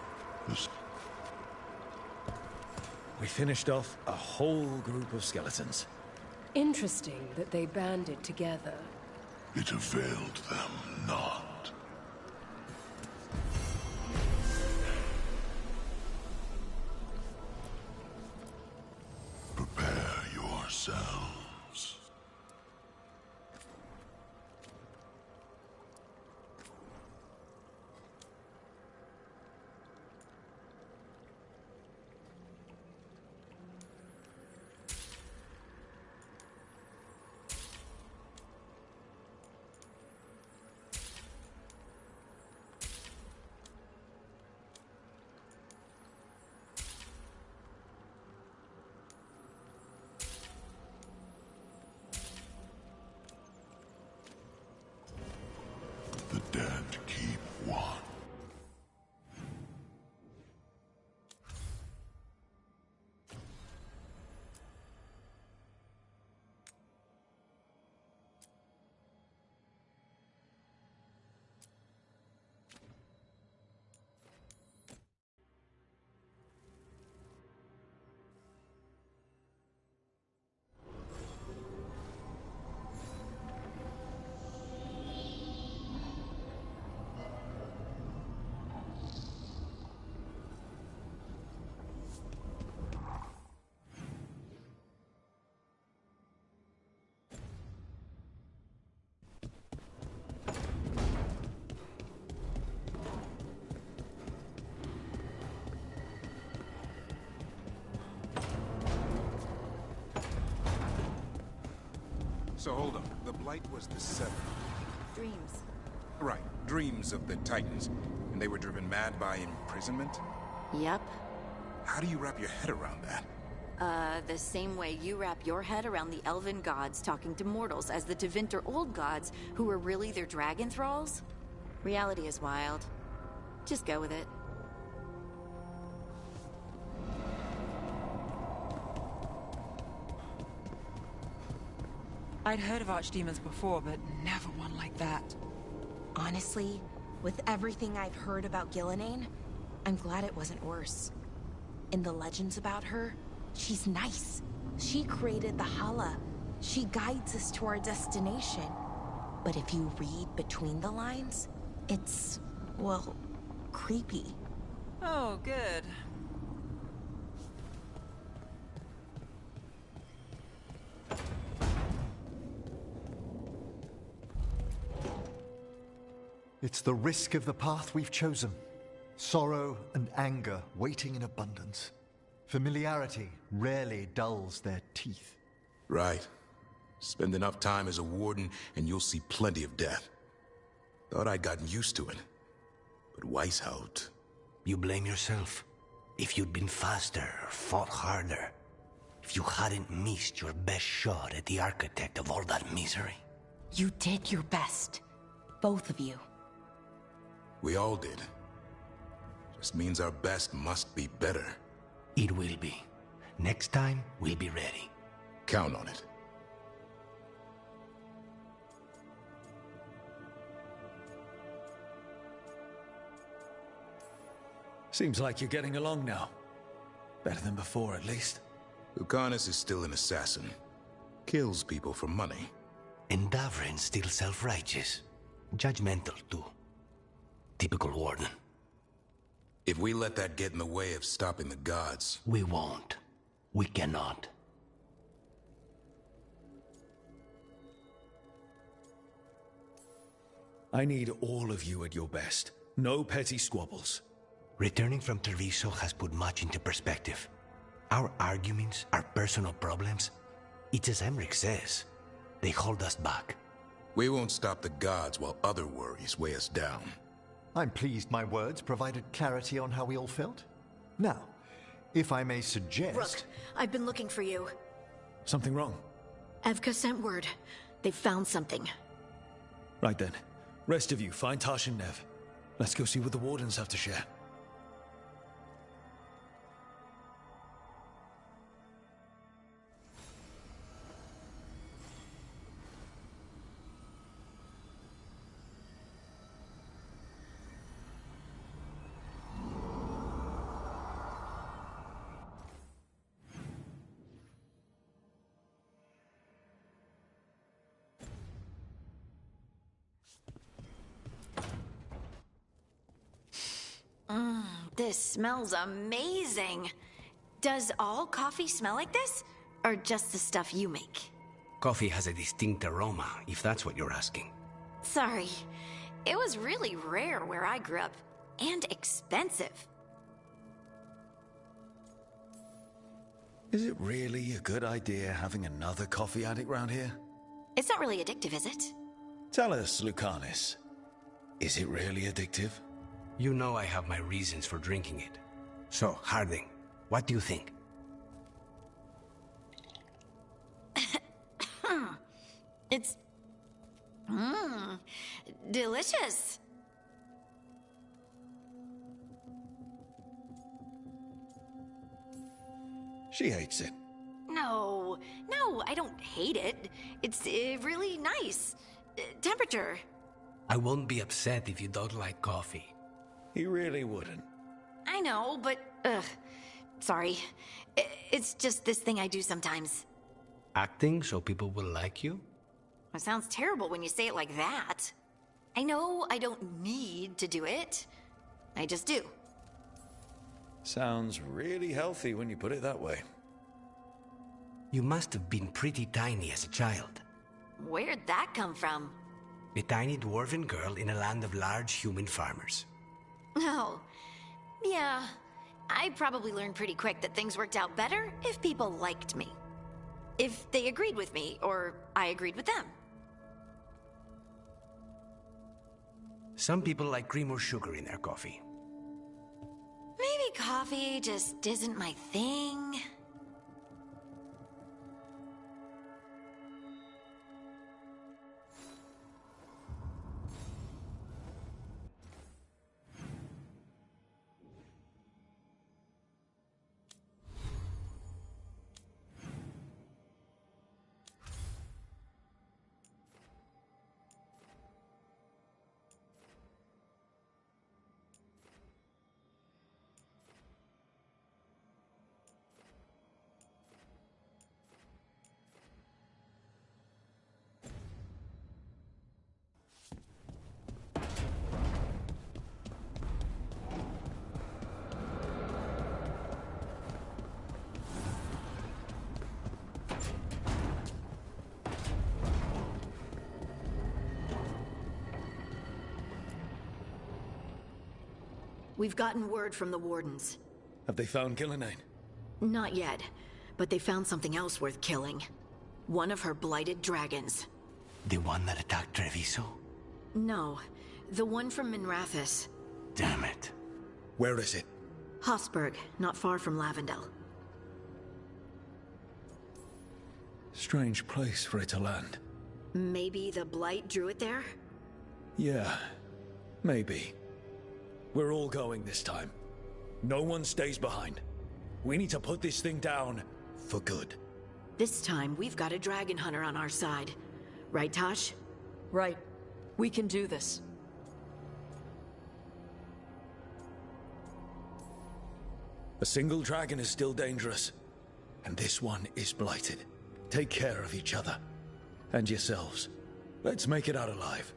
We finished off a whole group of skeletons. Interesting that they banded together. It availed them not. Prepare yourselves. The dead keep one. So hold on. The Blight was the Seven. Dreams. Right. Dreams of the Titans. And they were driven mad by imprisonment? Yep. How do you wrap your head around that? The same way you wrap your head around the elven gods talking to mortals as the Tevinter old gods who were really their dragon thralls? Reality is wild. Just go with it. I'd heard of archdemons before, but never one like that. Honestly, with everything I've heard about Gillenane, I'm glad it wasn't worse. In the legends about her, she's nice. She created the Hala. She guides us to our destination. But if you read between the lines, it's, well, creepy. Oh, good. It's the risk of the path we've chosen. Sorrow and anger waiting in abundance. Familiarity rarely dulls their teeth. Right. Spend enough time as a warden and you'll see plenty of death. Thought I'd gotten used to it. But Weishaupt... You blame yourself. If you'd been faster or fought harder. If you hadn't missed your best shot at the architect of all that misery. You did your best. Both of you. We all did. Just means our best must be better. It will be. Next time, we'll be ready. Count on it. Seems like you're getting along now. Better than before, at least. Lucanus is still an assassin. Kills people for money. And Davrin's still self-righteous. Judgmental, too. Typical Warden. If we let that get in the way of stopping the gods... We won't. We cannot. I need all of you at your best. No petty squabbles. Returning from Treviso has put much into perspective. Our arguments, our personal problems, it's as Emmerich says. They hold us back. We won't stop the gods while other worries weigh us down. I'm pleased my words provided clarity on how we all felt. Now, if I may suggest... Rook, I've been looking for you. Something wrong? Evka sent word. They found something. Right then. Rest of you, find Tash and Nev. Let's go see what the Wardens have to share. This smells amazing. Does all coffee smell like this? Or just the stuff you make? Coffee has a distinct aroma, if that's what you're asking. Sorry. It was really rare where I grew up. And expensive. Is it really a good idea having another coffee addict round here? It's not really addictive, is it? Tell us, Lucanus. Is it really addictive? You know I have my reasons for drinking it. So, Harding, what do you think? It's... delicious. She hates it. No, I don't hate it. It's really nice. Temperature. I won't be upset if you don't like coffee. He really wouldn't. I know, but... sorry. It's just this thing I do sometimes. Acting so people will like you? It sounds terrible when you say it like that. I know I don't need to do it. I just do. Sounds really healthy when you put it that way. You must have been pretty tiny as a child. Where'd that come from? A tiny dwarven girl in a land of large human farmers. Oh, yeah. I probably learned pretty quick that things worked out better if people liked me. If they agreed with me, or I agreed with them. Some people like cream or sugar in their coffee. Maybe coffee just isn't my thing. We've gotten word from the Wardens. Have they found Gillenane? Not yet, but they found something else worth killing. One of her blighted dragons. The one that attacked Treviso? No, the one from Minrathous. Damn it. Where is it? Hossberg, not far from Lavendel. Strange place for it to land. Maybe the Blight drew it there? Yeah, maybe. We're all going this time. No one stays behind. We need to put this thing down for good. This time, we've got a dragon hunter on our side. Right, Tash? Right. We can do this. A single dragon is still dangerous, and this one is blighted. Take care of each other. And yourselves. Let's make it out alive.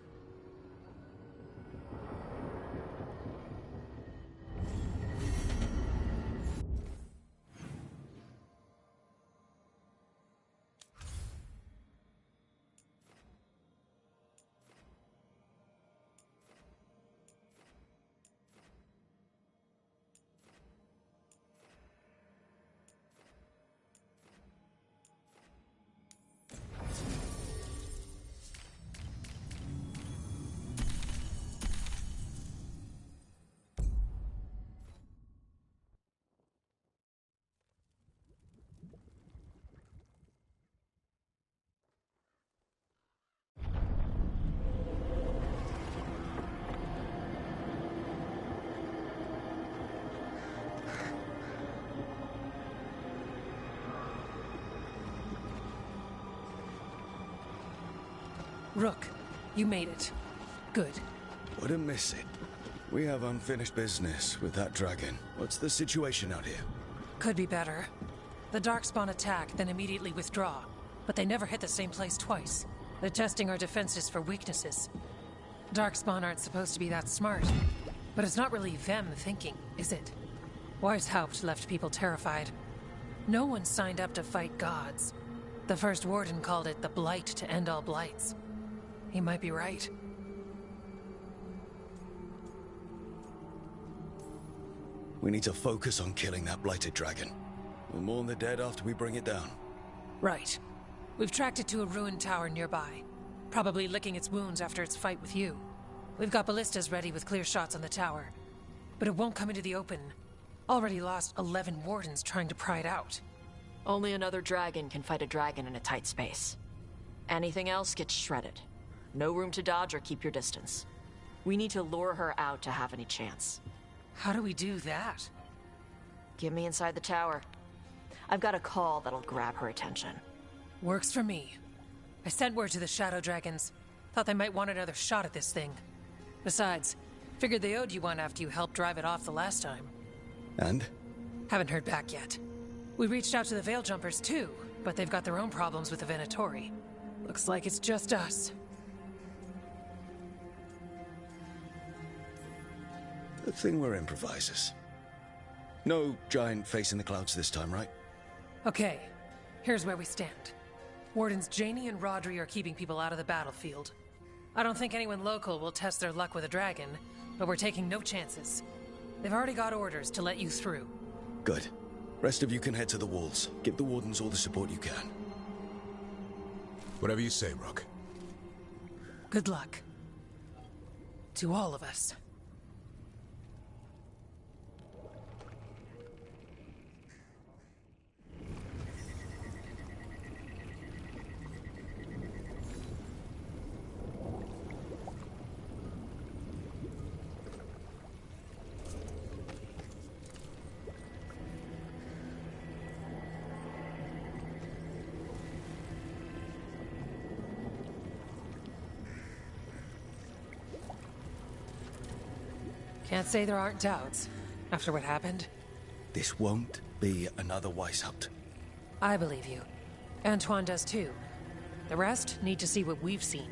Rook, you made it. Good. Wouldn't miss it. We have unfinished business with that dragon. What's the situation out here? Could be better. The Darkspawn attack, then immediately withdraw. But they never hit the same place twice. They're testing our defenses for weaknesses. Darkspawn aren't supposed to be that smart. But it's not really them thinking, is it? Weishaupt left people terrified. No one signed up to fight gods. The first warden called it the Blight to end all blights. He might be right. We need to focus on killing that blighted dragon. We'll mourn the dead after we bring it down. Right. We've tracked it to a ruined tower nearby. Probably licking its wounds after its fight with you. We've got ballistas ready with clear shots on the tower. But it won't come into the open. Already lost 11 wardens trying to pry it out. Only another dragon can fight a dragon in a tight space. Anything else gets shredded. No room to dodge or keep your distance. We need to lure her out to have any chance. How do we do that? Get me inside the tower. I've got a call that'll grab her attention. Works for me. I sent word to the Shadow Dragons. Thought they might want another shot at this thing. Besides, figured they owed you one after you helped drive it off the last time. And? Haven't heard back yet. We reached out to the Veil Jumpers too, but they've got their own problems with the Venatori. Looks like it's just us. Good thing we're improvisers. No giant face in the clouds this time, right? Okay, here's where we stand. Wardens Janie and Rodri are keeping people out of the battlefield. I don't think anyone local will test their luck with a dragon, but we're taking no chances. They've already got orders to let you through. Good. Rest of you can head to the walls. Give the Wardens all the support you can. Whatever you say, Rook. Good luck. To all of us. Can't say there aren't doubts, after what happened. This won't be another Weishaupt. I believe you. Antoine does too. The rest need to see what we've seen.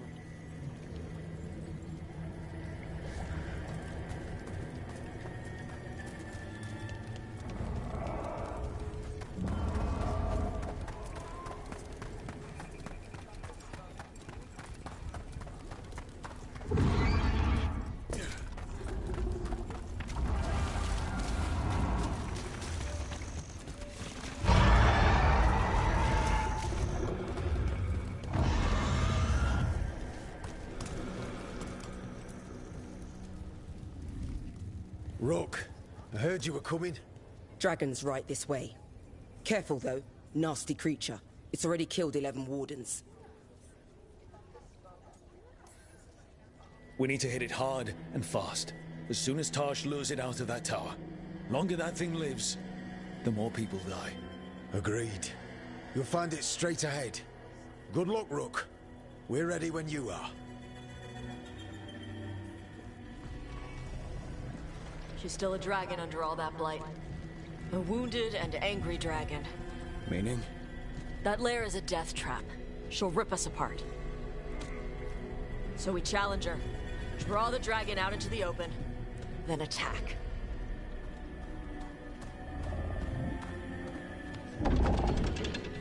Rook, I heard you were coming. Dragon's right this way. Careful though, nasty creature. It's already killed 11 wardens. We need to hit it hard and fast. As soon as Tarsh lures it out of that tower. Longer that thing lives, the more people die. Agreed. You'll find it straight ahead. Good luck, Rook. We're ready when you are. She's still a dragon under all that blight. A wounded and angry dragon. Meaning? That lair is a death trap. She'll rip us apart. So we challenge her, draw the dragon out into the open, then attack.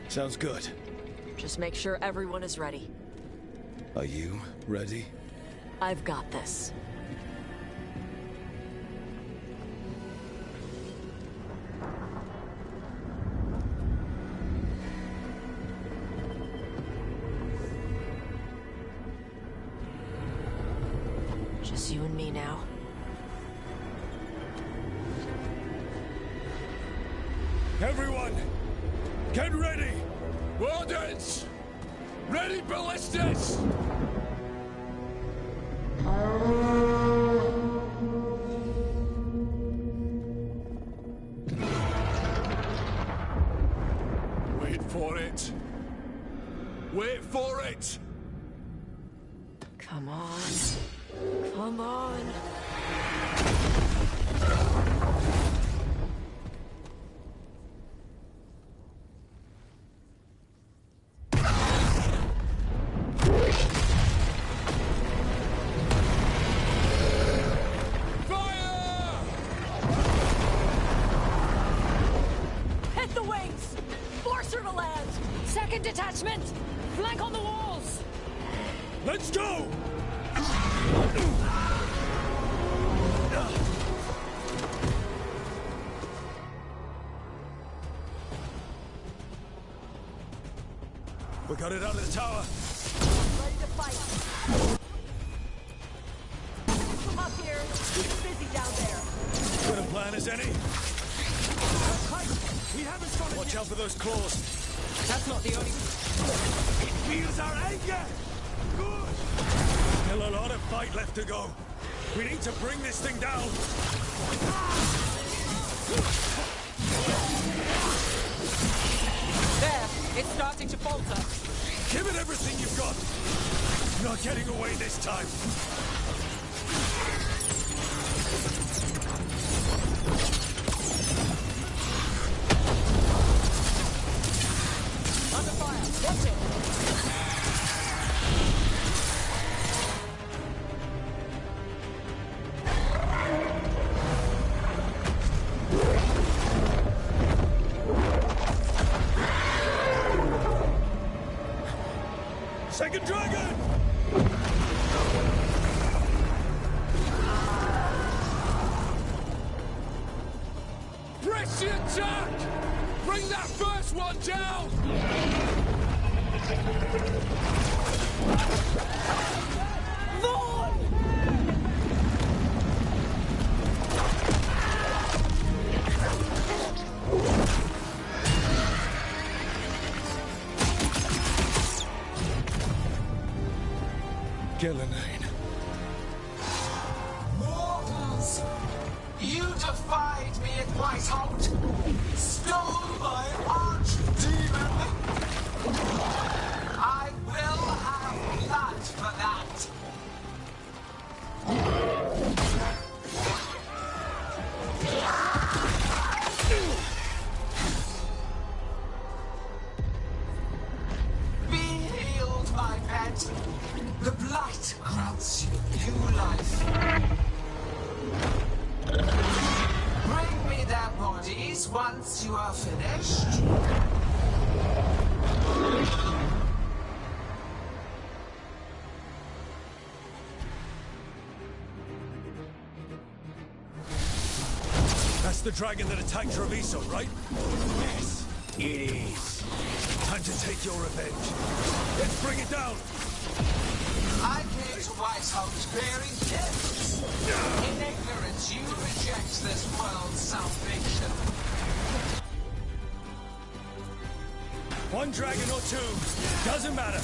Sounds good. Just make sure everyone is ready. Are you ready? I've got this. Just you and me now. Everyone, get ready! Wardens! Ready ballistas! Wait for it. Wait for it! Come on. Come on. Hit the wings! Force her to land! Second detachment! Flank on the walls! Let's go! We got it out of the tower. Ready to fight. From up here, keep busy down there. Good a plan as any. We haven't spotted. Watch out for those claws. That's not the only... It feels our anger! Good! Still a lot of fight left to go. We need to bring this thing down. There, it's starting to falter. Give it everything you've got. Not getting away this time. Under fire. Watch it. Second dragon! Press the attack! Bring that first one down! Gillenane. Mortals! You defied me at Whitehout! Stole my archdemon! I will have blood for that! Be healed, my pet! The blight grants you new life. Bring me their bodies once you are finished. That's the dragon that attacked Treviso, right? Yes, it is. Time to take your revenge. Let's bring it down. I came to Whitehout bearing gifts. In ignorance, you reject this world's salvation. One dragon or two, doesn't matter.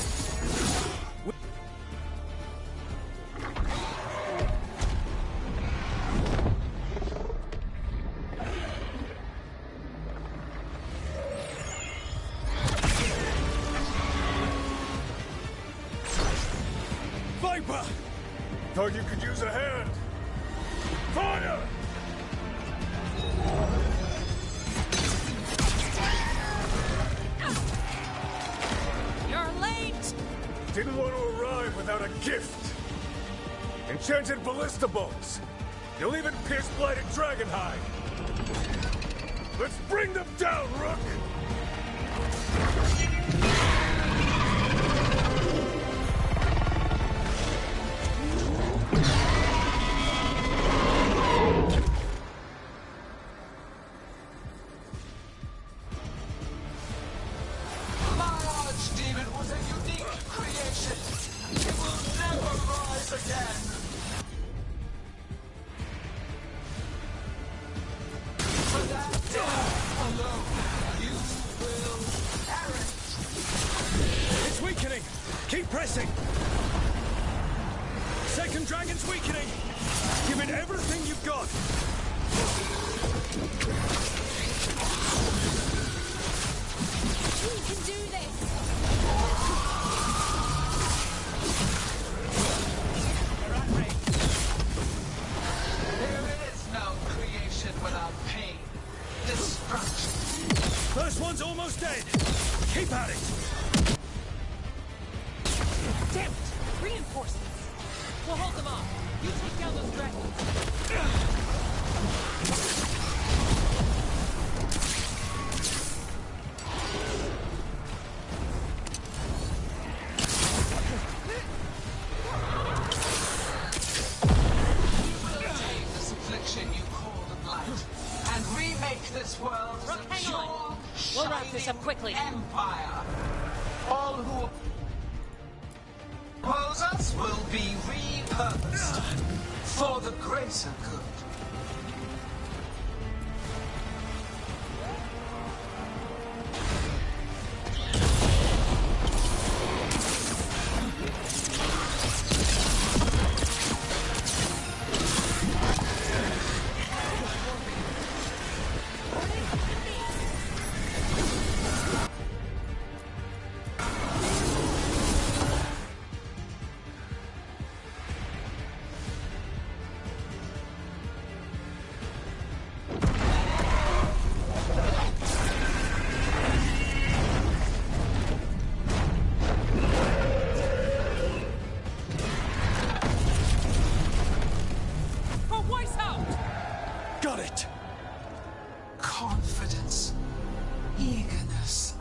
Viper! Thought you could use a hand. Fire! Didn't want to arrive without a gift. Enchanted ballista bolts. You'll even pierce blighted dragonhide. Let's bring them down, Rook! Keep pressing! Second dragon's weakening! Give it everything you've got! We can do this! There is no creation without pain. Destruction. First one's almost dead! Keep at it! Damn it! Reinforcements! We'll hold them off. You take down those dragons. This world is a pure, we'll wrap this up quickly. Empire. All who oppose us will be repurposed for the greater good. Got it! Confidence, eagerness,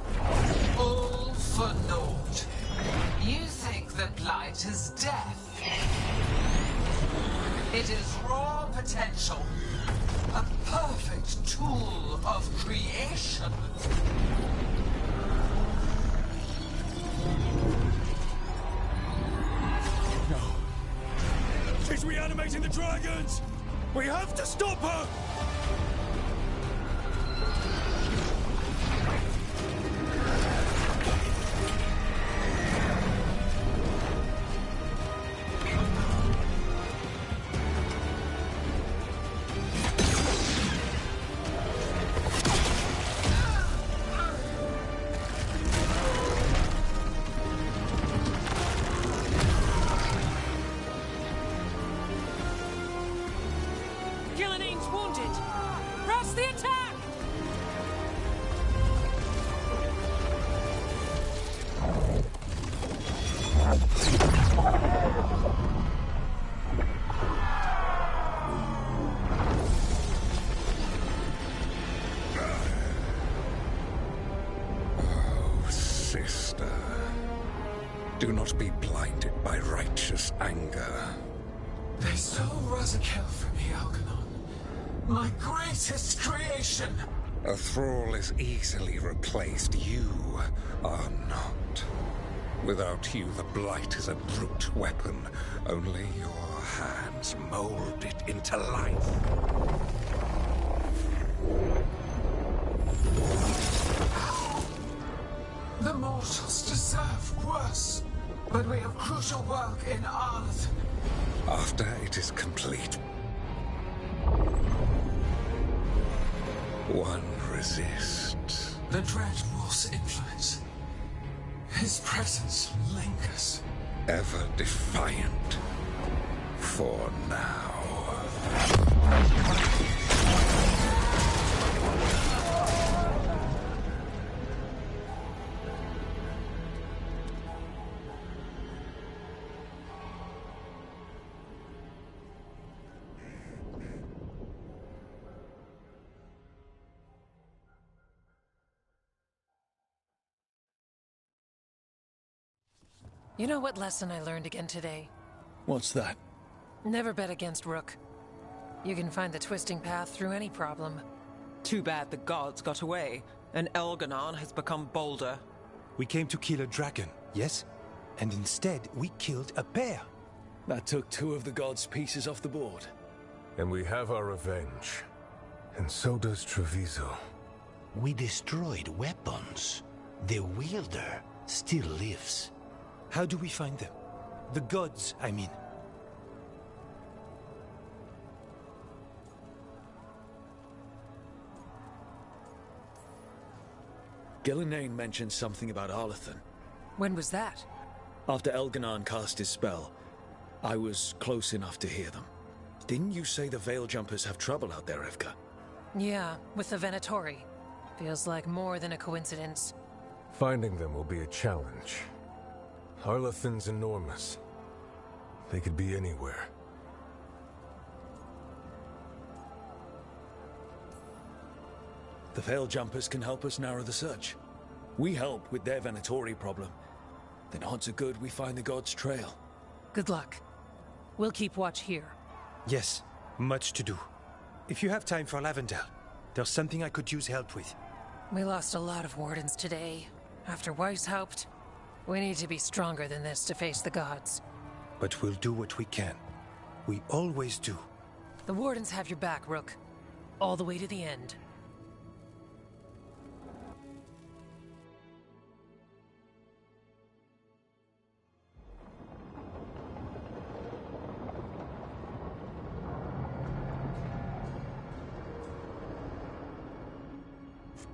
all for naught. You think that blight is death. It is raw potential, a perfect tool of creation. No. She's reanimating the dragons! We have to stop her! Gillening's wounded! Press the attack! Oh, sister. Do not be blinded by righteous anger. They stole Razikel from me, Algernon. My greatest creation! A thrall is easily replaced. You are not. Without you, the Blight is a brute weapon. Only your hands mold it into life. The mortals deserve worse. But we have crucial work in Arlathan. After it is complete, one resists. The Dread Wolf's influence. His presence lingers. Ever defiant. For now. You know what lesson I learned again today? What's that? Never bet against Rook. You can find the twisting path through any problem. Too bad the gods got away, and Elganon has become bolder. We came to kill a dragon, yes? And instead, we killed a bear. That took 2 of the gods' pieces off the board. And we have our revenge. And so does Treviso. We destroyed weapons. The wielder still lives. How do we find them? The gods, I mean. Gillenane mentioned something about Arlathan. When was that? After Elganon cast his spell, I was close enough to hear them. Didn't you say the Veil Jumpers have trouble out there, Evka? Yeah, with the Venatori. Feels like more than a coincidence. Finding them will be a challenge. Arlathan's enormous. They could be anywhere. The Veil Jumpers can help us narrow the search. We help with their Venatori problem. Then odds are good we find the gods' trail. Good luck. We'll keep watch here. Yes, much to do. If you have time for Lavendel, there's something I could use help with. We lost a lot of wardens today. After Weishaupt, we need to be stronger than this to face the gods. But we'll do what we can. We always do. The wardens have your back, Rook. All the way to the end.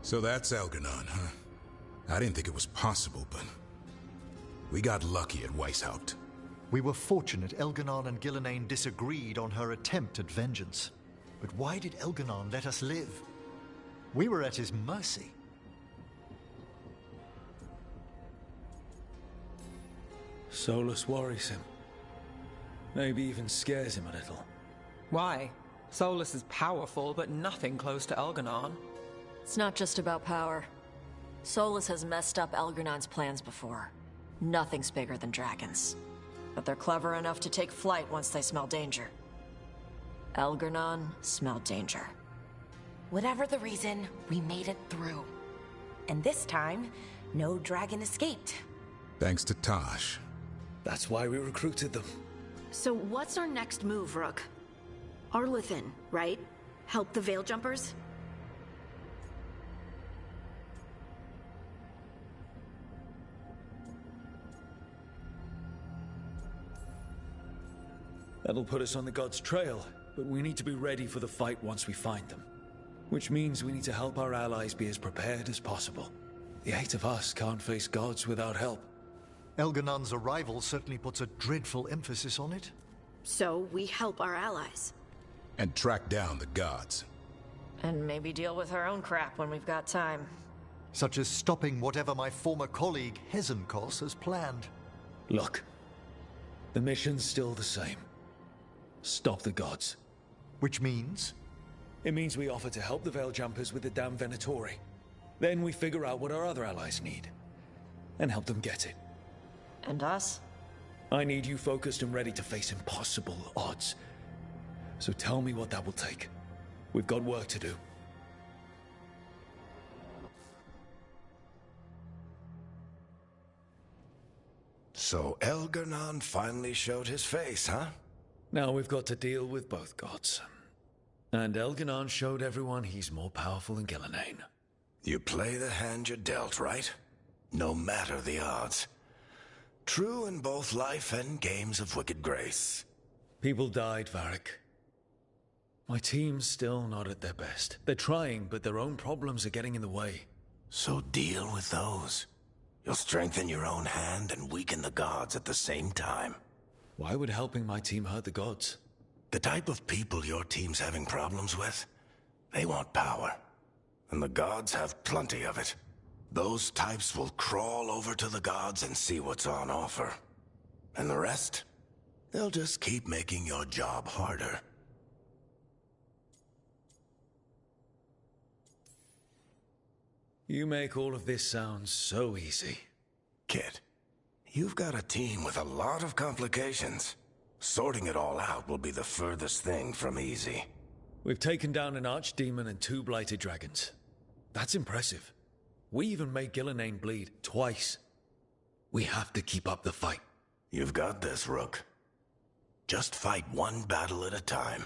So that's Elganon, huh? I didn't think it was possible, but we got lucky at Weishaupt. We were fortunate Elganon and Gillenane disagreed on her attempt at vengeance. But why did Elganon let us live? We were at his mercy. Solus worries him. Maybe even scares him a little. Why? Solus is powerful, but nothing close to Elganon. It's not just about power. Solus has messed up Elganon's plans before. Nothing's bigger than dragons. But they're clever enough to take flight once they smell danger. Elganon smelled danger. Whatever the reason, we made it through. And this time, no dragon escaped. Thanks to Tosh. That's why we recruited them. So what's our next move, Rook? Arlathan, right? Help the Veil Jumpers? That'll put us on the gods' trail, but we need to be ready for the fight once we find them. Which means we need to help our allies be as prepared as possible. The 8 of us can't face gods without help. Elganon's arrival certainly puts a dreadful emphasis on it. So we help our allies. And track down the gods. And maybe deal with our own crap when we've got time. Such as stopping whatever my former colleague Hezenkos has planned. Look, the mission's still the same. Stop the gods. Which means? It means we offer to help the Veil Jumpers with the damn Venatori. Then we figure out what our other allies need. And help them get it. And us? I need you focused and ready to face impossible odds. So tell me what that will take. We've got work to do. So Elganon finally showed his face, huh? Now we've got to deal with both gods. And Elganon showed everyone he's more powerful than Gillenane. You play the hand you're dealt, right? No matter the odds. True in both life and games of wicked grace. People died, Varric. My team's still not at their best. They're trying, but their own problems are getting in the way. So deal with those. You'll strengthen your own hand and weaken the gods at the same time. Why would helping my team hurt the gods? The type of people your team's having problems with, they want power. And the gods have plenty of it. Those types will crawl over to the gods and see what's on offer. And the rest? They'll just keep making your job harder. You make all of this sound so easy. Kid, You've got a team with a lot of complications. Sorting it all out will be the furthest thing from easy. We've taken down an archdemon and 2 blighted dragons. That's impressive. We even made Gillenane bleed twice. We have to keep up the fight. You've got this, Rook. Just fight one battle at a time.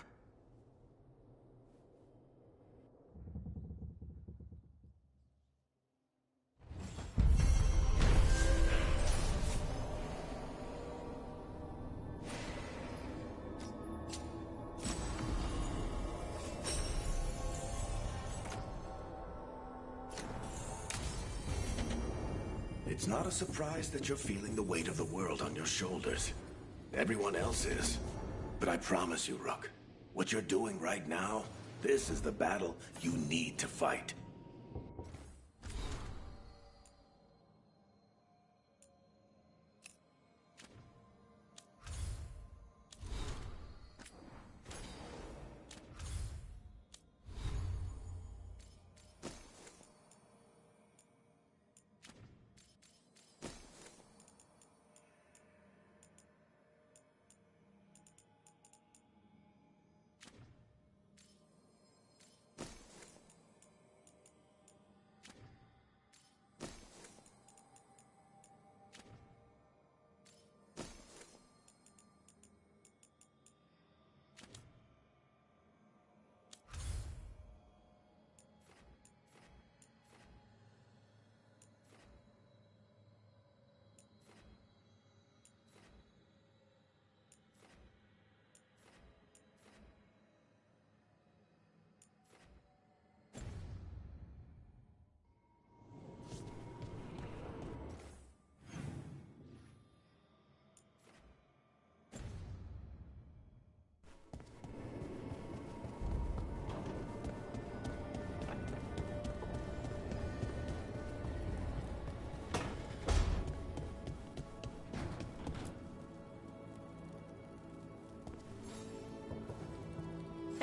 It's not a surprise that you're feeling the weight of the world on your shoulders. Everyone else is. But I promise you, Rook, what you're doing right now, this is the battle you need to fight.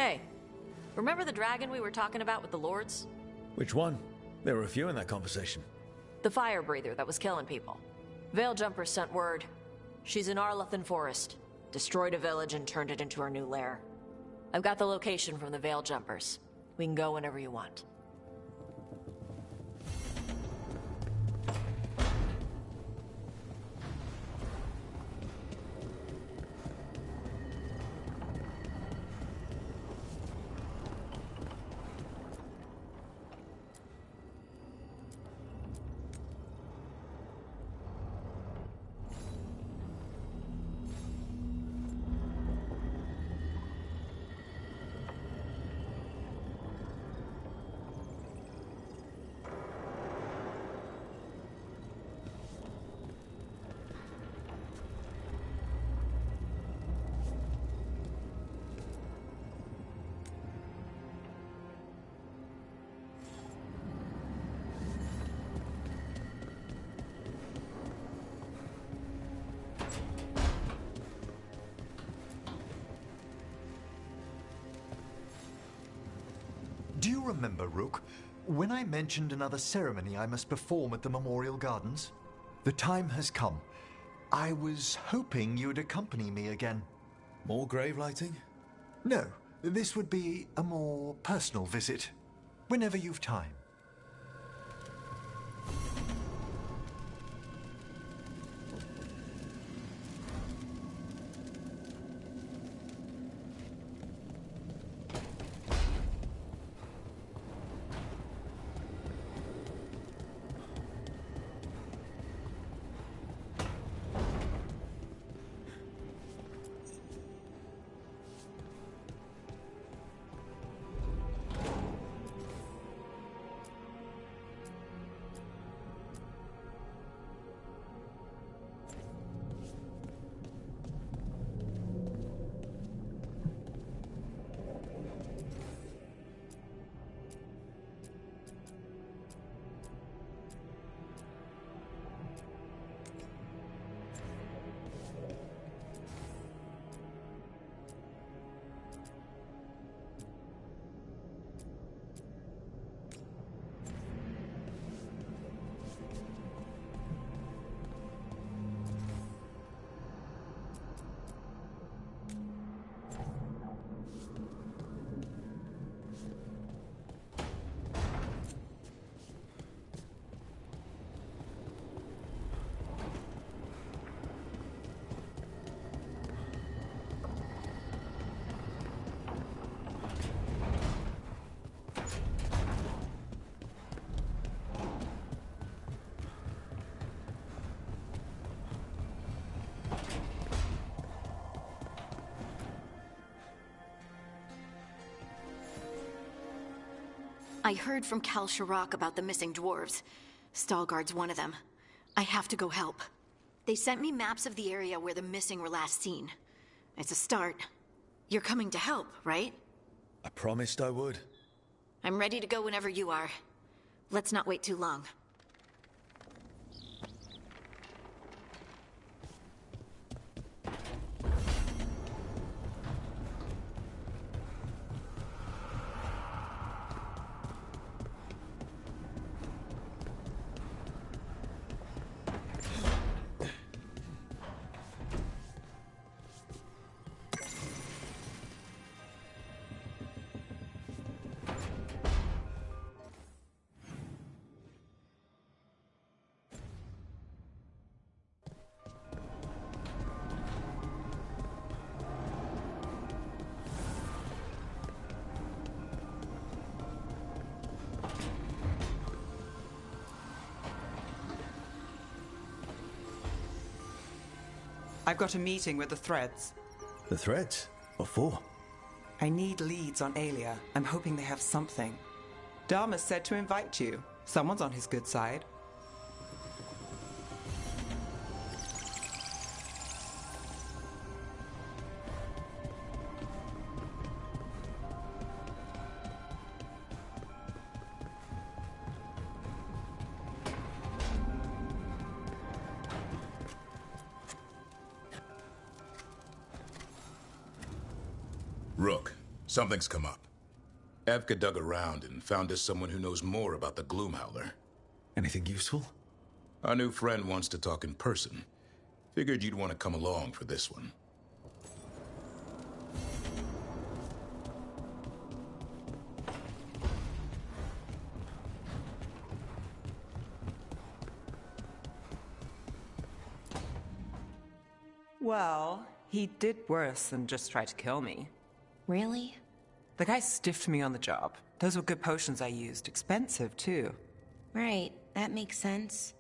Hey, remember the dragon we were talking about with the lords? Which one? There were a few in that conversation. The fire breather that was killing people. Veil Jumpers sent word. She's in Arlathan Forest. Destroyed a village and turned it into her new lair. I've got the location from the Veil Jumpers. We can go whenever you want. Do you remember, Rook, when I mentioned another ceremony I must perform at the Memorial Gardens? The time has come. I was hoping you'd accompany me again. More grave lighting? No, this would be a more personal visit. Whenever you've time. I heard from Kal Sharok about the missing dwarves. Stalgard's one of them. I have to go help. They sent me maps of the area where the missing were last seen. It's a start. You're coming to help, right? I promised I would. I'm ready to go whenever you are. Let's not wait too long. I've got a meeting with the Threads. The Threads? What for? I need leads on Aelia. I'm hoping they have something. Dharma said to invite you. Someone's on his good side. Rook, something's come up. Evka dug around and found us someone who knows more about the Gloomhowler. Anything useful? Our new friend wants to talk in person. Figured you'd want to come along for this one. Well, he did worse than just try to kill me. Really? The guy stiffed me on the job. Those were good potions I used. Expensive, too. Right, that makes sense.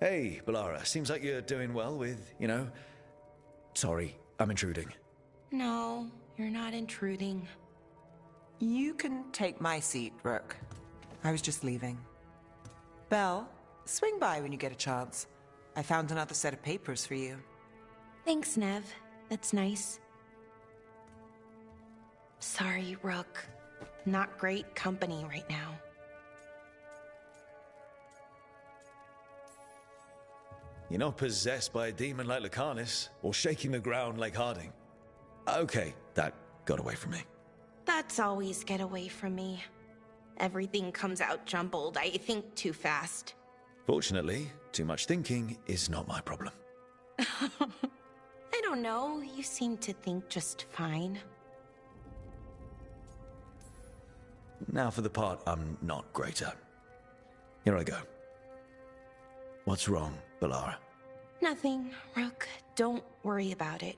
Hey, Bellara. Seems like you're doing well with, Sorry, I'm intruding. No, you're not intruding. You can take my seat, Rook. I was just leaving. Belle, swing by when you get a chance. I found another set of papers for you. Thanks, Nev. That's nice. Sorry, Rook. Not great company right now. You're not possessed by a demon like Lucanus, or shaking the ground like Harding. Okay, that got away from me. That's always get away from me. Everything comes out jumbled. I think too fast. Fortunately, too much thinking is not my problem. I don't know. You seem to think just fine. Now for the part I'm not great at. Here I go. What's wrong, Bellara? Nothing, Rook. Don't worry about it.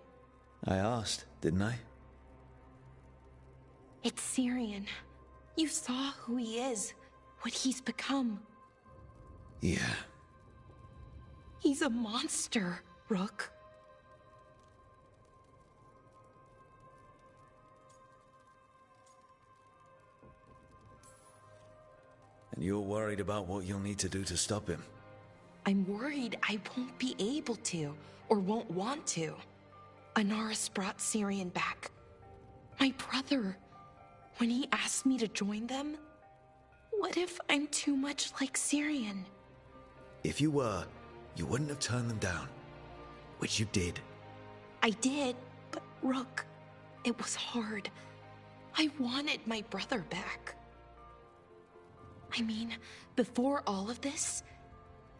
I asked, didn't I? It's Syrian. You saw who he is, what he's become. Yeah. He's a monster, Rook. And you're worried about what you'll need to do to stop him? I'm worried I won't be able to, or won't want to. Anaris brought Syrian back. My brother. When he asked me to join them, what if I'm too much like Syrian? If you were, you wouldn't have turned them down. Which you did. I did, but Rook, it was hard. I wanted my brother back. I mean, before all of this,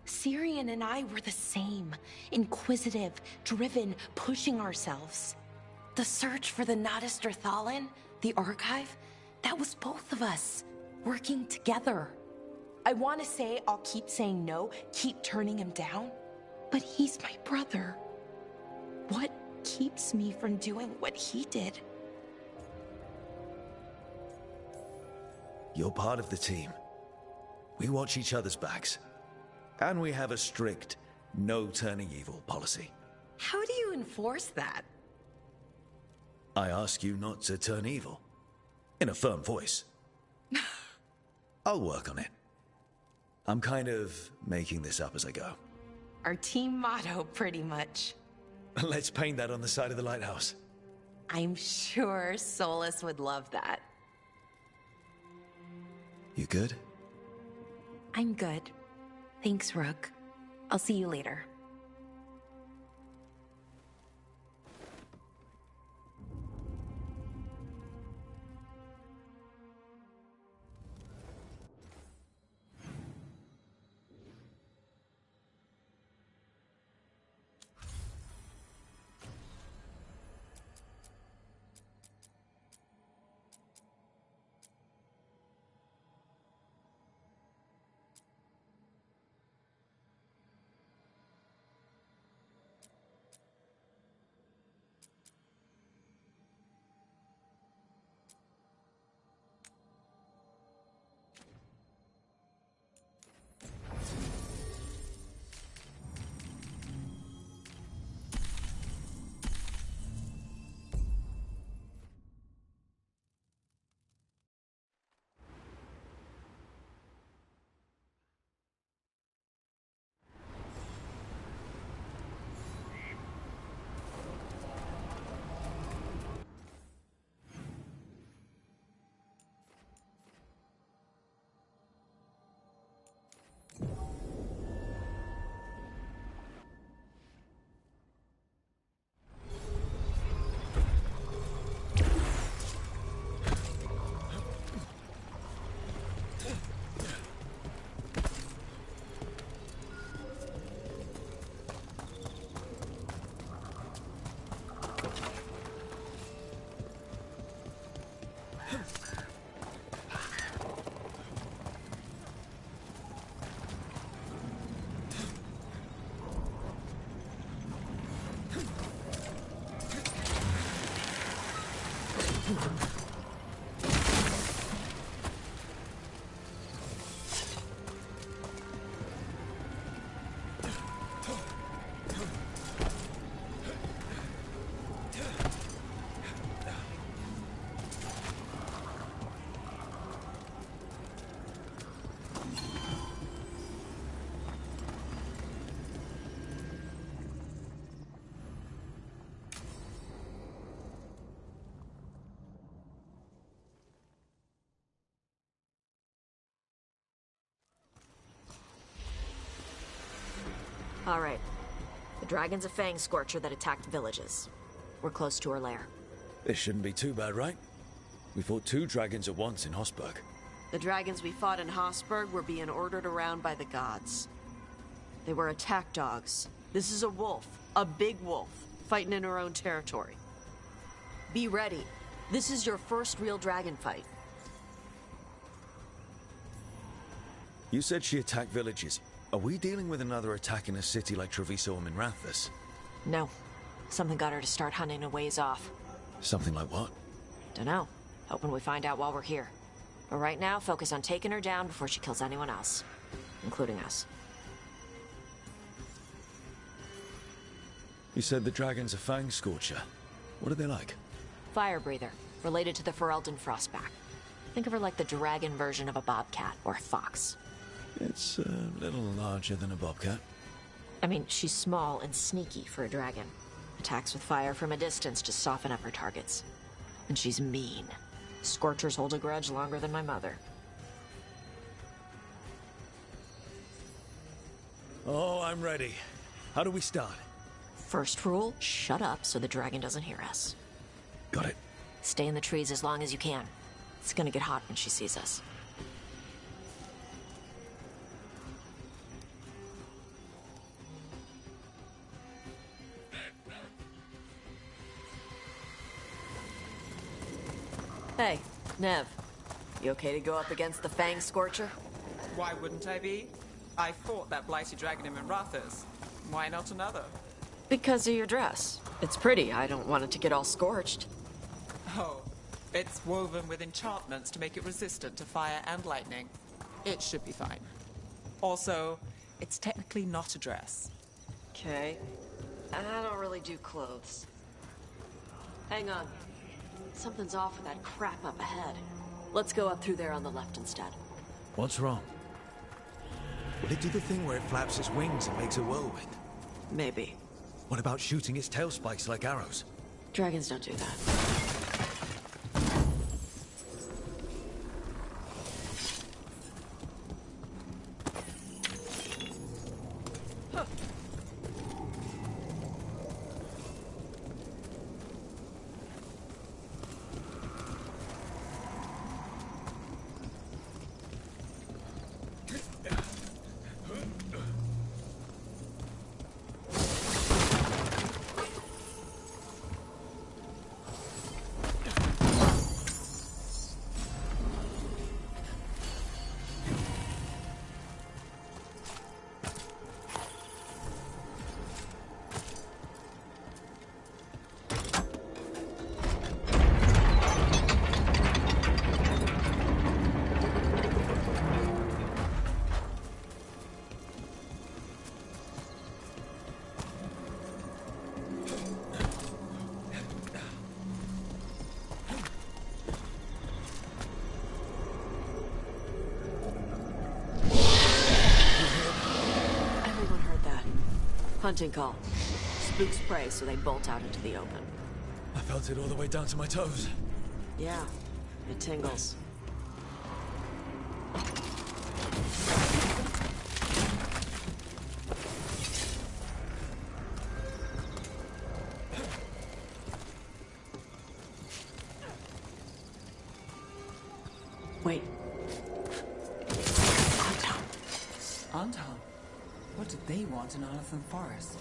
Syrian and I were the same. Inquisitive, driven, pushing ourselves. The search for the Natistor Thalin, the archive, that was both of us, working together. I want to say I'll keep saying no, keep turning him down, but he's my brother. What keeps me from doing what he did? You're part of the team. We watch each other's backs. And we have a strict, no turning evil policy. How do you enforce that? I ask you not to turn evil. In a firm voice. I'll work on it. I'm kind of making this up as I go. Our team motto, pretty much. Let's paint that on the side of the lighthouse. I'm sure Solus would love that. You good? I'm good. Thanks, Rook. I'll see you later. All right. The dragon's a fang scorcher that attacked villages. We're close to her lair. This shouldn't be too bad, right? We fought 2 dragons at once in Hosberg. The dragons we fought in Hosberg were being ordered around by the gods. They were attack dogs. This is a wolf, a big wolf, fighting in her own territory. Be ready. This is your first real dragon fight. You said she attacked villages. Are we dealing with another attack in a city like Treviso or Minrathous? No. Something got her to start hunting a ways off. Something like what? Dunno. Hoping we find out while we're here. But right now, focus on taking her down before she kills anyone else. Including us. You said the dragon's a fang scorcher. What are they like? Fire breather. Related to the Ferelden Frostback. Think of her like the dragon version of a bobcat or a fox. It's a little larger than a bobcat. I mean, she's small and sneaky for a dragon. Attacks with fire from a distance to soften up her targets. And she's mean. Scorchers hold a grudge longer than my mother. Oh, I'm ready. How do we start? First rule, shut up so the dragon doesn't hear us. Got it. Stay in the trees as long as you can. It's gonna get hot when she sees us. Hey, Nev. You okay to go up against the Fang Scorcher? Why wouldn't I be? I fought that blighted dragon in Minrathous. Why not another? Because of your dress. It's pretty. I don't want it to get all scorched. Oh, it's woven with enchantments to make it resistant to fire and lightning. It should be fine. Also, it's technically not a dress. Okay. I don't really do clothes. Hang on. Something's off with that crap up ahead. Let's go up through there on the left instead. What's wrong? Will it do the thing where it flaps its wings and makes a whirlwind? Maybe. What about shooting its tail spikes like arrows? Dragons don't do that. Hunting call. Spooks prey, so they bolt out into the open. I felt it all the way down to my toes. Yeah, it tingles. Wait. Anton? What did they want in Arlathan Forest?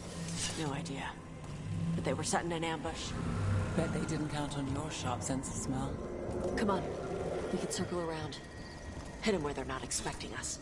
No idea. But they were setting an ambush. Bet they didn't count on your sharp sense of smell. Come on. We can circle around. Hit them where they're not expecting us.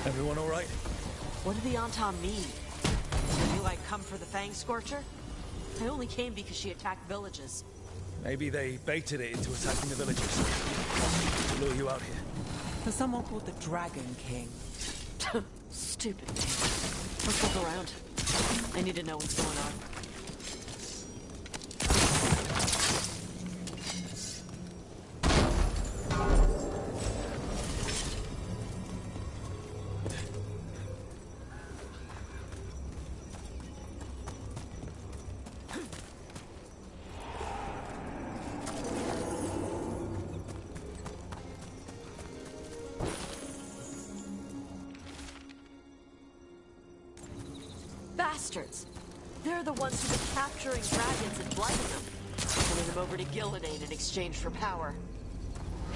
Everyone all right? What did the Anton mean? They knew I'd come for the Fang Scorcher? I only came because she attacked villages. Maybe they baited it into attacking the villages. Lure you out here. For someone called the Dragon King. Stupid thing. Let's look around. I need to know what's going on. Bastards! They're the ones who were capturing dragons and blighting them. Sending them over to Gillenade in exchange for power.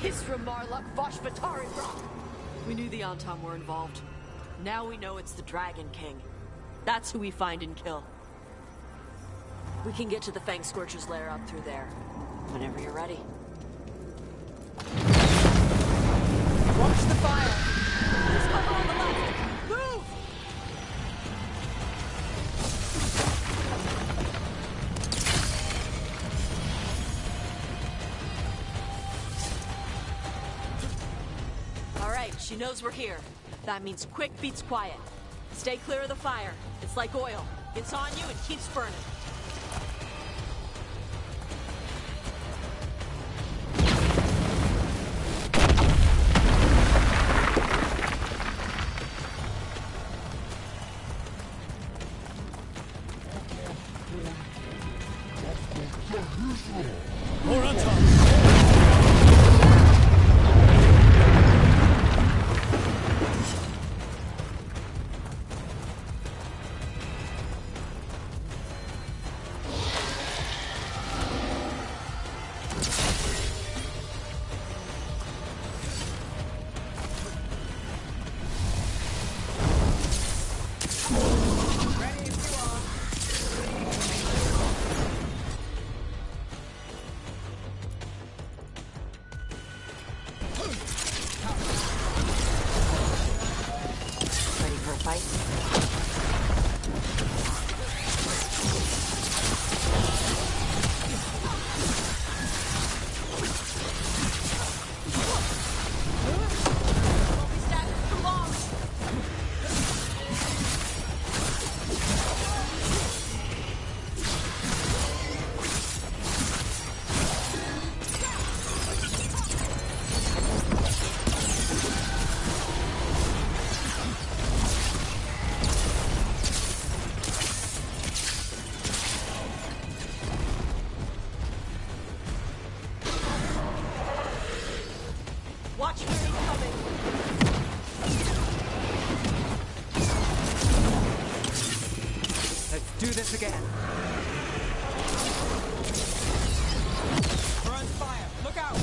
Hisra Marluk Voshvatari Bra! We knew the Anton were involved. Now we know it's the Dragon King. That's who we find and kill. We can get to the Fang Scorcher's lair up through there. Whenever you're ready. Watch the fire! There's cover on the left! Move! She knows we're here. That means quick beats quiet. Stay clear of the fire. It's like oil. It's on you and keeps burning. More on top. again. We're on fire. Look out!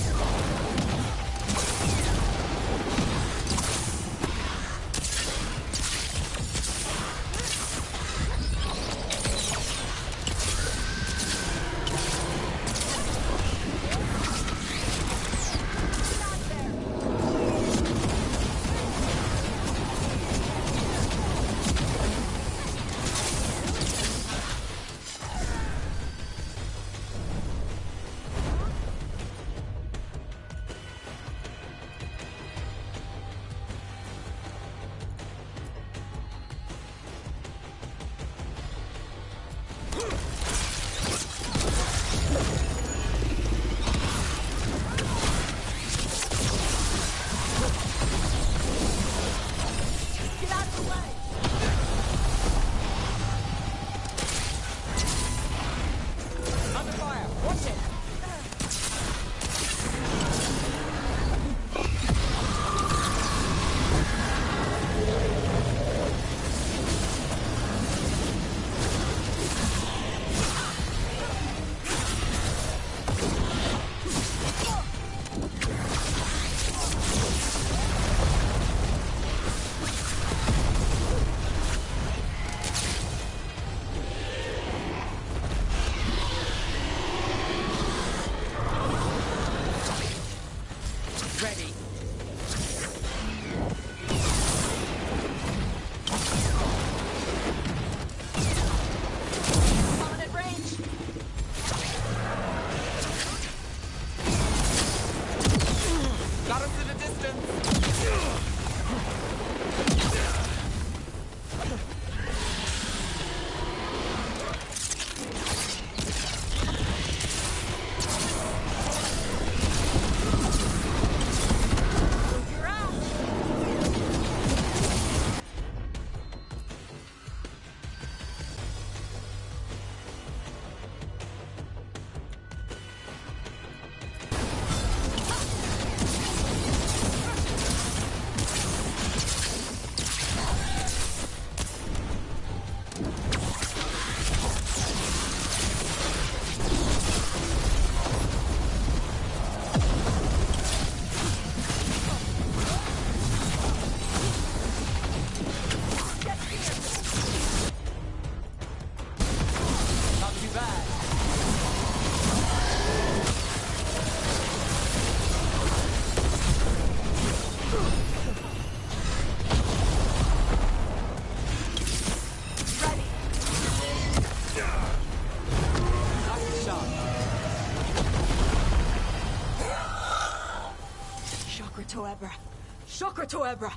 Chakra to Ebra!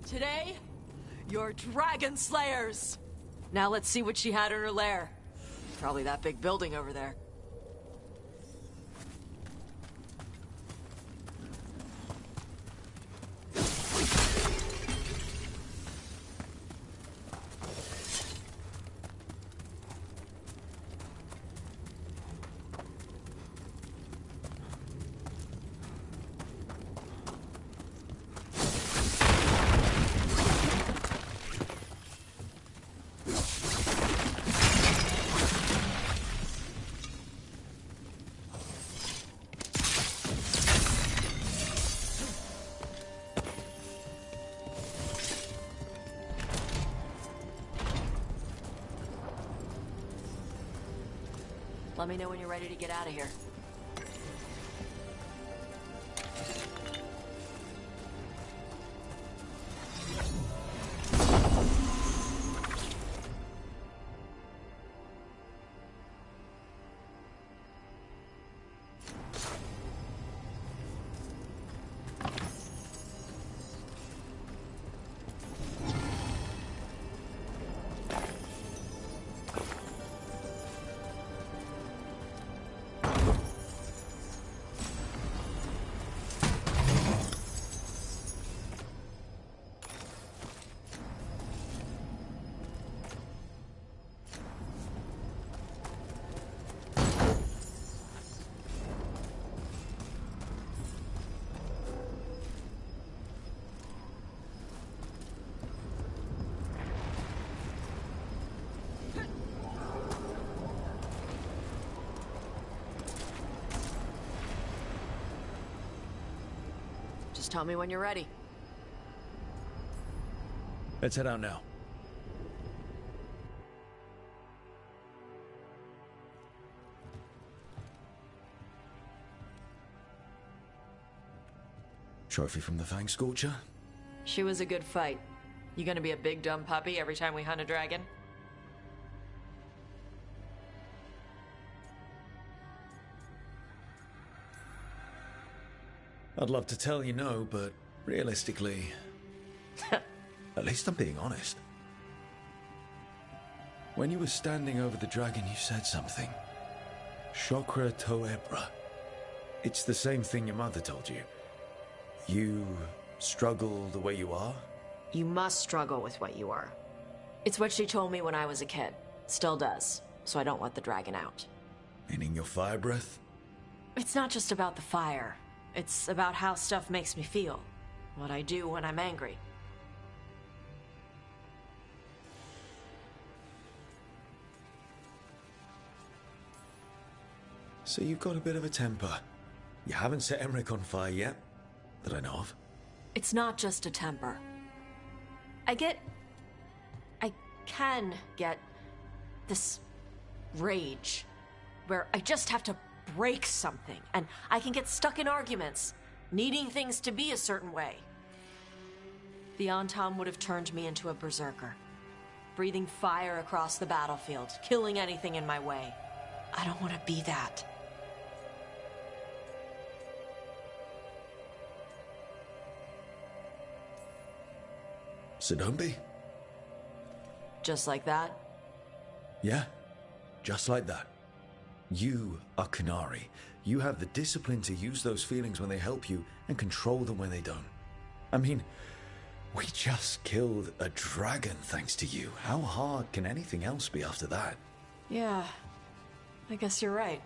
Today, you're Dragon Slayers! Now let's see what she had in her lair. Probably that big building over there. Let me know when you're ready to get out of here. Just tell me when you're ready. Let's head out now. Trophy from the Fang Scorcher? She was a good fight. You gonna be a big dumb puppy every time we hunt a dragon? I'd love to tell you no, but realistically... At least I'm being honest. When you were standing over the dragon, you said something. Chokra to Ebra. It's the same thing your mother told you. You struggle the way you are? You must struggle with what you are. It's what she told me when I was a kid. Still does, so I don't let the dragon out. Meaning your fire breath? It's not just about the fire. It's about how stuff makes me feel. What I do when I'm angry. So you've got a bit of a temper. You haven't set Emmerich on fire yet, that I know of. It's not just a temper. I can get this rage where I just have to break something, and I can get stuck in arguments, needing things to be a certain way. The Antam would have turned me into a berserker, breathing fire across the battlefield, killing anything in my way. I don't want to be that. So don't be. Just like that? Yeah, just like that. You are Qunari. You have the discipline to use those feelings when they help you and control them when they don't. I mean, we just killed a dragon thanks to you. How hard can anything else be after that? Yeah, I guess you're right.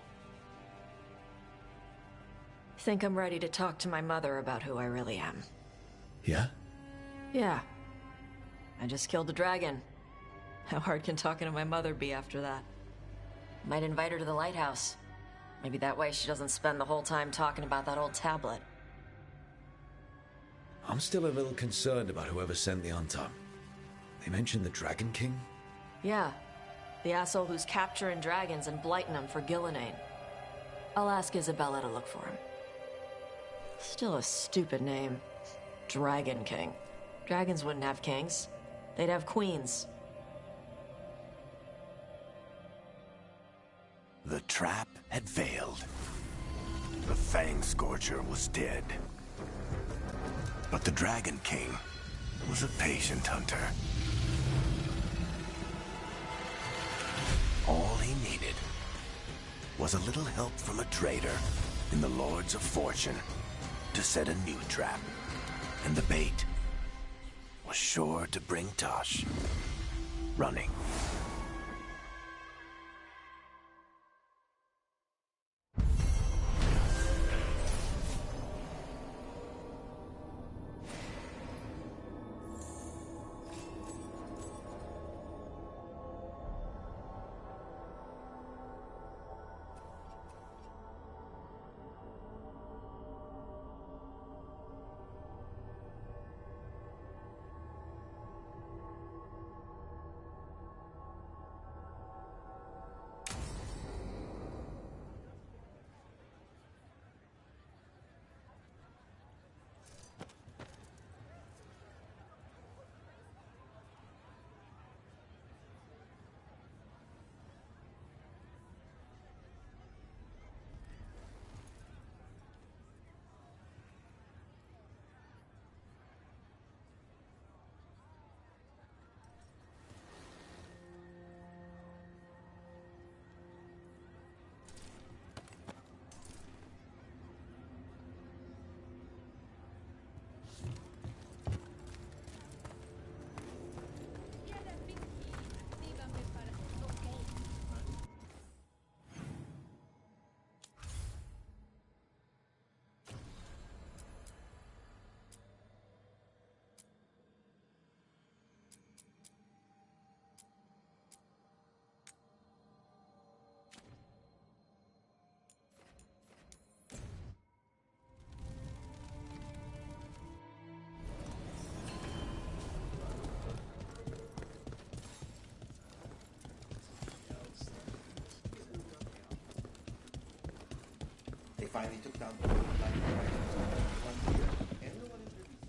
Think I'm ready to talk to my mother about who I really am. Yeah? Yeah. I just killed a dragon. How hard can talking to my mother be after that? Might invite her to the lighthouse. Maybe that way she doesn't spend the whole time talking about that old tablet. I'm still a little concerned about whoever sent the Antam. They mentioned the Dragon King? Yeah. The asshole who's capturing dragons and blighting them for Gillenane. I'll ask Isabella to look for him. Still a stupid name. Dragon King. Dragons wouldn't have kings. They'd have queens. The trap had failed. The Fang Scorcher was dead. But the Dragon King was a patient hunter. All he needed was a little help from a trader in the Lords of Fortune to set a new trap. And the bait was sure to bring Tosh running. finally took down the one year. Everyone intervened.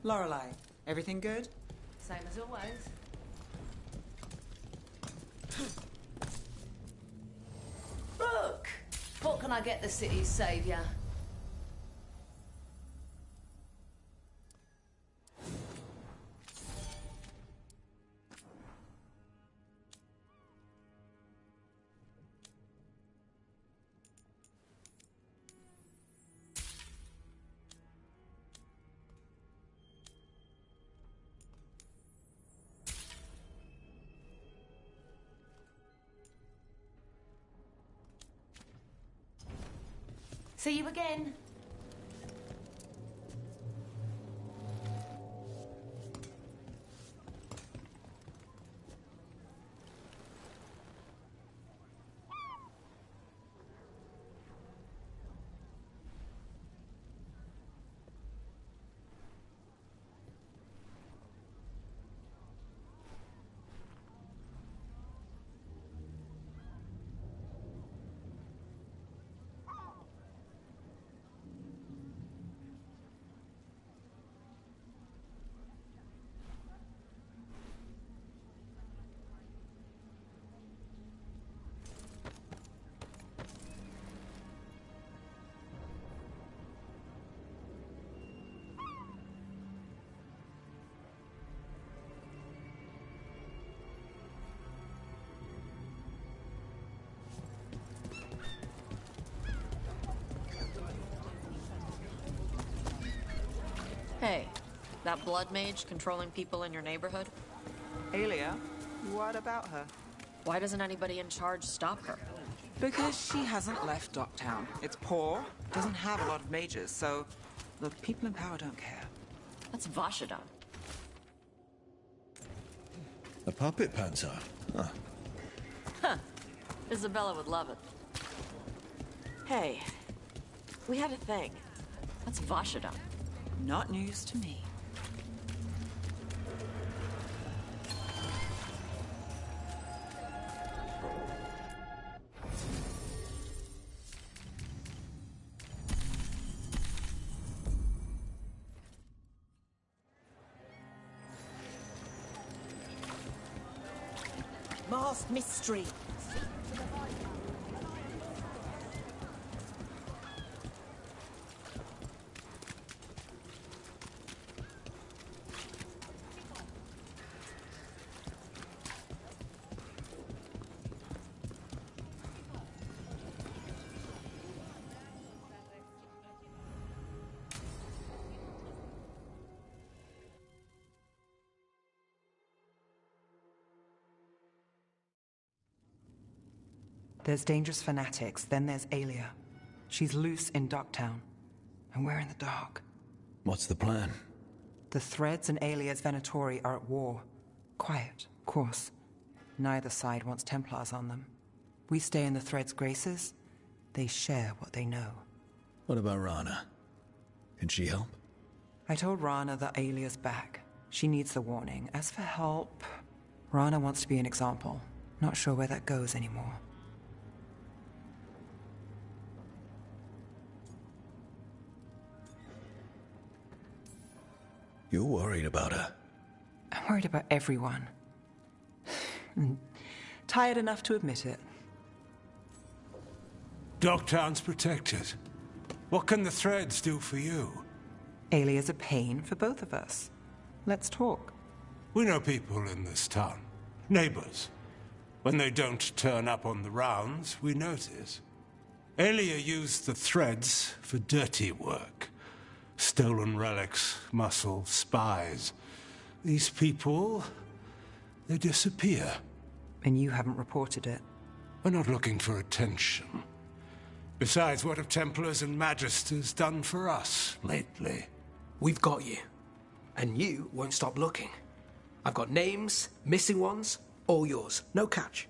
Lorelei, everything good? Same as always. Rook! What can I get the city's saviour? See you again. Hey, that blood mage controlling people in your neighborhood? Aelia, what about her? Why doesn't anybody in charge stop her? Because she hasn't left Docktown. It's poor, doesn't have a lot of mages, so the people in power don't care. That's Vashadon. A puppet panzer? Huh. Huh. Isabella would love it. Hey, we had a thing. That's Vashadon. Not news to me. Masked mystery. There's dangerous fanatics, then there's Aelia. She's loose in Docktown, and we're in the dark. What's the plan? The Threads and Aelia's Venatori are at war. Quiet, of course. Neither side wants Templars on them. We stay in the Threads' graces. They share what they know. What about Rana? Can she help? I told Rana that Aelia's back. She needs the warning. As for help, Rana wants to be an example. Not sure where that goes anymore. You're worried about her. I'm worried about everyone. Tired enough to admit it. Docktown's protected. What can the Threads do for you? Aelia's a pain for both of us. Let's talk. We know people in this town. Neighbors. When they don't turn up on the rounds, we notice. Aelia used the Threads for dirty work. Stolen relics, muscle, spies. These people, they disappear. And you haven't reported it. We're not looking for attention. Besides, what have Templars and Magisters done for us lately? We've got you. And you won't stop looking. I've got names, missing ones, all yours. No catch.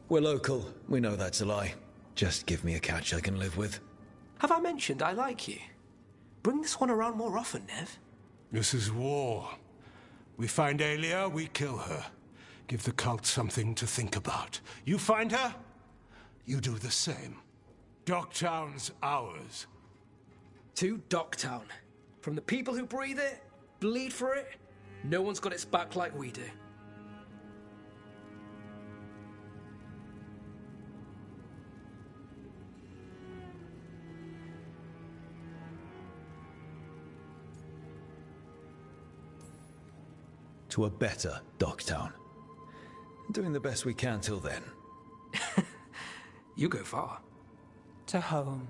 We're local. We know that's a lie. Just give me a catch I can live with. Have I mentioned I like you? Bring this one around more often, Nev. This is war. We find Aelia, we kill her. Give the cult something to think about. You find her, you do the same. Docktown's ours. To Docktown. From the people who breathe it, bleed for it, no one's got its back like we do. To a better Docktown. Doing the best we can till then. You go far. To home.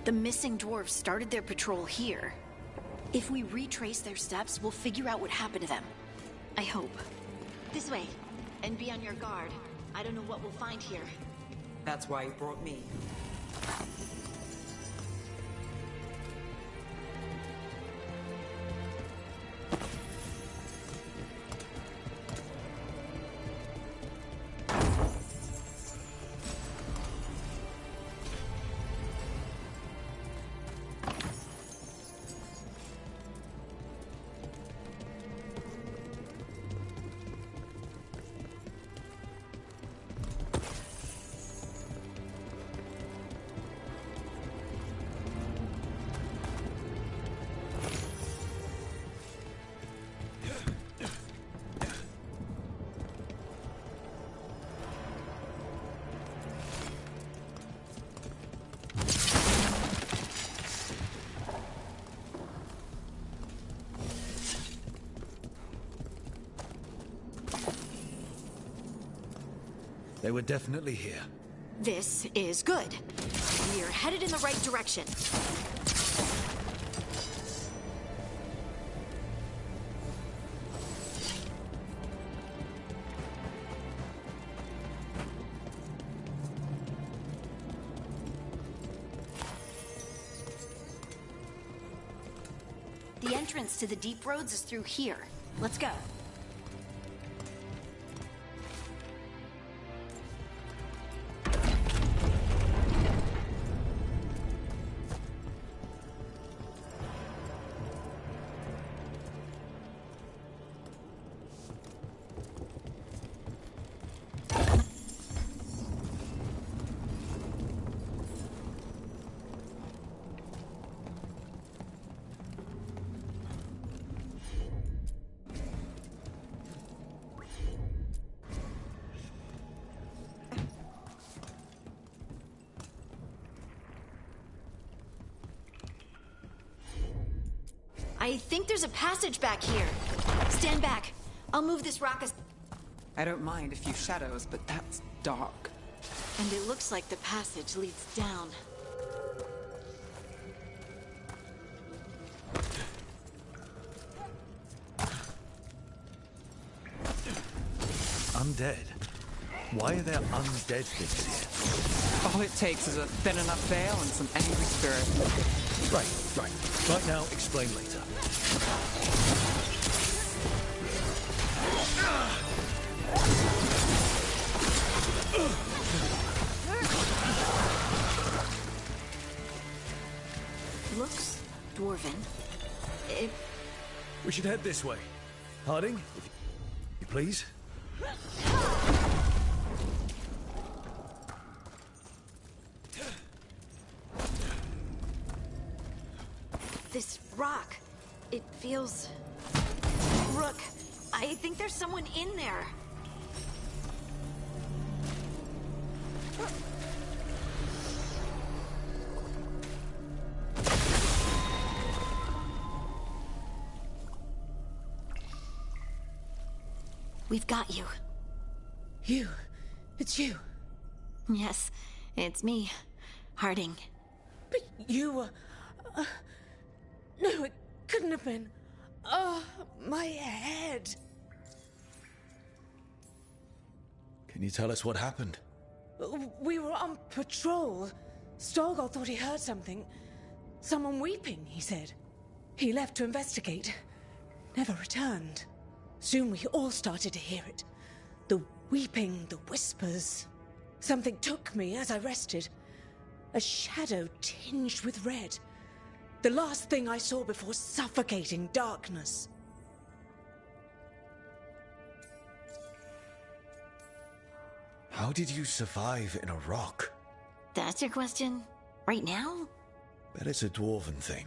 The missing dwarves started their patrol here. If we retrace their steps, we'll figure out what happened to them. I hope. This way, and be on your guard. I don't know what we'll find here. That's why you brought me. They were definitely here. This is good. We're headed in the right direction. The entrance to the deep roads is through here. Let's go. I think there's a passage back here. Stand back. I'll move this rock as... I don't mind a few shadows, but that's dark. And it looks like the passage leads down. Undead? Why are there undead things here? All it takes is a thin enough veil and some angry spirit. Right. Right now, explain later. Looks dwarven. We should head this way. Harding, if you please. This rock, it feels... Rook, I think there's someone in there. We've got you. You? It's you? Yes, it's me, Harding. But you were... no, it couldn't have been. Oh, my head. Can you tell us what happened? We were on patrol. Storgol thought he heard something. Someone weeping, he said. He left to investigate. Never returned. Soon we all started to hear it. The weeping, the whispers. Something took me as I rested. A shadow tinged with red. The last thing I saw before suffocating darkness. How did you survive in a rock? That's your question? Right now? Bet it's a dwarven thing.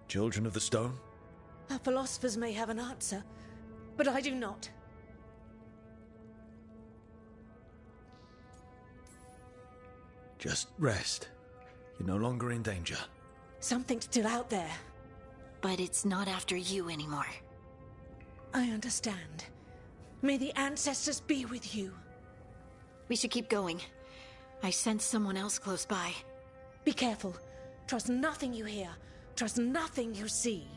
Children of the Stone? Our philosophers may have an answer, but I do not. Just rest. You're no longer in danger. Something's still out there. But it's not after you anymore. I understand. May the ancestors be with you. We should keep going. I sense someone else close by. Be careful. Trust nothing you hear. Trust nothing you see.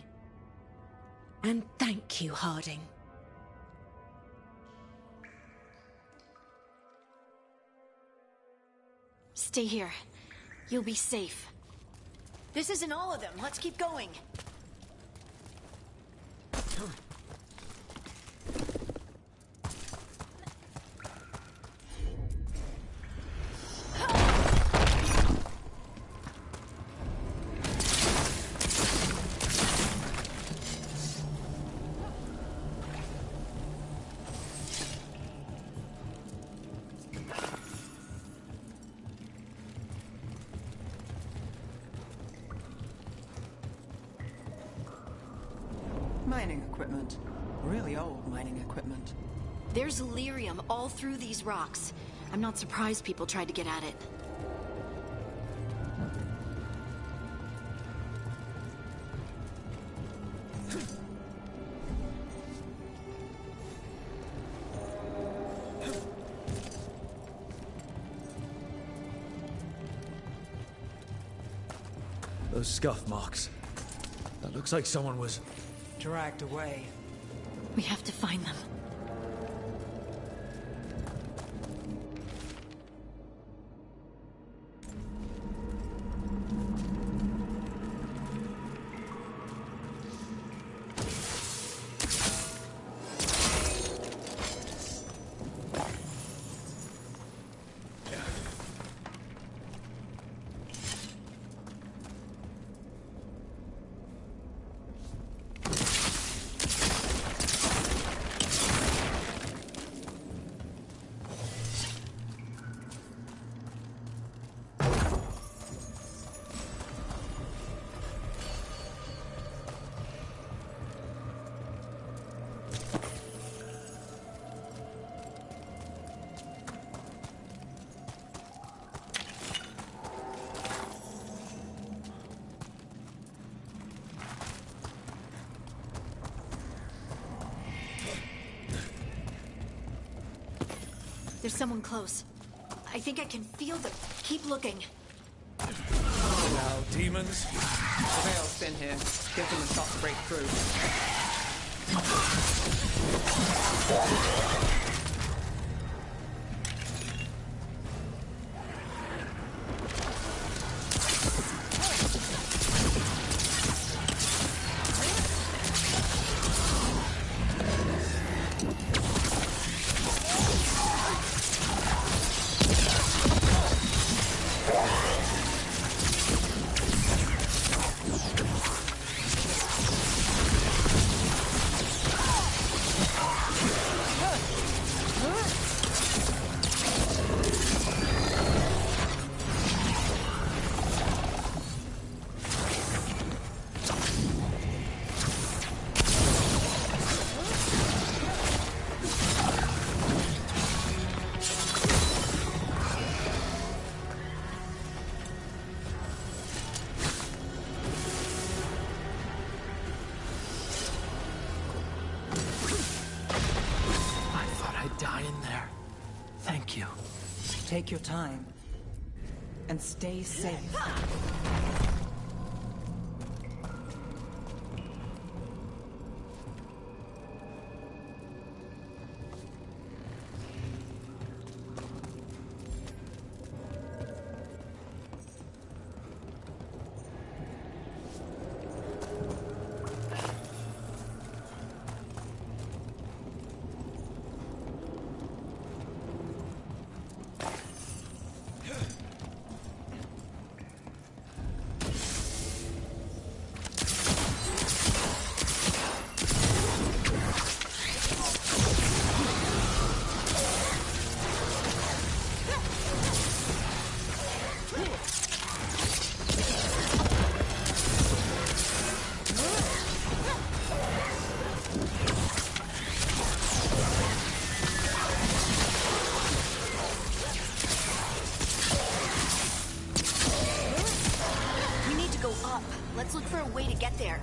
And thank you, Harding. Stay here. You'll be safe. This isn't all of them. Let's keep going. Mining equipment. Really old mining equipment. There's lyrium all through these rocks. I'm not surprised people tried to get at it. Those scuff marks. That looks like someone was... dragged away. We have to find them. There's someone close. I think I can feel them. Keep looking. Now, demons. The Veil's thin here. Give them a shot to break through. Take your time. And stay safe. Let's look for a way to get there.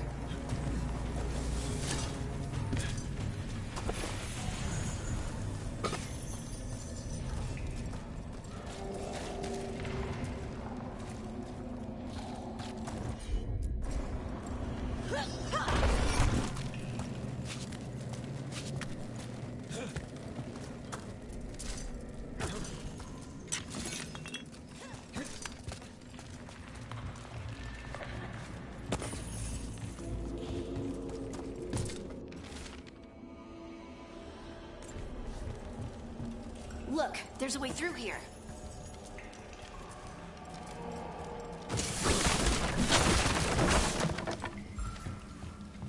Look, there's a way through here.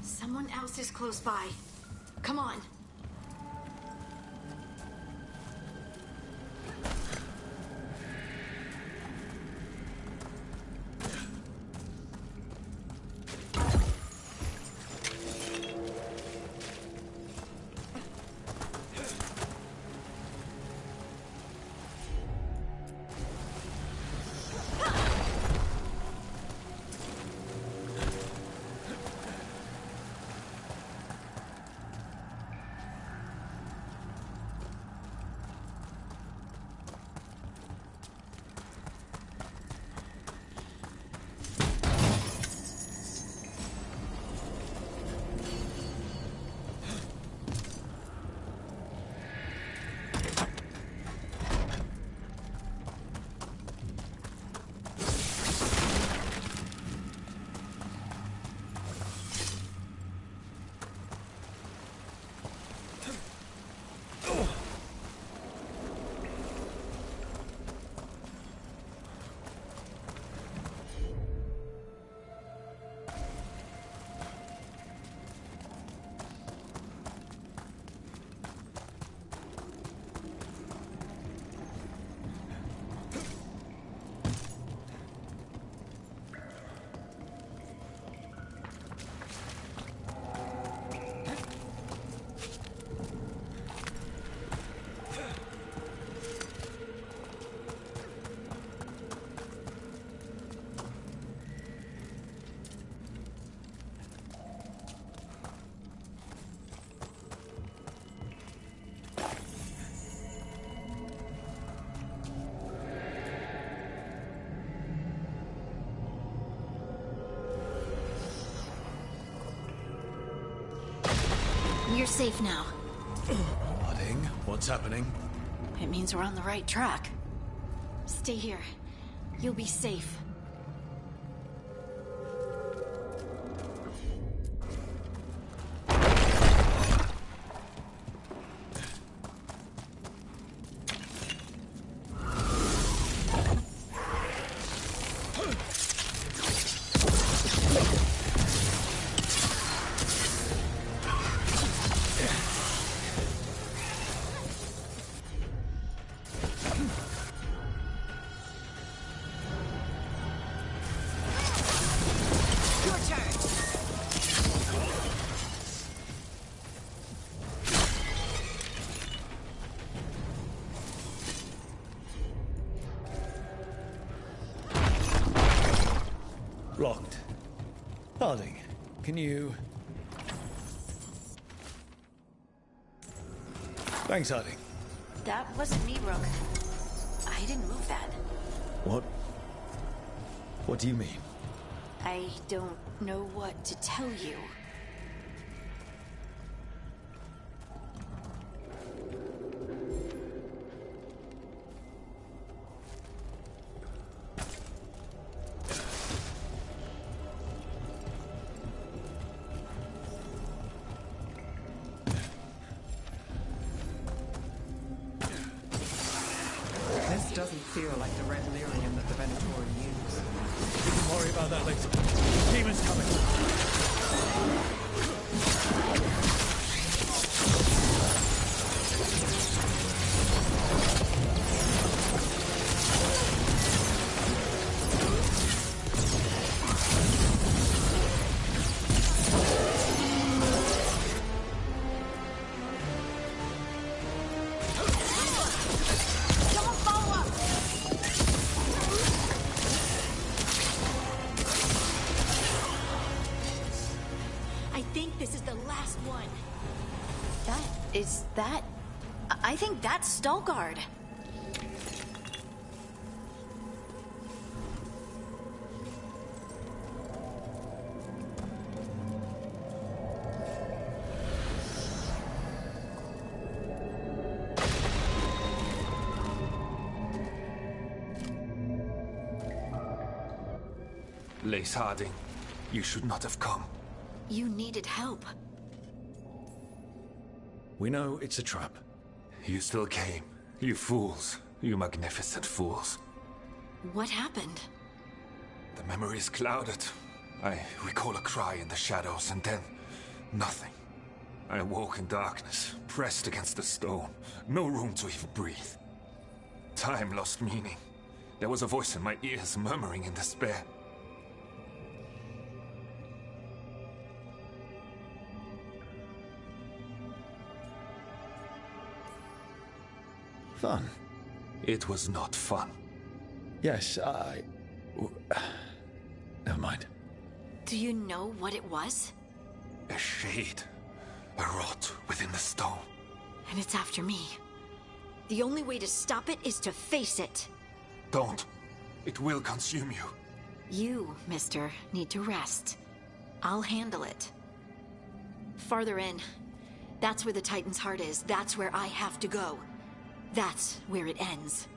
Someone else is close by. Come on. You're safe now. Harding, what's happening? It means we're on the right track. Stay here. You'll be safe. Locked. Harding, can you... Thanks, Harding. That wasn't me, Rook. I didn't move that. What? What do you mean? I don't know what to tell you. This doesn't feel like the red lyrium that the Venatori use. We can worry about that later. Demons coming. I think that's Stalgard. Lace Harding, you should not have come. You needed help. We know it's a trap. You still came. You fools. You magnificent fools. What happened? The memory is clouded. I recall a cry in the shadows, and then nothing. I awoke in darkness, pressed against the stone. No room to even breathe. Time lost meaning. There was a voice in my ears murmuring in despair. Fun. It was not fun. Yes, never mind. Do you know what it was? A shade. A rot within the stone. And it's after me. The only way to stop it is to face it. Don't. It will consume you. You, mister, need to rest. I'll handle it. Farther in. That's where the Titan's heart is. That's where I have to go. That's where it ends.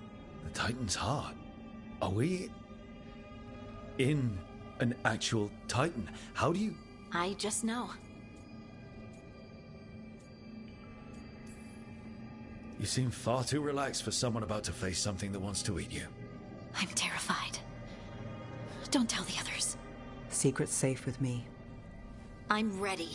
The Titan's heart? Are we... in an actual Titan? How do you... I just know. You seem far too relaxed for someone about to face something that wants to eat you. I'm terrified. Don't tell the others. Secret's safe with me. I'm ready.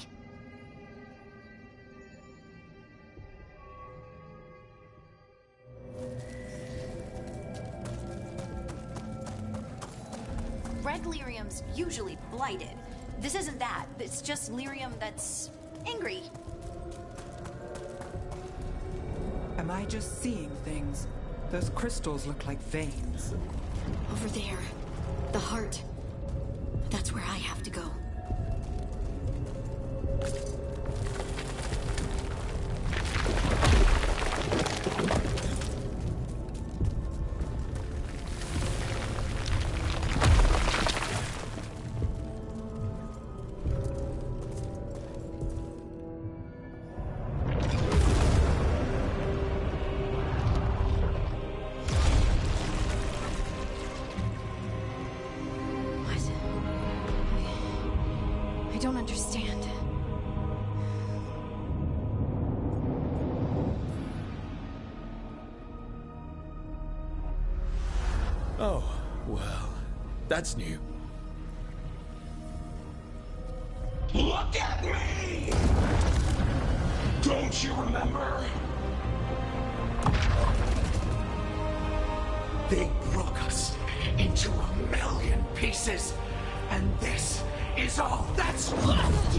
Red lyrium's usually blighted. This isn't that. It's just lyrium that's angry. Am I just seeing things? Those crystals look like veins. Over there. The heart. That's where I have to go. don't understand. Oh, well, that's new. Look at me! Don't you remember? They broke us into 1,000,000 pieces, and this is all that's left!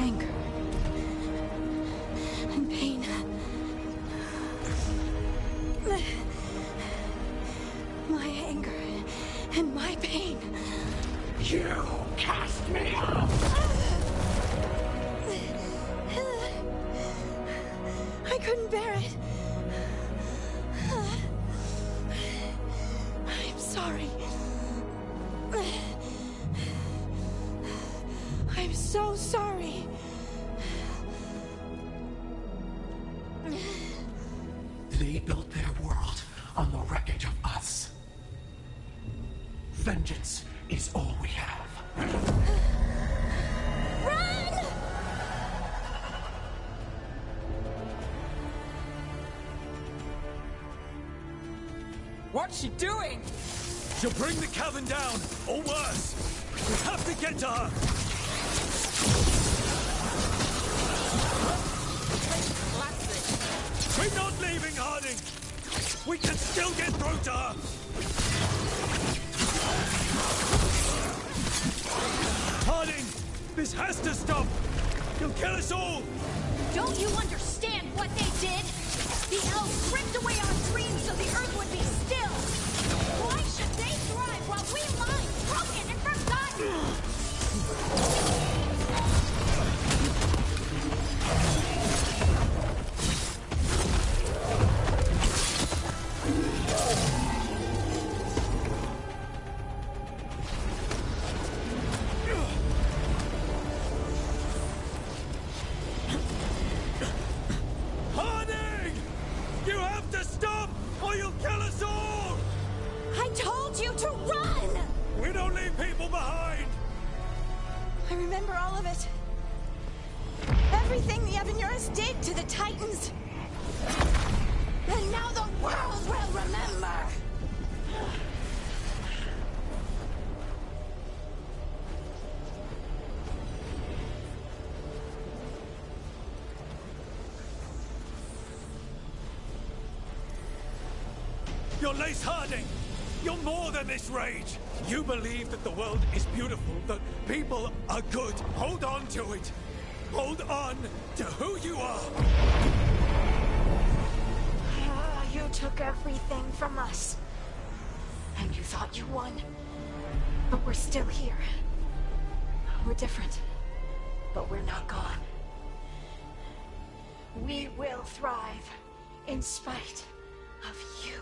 Anger. And pain. My anger and my pain. You cast me out! I couldn't bear it. I'm sorry. I'm so sorry. They built their world on the wreckage of us. Vengeance is all we have. Run! What's she doing? She'll bring the cavern down, or worse. We have to get to her. We're not leaving, Harding. We can still get through to her. Harding, this has to stop. You'll kill us all. Don't you understand what they did? The elves ripped away our dreams so the earth would be still. Why should they thrive while we lie broken and forgotten? Harding! You have to stop, or you'll kill us all! I told you to run! We don't leave people behind! I remember all of it. Everything the Evanurus did to the Titans. And now the world will remember! You're Lace Harding! You're more than this rage! You believe that the world is beautiful, that people are good. Hold on to it! Hold on to who you are! You took everything from us. And you thought you won. But we're still here. We're different. But we're not gone. We will thrive in spite of you.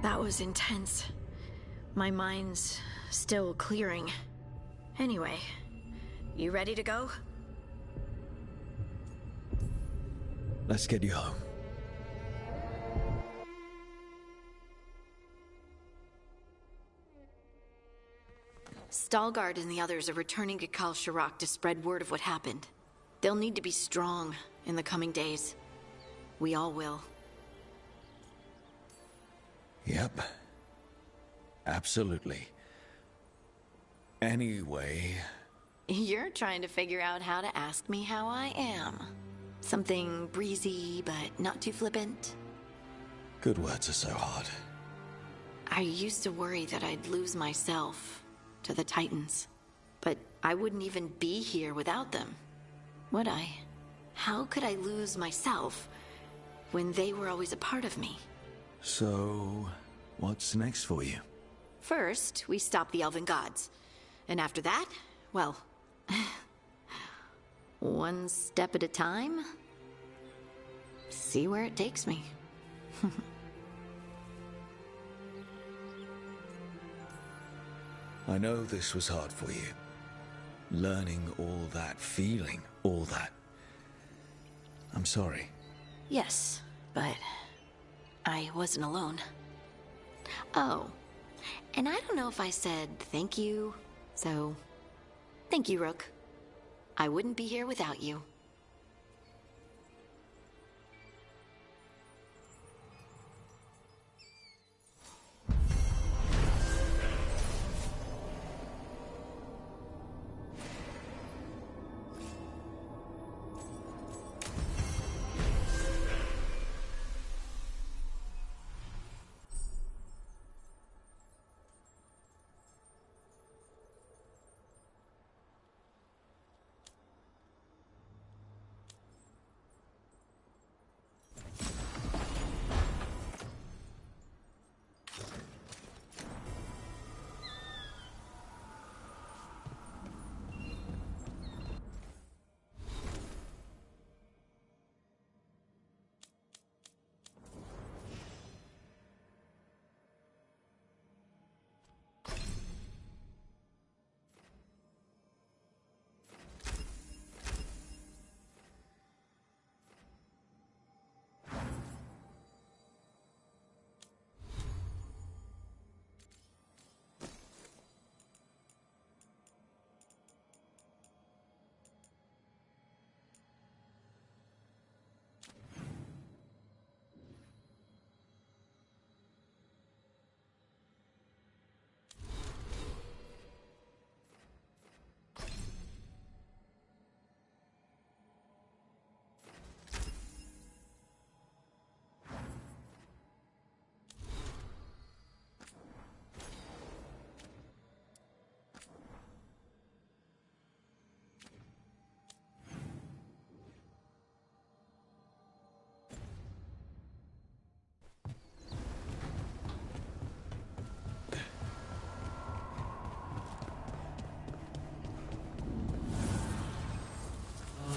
That was intense. My mind's still clearing. Anyway, you ready to go? Let's get you home. Stalgard and the others are returning to Kal Shirak to spread word of what happened. They'll need to be strong in the coming days. We all will. Yep. Absolutely. Anyway... You're trying to figure out how to ask me how I am. Something breezy, but not too flippant. Good words are so hard. I used to worry that I'd lose myself to the Titans. But I wouldn't even be here without them, would I? How could I lose myself when they were always a part of me? So, what's next for you? First, we stop the Elven Gods. And after that, well... one step at a time. See where it takes me. I know this was hard for you. Learning all that, feeling all that. I'm sorry. Yes, but I wasn't alone. Oh, and I don't know if I said thank you, so thank you, Rook. I wouldn't be here without you.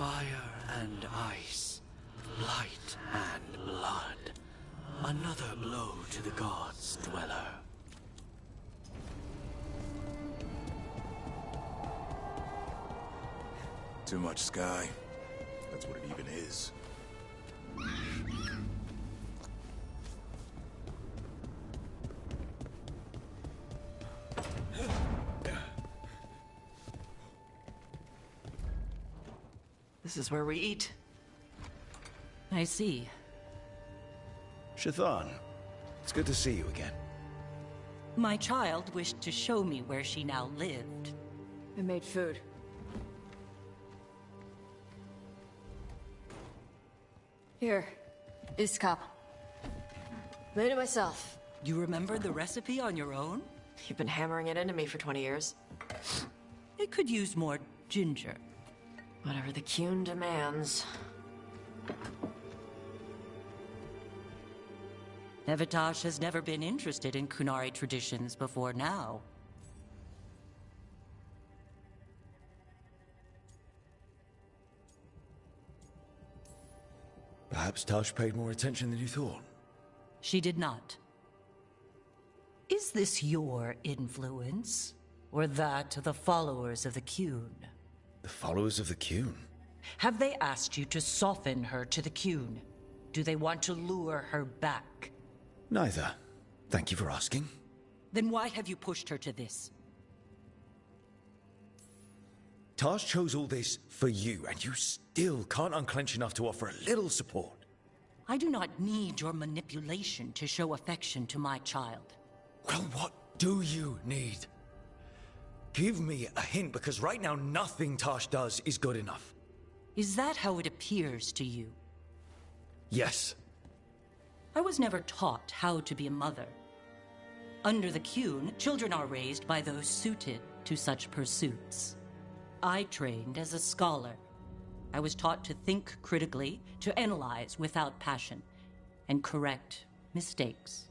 Fire and ice, light and blood. Another blow to the gods' dweller. Too much sky. That's what it even is. This is where we eat. I see. Shathan, it's good to see you again. My child wished to show me where she now lived. I made food. Here, Iskap. Made it myself. You remember the recipe on your own? You've been hammering it into me for 20 years. It could use more ginger. Whatever the Qun demands. Nevitash has never been interested in Qunari traditions before now. Perhaps Tosh paid more attention than you thought. She did not. Is this your influence? Or that of the followers of the Qun? The followers of the Qun? Have they asked you to soften her to the Qun? Do they want to lure her back? Neither. Thank you for asking. Then why have you pushed her to this? Tarsh chose all this for you, and you still can't unclench enough to offer a little support. I do not need your manipulation to show affection to my child. Well, what do you need? Give me a hint, because right now nothing Tarsh does is good enough. Is that how it appears to you? Yes. I was never taught how to be a mother. Under the Qun, children are raised by those suited to such pursuits. I trained as a scholar. I was taught to think critically, to analyze without passion, and correct mistakes.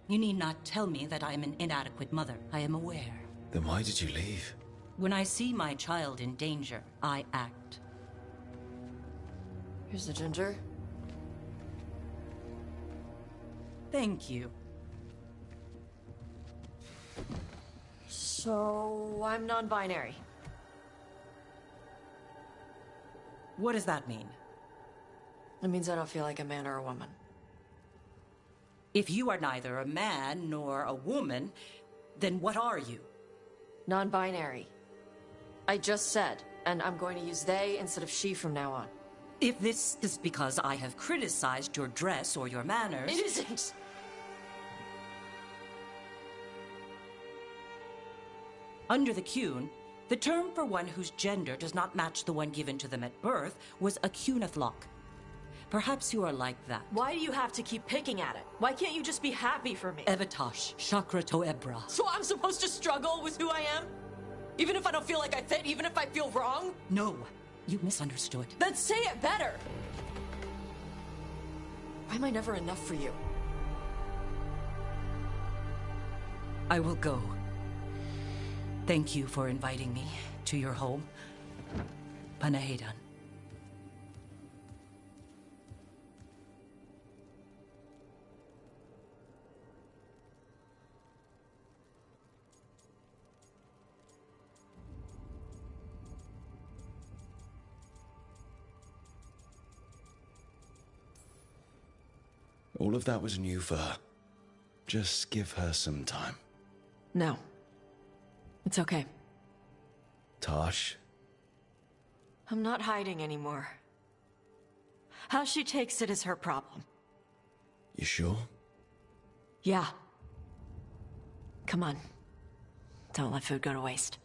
You need not tell me that I am an inadequate mother. I am aware. Then why did you leave? When I see my child in danger, I act. Here's the ginger. Thank you. So, I'm non-binary. What does that mean? It means I don't feel like a man or a woman. If you are neither a man nor a woman, then what are you? Non-binary. I just said, and I'm going to use they instead of she from now on. If this is because I have criticized your dress or your manners... It isn't! Under the Qun, the term for one whose gender does not match the one given to them at birth was a Qunathlok. Perhaps you are like that. Why do you have to keep picking at it? Why can't you just be happy for me? Evatosh, Chakra Toebra. So I'm supposed to struggle with who I am? Even if I don't feel like I fit, even if I feel wrong? No, you misunderstood. Then say it better! Why am I never enough for you? I will go. Thank you for inviting me to your home. Panahedan. All of that was new for her. Just give her some time. No. It's okay. Tarsh? I'm not hiding anymore. How she takes it is her problem. You sure? Yeah. Come on. Don't let food go to waste.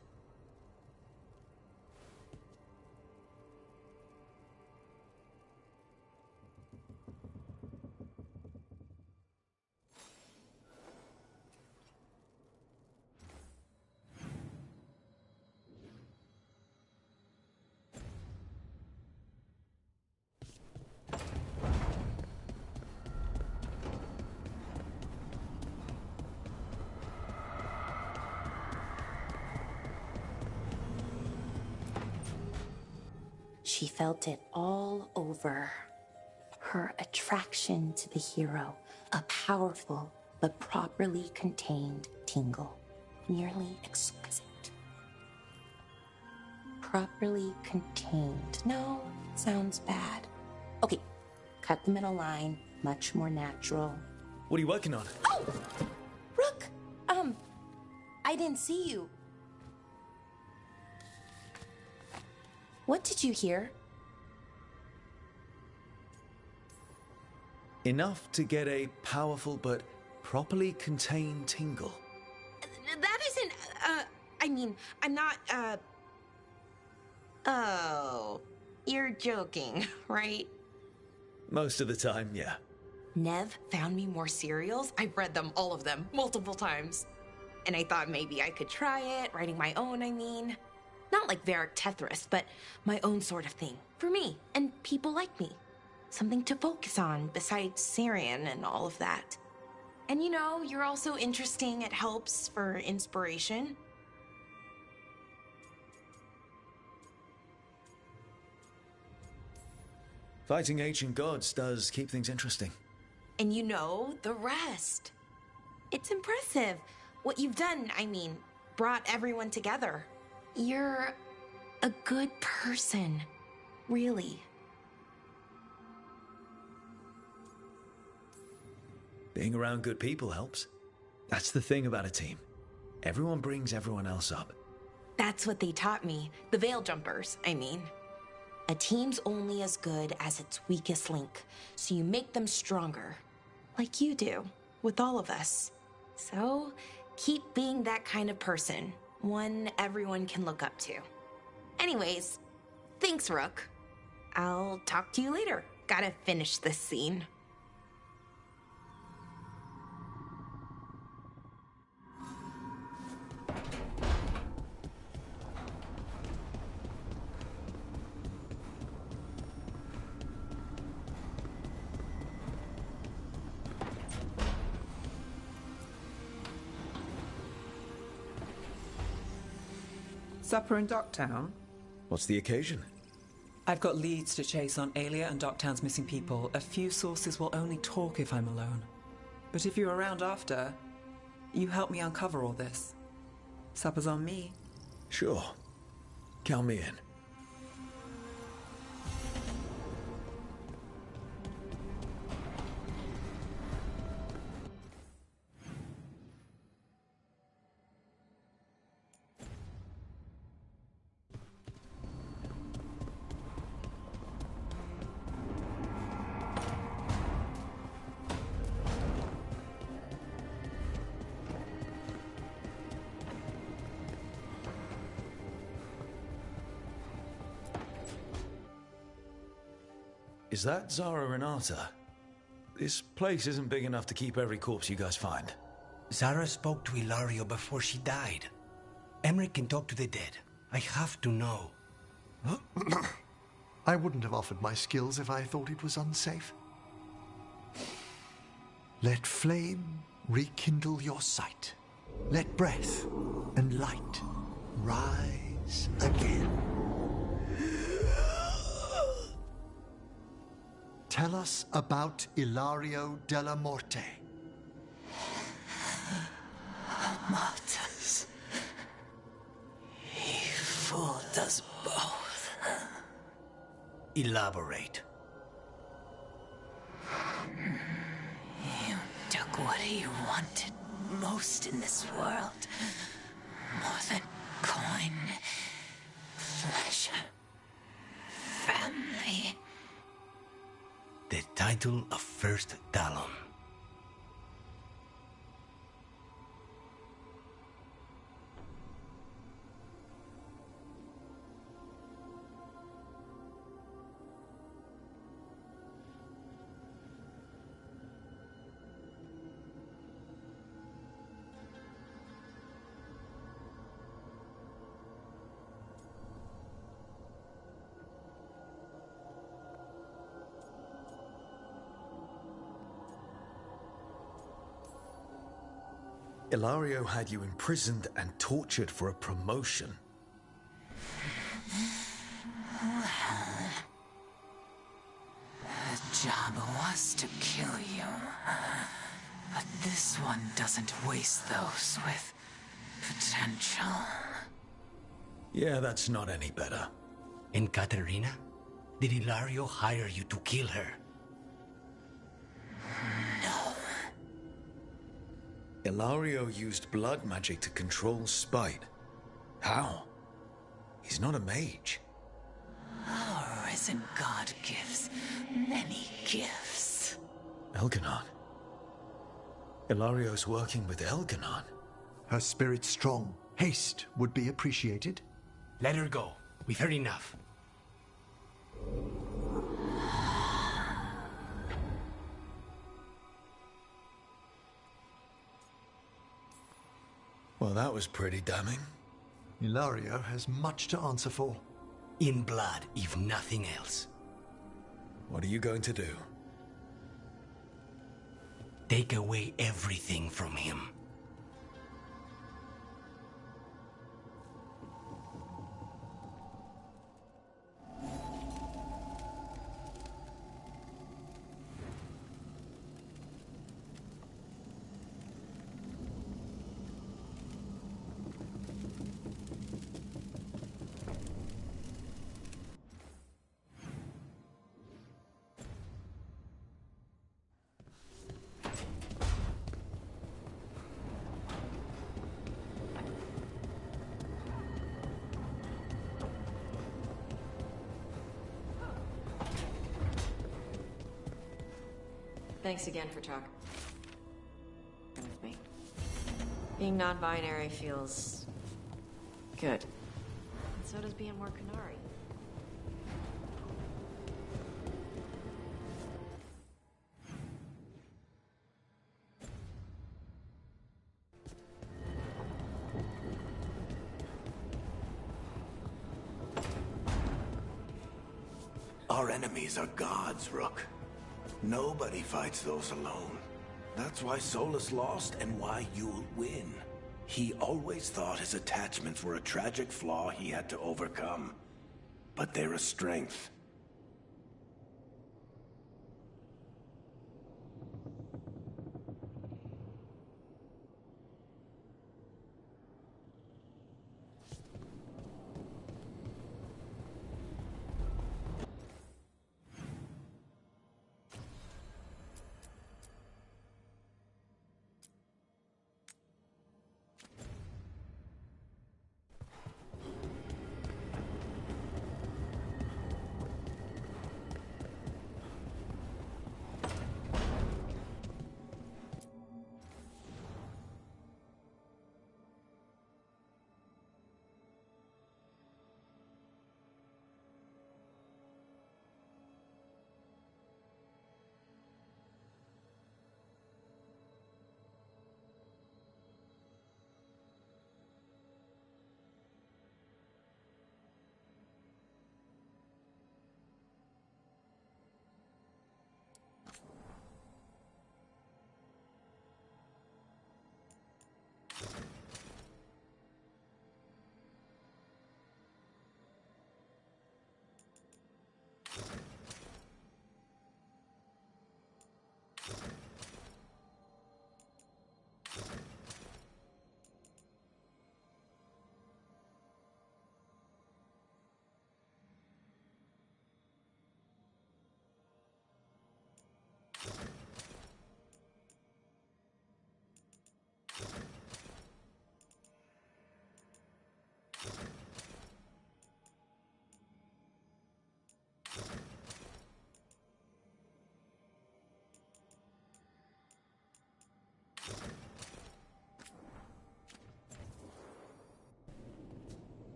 She felt it all over. Her attraction to the hero, a powerful but properly contained tingle, nearly exquisite. Properly contained. No, sounds bad. Okay, cut the middle line, much more natural. What are you working on? Oh! Rook! I didn't see you. What did you hear? Enough to get a powerful but properly contained tingle. That isn't, I mean, I'm not, Oh, you're joking, right? Most of the time, yeah. Nev found me more serials. I've read them, all of them, multiple times. And I thought maybe I could try it, writing my own, I mean. Not like Varric Tethris, but my own sort of thing. For me, and people like me. Something to focus on, besides Syrian and all of that. And you know, you're also interesting, it helps for inspiration. Fighting ancient gods does keep things interesting. And you know the rest. It's impressive. What you've done, I mean, brought everyone together. You're a good person. Really. Being around good people helps. That's the thing about a team. Everyone brings everyone else up. That's what they taught me. The Veil Jumpers, I mean. A team's only as good as its weakest link, so you make them stronger. Like you do, with all of us. So, keep being that kind of person. One everyone can look up to. Anyways, thanks, Rook. I'll talk to you later. Gotta finish this scene. Supper in Docktown? What's the occasion? I've got leads to chase on Aelia and Docktown's missing people. A few sources will only talk if I'm alone. But if you're around after, you help me uncover all this. Supper's on me. Sure. Count me in. Is that Zara Renata? This place isn't big enough to keep every corpse you guys find. Zara spoke to Ilario before she died. Emmerich can talk to the dead. I have to know. I wouldn't have offered my skills if I thought it was unsafe. Let flame rekindle your sight. Let breath and light rise again. Tell us about Ilario della Morte. Martyrs. He fooled us both. Elaborate. You took what he wanted most in this world. More than coin, flesh, family. The title of First Talon. Ilario had you imprisoned and tortured for a promotion. Well, the job was to kill you. But this one doesn't waste those with potential. Yeah, that's not any better. And Katerina? Did Ilario hire you to kill her? No. Ilario used blood magic to control spite. How? He's not a mage. Our risen god gives many gifts. Elganon. Ilario's working with Elganon. Her spirit's strong. Haste would be appreciated. Let her go. We've heard enough. Well, that was pretty damning. Ilario has much to answer for. In blood, if nothing else. What are you going to do? Take away everything from him. Thanks again for talking with me. Being non-binary feels good. And so does being more Qunari. Our enemies are gods, Rook. Nobody fights those alone. That's why Solus lost and why you'll win. He always thought his attachments were a tragic flaw he had to overcome. But they're a strength.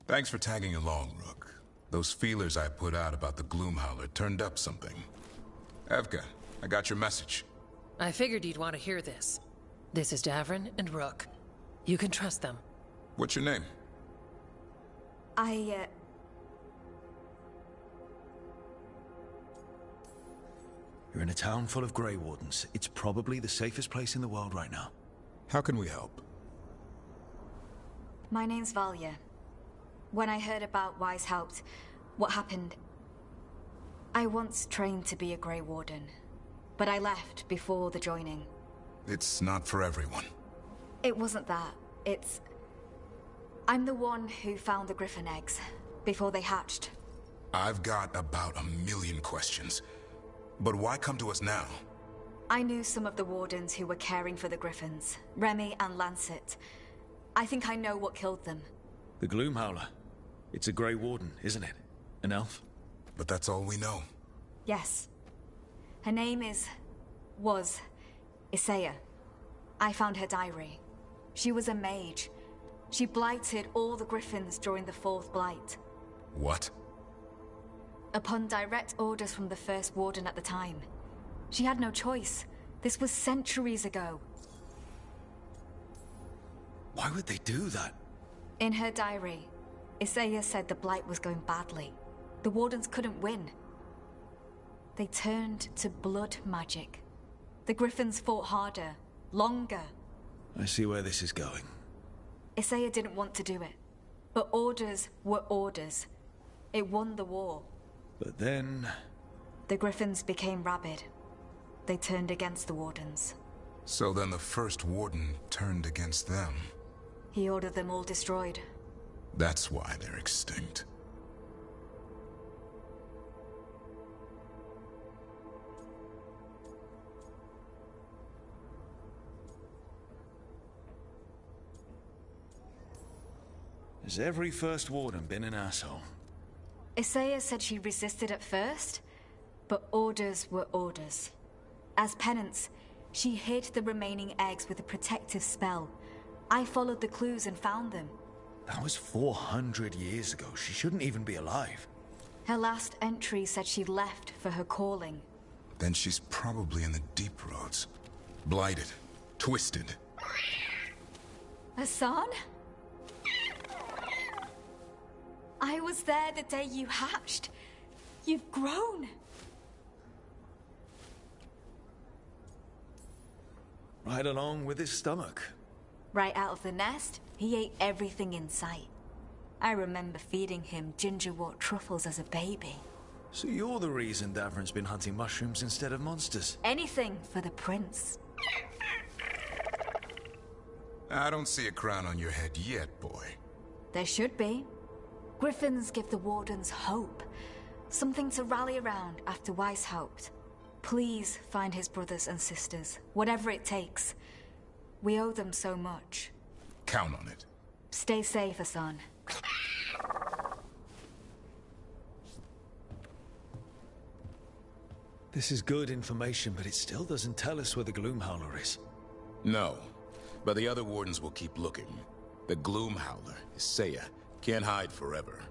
Thanks for tagging along, Rook. Those feelers I put out about the Gloomhowler turned up something. Evka, I got your message. I figured you'd want to hear this. This is Davrin and Rook. You can trust them. What's your name? You're in a town full of Grey Wardens. It's probably the safest place in the world right now. How can we help? My name's Valya. When I heard about Wise Helped, what happened... I once trained to be a Grey Warden, but I left before the joining. It's not for everyone. It wasn't that. It's... I'm the one who found the Griffin eggs, before they hatched. I've got about 1,000,000 questions. But why come to us now? I knew some of the Wardens who were caring for the Griffins, Remy and Lancet. I think I know what killed them. The Gloomhowler. It's a Grey Warden, isn't it? An elf? But that's all we know. Yes. Her name was Isaiah. I found her diary. She was a mage. She blighted all the Griffins during the Fourth Blight. What? Upon direct orders from the First Warden at the time. She had no choice. This was centuries ago. Why would they do that? In her diary, Isaiah said the Blight was going badly. The Wardens couldn't win. They turned to blood magic. The Griffins fought harder, longer. I see where this is going. Isaiah didn't want to do it. But orders were orders. It won the war. But then... The Griffins became rabid. They turned against the Wardens. So then the First Warden turned against them. He ordered them all destroyed. That's why they're extinct. Has every First Warden been an asshole? Isaiah said she resisted at first, but orders were orders. As penance, she hid the remaining eggs with a protective spell. I followed the clues and found them. That was 400 years ago. She shouldn't even be alive. Her last entry said she left for her calling. Then she's probably in the Deep Roads. Blighted. Twisted. Hassan? I was there the day you hatched. You've grown. Right along with his stomach. Right out of the nest, he ate everything in sight. I remember feeding him gingerwort truffles as a baby. So you're the reason Davrin's been hunting mushrooms instead of monsters? Anything for the prince. I don't see a crown on your head yet, boy. There should be. Griffins give the Wardens hope. Something to rally around after Weiss helped. Please find his brothers and sisters, whatever it takes. We owe them so much. Count on it. Stay safe, Hassan. This is good information, but it still doesn't tell us where the Gloomhowler is. No, but the other Wardens will keep looking. The Gloomhowler, Isaiah, can't hide forever.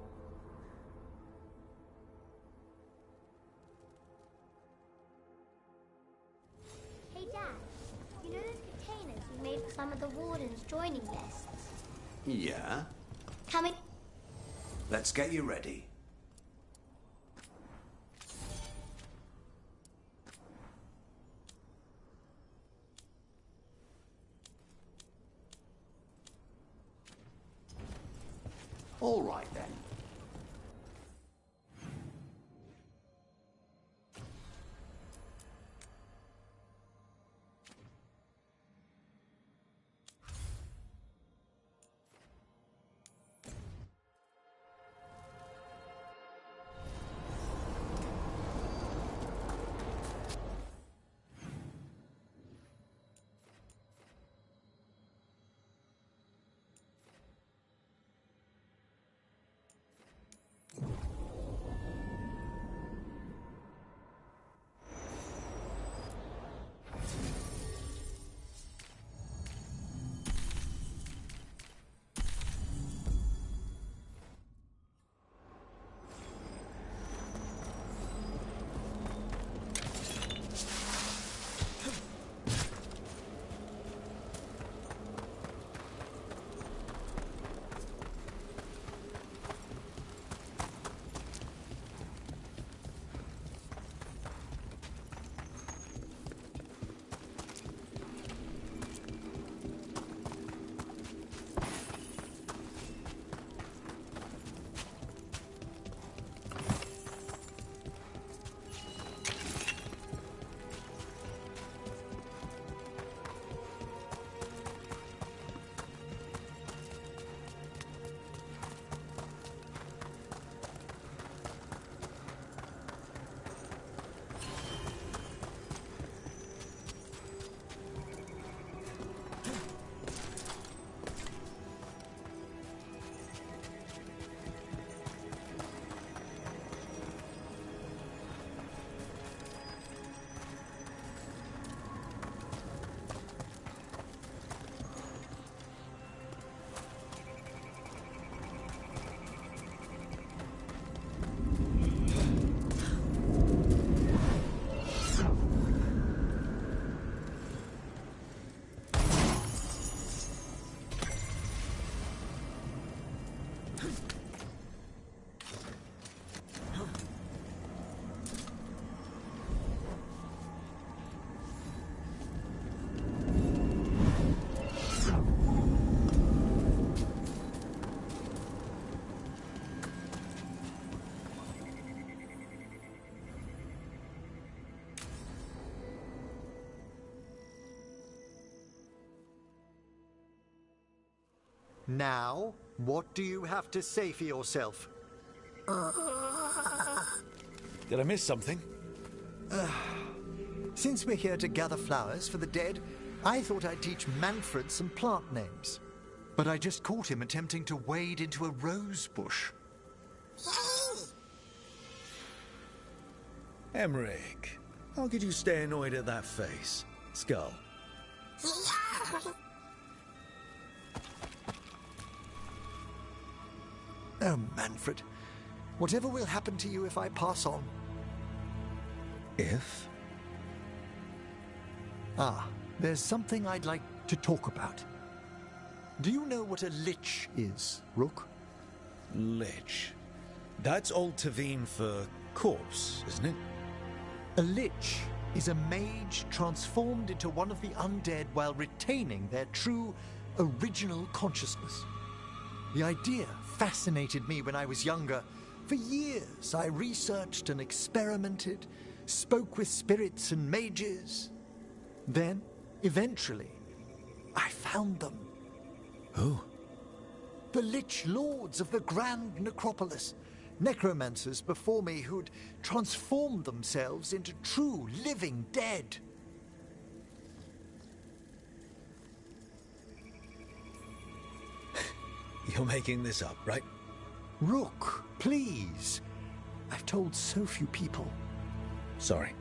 Hey, Dad. You know those containers we made for some of the Wardens joining lists? Yeah? How many... Let's get you ready. All right, then. Now, what do you have to say for yourself? Did I miss something? Since we're here to gather flowers for the dead, I thought I'd teach Manfred some plant names. But I just caught him attempting to wade into a rose bush. Emmerich, how could you stay annoyed at that face? Skull. Oh, Manfred. Whatever will happen to you if I pass on? If? Ah, there's something I'd like to talk about. Do you know what a lich is, Rook? Lich? That's Old Tavine for corpse, isn't it? A lich is a mage transformed into one of the undead while retaining their true, original consciousness. The idea fascinated me when I was younger. For years, I researched and experimented, spoke with spirits and mages. Then, eventually, I found them. Who? The Lich Lords of the Grand Necropolis. Necromancers before me who'd transformed themselves into true living dead. You're making this up, right? Rook, please. I've told so few people. Sorry.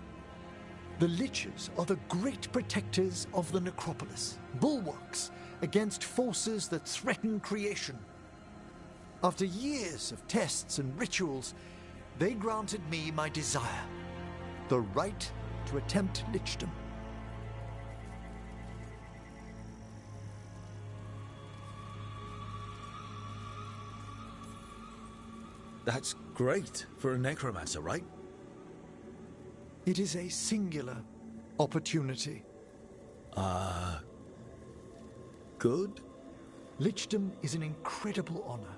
The Liches are the great protectors of the Necropolis, bulwarks against forces that threaten creation. After years of tests and rituals, they granted me my desire, the right to attempt lichdom. That's great for a necromancer, right? It is a singular opportunity. Good? Lichdom is an incredible honor.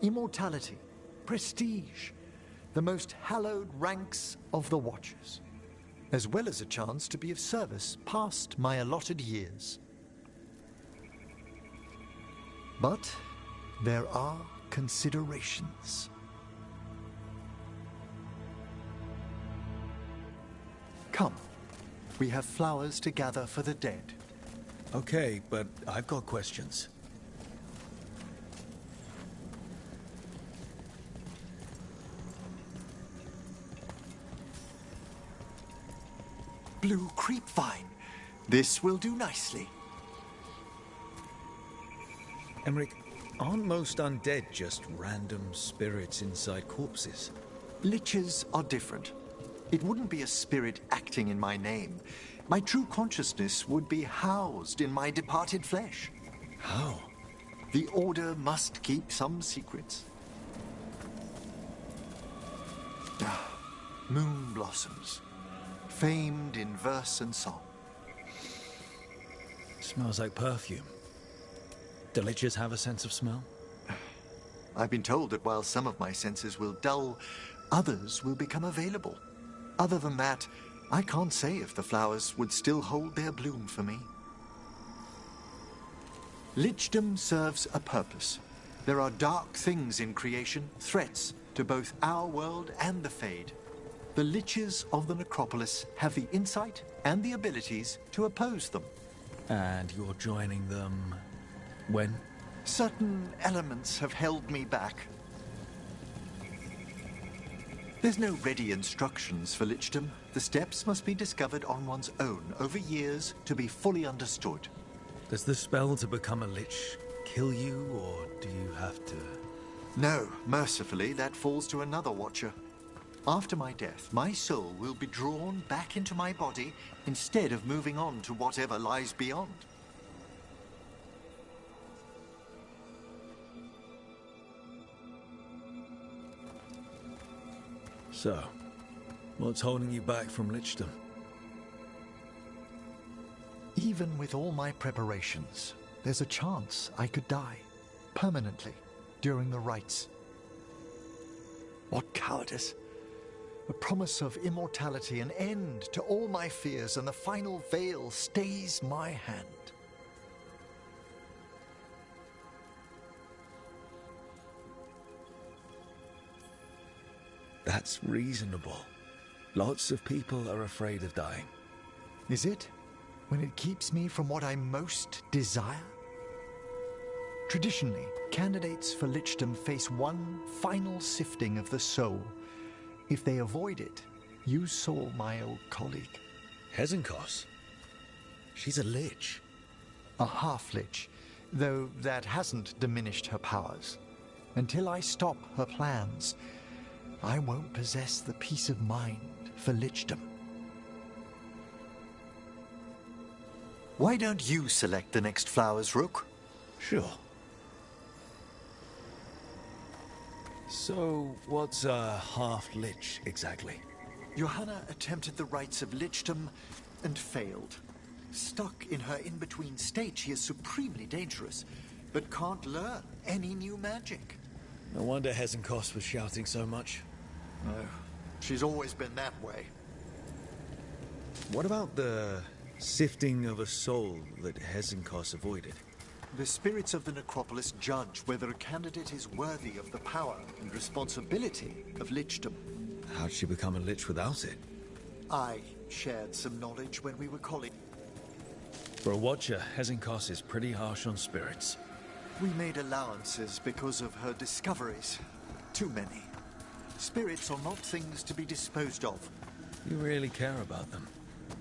Immortality, prestige, the most hallowed ranks of the Watchers, as well as a chance to be of service past my allotted years. But there are considerations. Come, we have flowers to gather for the dead. Okay, but I've got questions. Blue creepvine. This will do nicely. Emmerich, aren't most undead just random spirits inside corpses? Liches are different. It wouldn't be a spirit acting in my name. My true consciousness would be housed in my departed flesh. How? The Order must keep some secrets. Moon blossoms, famed in verse and song. Smells like perfume. Do liches have a sense of smell? I've been told that while some of my senses will dull, others will become available. Other than that, I can't say if the flowers would still hold their bloom for me. Lichdom serves a purpose. There are dark things in creation, threats to both our world and the Fade. The Liches of the Necropolis have the insight and the abilities to oppose them. And you're joining them when? Certain elements have held me back. There's no ready instructions for lichdom. The steps must be discovered on one's own over years to be fully understood. Does the spell to become a lich kill you, or do you have to? No, mercifully, that falls to another Watcher. After my death, my soul will be drawn back into my body instead of moving on to whatever lies beyond. So, what's holding you back from lichdom? Even with all my preparations, there's a chance I could die permanently during the rites. What cowardice! A promise of immortality, an end to all my fears, and the final veil stays my hand. That's reasonable. Lots of people are afraid of dying. Is it? When it keeps me from what I most desire? Traditionally, candidates for lichdom face one final sifting of the soul. If they avoid it, you saw my old colleague. Hezenkos? She's a lich. A half-lich, though that hasn't diminished her powers. Until I stop her plans, I won't possess the peace of mind for lichdom. Why don't you select the next flowers, Rook? Sure. So, what's a half-lich exactly? Johanna attempted the rites of lichdom and failed. Stuck in her in-between state, she is supremely dangerous, but can't learn any new magic. No wonder Hezenkos was shouting so much. No, she's always been that way. What about the sifting of a soul that Hezenkos avoided? The spirits of the necropolis judge whether a candidate is worthy of the power and responsibility of lichdom. How'd she become a lich without it? I shared some knowledge when we were colleagues. For a watcher, Hezenkos is pretty harsh on spirits. We made allowances because of her discoveries. Too many. Spirits are not things to be disposed of. You really care about them.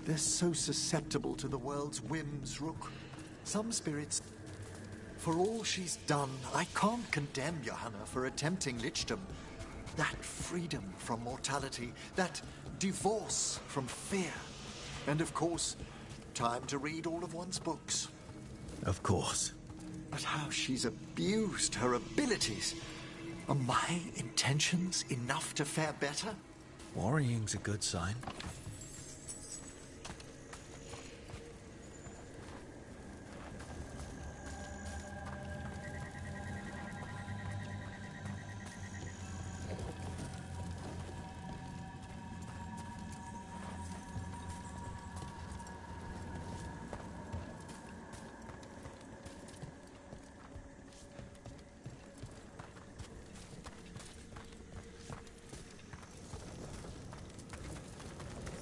They're so susceptible to the world's whims, Rook. Some spirits... For all she's done, I can't condemn Johanna for attempting lichdom. That freedom from mortality, that divorce from fear. And of course, time to read all of one's books. Of course. But how she's abused her abilities. Are my intentions enough to fare better? Worrying's a good sign.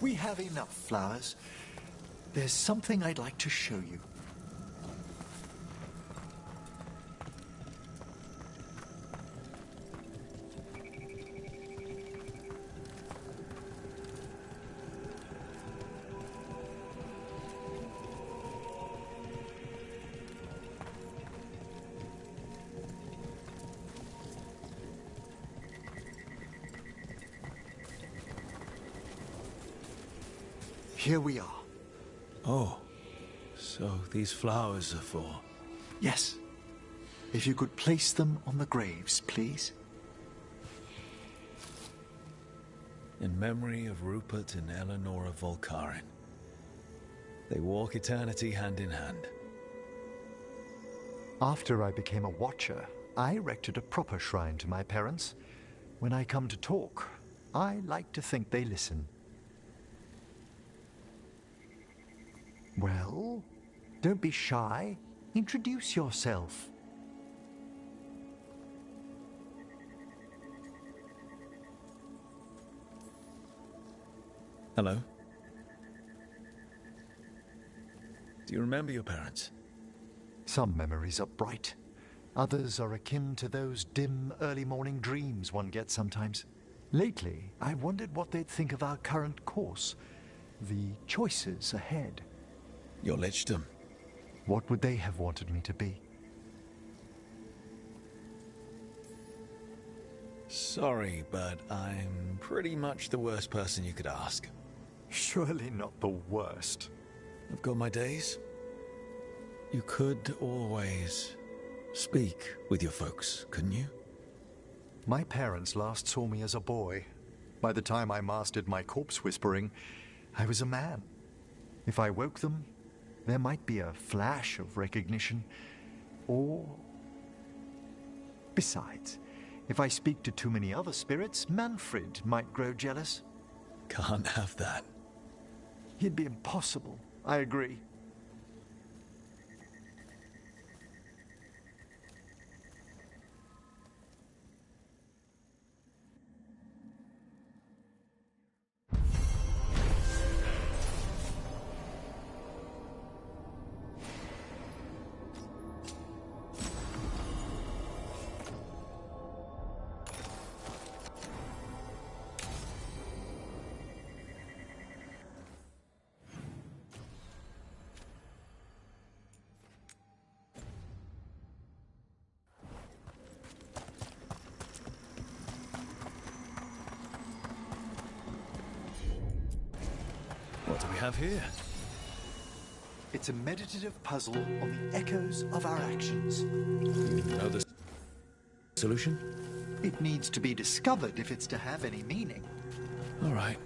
We have enough flowers. There's something I'd like to show you. Here we are. Oh, so these flowers are for... Yes. If you could place them on the graves, please. In memory of Rupert and Eleonora Volkaren. They walk eternity hand in hand. After I became a watcher, I erected a proper shrine to my parents. When I come to talk, I like to think they listen. Well, don't be shy. Introduce yourself. Hello? Do you remember your parents? Some memories are bright. Others are akin to those dim early morning dreams one gets sometimes. Lately, I wondered what they'd think of our current course, the choices ahead. Your lichdom. What would they have wanted me to be? Sorry, but I'm pretty much the worst person you could ask. Surely not the worst. I've got my days. You could always speak with your folks, couldn't you? My parents last saw me as a boy. By the time I mastered my corpse whispering, I was a man. If I woke them, there might be a flash of recognition, or... Besides, if I speak to too many other spirits, Manfred might grow jealous. Can't have that. He'd be impossible, I agree. have here? It's a meditative puzzle on the echoes of our actions. Know the solution? It needs to be discovered if it's to have any meaning. All right.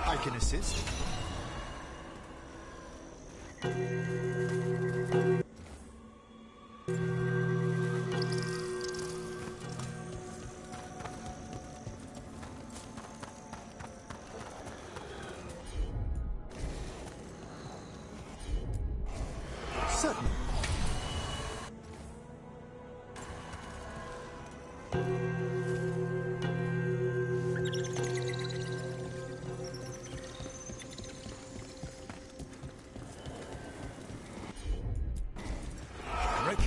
I can assist. Certainly. Rick?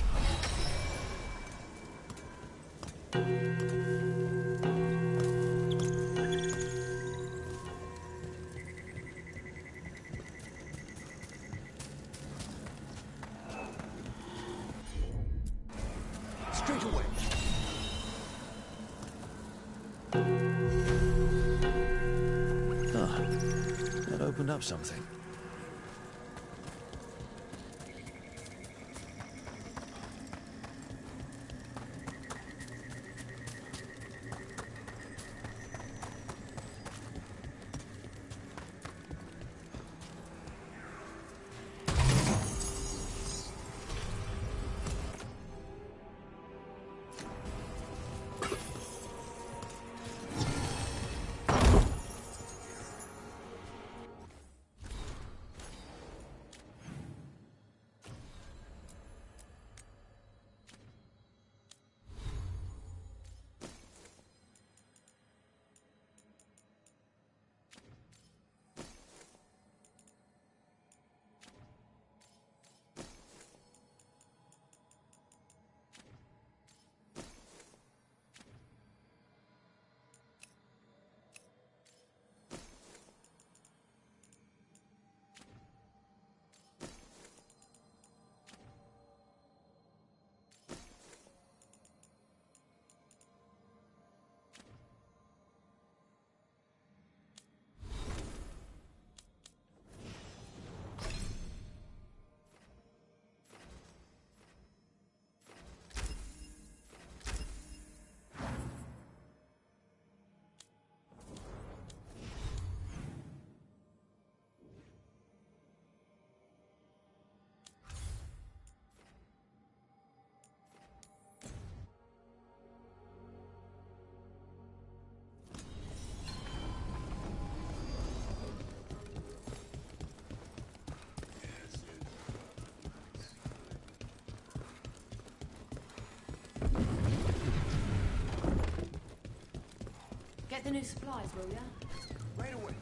Straight away. Ah, that opened up something. Get the new supplies, will ya? Right away.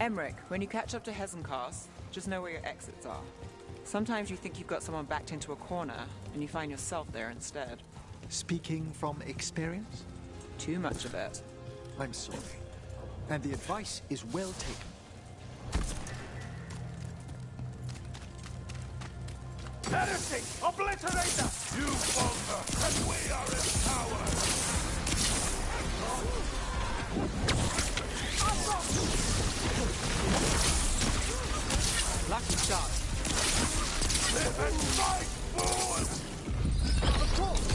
Emmerich, when you catch up to Hezencast, just know where your exits are. Sometimes you think you've got someone backed into a corner, and you find yourself there instead. Speaking from experience? Too much of it. I'm sorry. And the advice is well taken. Heresy! Obliterator! You falter, and we are empowered! Lucky shot. And fight forward! Of course!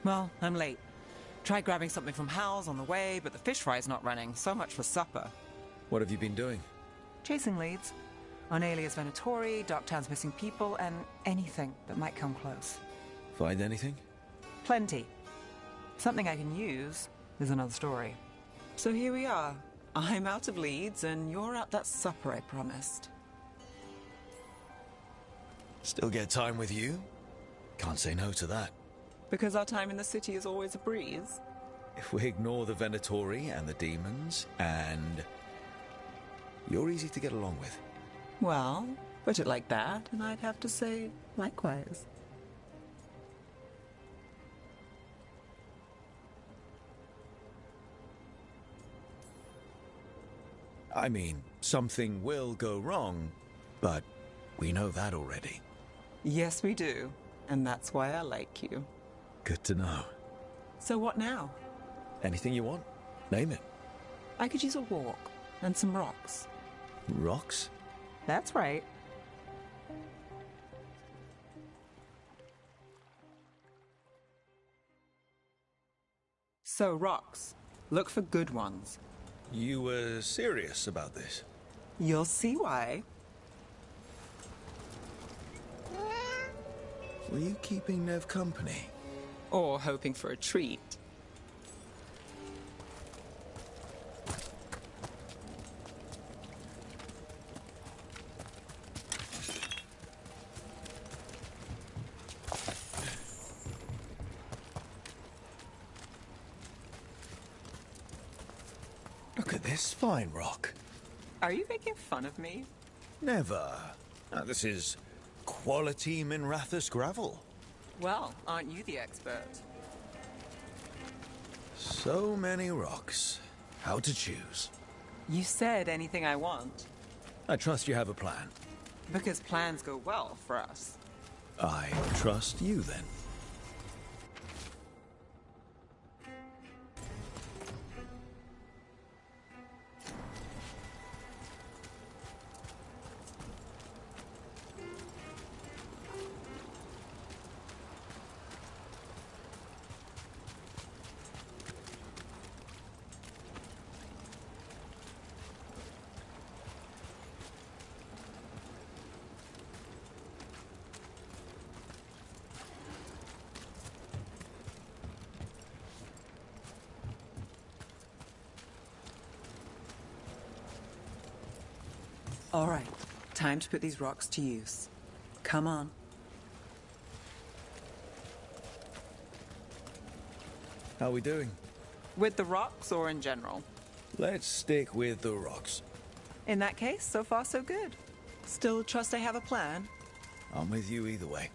Well, I'm late. Tried grabbing something from Hal's on the way, but the fish fry's not running. So much for supper. What have you been doing? Chasing leads. On Alias Venatori, Darktown's missing people, and anything that might come close. Find anything? Plenty. Something I can use is another story. So here we are. I'm out of leads, and you're at that supper I promised. Still get time with you? Can't say no to that. Because our time in the city is always a breeze. If we ignore the Venatori and the demons, and... you're easy to get along with. Well, put it like that, and I'd have to say likewise. I mean, something will go wrong, but we know that already. Yes, we do. And that's why I like you. Good to know. So what now? Anything you want? Name it. I could use a walk and some rocks. Rocks? That's right. So, rocks. Look for good ones. You were serious about this? You'll see why. Were you keeping Nev company? Or hoping for a treat. Look at this fine rock. Are you making fun of me? Never. Now, this is quality Minrathous gravel. Well, aren't you the expert? So many rocks. How to choose? You said anything I want. I trust you have a plan. Because plans go well for us. I trust you, then. All right, time to put these rocks to use. Come on. How are we doing? With the rocks or in general? Let's stick with the rocks. In that case, so far so good. Still trust I have a plan? I'm with you either way.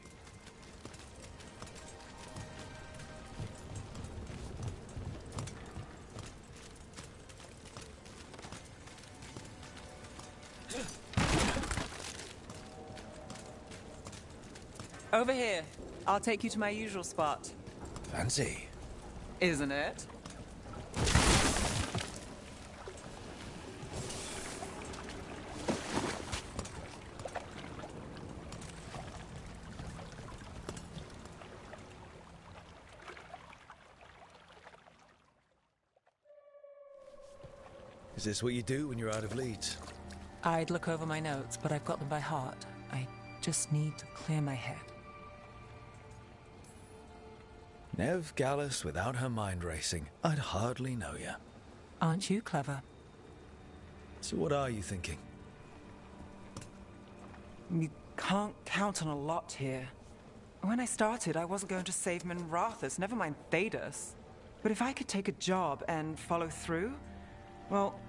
Over here. I'll take you to my usual spot. Fancy. Isn't it? Is this what you do when you're out of leads? I'd look over my notes, but I've got them by heart. I just need to clear my head. Nev Gallus without her mind racing. I'd hardly know you. Aren't you clever? So what are you thinking? You can't count on a lot here. When I started, I wasn't going to save Minrathous, never mind Thedas. But if I could take a job and follow through, well,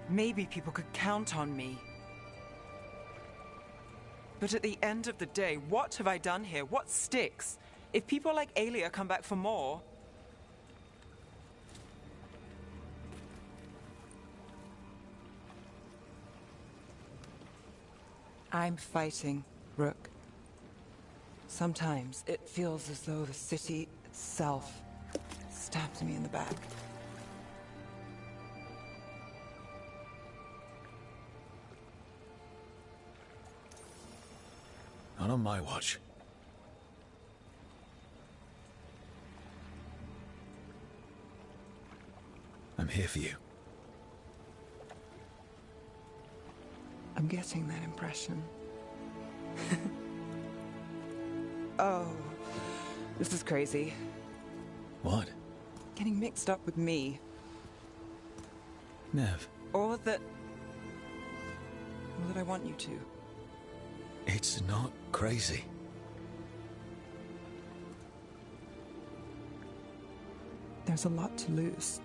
maybe people could count on me. But at the end of the day, what have I done here? What sticks? If people like Aelia come back for more... I'm fighting, Rook. Sometimes it feels as though the city itself stabs me in the back. Not on my watch. I'm here for you. I'm getting that impression. Oh, this is crazy. What? Getting mixed up with me. Nev, Or that I want you to. it's not crazy. There's a lot to lose.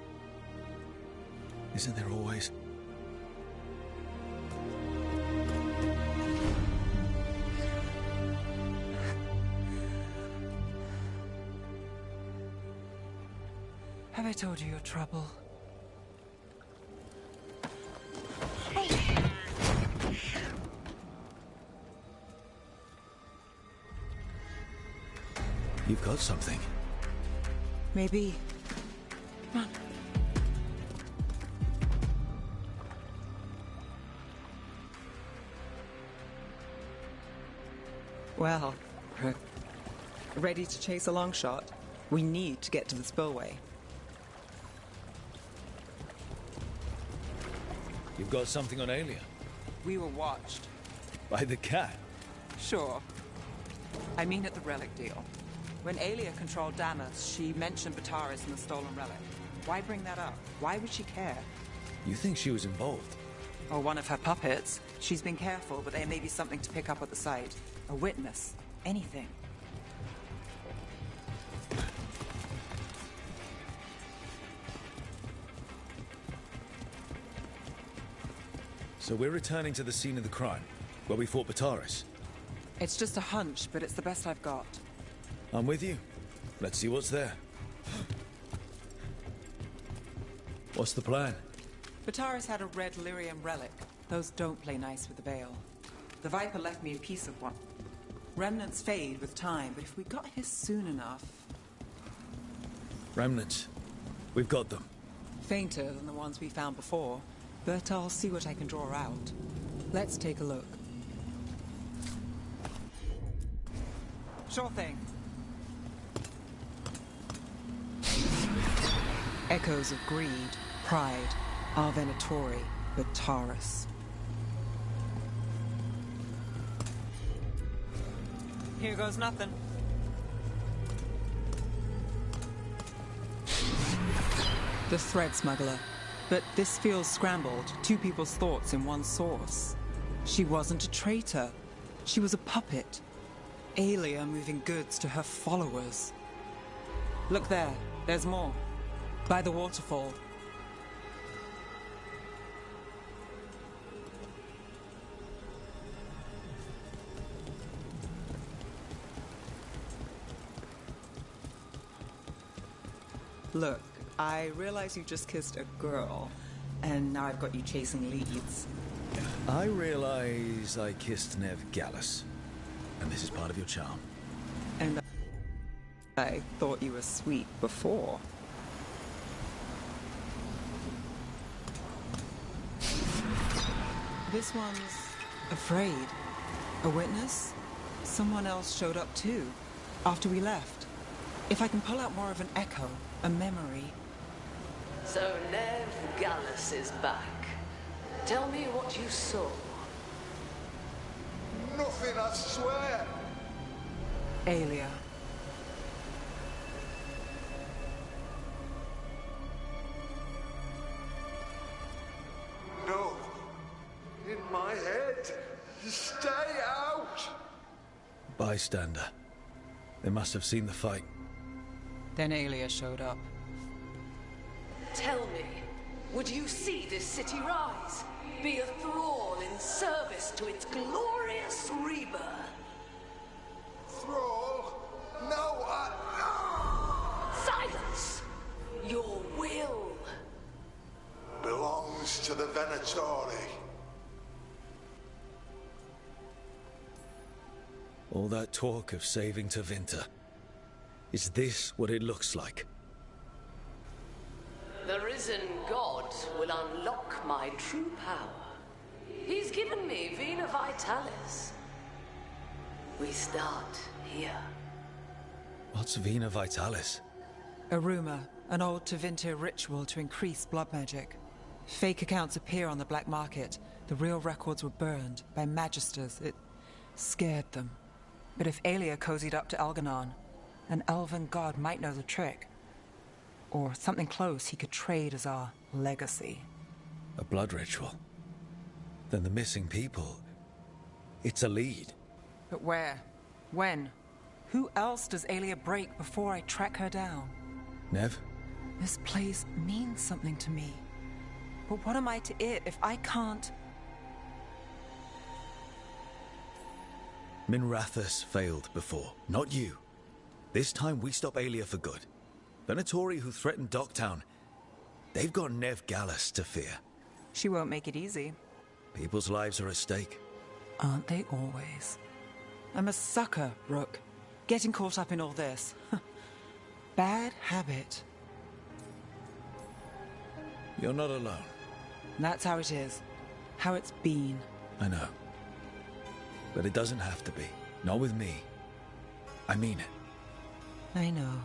Isn't there always? Have I told you your trouble? You've got something. Maybe. Come on. Well, ready to chase a long shot? We need to get to the spillway. You've got something on Aelia? We were watched. By the cat? Sure. I mean at the relic deal. When Aelia controlled Damas, she mentioned Bataris and the stolen relic. Why bring that up? Why would she care? You think she was involved? Or one of her puppets. She's been careful, but there may be something to pick up at the site. A witness. Anything. So we're returning to the scene of the crime, where we fought Bataris. It's just a hunch, but it's the best I've got. I'm with you. Let's see what's there. What's the plan? Bataris had a red lyrium relic. Those don't play nice with the Veil. The Viper left me a piece of one. Remnants fade with time, but if we got here soon enough... Remnants. We've got them. Fainter than the ones we found before, but I'll see what I can draw out. Let's take a look. Sure thing. Echoes of greed, pride, our Venatori, Bataris. Here goes nothing. The thread smuggler. But this feels scrambled. Two people's thoughts in one source. She wasn't a traitor. She was a puppet. Aelia moving goods to her followers. Look there. There's more. By the waterfall. Look, I realize you just kissed a girl, and now I've got you chasing leads. I realize I kissed Nev Gallus, and this is part of your charm. And I thought you were sweet before. This one's afraid. A witness? Someone else showed up too, after we left. If I can pull out more of an echo, a memory. So Nev Gallus is back. Tell me what you saw. Nothing, I swear. Aelia. No. In my head. Stay out. Bystander. They must have seen the fight. Then Aelia showed up. Tell me, would you see this city rise? Be a thrall in service to its glorious rebirth? Thrall? No, Silence! Your will belongs to the Venatori. All that talk of saving Tevinter. Is this what it looks like? The risen god will unlock my true power. He's given me Vina Vitalis. We start here. What's Vina Vitalis? A rumor, an old Tevinter ritual to increase blood magic. Fake accounts appear on the black market. The real records were burned by magisters. It scared them. But if Aelia cozied up to Algernon, an elven god might know the trick. Or something close he could trade as our legacy. A blood ritual? Then the missing people... It's a lead. But where? When? Who else does Aelia break before I track her down? Nev? This place means something to me. But what am I to it if I can't... Minrathous failed before, not you. This time we stop Aelia for good. Venatori, who threatened Docktown, they've got Nev Gallus to fear. She won't make it easy. People's lives are at stake. Aren't they always? I'm a sucker, Rook. Getting caught up in all this. Bad habit. You're not alone. That's how it is. How it's been. I know. But it doesn't have to be. Not with me. I mean it. I know.